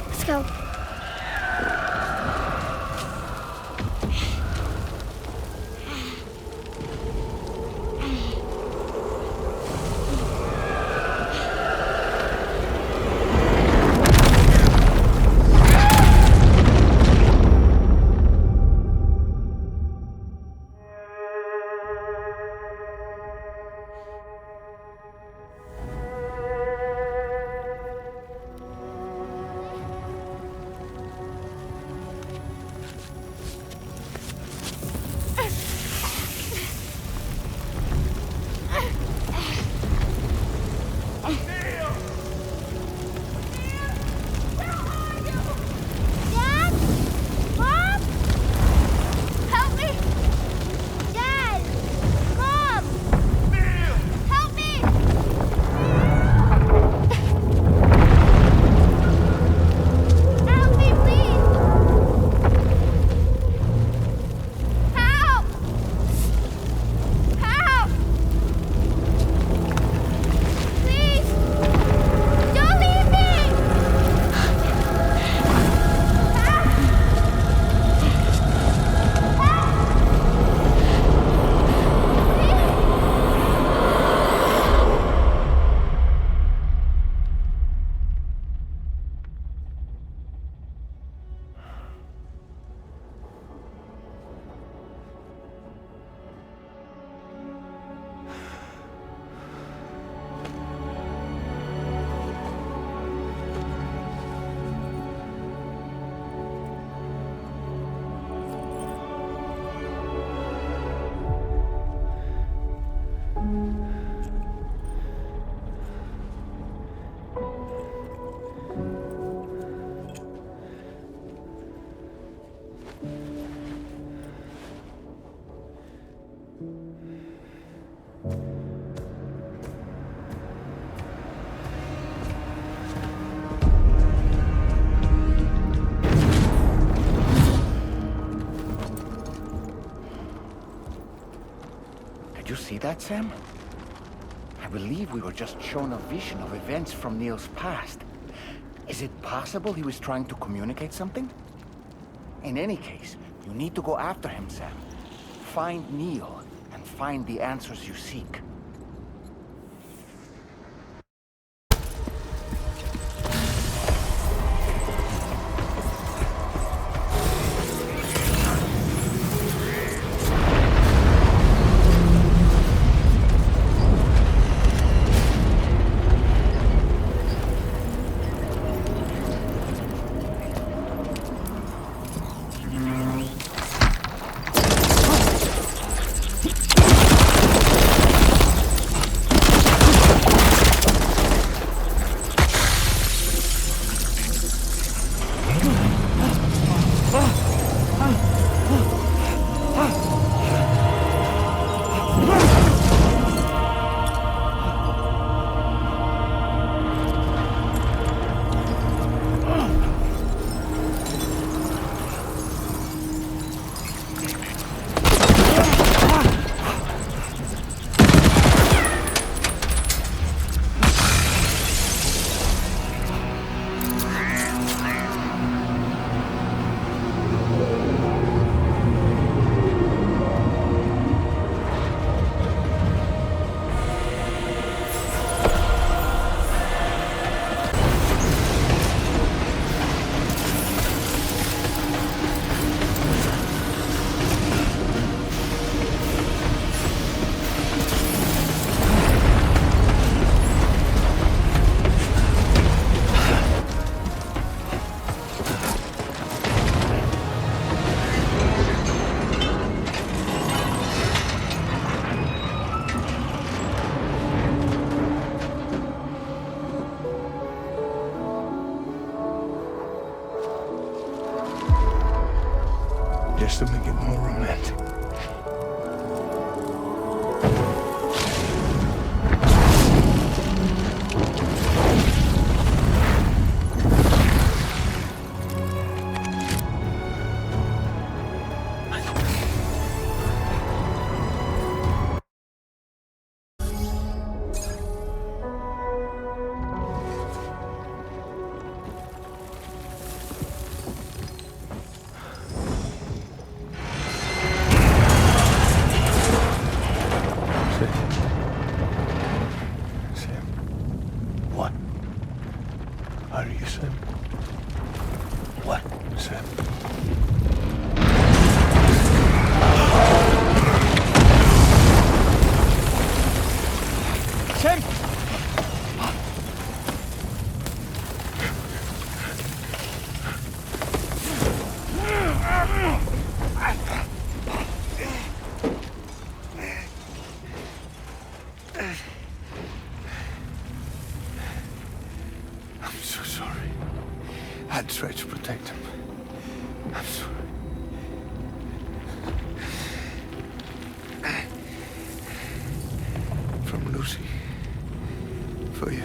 Let's go. Did you see that, Sam? I believe we were just shown a vision of events from Neil's past. Is it possible he was trying to communicate something? In any case, you need to go after him, Sam. Find Neil, and find the answers you seek. Are you Sam? What? Sam. Sam! I'm so sorry. I'd try to protect him. I'm sorry. From Lucy. For you.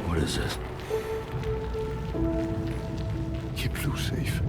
What is this? Keep Lou safe.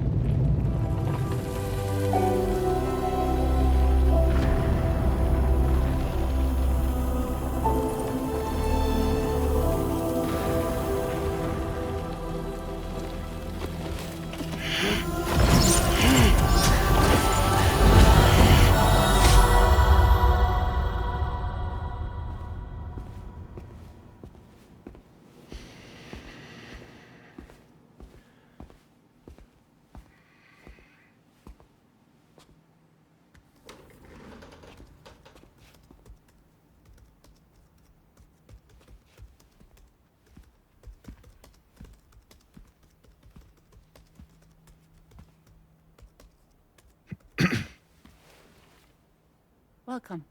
Welcome.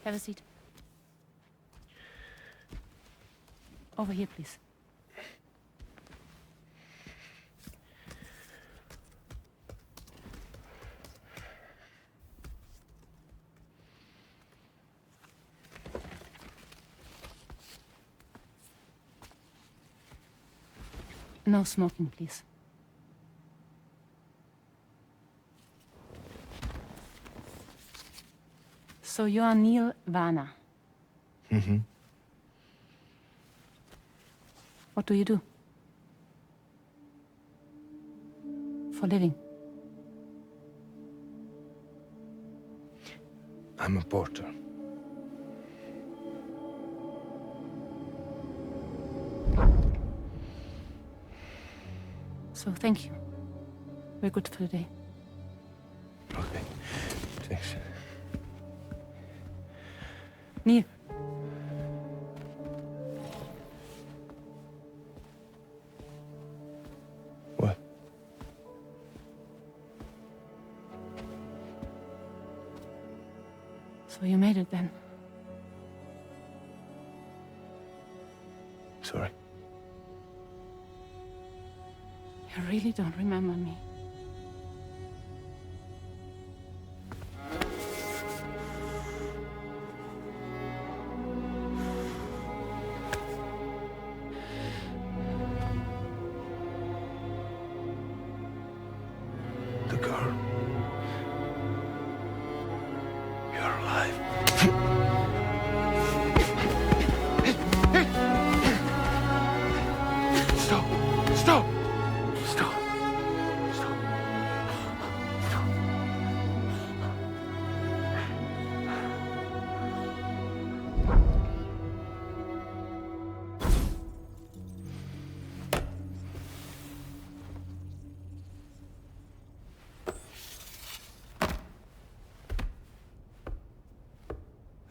Have a seat. Over here, please. No smoking, please. So you are Neil Varner. Mm-hmm. What do you do? For a living? I'm a porter. So thank you. We're good for the day. Okay. Thanks. Neil. What? So you made it then? Sorry. You really don't remember me. The girl. You're alive. Stop! Stop! Stop! Stop! Stop!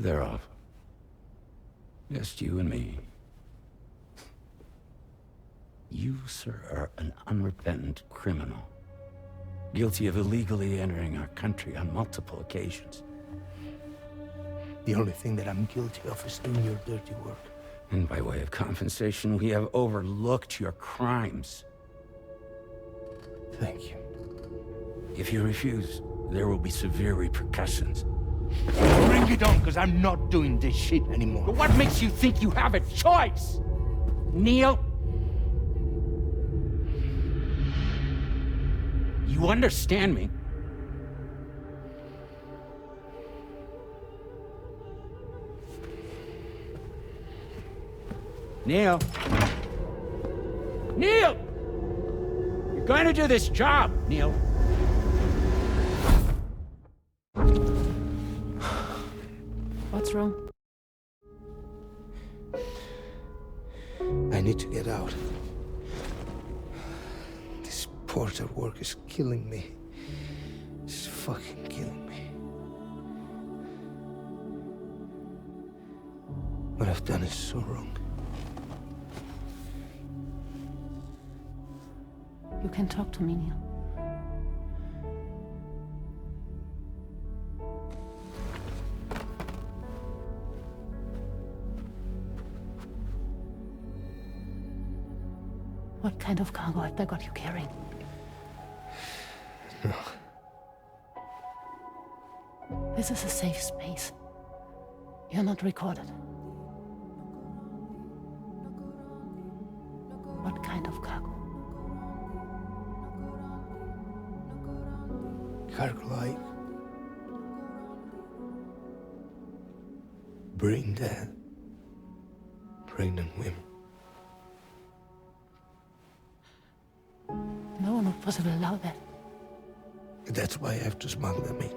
They're off. Just you and me. You, sir, are an unrepentant criminal. Guilty of illegally entering our country on multiple occasions. The only thing that I'm guilty of is doing your dirty work. And by way of compensation, we have overlooked your crimes. Thank you. If you refuse, there will be severe repercussions. Bring it on, because I'm not doing this shit anymore. But what makes you think you have a choice? Neil? You understand me? Neil? Neil! You're going to do this job, Neil. What's wrong? I need to get out. This porter work is killing me. It's fucking killing me. What I've done is so wrong. You can talk to me, Neil. What kind of cargo have they got you carrying? No. This is a safe space. You're not recorded. What kind of cargo? Cargo like brain dead, pregnant women. No one would possibly allow that. That's why I have to smuggle them in.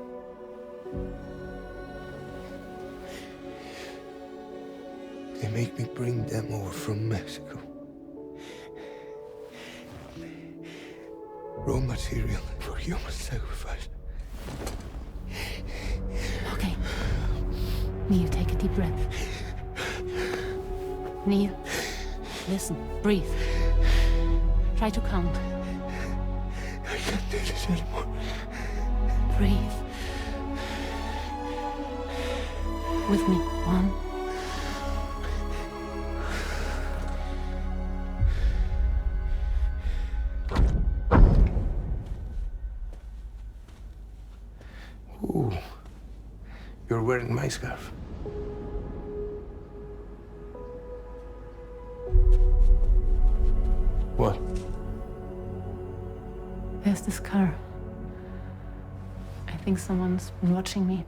They make me bring them over from Mexico. Raw material for human sacrifice. Okay. Neil, take a deep breath. Neil, listen, breathe. Try to count. I can't do this anymore. Breathe. With me. 1. Ooh, you're wearing my scarf. What? There's this car. I think someone's been watching me.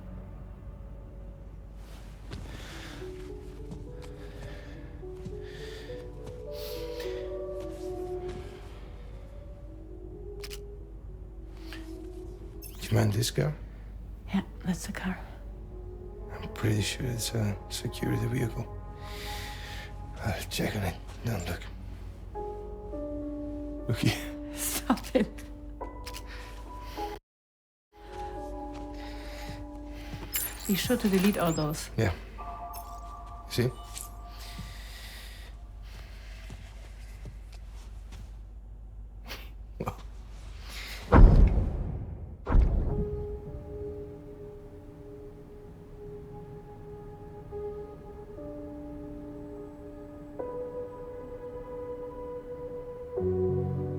Do you mind this car? Yeah, that's the car. I'm pretty sure it's a security vehicle. I'll check on it. Don't look. Look here. Stop it. Be sure to delete all those. Yeah. See?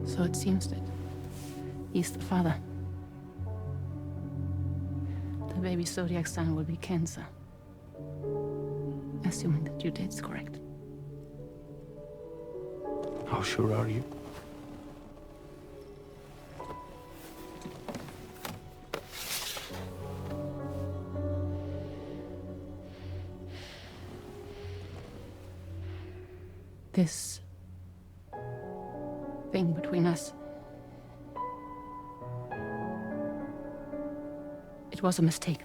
So it seems that he's the father. The baby's zodiac sign will be Cancer. Assuming the due date's correct. How sure are you? This thing between us. It was a mistake.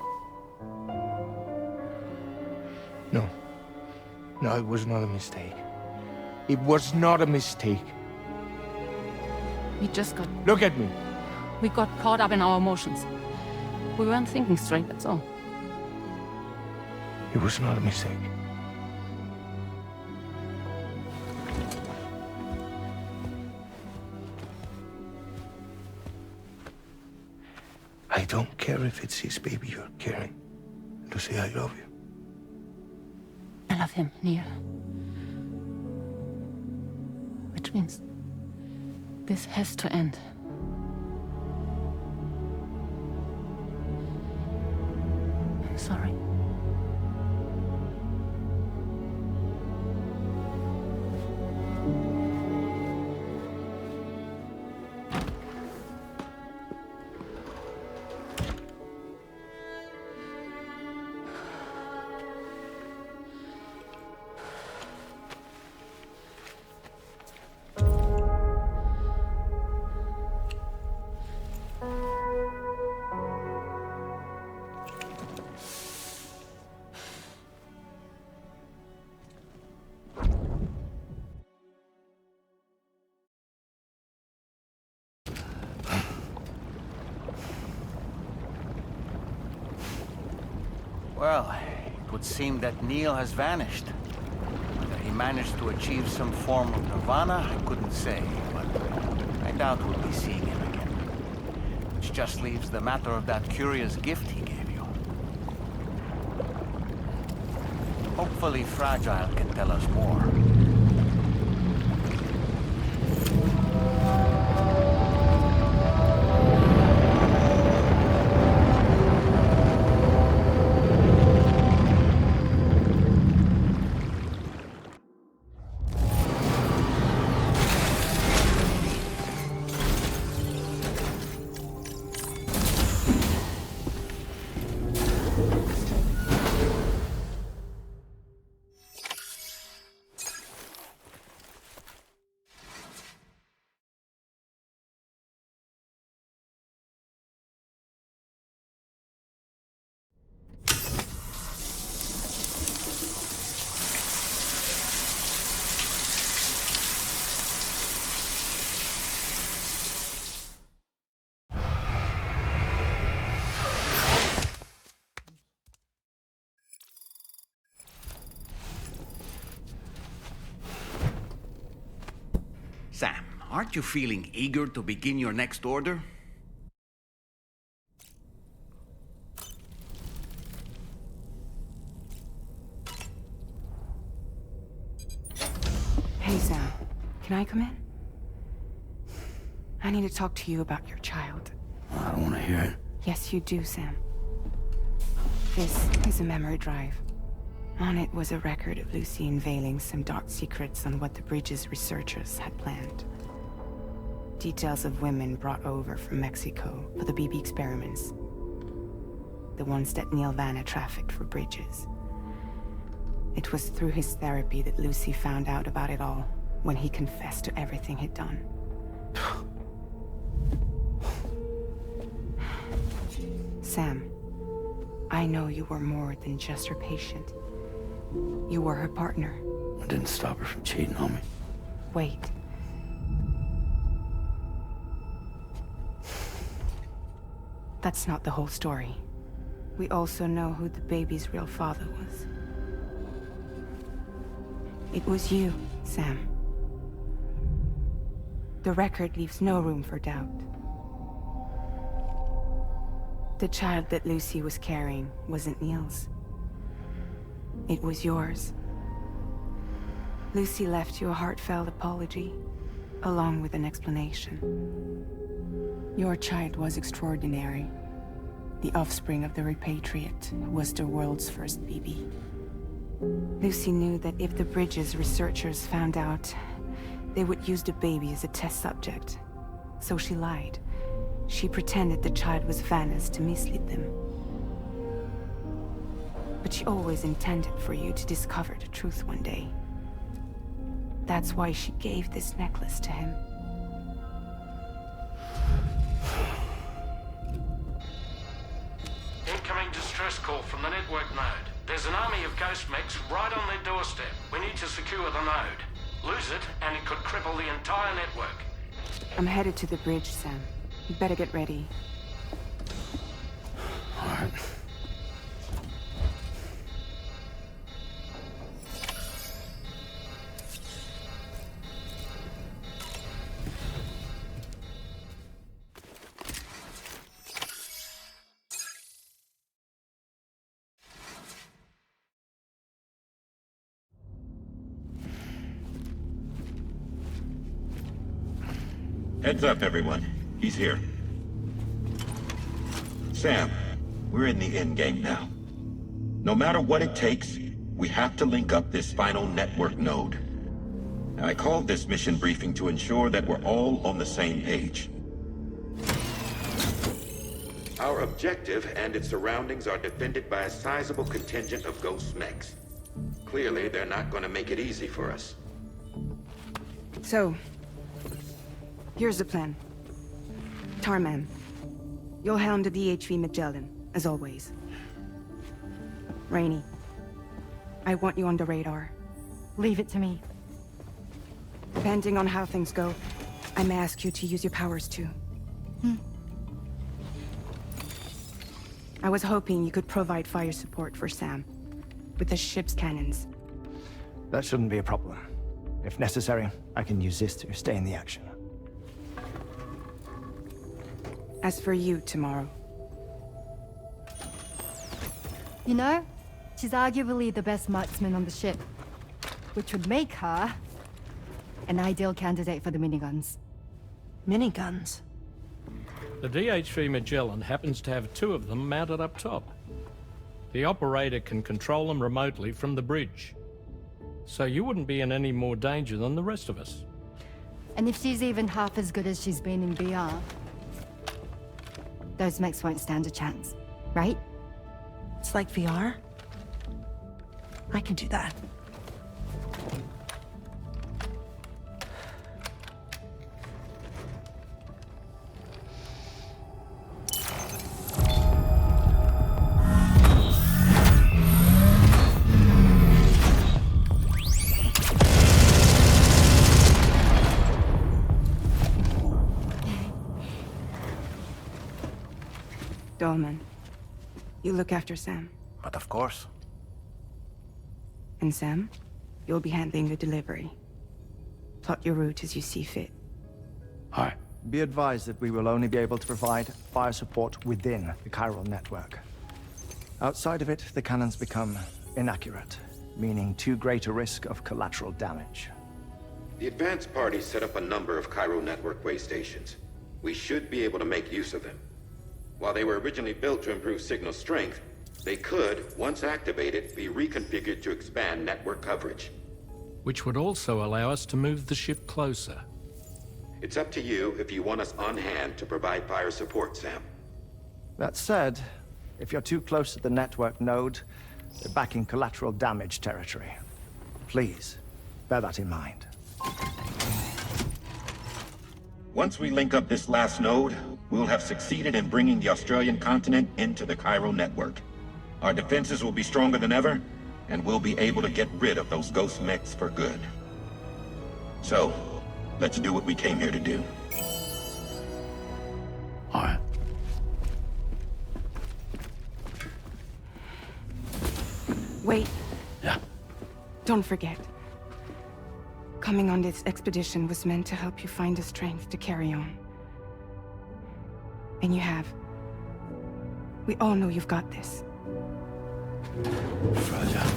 No. No, it was not a mistake. It was not a mistake. We just got... Look at me. We got caught up in our emotions. We weren't thinking straight, that's all. It was not a mistake. I don't care if it's his baby you're carrying. Lucy, I love you. I love him, Neil. Which means this has to end. I'm sorry. Well, it would seem that Neil has vanished. Whether he managed to achieve some form of nirvana, I couldn't say, but I doubt we'll be seeing him again. Which just leaves the matter of that curious gift he gave you. Hopefully Fragile can tell us more. Sam, aren't you feeling eager to begin your next order? Hey, Sam. Can I come in? I need to talk to you about your child. I don't want to hear it. Yes, you do, Sam. This is a memory drive. On it was a record of Lucy unveiling some dark secrets on what the Bridges researchers had planned. Details of women brought over from Mexico for the BB experiments. The ones that Neil Vanna trafficked for Bridges. It was through his therapy that Lucy found out about it all, when he confessed to everything he'd done. Sam, I know you were more than just her patient. You were her partner. I didn't stop her from cheating on me. Wait. That's not the whole story. We also know who the baby's real father was. It was you, Sam. The record leaves no room for doubt. The child that Lucy was carrying wasn't Neil's. It was yours. Lucy left you a heartfelt apology, along with an explanation. Your child was extraordinary. The offspring of the repatriate was the world's first BB. Lucy knew that if the Bridges researchers found out, they would use the baby as a test subject. So she lied. She pretended the child was Vanna's to mislead them. But she always intended for you to discover the truth one day. That's why she gave this necklace to him. Incoming distress call from the network node. There's an army of ghost mechs right on their doorstep. We need to secure the node. Lose it, and it could cripple the entire network. I'm headed to the bridge, Sam. You better get ready. All right. Heads up, everyone. He's here. Sam, we're in the endgame now. No matter what it takes, we have to link up this final network node. I called this mission briefing to ensure that we're all on the same page. Our objective and its surroundings are defended by a sizable contingent of ghost mechs. Clearly, they're not going to make it easy for us. So, here's the plan. Tarman, you'll helm the DHV Magellan, as always. Rainey, I want you on the radar. Leave it to me. Depending on how things go, I may ask you to use your powers too. I was hoping you could provide fire support for Sam, with the ship's cannons. That shouldn't be a problem. If necessary, I can use this to stay in the action. As for you, tomorrow. You know, she's arguably the best marksman on the ship, which would make her an ideal candidate for the miniguns. Miniguns? The DH-3 Magellan happens to have 2 of them mounted up top. The operator can control them remotely from the bridge. So you wouldn't be in any more danger than the rest of us. And if she's even half as good as she's been in VR, those mechs won't stand a chance, right? It's like VR? I can do that. Dolman, you look after Sam. But of course. And Sam, you'll be handling the delivery. Plot your route as you see fit. Alright. Be advised that we will only be able to provide fire support within the chiral network. Outside of it, the cannons become inaccurate, meaning too great a risk of collateral damage. The advanced party set up a number of chiral network way stations. We should be able to make use of them. While they were originally built to improve signal strength, they could, once activated, be reconfigured to expand network coverage. Which would also allow us to move the ship closer. It's up to you if you want us on hand to provide fire support, Sam. That said, if you're too close to the network node, you're back in collateral damage territory. Please, bear that in mind. Once we link up this last node, we'll have succeeded in bringing the Australian continent into the chiral network. Our defenses will be stronger than ever, and we'll be able to get rid of those ghost mechs for good. So, let's do what we came here to do. All right. Wait. Yeah. Don't forget. Coming on this expedition was meant to help you find the strength to carry on. And you have. We all know you've got this. Fragile.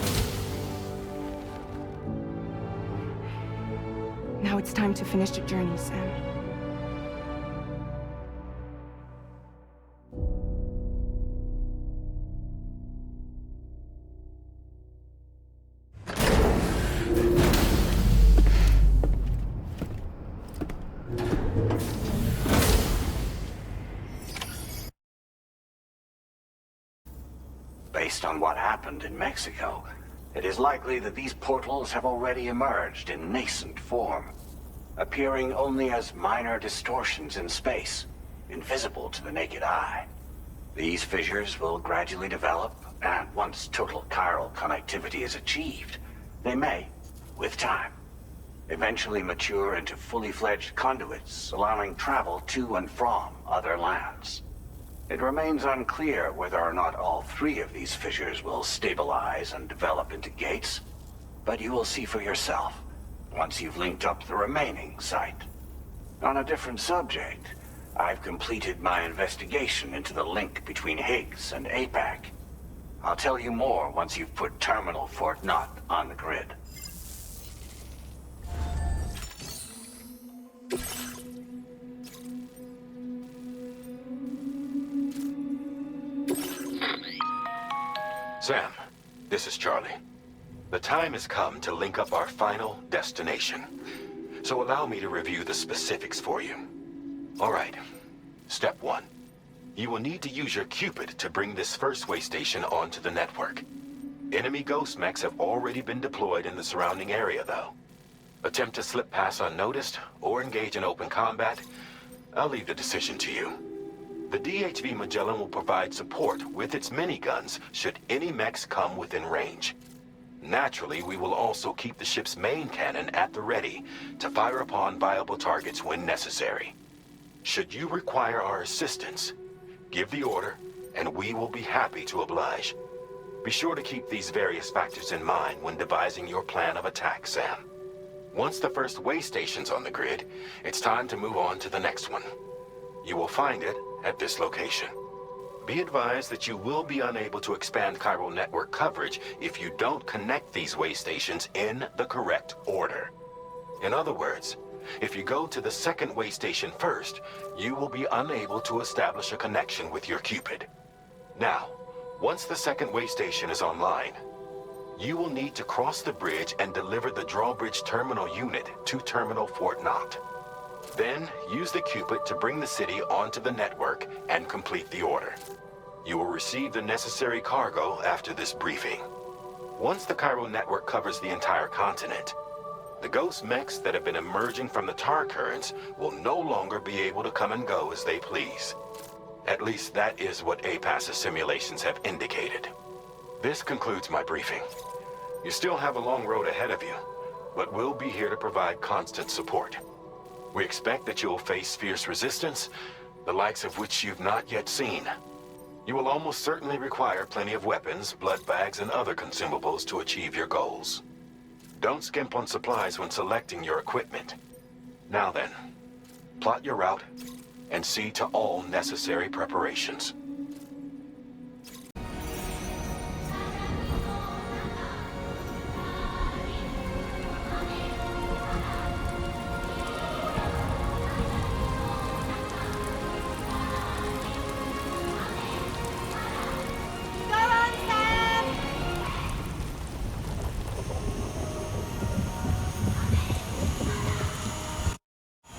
Now it's time to finish the journey, Sam. Based on what happened in Mexico, it is likely that these portals have already emerged in nascent form, appearing only as minor distortions in space, invisible to the naked eye. These fissures will gradually develop, and once total chiral connectivity is achieved, they may, with time, eventually mature into fully fledged conduits, allowing travel to and from other lands. It remains unclear whether or not all 3 of these fissures will stabilize and develop into gates, but you will see for yourself once you've linked up the remaining site. On a different subject, I've completed my investigation into the link between Higgs and APAC. I'll tell you more once you've put Terminal Fort Knott on the grid. Sam, this is Charlie. The time has come to link up our final destination. So allow me to review the specifics for you. All right. Step 1. You will need to use your Cupid to bring this first way station onto the network. Enemy ghost mechs have already been deployed in the surrounding area, though. Attempt to slip past unnoticed or engage in open combat, I'll leave the decision to you. The DHV Magellan will provide support with its miniguns should any mechs come within range. Naturally, we will also keep the ship's main cannon at the ready to fire upon viable targets when necessary. Should you require our assistance, give the order, and we will be happy to oblige. Be sure to keep these various factors in mind when devising your plan of attack, Sam. Once the first way station's on the grid, it's time to move on to the next one. You will find it at this location. Be advised that you will be unable to expand chiral network coverage if you don't connect these way stations in the correct order. In other words, if you go to the second way station first, you will be unable to establish a connection with your Cupid. Now, once the second way station is online, you will need to cross the bridge and deliver the drawbridge terminal unit to Terminal Fort Knott. Then, use the Cupid to bring the city onto the network and complete the order. You will receive the necessary cargo after this briefing. Once the chiral network covers the entire continent, the ghost mechs that have been emerging from the tar currents will no longer be able to come and go as they please. At least that is what APAS's simulations have indicated. This concludes my briefing. You still have a long road ahead of you, but we'll be here to provide constant support. We expect that you will face fierce resistance, the likes of which you've not yet seen. You will almost certainly require plenty of weapons, blood bags, and other consumables to achieve your goals. Don't skimp on supplies when selecting your equipment. Now then, plot your route and see to all necessary preparations.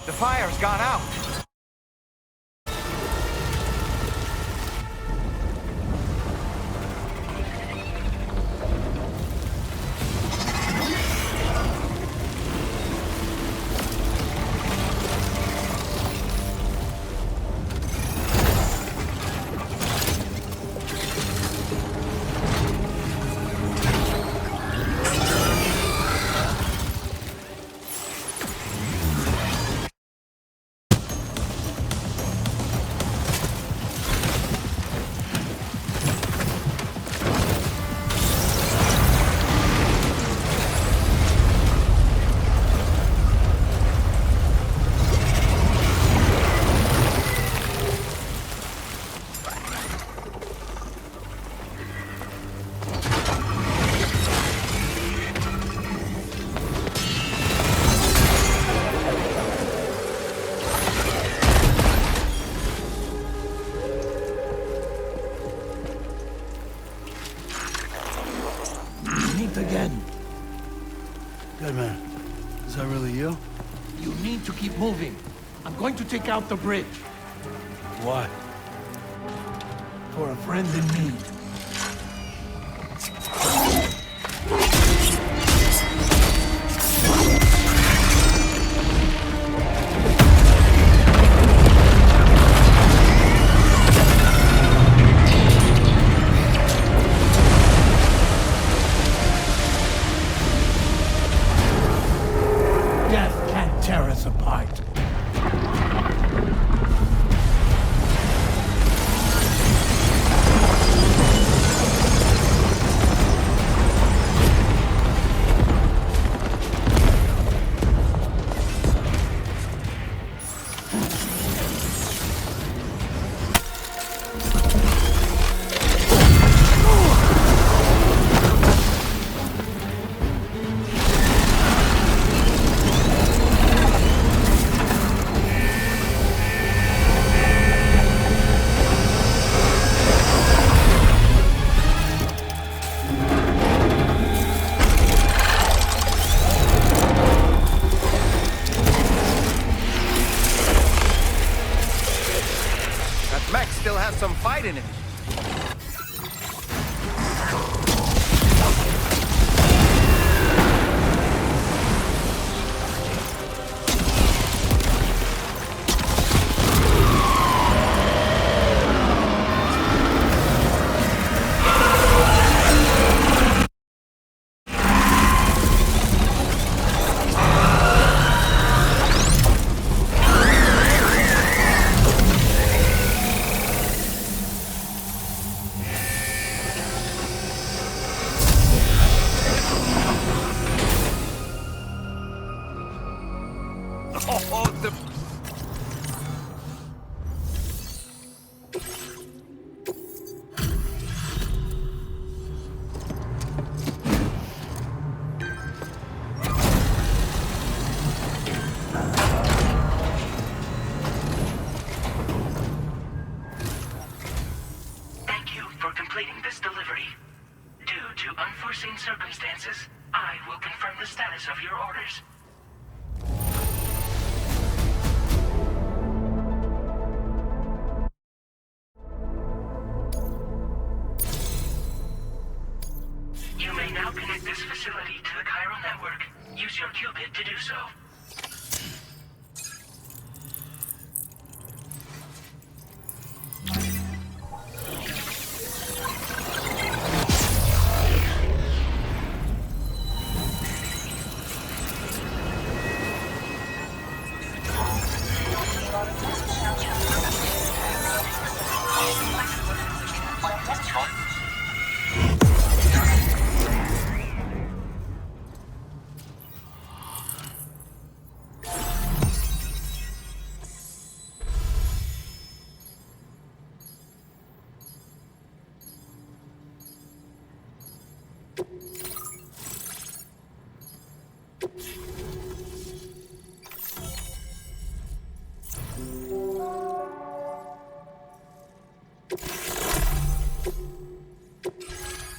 The fire's gone out! Again. Good man. Is that really you? You need to keep moving. I'm going to take out the bridge. Why? For a friend in need. Tear us apart. for completing this delivery. Due to unforeseen circumstances, I will confirm the status of your orders. You may now connect this facility to the chiral network. Use your qubit to do so.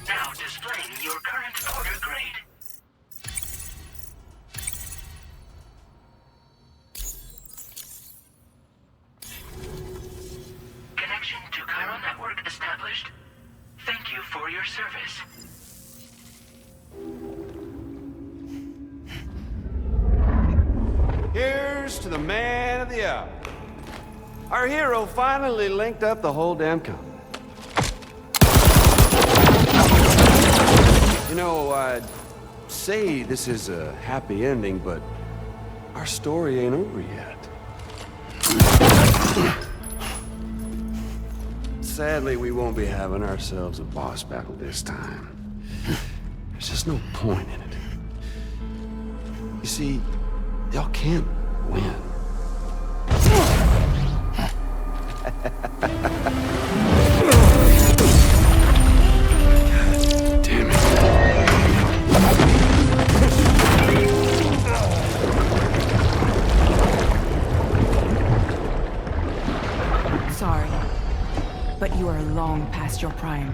Now displaying your current order grade. Connection to chiral network established. Thank you for your service. Here's to the man of the hour. Our hero finally linked up the whole damn continent. You know, I'd say this is a happy ending, but our story ain't over yet. Sadly, we won't be having ourselves a boss battle this time. There's just no point in it. You see, y'all can't win. Damn it. Sorry, but you are long past your prime.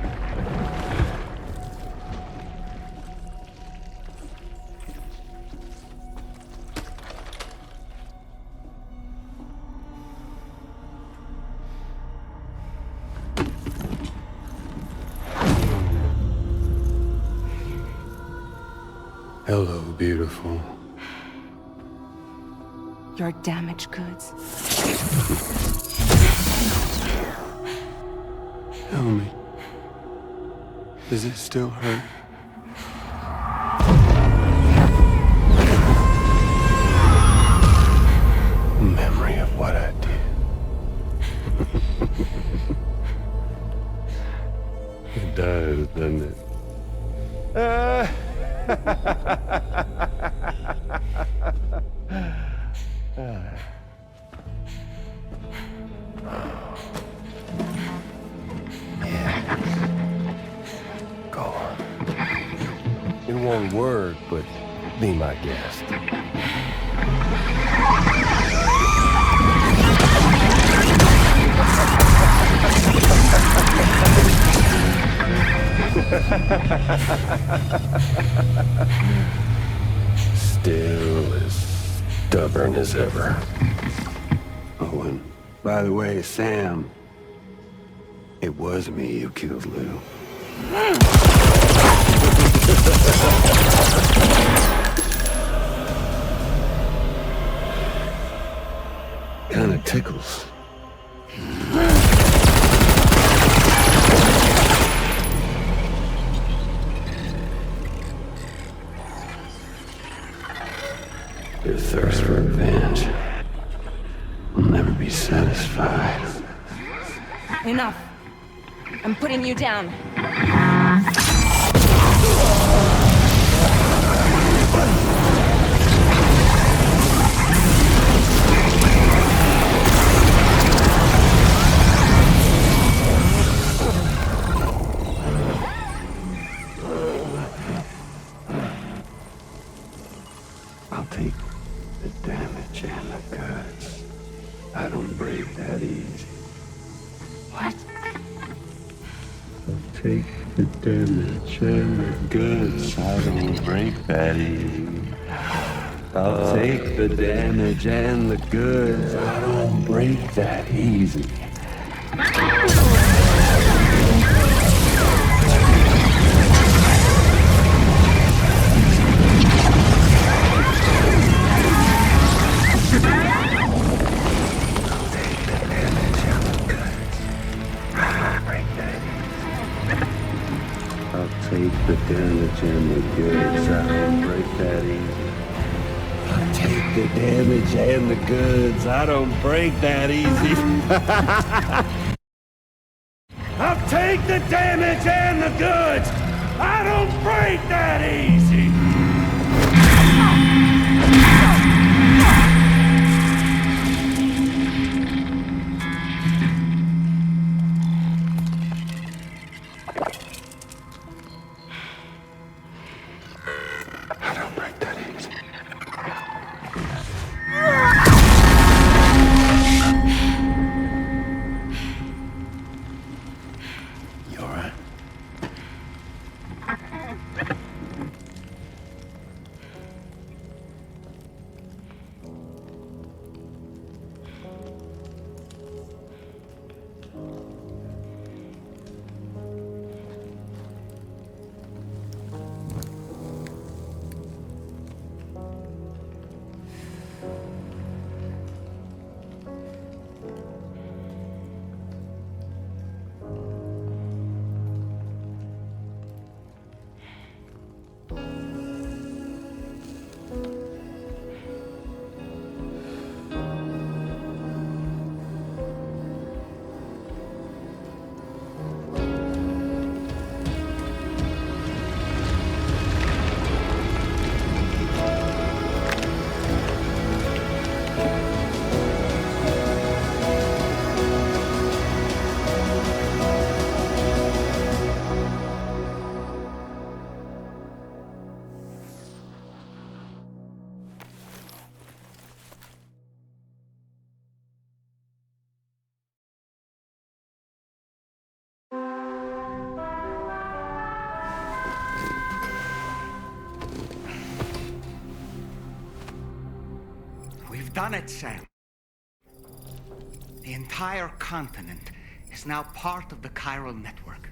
Hello, beautiful. Your damaged goods. Tell me, does it still hurt? Memory of what I did. It does, doesn't it? Go on. In one word, but be my guest. Still as stubborn as ever. Oh, and by the way, Sam, it was me who killed Lou. Kinda tickles. Your thirst for revenge will never be satisfied. Enough. I'm putting you down. I'll take the damage and the goods. I don't break that easy. What? Take the damage and the goods. I don't break that easy. I'll take the damage and the goods. I don't break that easy. Take the damage and the goods. I don't break that easy. I'll take the damage and the goods. I don't break that easy. I'll take the damage and the goods. I don't break that easy. We've done it, Sam. The entire continent is now part of the chiral network.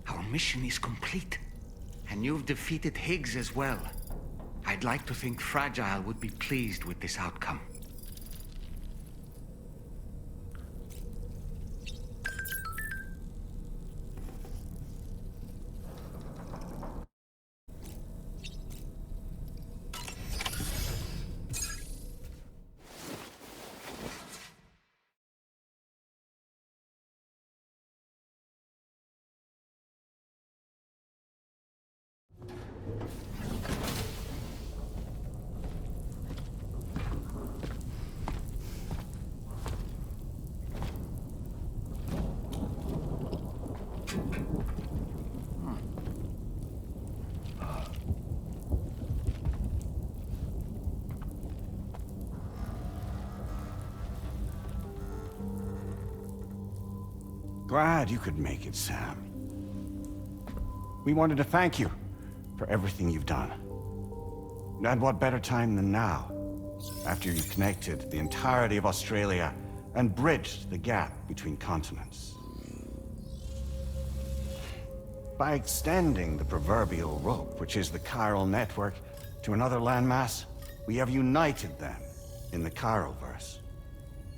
Our mission is complete. And you've defeated Higgs as well. I'd like to think Fragile would be pleased with this outcome. Glad you could make it, Sam. We wanted to thank you for everything you've done. And what better time than now, after you connected the entirety of Australia and bridged the gap between continents. By extending the proverbial rope, which is the chiral network, to another landmass, we have united them in the Chiroverse.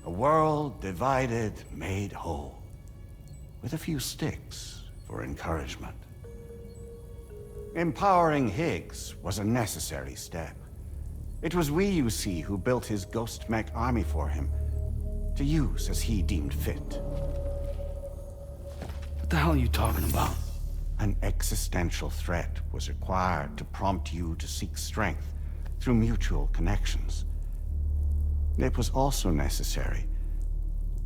A world divided, made whole. With a few sticks for encouragement. Empowering Higgs was a necessary step. It was we, you see, who built his ghost mech army for him, to use as he deemed fit. What the hell are you talking about? An existential threat was required to prompt you to seek strength through mutual connections. It was also necessary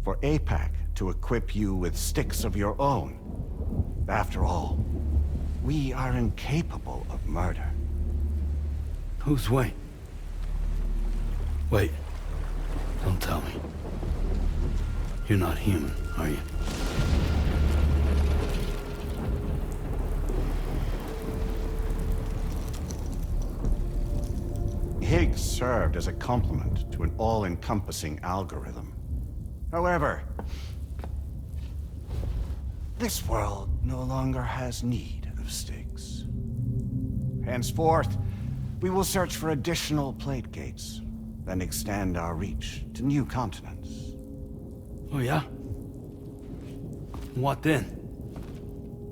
for APAC to equip you with sticks of your own. After all, we are incapable of murder. Who's Wayne? Wait. Don't tell me. You're not human, are you? Higgs served as a complement to an all-encompassing algorithm. However, this world no longer has need of Styx. Henceforth, we will search for additional plate gates, then extend our reach to new continents. Oh yeah? What then?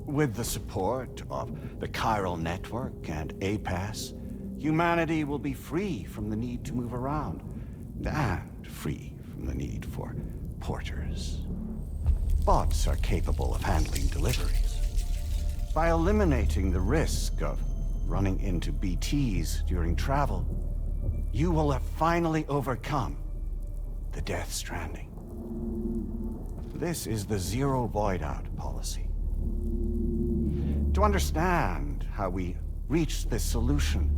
With the support of the chiral network and APAS, humanity will be free from the need to move around, and free from the need for porters. Bots are capable of handling deliveries. By eliminating the risk of running into BTs during travel, you will have finally overcome the Death Stranding. This is the Zero Void-Out policy. To understand how we reach this solution,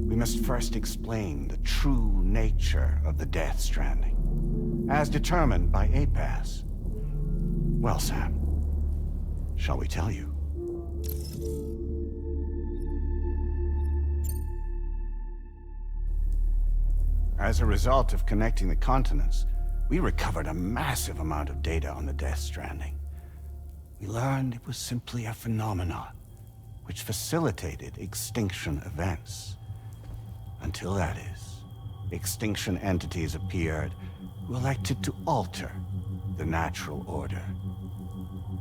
we must first explain the true nature of the Death Stranding, as determined by APAS. Well, Sam, shall we tell you? As a result of connecting the continents, we recovered a massive amount of data on the Death Stranding. We learned it was simply a phenomenon which facilitated extinction events. Until that is, extinction entities appeared who elected to alter the natural order.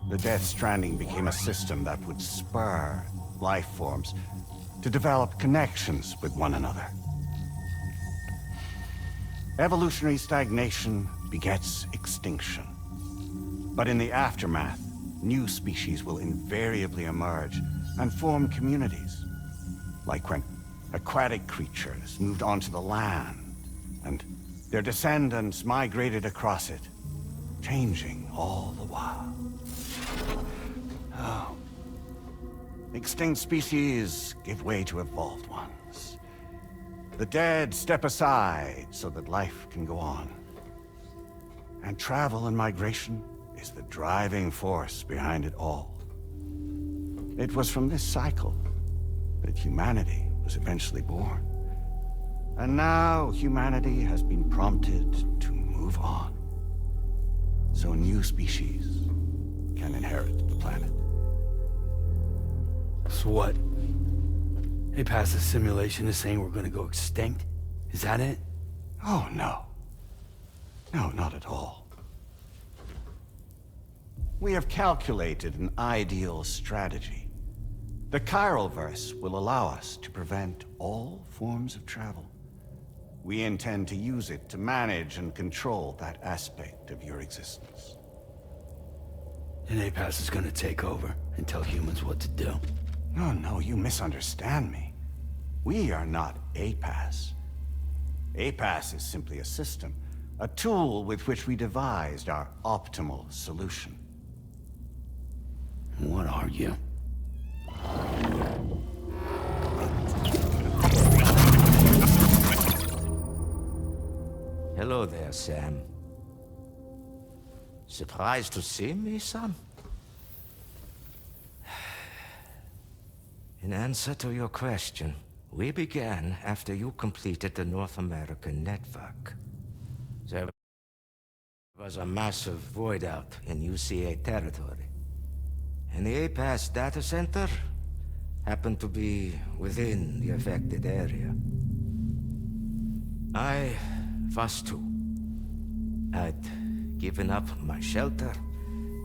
The Death Stranding became a system that would spur life forms to develop connections with one another. Evolutionary stagnation begets extinction. But in the aftermath, new species will invariably emerge and form communities. Like when aquatic creatures moved onto the land, and their descendants migrated across it, changing all the while. Oh. Extinct species give way to evolved ones. The dead step aside so that life can go on. And travel and migration is the driving force behind it all. It was from this cycle that humanity was eventually born. And now humanity has been prompted to move on. So new species can inherit the planet. So what? APAS's simulation is saying we're gonna go extinct? Is that it? Oh, no. No, not at all. We have calculated an ideal strategy. The chiral verse will allow us to prevent all forms of travel. We intend to use it to manage and control that aspect of your existence. And APAS is gonna take over and tell humans what to do. No, you misunderstand me. We are not APAS. APAS is simply a system, a tool with which we devised our optimal solution. What are you? Hello there, Sam. Surprised to see me, son? In answer to your question, we began after you completed the North American network. There was a massive void out in UCA territory. And the APAS data center happened to be within the affected area. I was too. I'd given up my shelter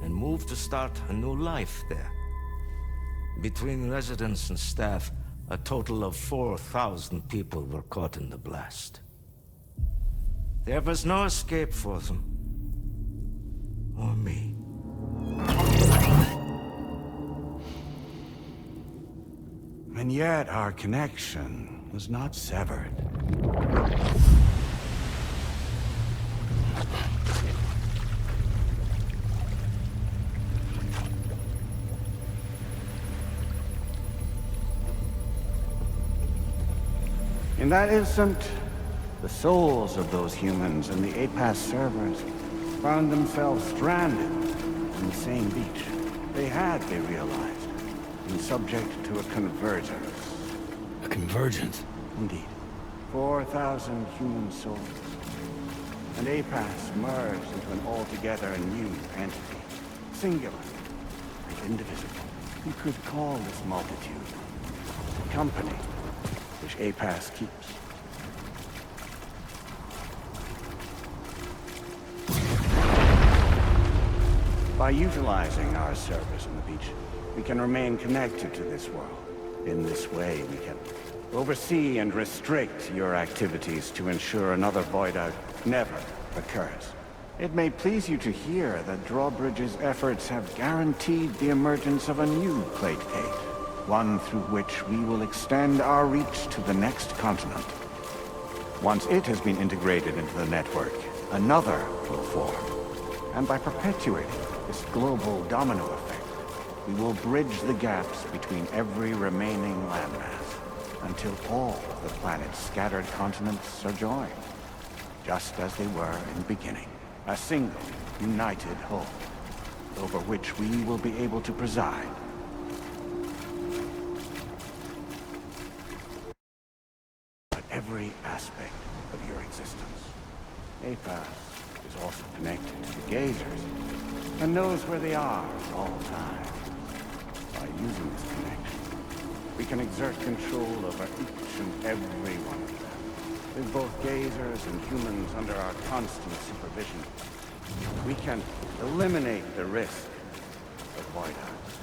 and moved to start a new life there. Between residents and staff, a total of 4,000 people were caught in the blast. There was no escape for them. Or me. And yet our connection was not severed. In that instant, the souls of those humans and the APAS servers found themselves stranded on the same beach. They realized, been subject to a convergence. A convergence? Indeed. 4,000 human souls. And APAS merged into an altogether new entity. Singular and indivisible. You could call this multitude the company which APAS keeps. By utilizing our servers on the beach, we can remain connected to this world. In this way, we can oversee and restrict your activities to ensure another void out never occurs. It may please you to hear that Drawbridge's efforts have guaranteed the emergence of a new plate gate, one through which we will extend our reach to the next continent. Once it has been integrated into the network, another will form. And by perpetuating this global domino effect, we will bridge the gaps between every remaining landmass until all of the planet's scattered continents are joined, just as they were in the beginning. A single, united whole, over which we will be able to preside. But every aspect of your existence. APAS is also connected to the gazers, and knows where they are at all times. By using this connection, we can exert control over each and every one of them. With both gazers and humans under our constant supervision, we can eliminate the risk of voidouts.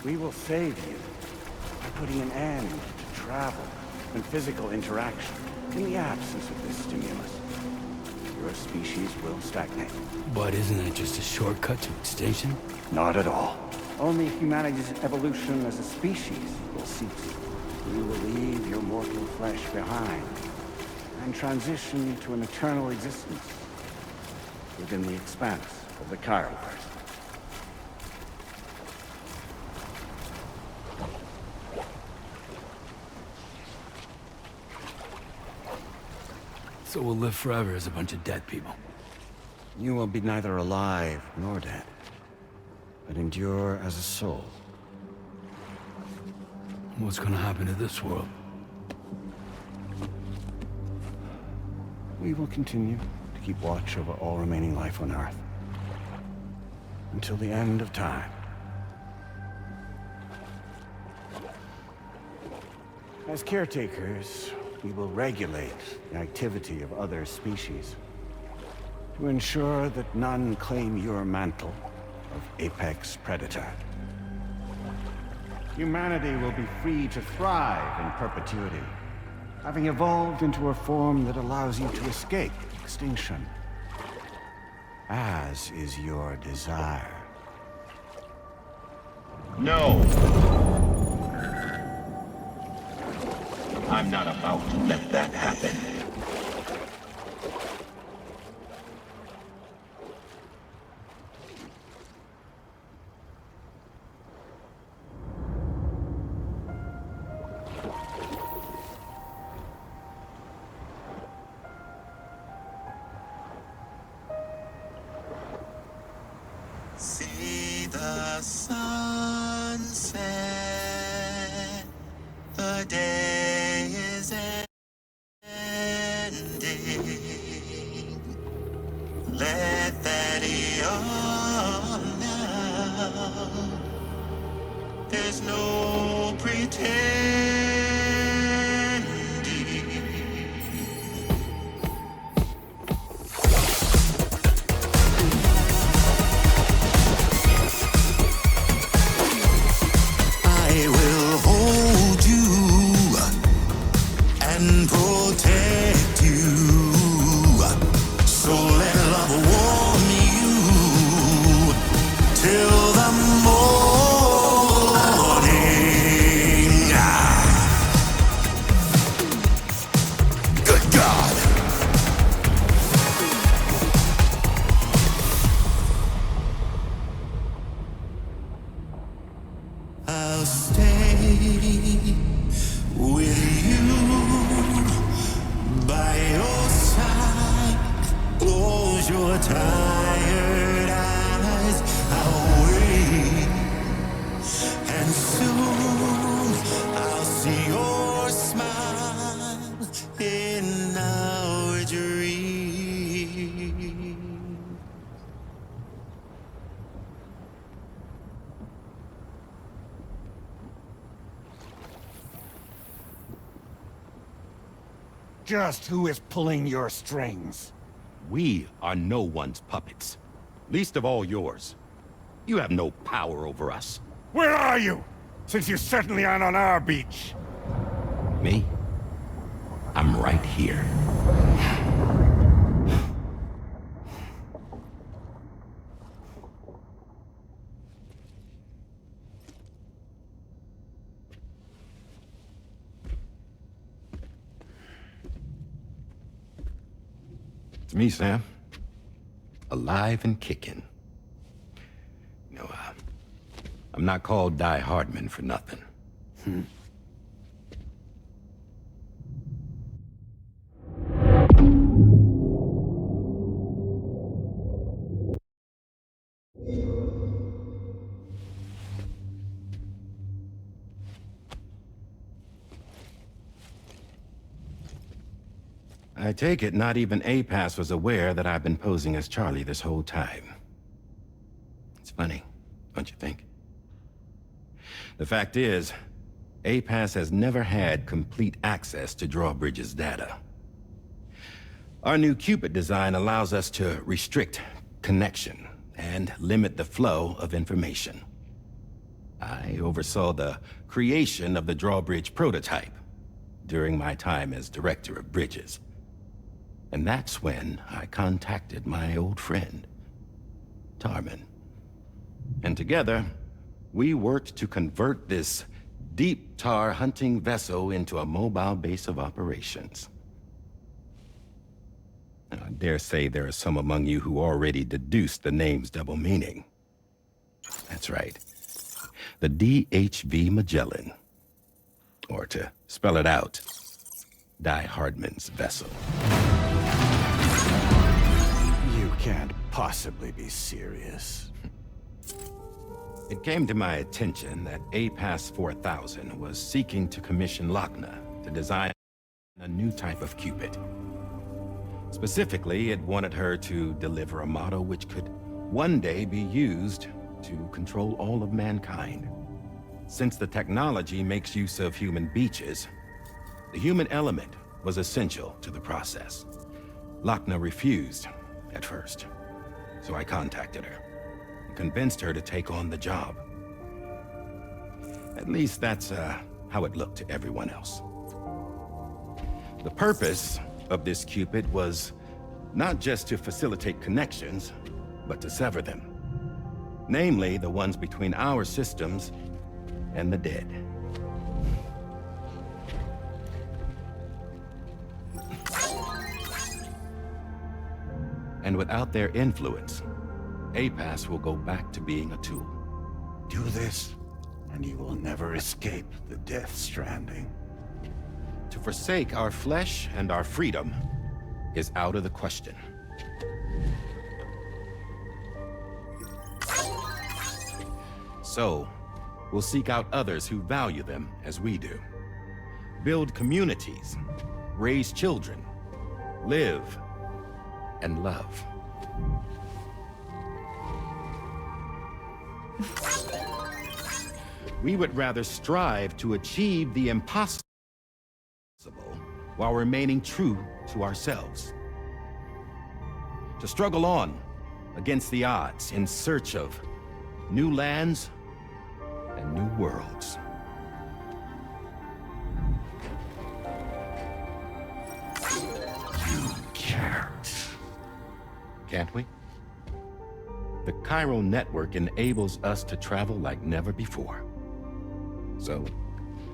We will save you by putting an end to travel and physical interaction in the absence of this stimulus. Your species will stagnate. But isn't that just a shortcut to extinction? Not at all. Only humanity's evolution as a species will cease. You will leave your mortal flesh behind and transition to an eternal existence within the expanse of the Chiroverse. So we'll live forever as a bunch of dead people. You will be neither alive nor dead, but endure as a soul. What's gonna happen to this world? We will continue to keep watch over all remaining life on Earth until the end of time. As caretakers, we will regulate the activity of other species to ensure that none claim your mantle of apex predator. Humanity will be free to thrive in perpetuity, having evolved into a form that allows you to escape extinction, as is your desire. No! I'm not about to let that happen. See the sunset, the day is ending. Let that yawn now. There's no pretending. I will hold you and protect you. So let love warm you till the morning. Good God. I'll stay with you by your side. Close your tired eyes. I'll wait, and soon I'll see your smile in just who is pulling your strings. We are no one's puppets. Least of all yours. You have no power over us. Where are you? Since you certainly aren't on our beach. Me? I'm right here. It's me, Sam. Alive and kicking. No, I'm not called Die Hardman for nothing. I take it not even APAS was aware that I've been posing as Charlie this whole time. It's funny, don't you think? The fact is, APAS has never had complete access to Drawbridge's data. Our new Cupid design allows us to restrict connection and limit the flow of information. I oversaw the creation of the Drawbridge prototype during my time as Director of Bridges. And that's when I contacted my old friend, Tarman. And together, we worked to convert this deep tar hunting vessel into a mobile base of operations. Now, I dare say there are some among you who already deduced the name's double meaning. That's right. The DHV Magellan. Or to spell it out, Die Hardman's vessel. You can't possibly be serious. It came to my attention that APAS 4000 was seeking to commission Lochner to design a new type of Cupid. Specifically, it wanted her to deliver a model which could one day be used to control all of mankind. Since the technology makes use of human beaches, the human element was essential to the process. Lochner refused at first, so I contacted her and convinced her to take on the job. At least that's how it looked to everyone else. The purpose of this Cupid was not just to facilitate connections, but to sever them. Namely, the ones between our systems and the dead. And without their influence, APAS will go back to being a tool. Do this, and you will never escape the Death Stranding. To forsake our flesh and our freedom is out of the question. So, we'll seek out others who value them as we do. Build communities, raise children, live, and love. We would rather strive to achieve the impossible while remaining true to ourselves. To struggle on against the odds in search of new lands and new worlds. You can't. Can't we? The chiral network enables us to travel like never before. So,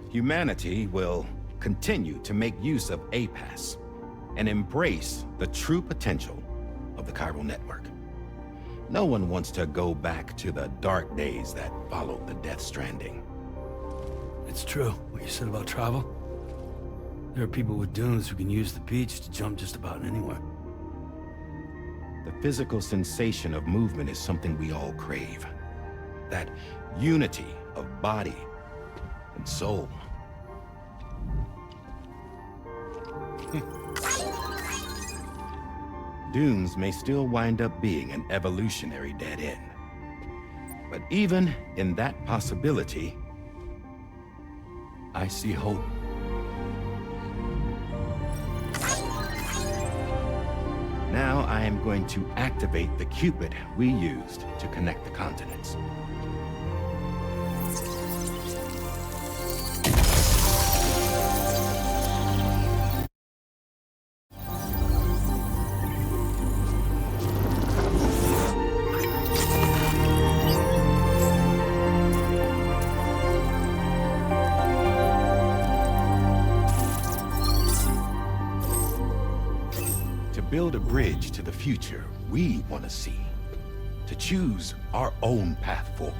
humanity will continue to make use of APAS and embrace the true potential of the chiral network. No one wants to go back to the dark days that followed the Death Stranding. It's true, what you said about travel. There are people with dunes who can use the beach to jump just about anywhere. The physical sensation of movement is something we all crave. That unity of body and soul. Dunes may still wind up being an evolutionary dead end. But even in that possibility, I see hope. I am going to activate the Cupid we used to connect the continents. Build a bridge to the future we want to see, to choose our own path forward.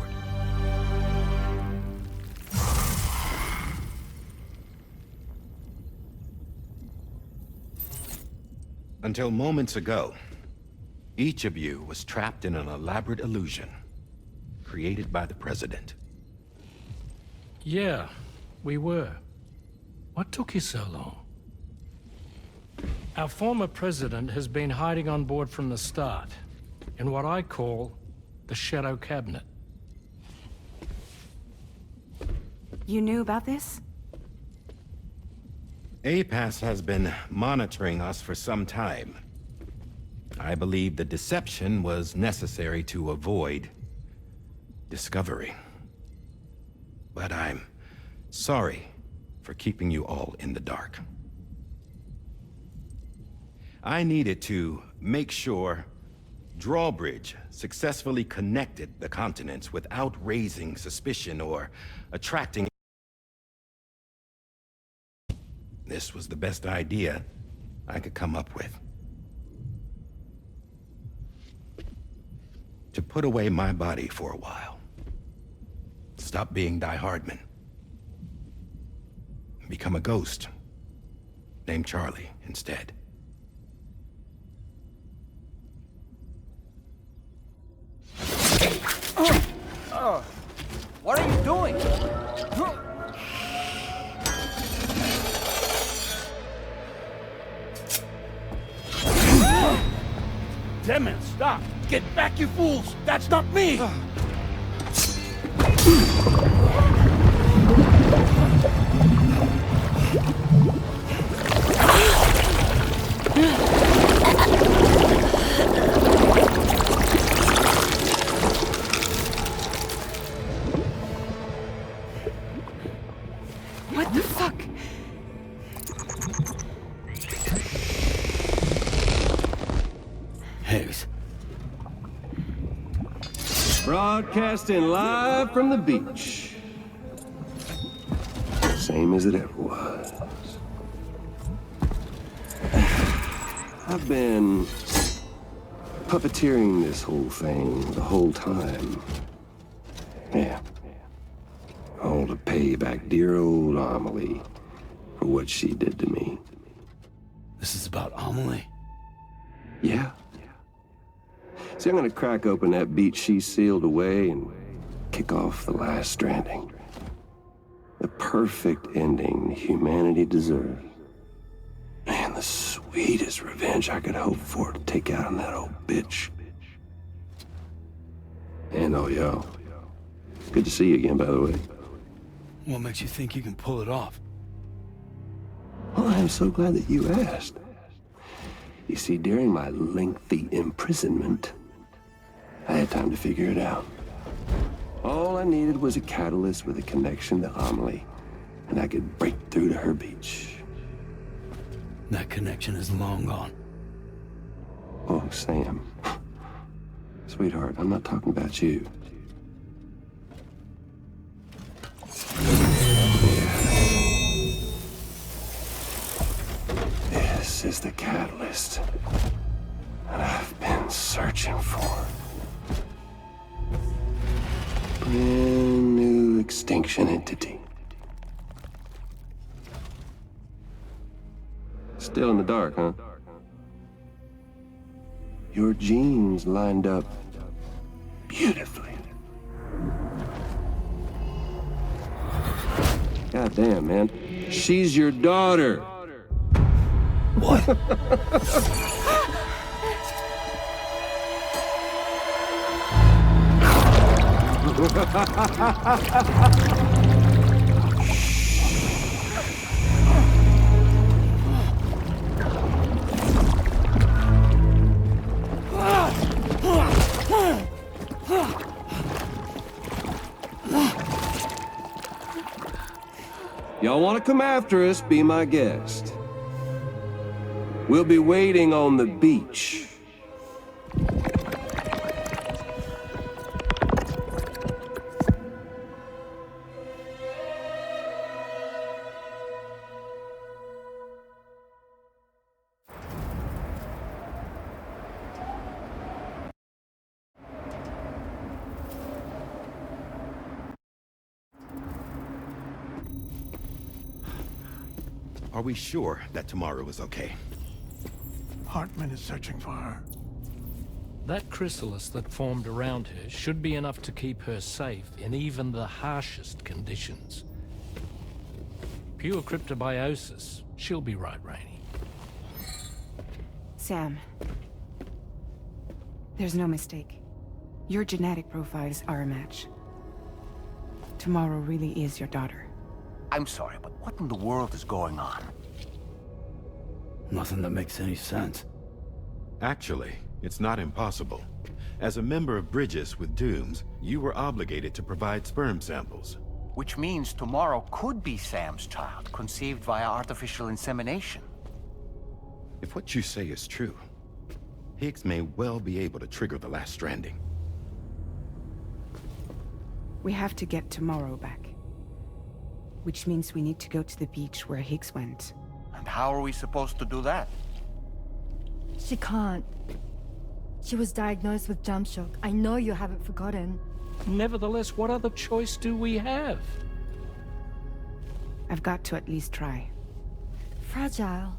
Until moments ago, each of you was trapped in an elaborate illusion created by the President. Yeah, we were. What took you so long? Our former president has been hiding on board from the start, in what I call the Shadow Cabinet. You knew about this? APAS has been monitoring us for some time. I believe the deception was necessary to avoid discovery. But I'm sorry for keeping you all in the dark. I needed to make sure Drawbridge successfully connected the continents without raising suspicion or attracting. This was the best idea I could come up with. To put away my body for a while. Stop being Die Hardman. Become a ghost. Named Charlie instead. What are you doing? Damn it, stop! Get back, you fools! That's not me! What the fuck? Higgs. Broadcasting live from the beach. Same as it ever was. I've been puppeteering this whole thing the whole time. Yeah. All to pay back dear old Amelie for what she did to me. This is about Amelie? Yeah. See, I'm gonna crack open that beach she sealed away and kick off the last stranding. The perfect ending humanity deserves. Man, the sweetest revenge I could hope for to take out on that old bitch. And oh, yo. Good to see you again, by the way. What makes you think you can pull it off? Well, I'm so glad that you asked. You see, during my lengthy imprisonment, I had time to figure it out. All I needed was a catalyst with a connection to Amelie, and I could break through to her beach. That connection is long gone. Oh, Sam. Sweetheart, I'm not talking about you. This is the catalyst that I've been searching for. Brand new extinction entity. Still in the dark, huh? Your genes lined up beautifully. God damn, man. She's your daughter. What? Y'all want to come after us, be my guest. We'll be waiting on the beach. Are we sure that tomorrow is okay? Hartman is searching for her. That chrysalis that formed around her should be enough to keep her safe in even the harshest conditions. Pure cryptobiosis. She'll be right, Rainey. Sam. There's no mistake. Your genetic profiles are a match. Tomorrow really is your daughter. I'm sorry, but what in the world is going on? Nothing that makes any sense. Actually, it's not impossible. As a member of Bridges with Dooms, you were obligated to provide sperm samples. Which means tomorrow could be Sam's child, conceived via artificial insemination. If what you say is true, Higgs may well be able to trigger the last stranding. We have to get tomorrow back. Which means we need to go to the beach where Higgs went. And how are we supposed to do that? She can't. She was diagnosed with jump shock. I know you haven't forgotten. Nevertheless, what other choice do we have? I've got to at least try. Fragile.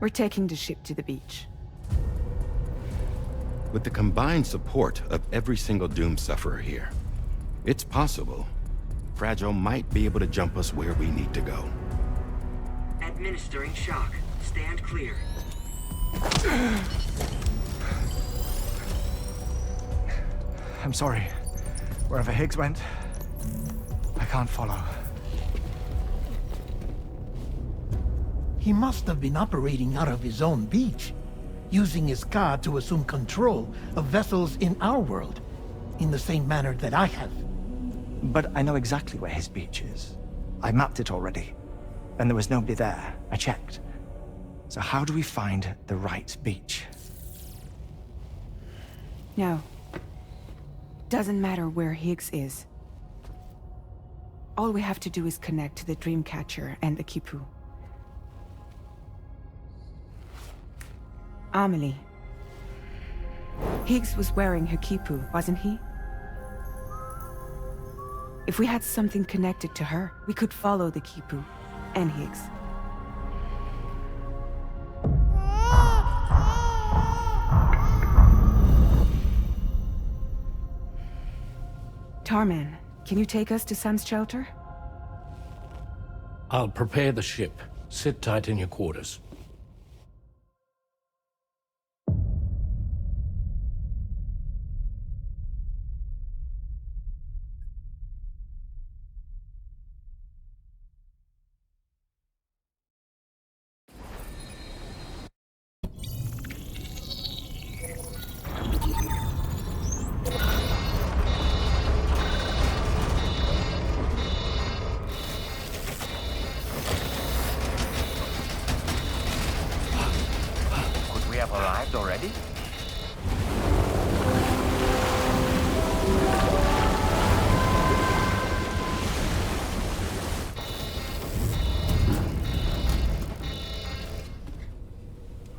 We're taking the ship to the beach. With the combined support of every single Doom sufferer here, it's possible Fragile might be able to jump us where we need to go. Administering shock. Stand clear. I'm sorry. Wherever Higgs went, I can't follow. He must have been operating out of his own beach, using his car to assume control of vessels in our world, in the same manner that I have. But I know exactly where his beach is. I mapped it already, and there was nobody there. I checked. So how do we find the right beach? No. Doesn't matter where Higgs is. All we have to do is connect to the Dreamcatcher and the Kipu. Amelie. Higgs was wearing her Kipu, wasn't he? If we had something connected to her, we could follow the Kipu and Higgs. Tarman, can you take us to Sam's shelter? I'll prepare the ship. Sit tight in your quarters. Could we have arrived already?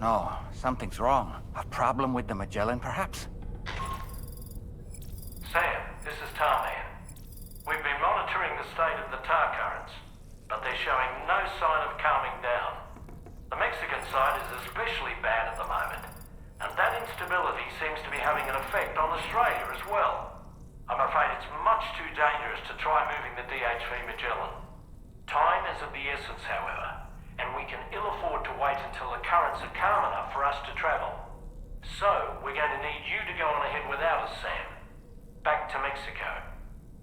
No, something's wrong. A problem with the Magellan, perhaps? Sam, this is Tarman. We've been monitoring the state of the tar currents, but they're showing no sign of calming down. The Mexican side is especially bad at the moment, and that instability seems to be having an effect on Australia as well. I'm afraid it's much too dangerous to try moving the DHV Magellan. Time is of the essence, however, and we can ill afford to wait until the currents are calm enough for us to travel. So, we're going to need you to go on ahead without us, Sam. Back to Mexico.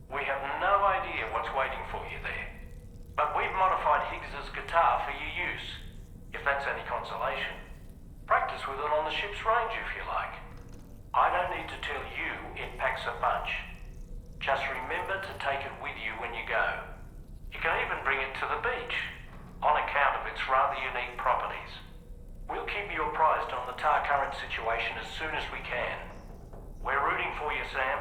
We have no idea what's waiting for you there. But we've modified Higgs's guitar for your use, if that's any consolation. Practice with it on the ship's range if you like. I don't need to tell you it packs a punch. Just remember to take it with you when you go. You can even bring it to the beach, on account of its rather unique properties. We'll keep you apprised on the tar current situation as soon as we can. We're rooting for you, Sam.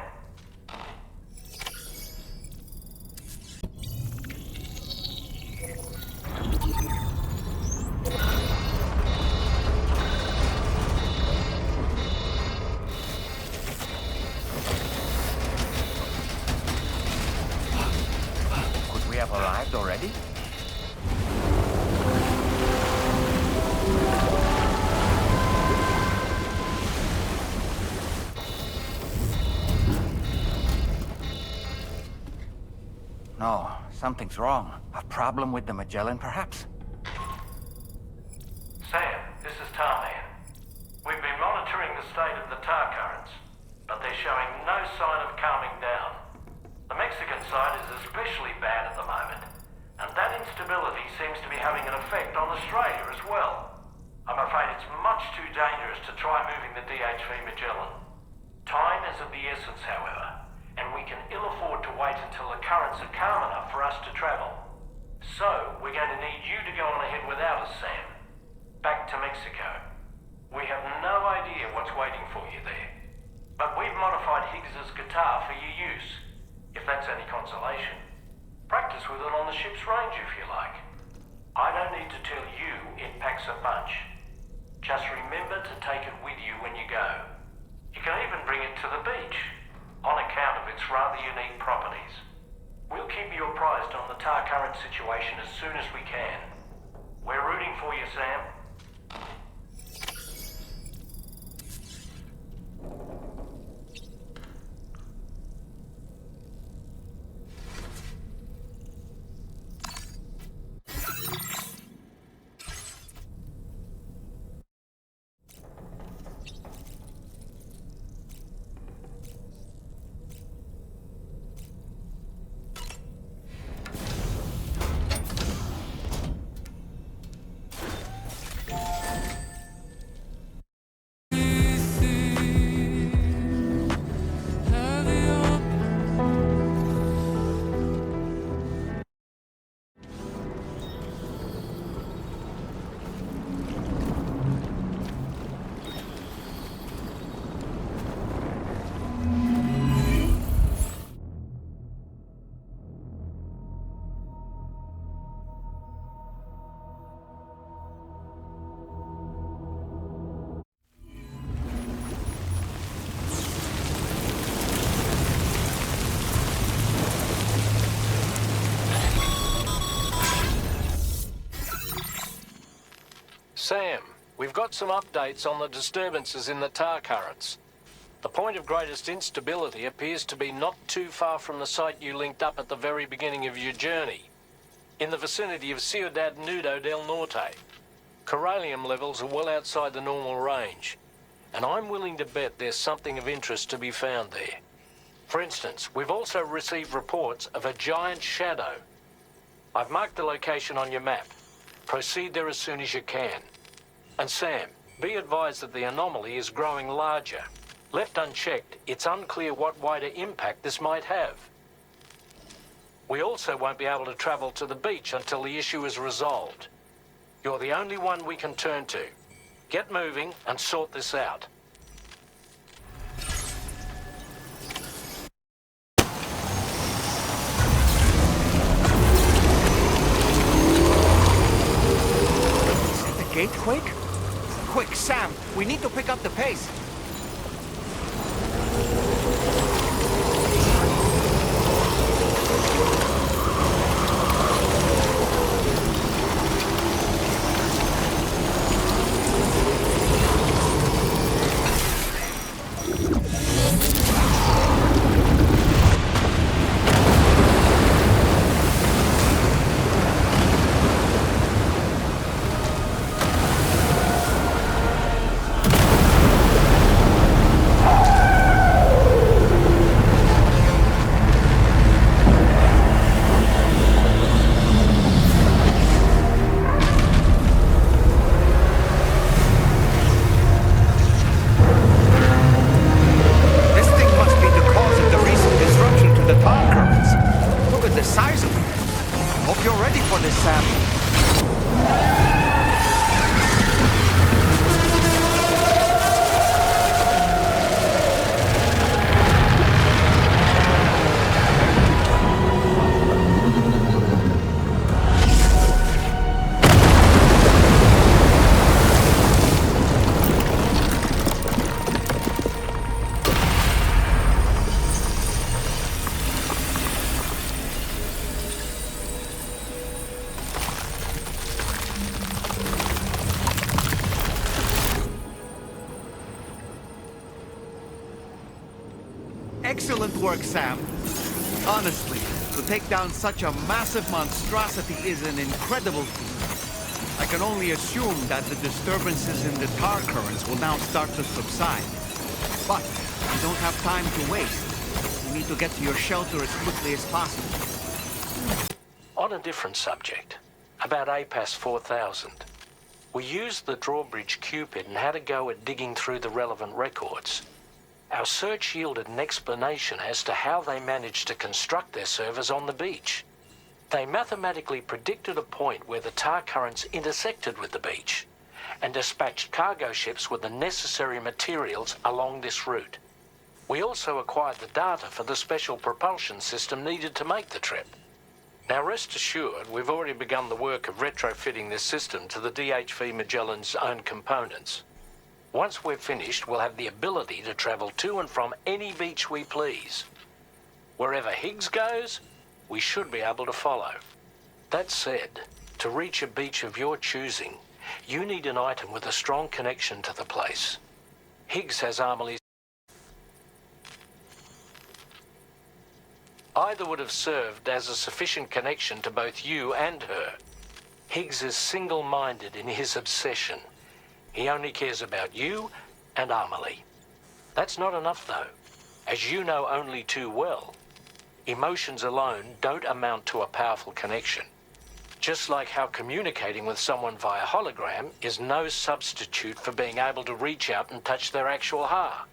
Could we have arrived already? No, something's wrong. A problem with the Magellan, perhaps? Sam, this is Tarman. We've been monitoring the state of the tar currents, but they're showing no sign of calming down. The Mexican side is especially bad at the moment, and that instability seems to be having an effect on Australia as well. I'm afraid it's much too dangerous to try moving the DHV Magellan. Time is of the essence, however, and we can ill afford to wait until the currents are calm enough for us to travel. So, we're going to need you to go on ahead without us, Sam. Back to Mexico. We have no idea what's waiting for you there. But we've modified Higgs's guitar for your use, if that's any consolation. Practice with it on the ship's range if you like. I don't need to tell you it packs a punch. Just remember to take it with you when you go. You can even bring it to the beach, on account of its rather unique properties. We'll keep you apprised on the tar current situation as soon as we can. We're rooting for you, Sam. Sam, we've got some updates on the disturbances in the tar currents. The point of greatest instability appears to be not too far from the site you linked up at the very beginning of your journey, in the vicinity of Ciudad Nudo del Norte. Corallium levels are well outside the normal range, and I'm willing to bet there's something of interest to be found there. For instance, we've also received reports of a giant shadow. I've marked the location on your map. Proceed there as soon as you can. And Sam, be advised that the anomaly is growing larger. Left unchecked, it's unclear what wider impact this might have. We also won't be able to travel to the beach until the issue is resolved. You're the only one we can turn to. Get moving and sort this out. Gate quick? Quick, Sam! We need to pick up the pace! Excellent work, Sam. Honestly, to take down such a massive monstrosity is an incredible feat. I can only assume that the disturbances in the tar currents will now start to subside. But we don't have time to waste. You need to get to your shelter as quickly as possible. On a different subject, about APAS 4000. We used the drawbridge Cupid and had a go at digging through the relevant records. Our search yielded an explanation as to how they managed to construct their servers on the beach. They mathematically predicted a point where the tar currents intersected with the beach and dispatched cargo ships with the necessary materials along this route. We also acquired the data for the special propulsion system needed to make the trip. Now rest assured, we've already begun the work of retrofitting this system to the DHV Magellan's own components. Once we're finished, we'll have the ability to travel to and from any beach we please. Wherever Higgs goes, we should be able to follow. That said, to reach a beach of your choosing, you need an item with a strong connection to the place. Higgs has Amelie's. Either would have served as a sufficient connection to both you and her. Higgs is single-minded in his obsession. He only cares about you and Amelie. That's not enough, though. As you know only too well, emotions alone don't amount to a powerful connection. Just like how communicating with someone via hologram is no substitute for being able to reach out and touch their actual heart.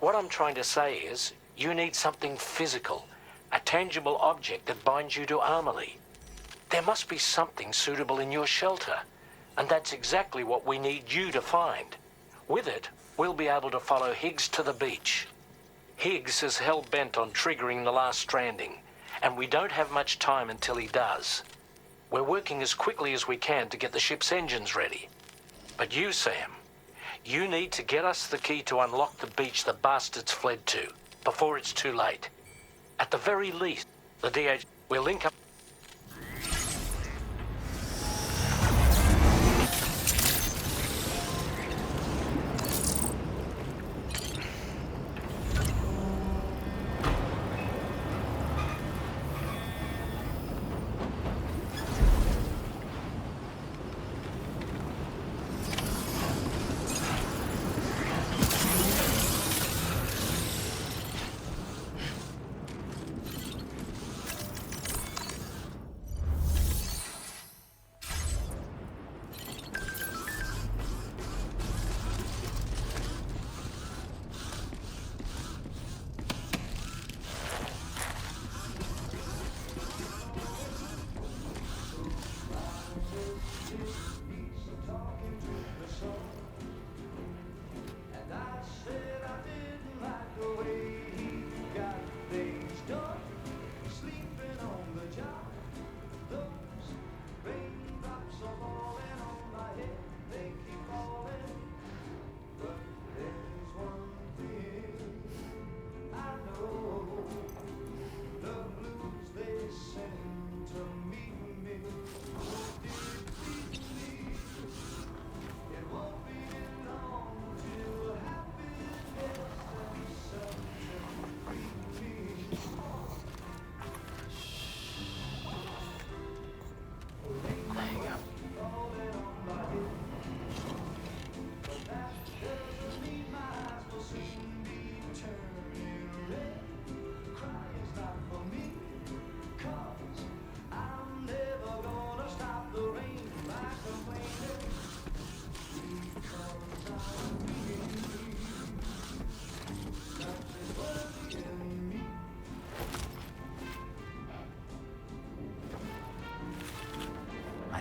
What I'm trying to say is, you need something physical, a tangible object that binds you to Amelie. There must be something suitable in your shelter. And that's exactly what we need you to find. With it, we'll be able to follow Higgs to the beach. Higgs is hell-bent on triggering the last stranding, and we don't have much time until he does. We're working as quickly as we can to get the ship's engines ready. But you, Sam, you need to get us the key to unlock the beach the bastards fled to, before it's too late. At the very least, the DH will link up.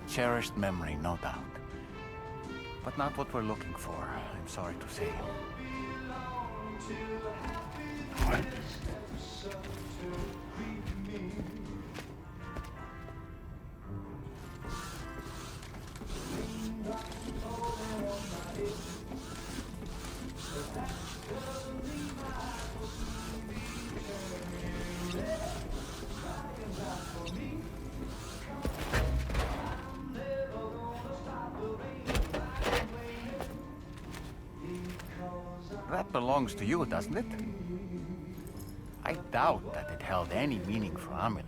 Cherished memory, no doubt. But not what we're looking for, I'm sorry to say. What? That belongs to you, doesn't it? I doubt that it held any meaning for Amelie.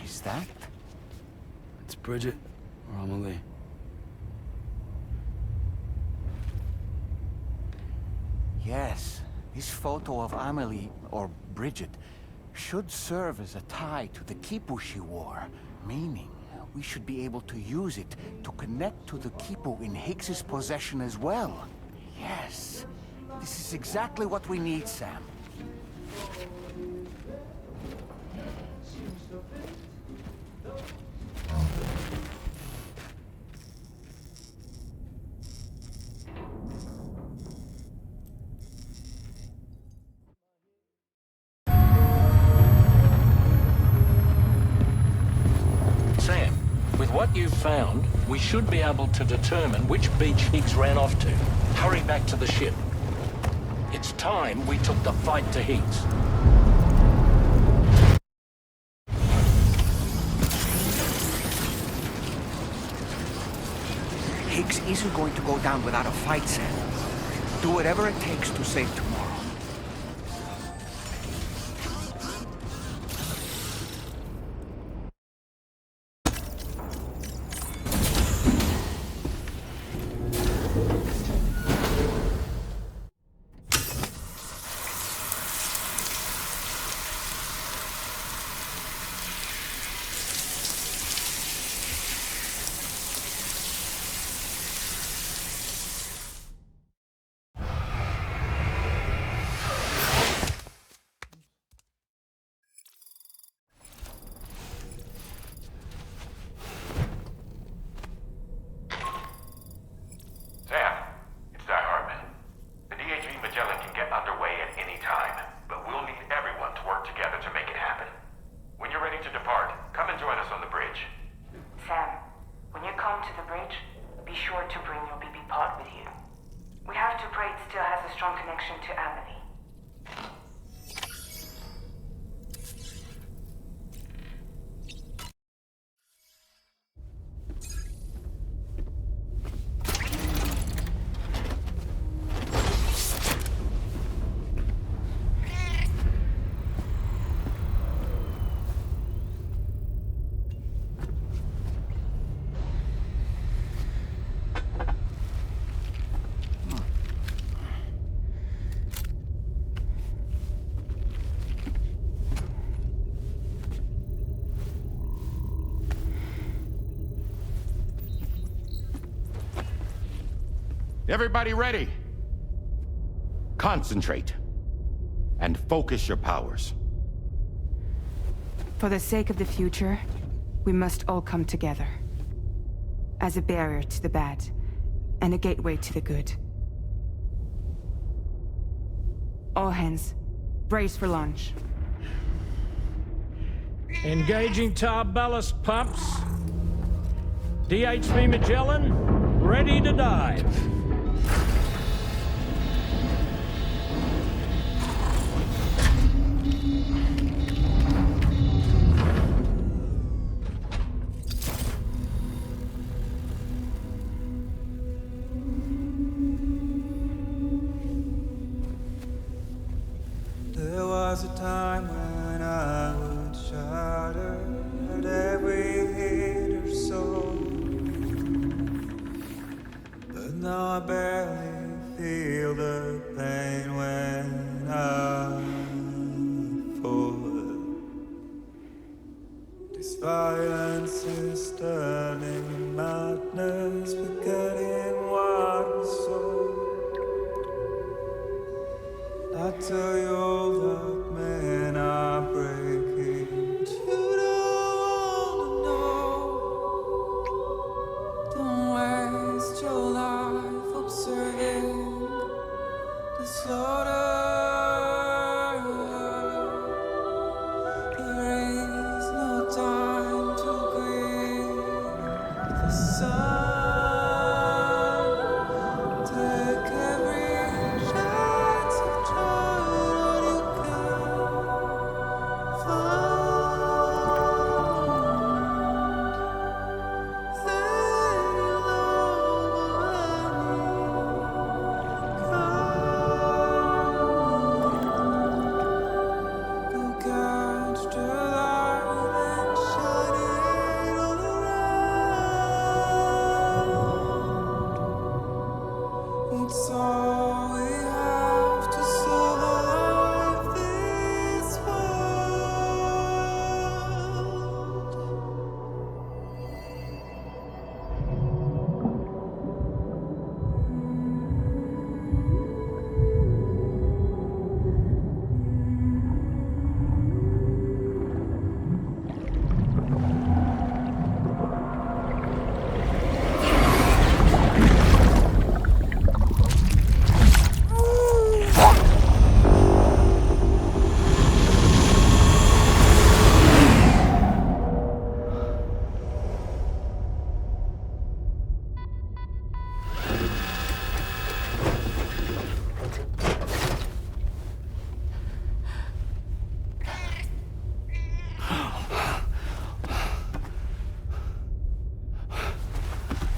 Is that? It's Bridget or Amelie. Yes, this photo of Amelie, or Bridget, should serve as a tie to the quipu she wore, meaning we should be able to use it to connect to the quipu in Higgs's possession as well. Yes, this is exactly what we need, Sam. Sam, with what you've found, we should be able to determine which beach Higgs ran off to. Hurry back to the ship. It's time we took the fight to Higgs. Higgs isn't going to go down without a fight, Sam. Do whatever it takes to save tomorrow. Sam, it's Di Hartman. The DHV Magellan can get underway at any time, but we'll need everyone to work together to make it happen. When you're ready to depart, come and join us on the bridge. Sam, when you come to the bridge, be sure to bring your BB pod with you. We have to pray it still has a strong connection to Amelie. Everybody ready? Concentrate. And focus your powers. For the sake of the future, we must all come together. As a barrier to the bad, and a gateway to the good. All hands, brace for launch. Engaging tar ballast pumps. DHV Magellan, ready to dive. There was a time when I would shatter at every hit or soul, but now I barely feel the pain when I fall. This violence is turning madness, forgetting what was sold. I tell you all that men are breaking, but you don't wanna know. Don't waste your life.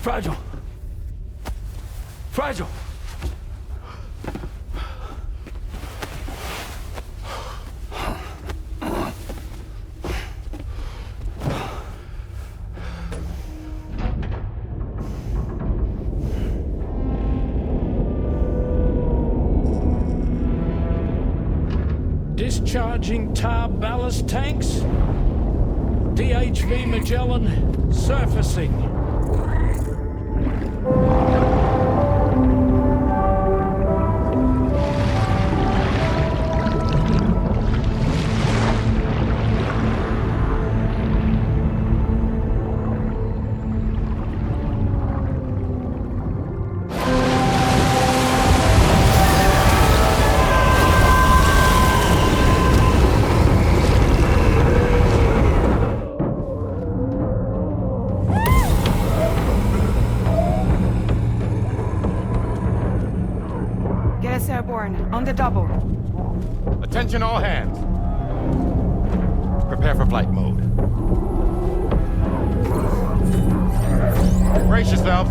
Fragile! Fragile! Discharging tar ballast tanks. DHV Magellan surfacing. On the double. Attention all hands. Prepare for flight mode. Brace yourselves.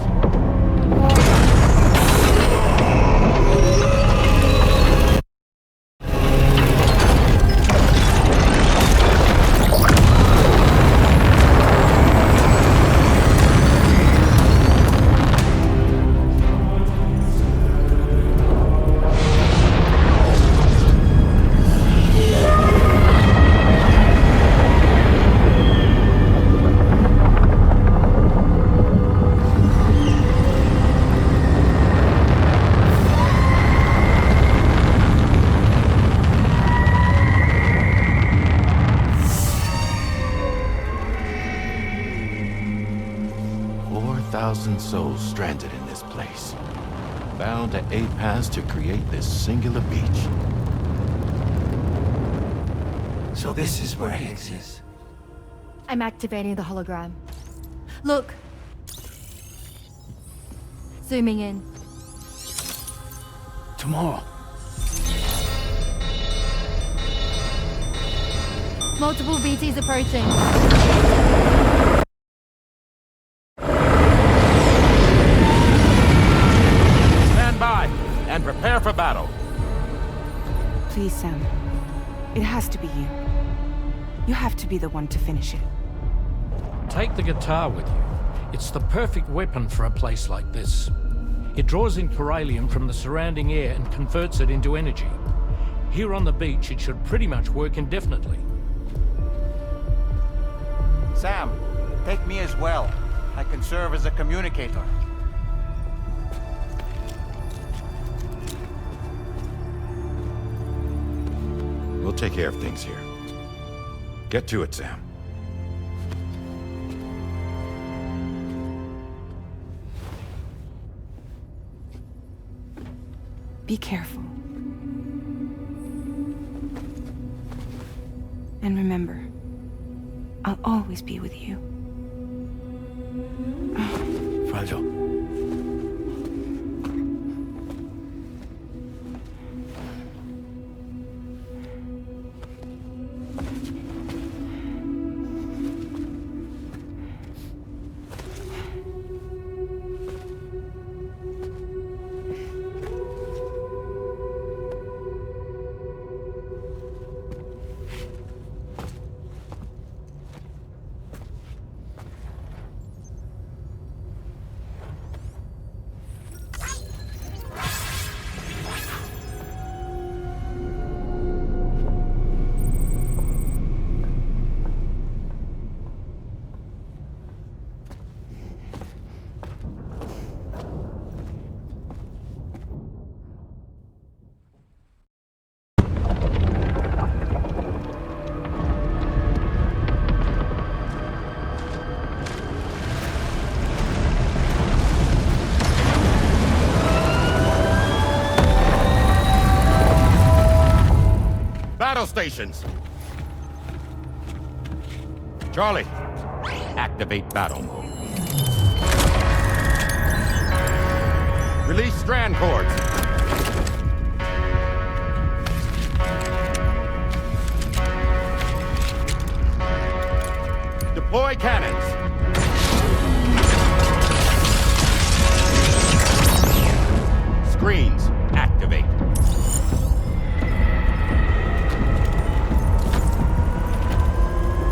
Souls stranded in this place, bound to 8 paths to create this singular beach. So this is where Higgs is. I'm activating the hologram. Look. Zooming in. Tomorrow. Multiple BTs approaching. And prepare for battle. Please, Sam. It has to be you. You have to be the one to finish it. Take the guitar with you. It's the perfect weapon for a place like this. It draws in corallium from the surrounding air and converts it into energy. Here on the beach, it should pretty much work indefinitely. Sam, take me as well. I can serve as a communicator. We'll take care of things here. Get to it, Sam. Be careful. And remember, I'll always be with you. Fragile. Battle stations. Charlie, activate battle mode. Release strand cords. Deploy cannons. screens, activate.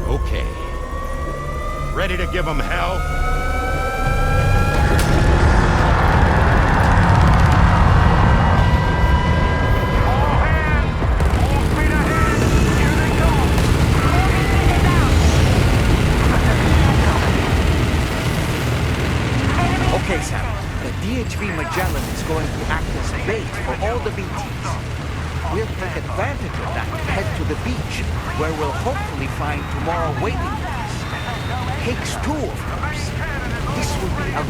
Okay. Ready to give them hell? Okay, Sam. The DHV Magellan is going to act as bait for all the BTs. We'll take advantage of that and head to the beach, where we'll hopefully find tomorrow waiting for us. Higgs 2, of course. This will be a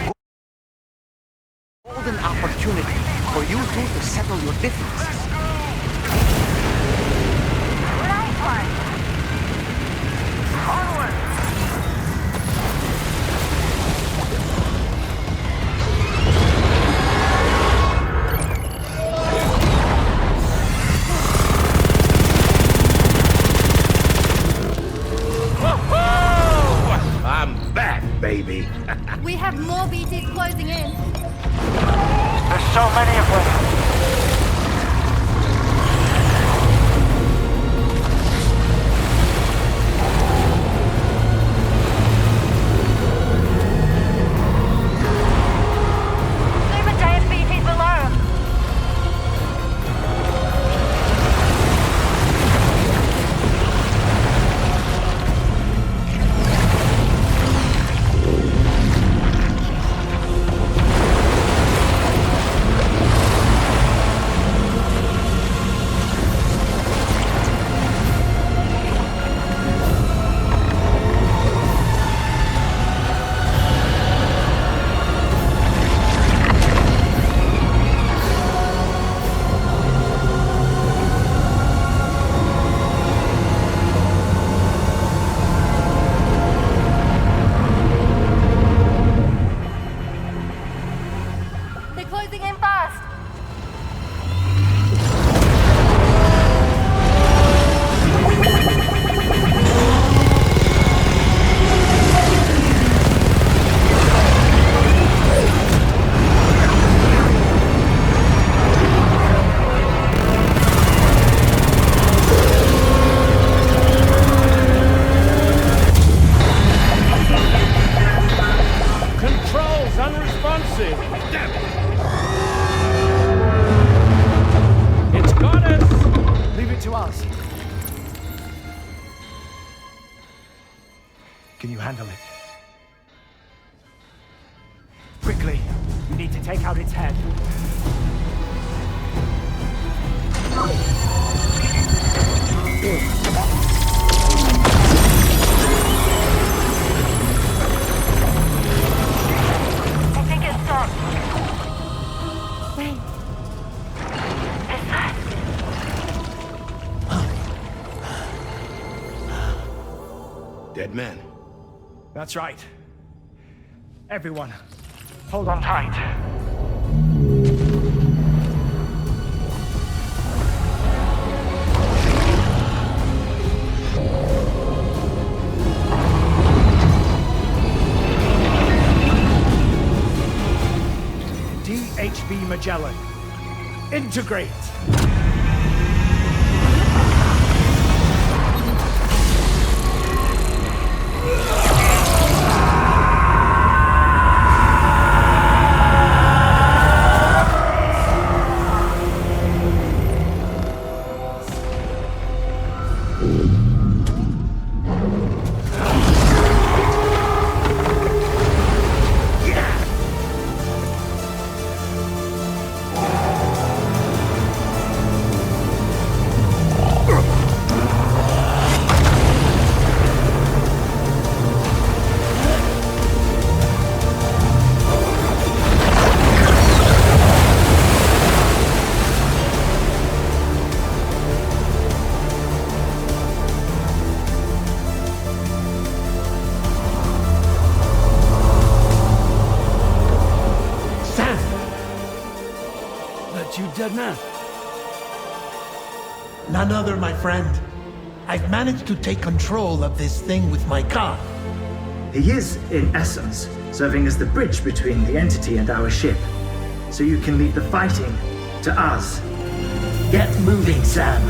golden opportunity for you two to settle your differences. Nice one! Onward! I'm back, baby. We have more BTs closing in. There's so many of them. Super giant BTs below. They're closing in fast. Controls unresponsive. Damn it. It's got us. Leave it to us. Can you handle it? Quickly, we need to take out its head. I think it stopped. Wait. Is that? Dead man. That's right. Everyone, hold on tight. DHV Magellan. Integrate! You dead man? None other, my friend. I've managed to take control of this thing with my car. He is, in essence, serving as the bridge between the entity and our ship. so you can leave the fighting to us. Get moving, Sam.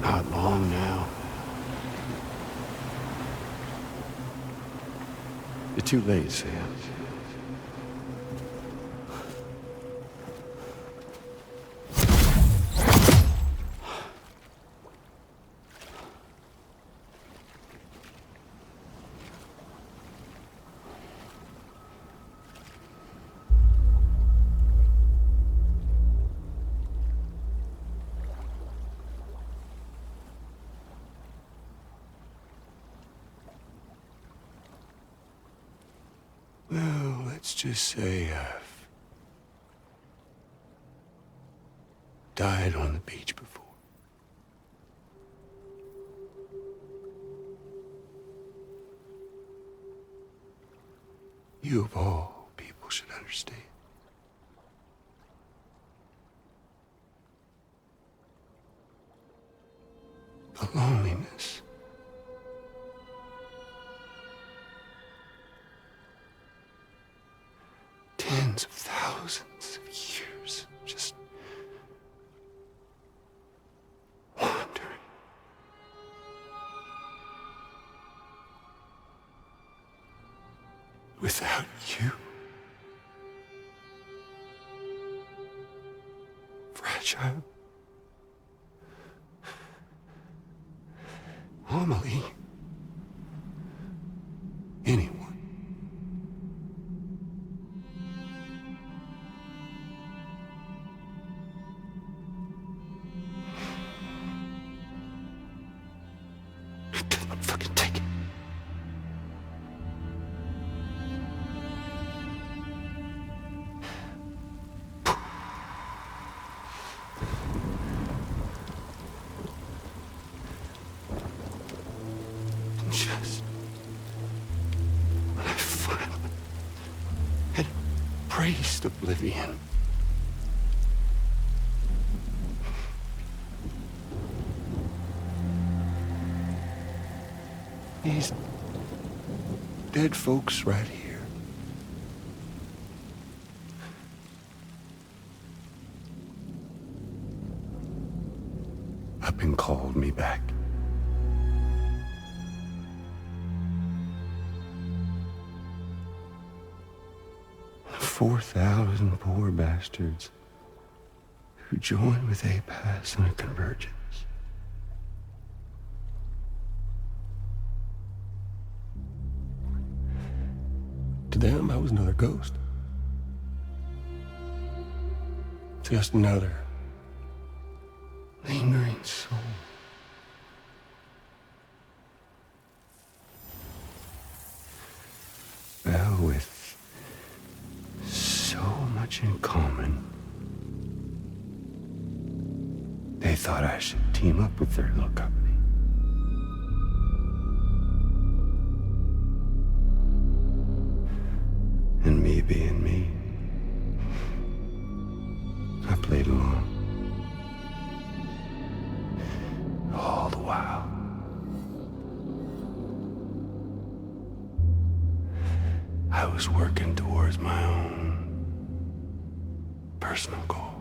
Not long now. You're too late, Sam. Well, let's just say I've died on the beach before. You of all people should understand. The loneliness. Tens of thousands of years just wandering. Without you. Fragile. Amelie. Anyone. Fucking take it. Just when I finally had embraced oblivion. These dead folks right here. Up and called me back. 4,000 poor bastards who joined with APAS in a convergence. To them, I was another ghost. Just another lingering soul. Well, with so much in common, they thought I should team up with their little company. And me being me, I played along. All the while. I was working towards my own personal goal.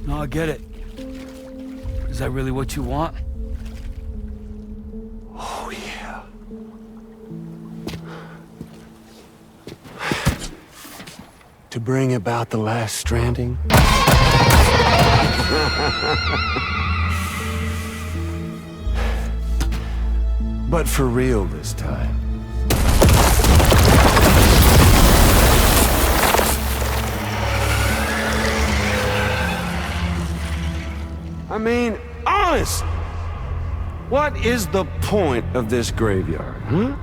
No, I get it. Is that really what you want? Oh, yeah. To bring about the last stranding? But for real this time. I mean, honest! What is the point of this graveyard, huh?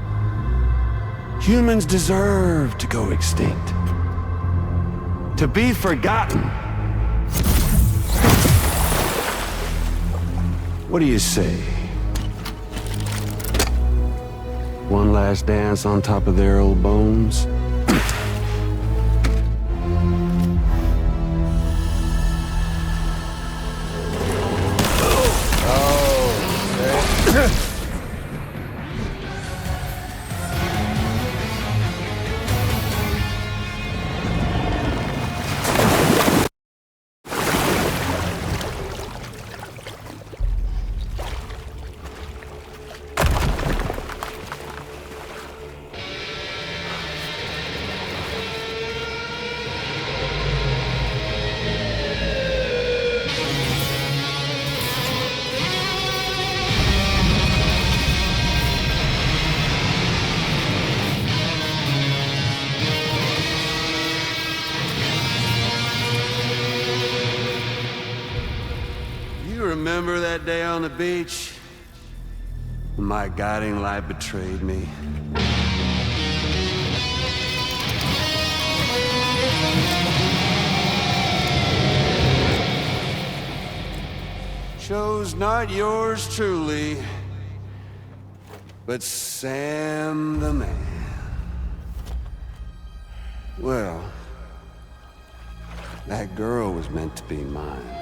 Humans deserve to go extinct. To be forgotten. What do you say? One last dance on top of their old bones? Remember that day on the beach? When my guiding light betrayed me? Chose not yours truly, but Sam the man. Well, that girl was meant to be mine.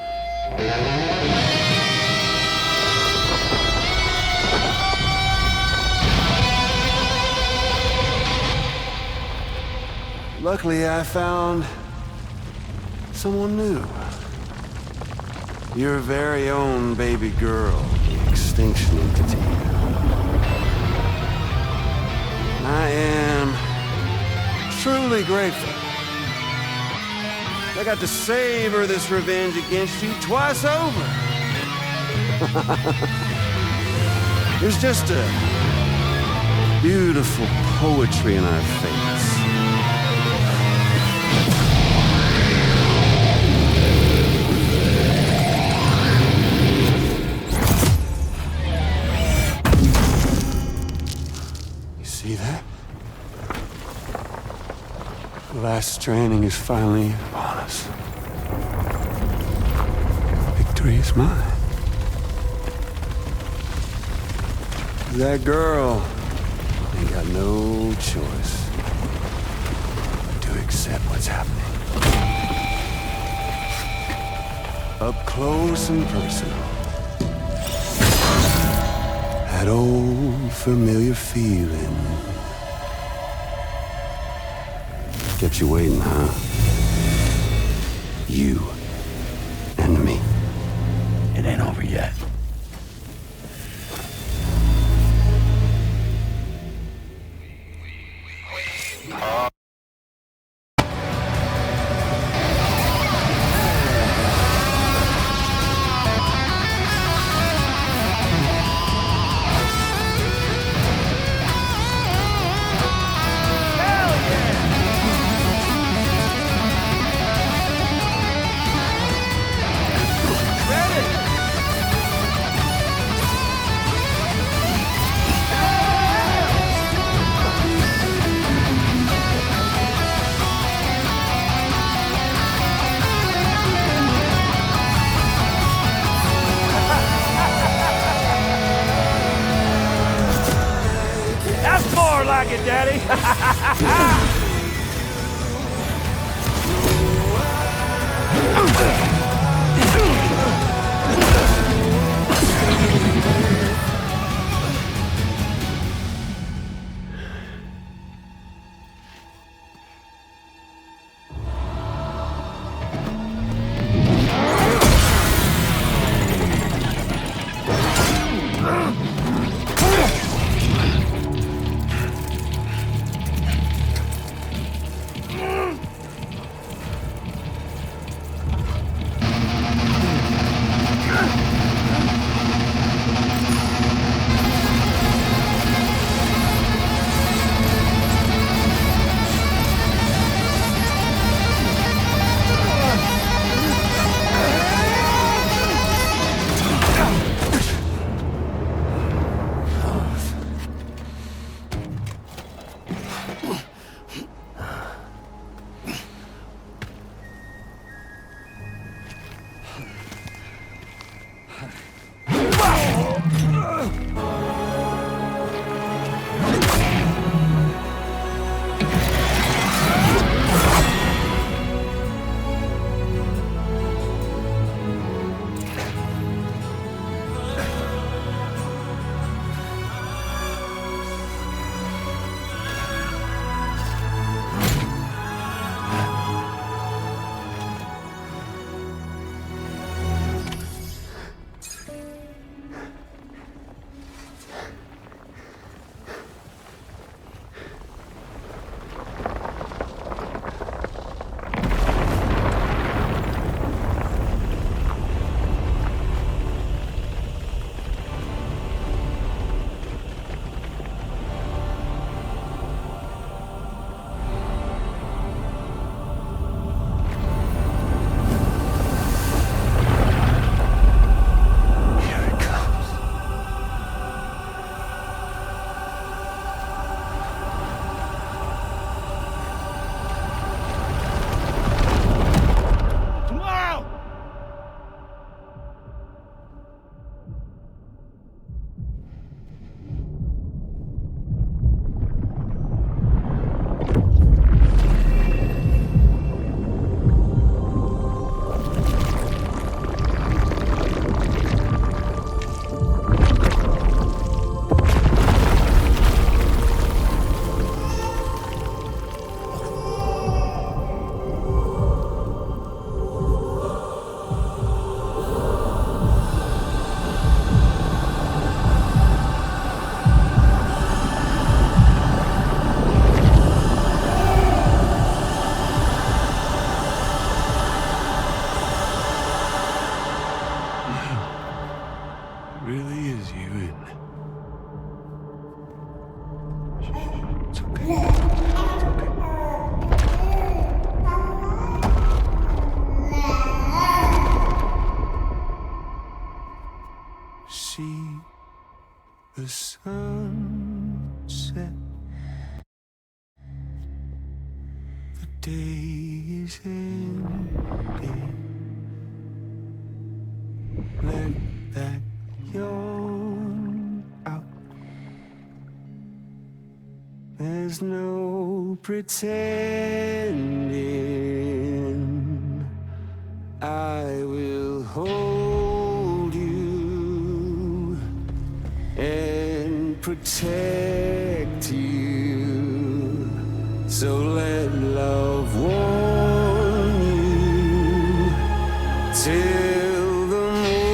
Luckily, I found someone new. Your very own baby girl, the Extinction Entity. I am truly grateful. I got to savor this revenge against you twice over. There's just a beautiful poetry in our fates. You see that? The last stranding is finally upon us. Victory is mine. That girl ain't got no choice but to accept what's happening. Up close and personal. That old familiar feeling. Kept you waiting, huh? You and me. It ain't over yet. like it, Daddy? Really is you, isn't it? See the sunset. The day is ending. Let that yawn out. There's no pretending. I will hold you and protect you. So let love warm you till the morning.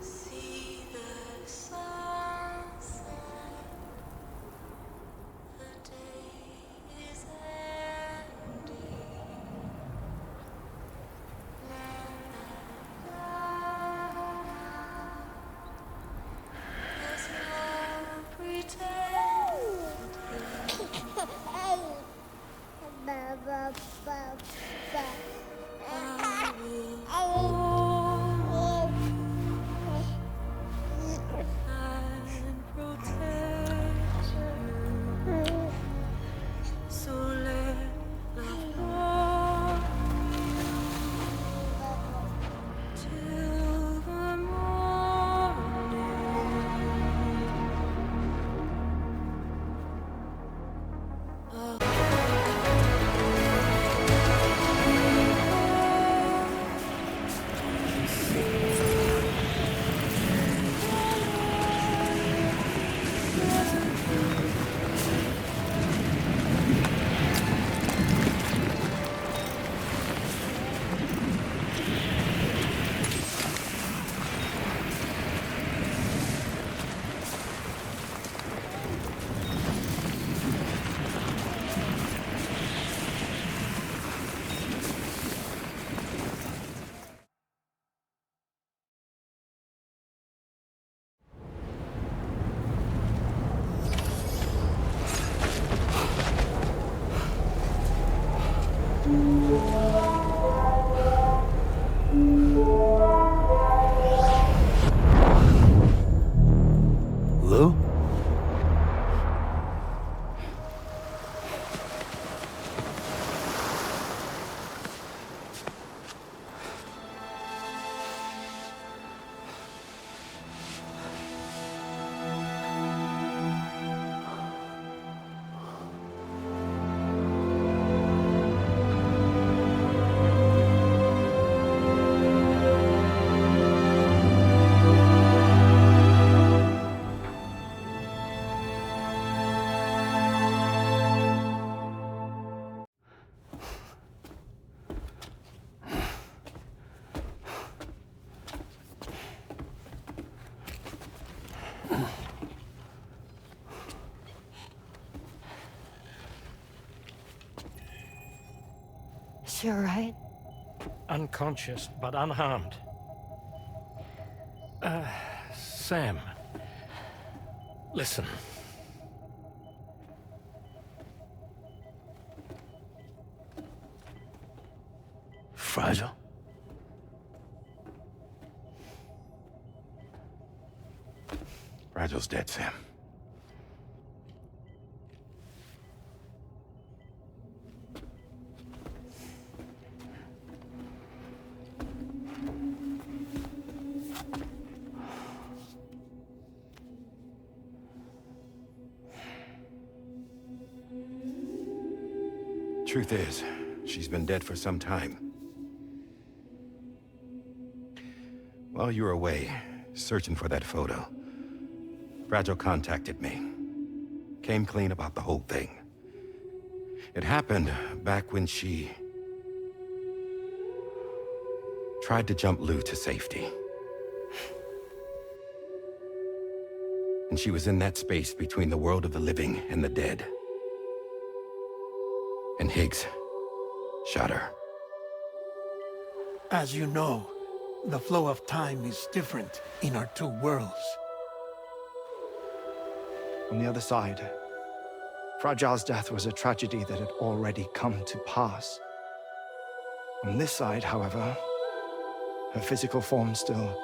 See the sunset. The day is ending. There's no and protect you. So let love warm you till the morning. Lou? Is she alright? Unconscious, but unharmed. Sam. Listen. Fragile? Fragile's dead, Sam. Truth is, she's been dead for some time. While you were away, searching for that photo, Fragile contacted me. Came clean about the whole thing. It happened back when she tried to jump Lou to safety. And she was in that space between the world of the living and the dead. And Higgs shot her. As you know, the flow of time is different in our two worlds. On the other side, Fragile's death was a tragedy that had already come to pass. On this side, however, her physical form still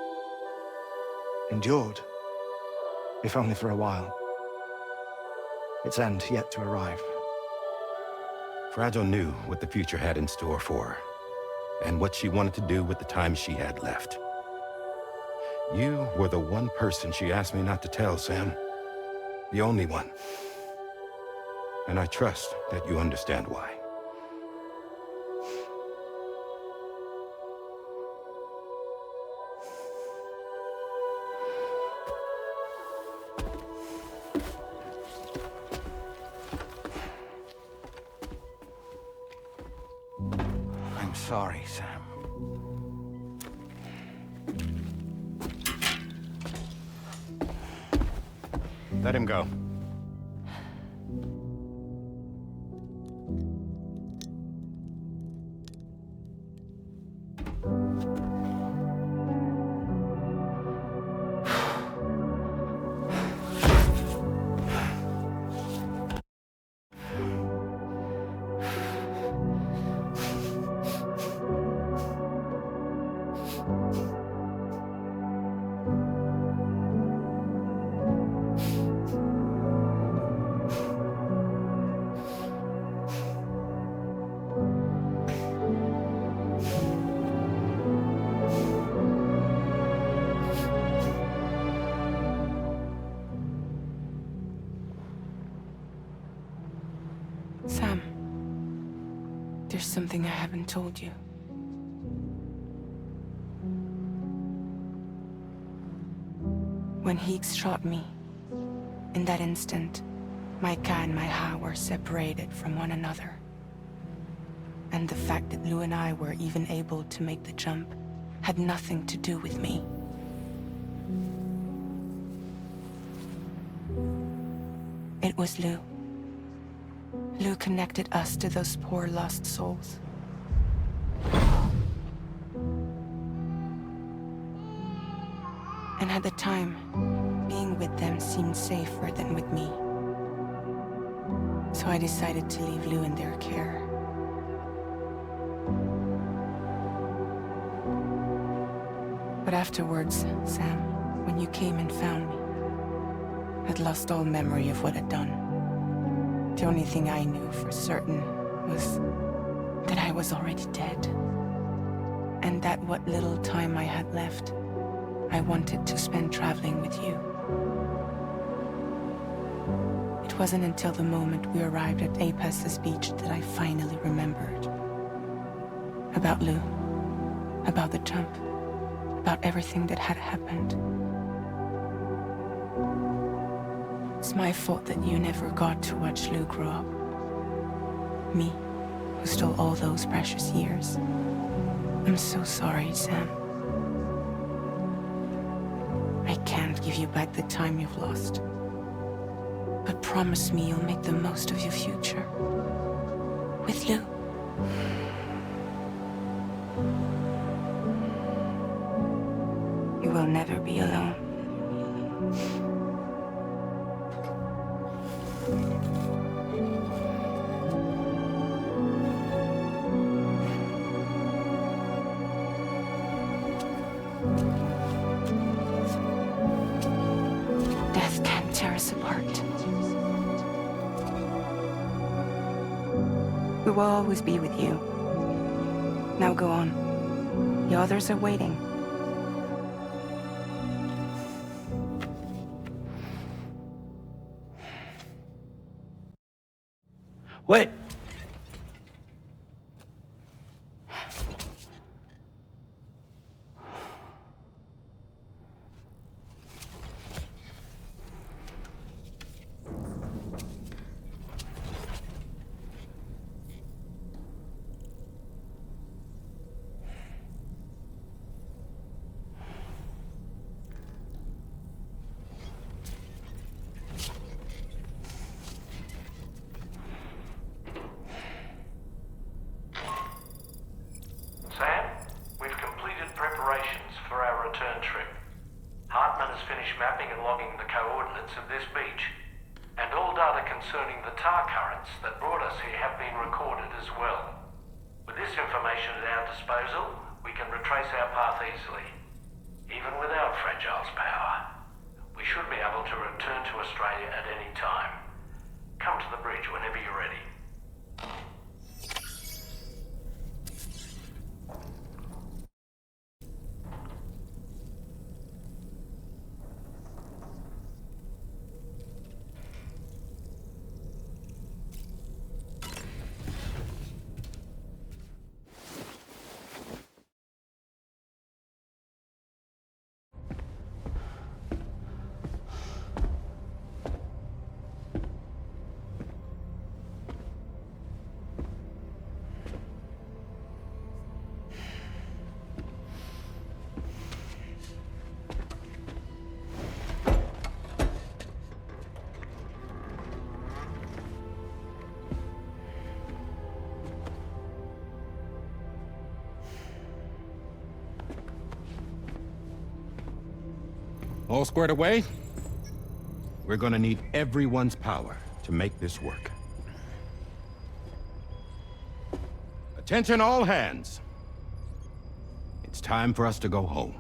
endured, if only for a while. Its end yet to arrive. Fragile knew what the future had in store for her, and what she wanted to do with the time she had left. You were the one person she asked me not to tell, Sam. The only one. And I trust that you understand why. sorry, Sam. Let him go. Sam, there's something I haven't told you. When Higgs shot me, in that instant, my Ka and my Ha were separated from one another. And the fact that Lu and I were even able to make the jump had nothing to do with me. It was Lu. Lu connected us to those poor lost souls. And at the time, being with them seemed safer than with me. So I decided to leave Lu in their care. But afterwards, Sam, when you came and found me, I'd lost all memory of what I'd done. The only thing I knew for certain was that I was already dead. And that what little time I had left, I wanted to spend traveling with you. It wasn't until the moment we arrived at Apes's beach that I finally remembered. About Lu, about the jump, about everything that had happened. It's my fault that you never got to watch Lu grow up. Me, who stole all those precious years. I'm so sorry, Sam. I can't give you back the time you've lost. But promise me you'll make the most of your future. With Lu. You will never be alone. Death can't tear us apart. We will always be with you. Now go on. The others are waiting. Wait! Sam, we've completed preparations for our return trip. Hartman has finished mapping and logging the coordinates of this beach. And all data concerning the tar currents that brought us here have been recorded as well. With this information at our disposal, we can retrace our path easily. Even without Fragile's power, we should be able to return to Australia at any time. Come to the bridge whenever you're ready. All squared away? We're gonna need everyone's power to make this work. Attention all hands. It's time for us to go home.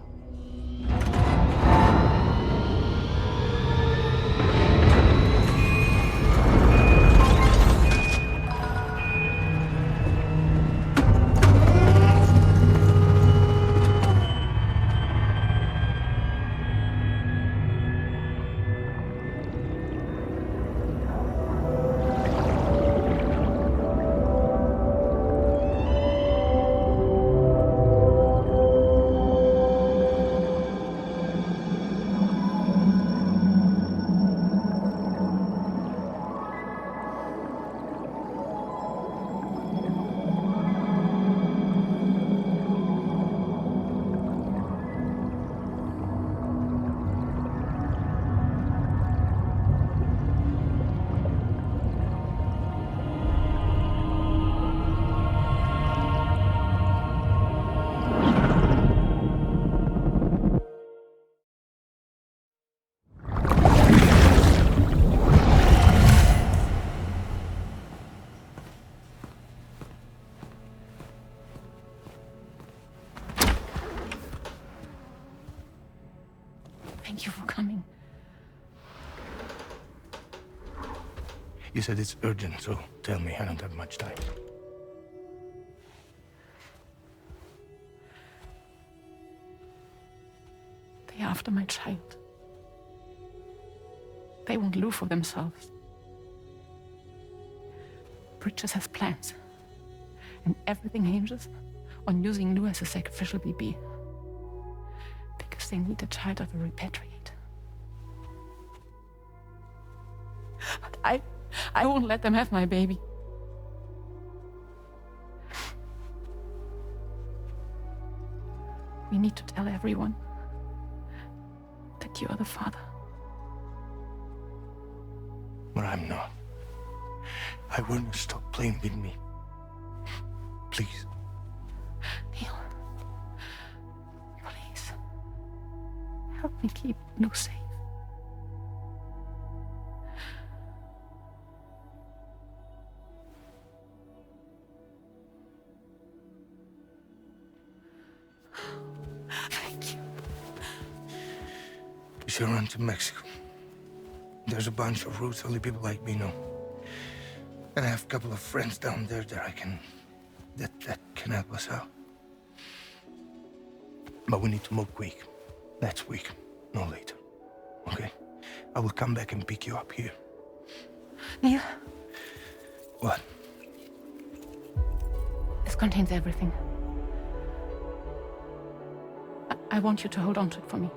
Thank you for coming. You said it's urgent, so tell me. I don't have much time. They're after my child. They won't live for themselves. Bridges has plans. And everything hinges on using Lou as a sacrificial BB. Because they need the child of a repatriate. But I won't let them have my baby. We need to tell everyone that you are the father. But I'm not. I want you to stop playing with me. Please. Neil. Please. Help me keep Lou safe. Thank you. We should run to Mexico. There's a bunch of routes only people like me know. And I have a couple of friends down there that that can help us out. But we need to move quick. Next week, no later. Okay? I will come back and pick you up here. Neil. What? This contains everything. I want you to hold on to it for me.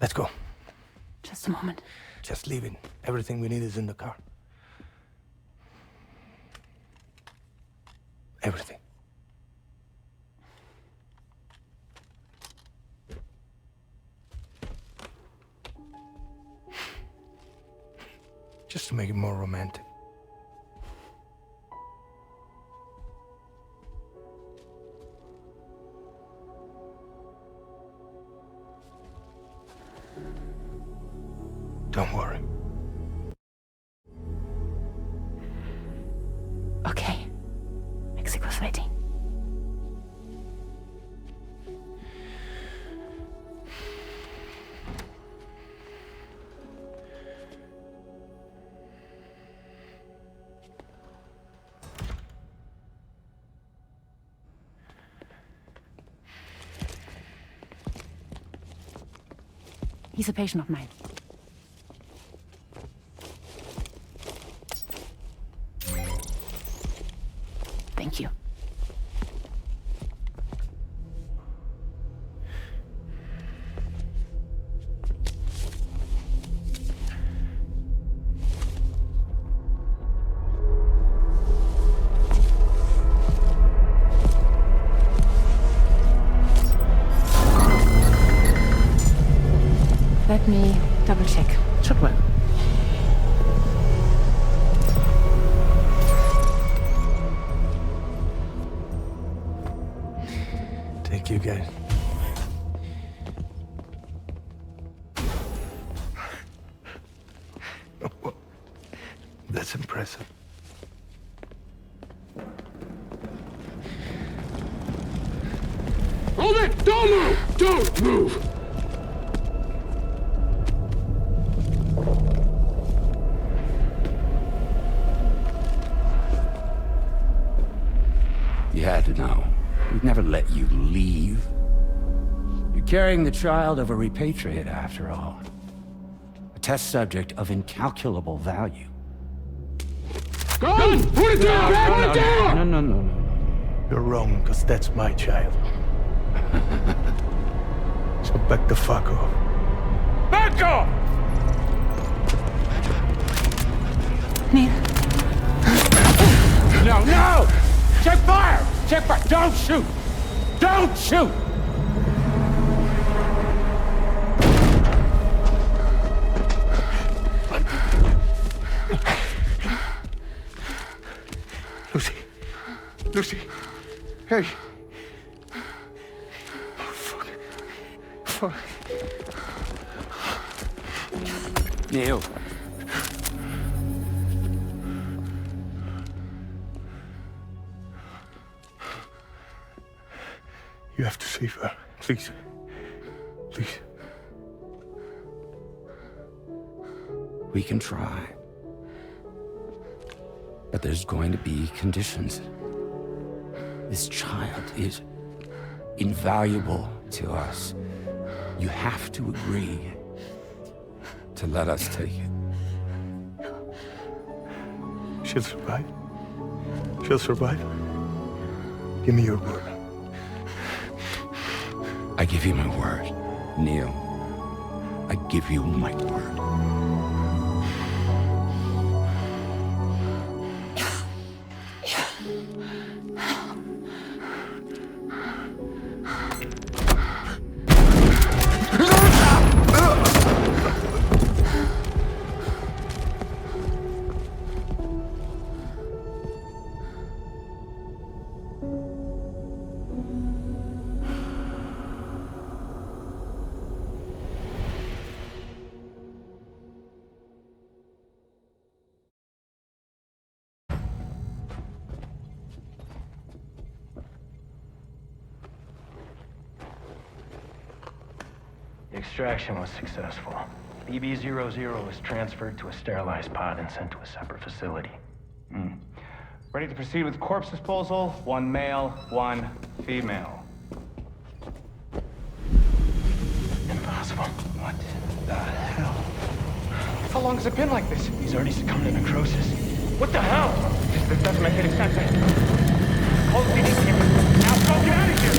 Let's go. Just a moment. Just leaving. Everything we need is in the car. Everything. Just to make it more romantic. Don't worry. Okay. Mexico's waiting. He's a patient of mine. Let me double check. Certainly. Thank you, guys. That's impressive. Hold it! Don't move! Don't move! You had to know. We'd never let you leave. You're carrying the child of a repatriate, after all. A test subject of incalculable value. Gun! Put it down! Put it down! No. You're wrong, because that's my child. So back the fuck off. Back off! Neil. No! Check fire! Check fire! Don't shoot! Don't shoot! Lucy. Hey. Oh, fuck. Neil. You have to save her. Please. Please. We can try. But there's going to be conditions. This child is invaluable to us. You have to agree to let us take it. She'll survive. She'll survive. Give me your word. I give you my word, Neil. I give you my word. The extraction was successful. BB-00 was transferred to a sterilized pod and sent to a separate facility. Ready to proceed with corpse disposal. 1 male, 1 female. Impossible. What the hell? How long has it been like this? He's already succumbed to necrosis. What the hell? This doesn't make any sense. Close the incubator. Now go get out of here!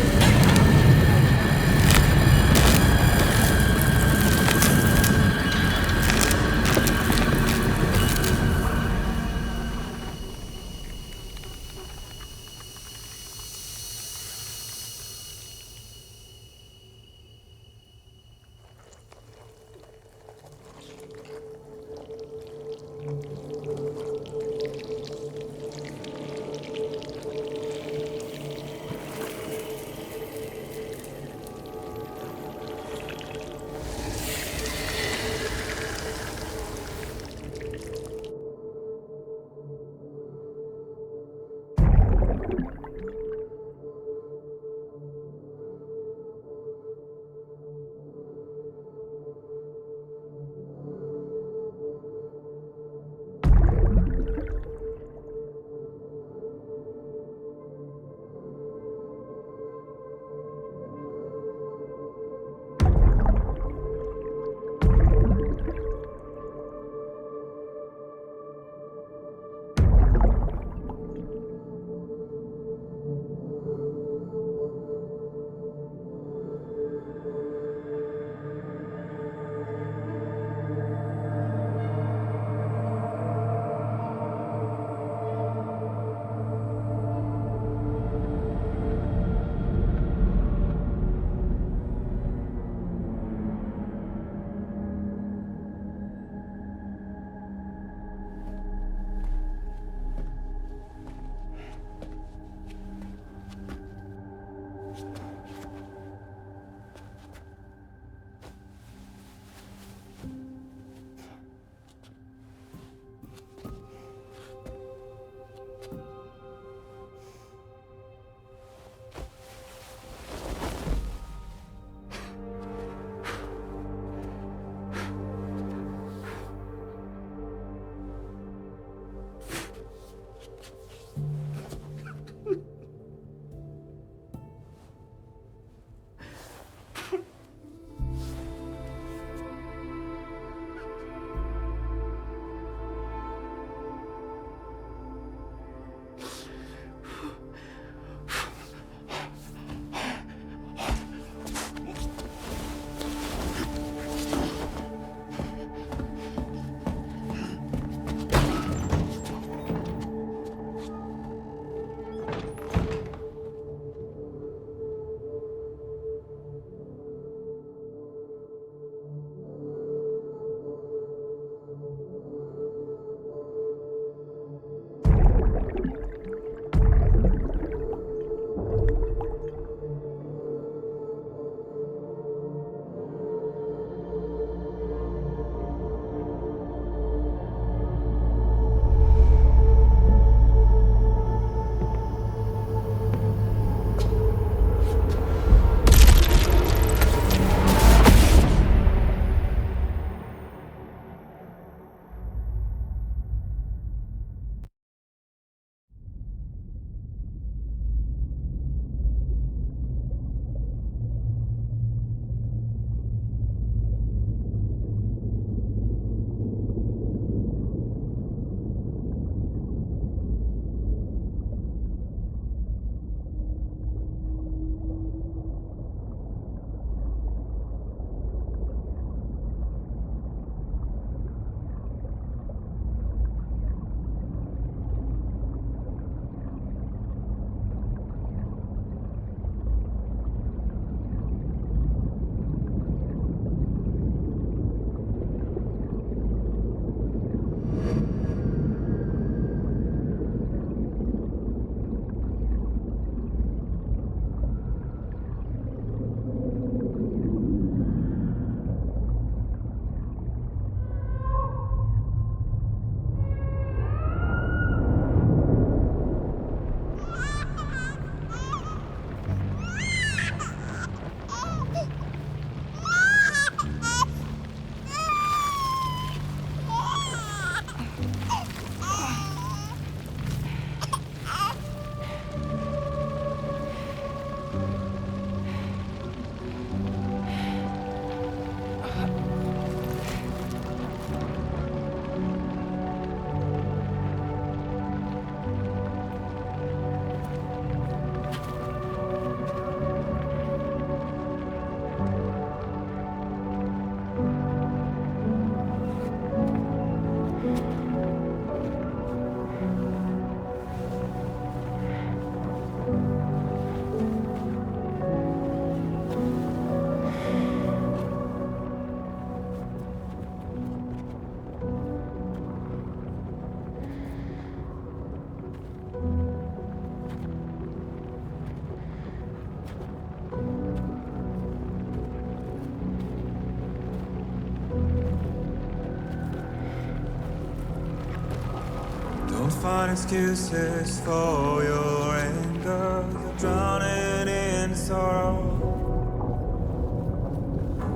find excuses for your anger. You're drowning in sorrow.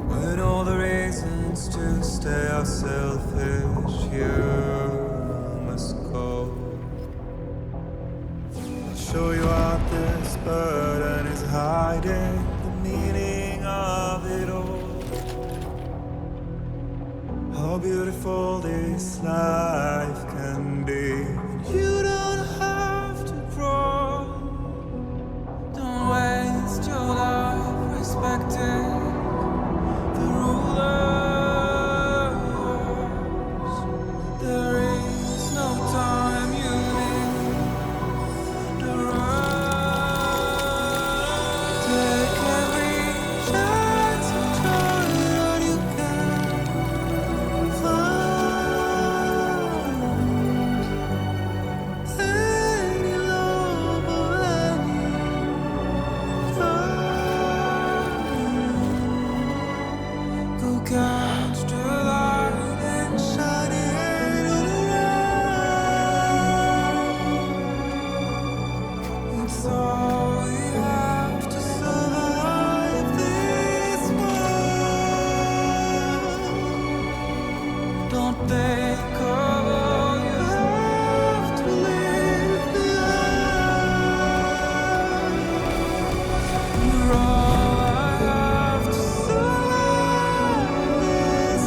When all the reasons to stay are selfish, you must go. I'll show you out this burden is hiding the meaning of it all. How beautiful this life can be. You don't have to grow. Don't waste your life respecting the rulers. There is no time you need to run. Take every chance and try what you can find. Any love or any find. Go catch the light and shine it all around. It's all we have to survive this world. Don't think of all you have to leave behind. You're all I have to survive this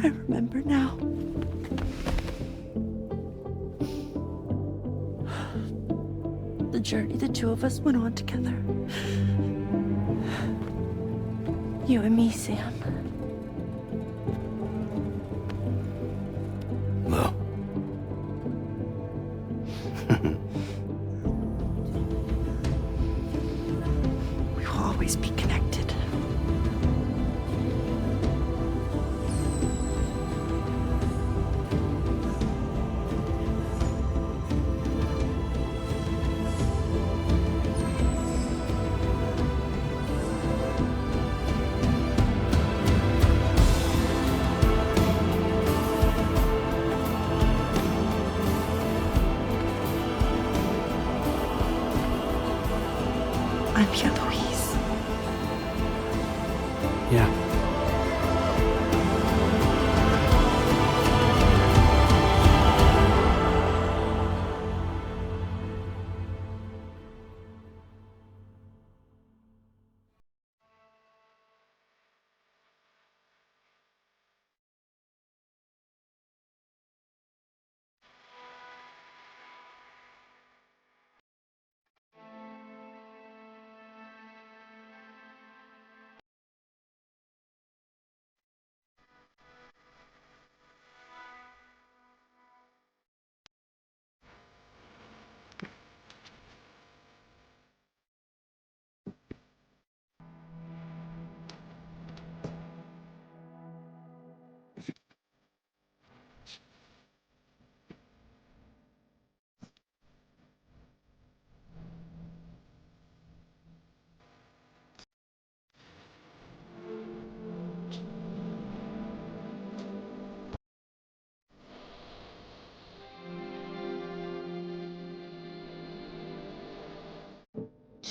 I remember now. The journey the two of us went on together. You and me, Sam. Well. We will always be connected.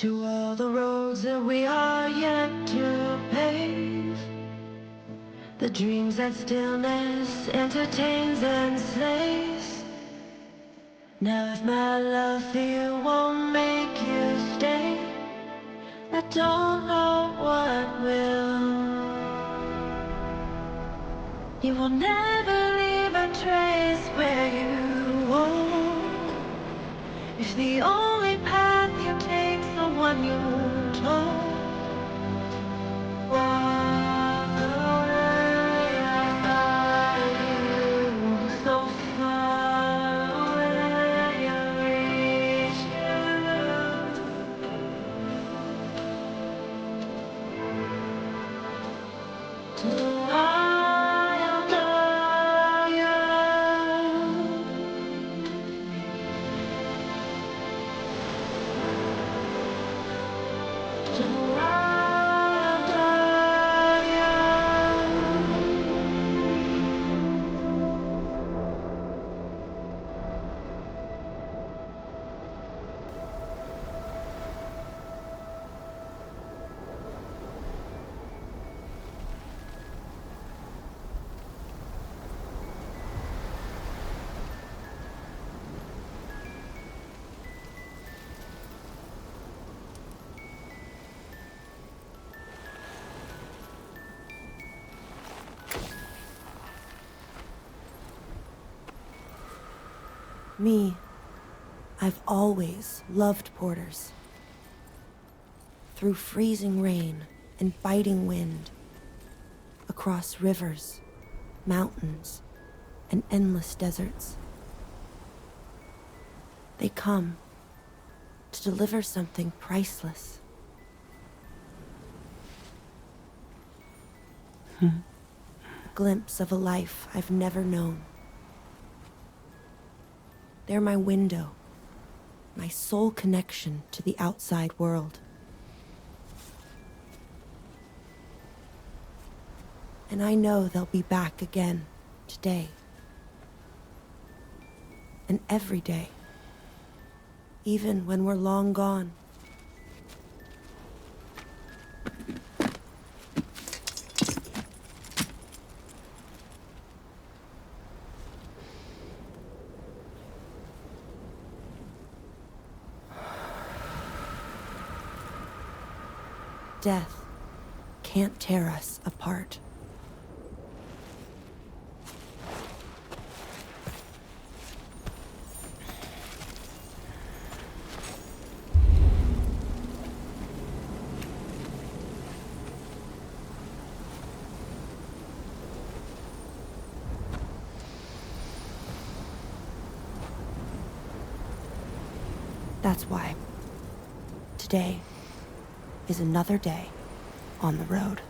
To all the roads that we are yet to pave, the dreams that stillness entertains and slays. Now if my love for you won't make you stay, I don't know what will. You will never leave a trace where you walk. If the only path you take's the one you took, walk away, I find you so far away, I reach you. Till I am done, till I am Me, I've always loved porters. Through freezing rain and biting wind, across rivers, mountains, and endless deserts. They come to deliver something priceless. A glimpse of a life I've never known. They're my window, my sole connection to the outside world. And I know they'll be back again today. And every day, even when we're long gone. Death can't tear us apart. That's why today is another day on the road.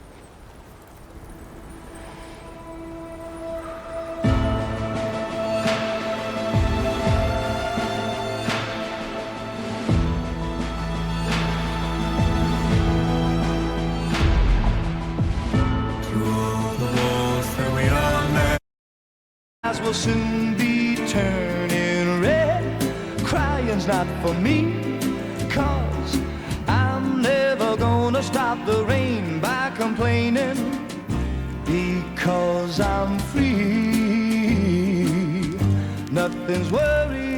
Eyes will soon be turning red. Crying's not for me, 'cause I'm never gonna stop the rain by complaining, because I'm free. Nothing's worrying.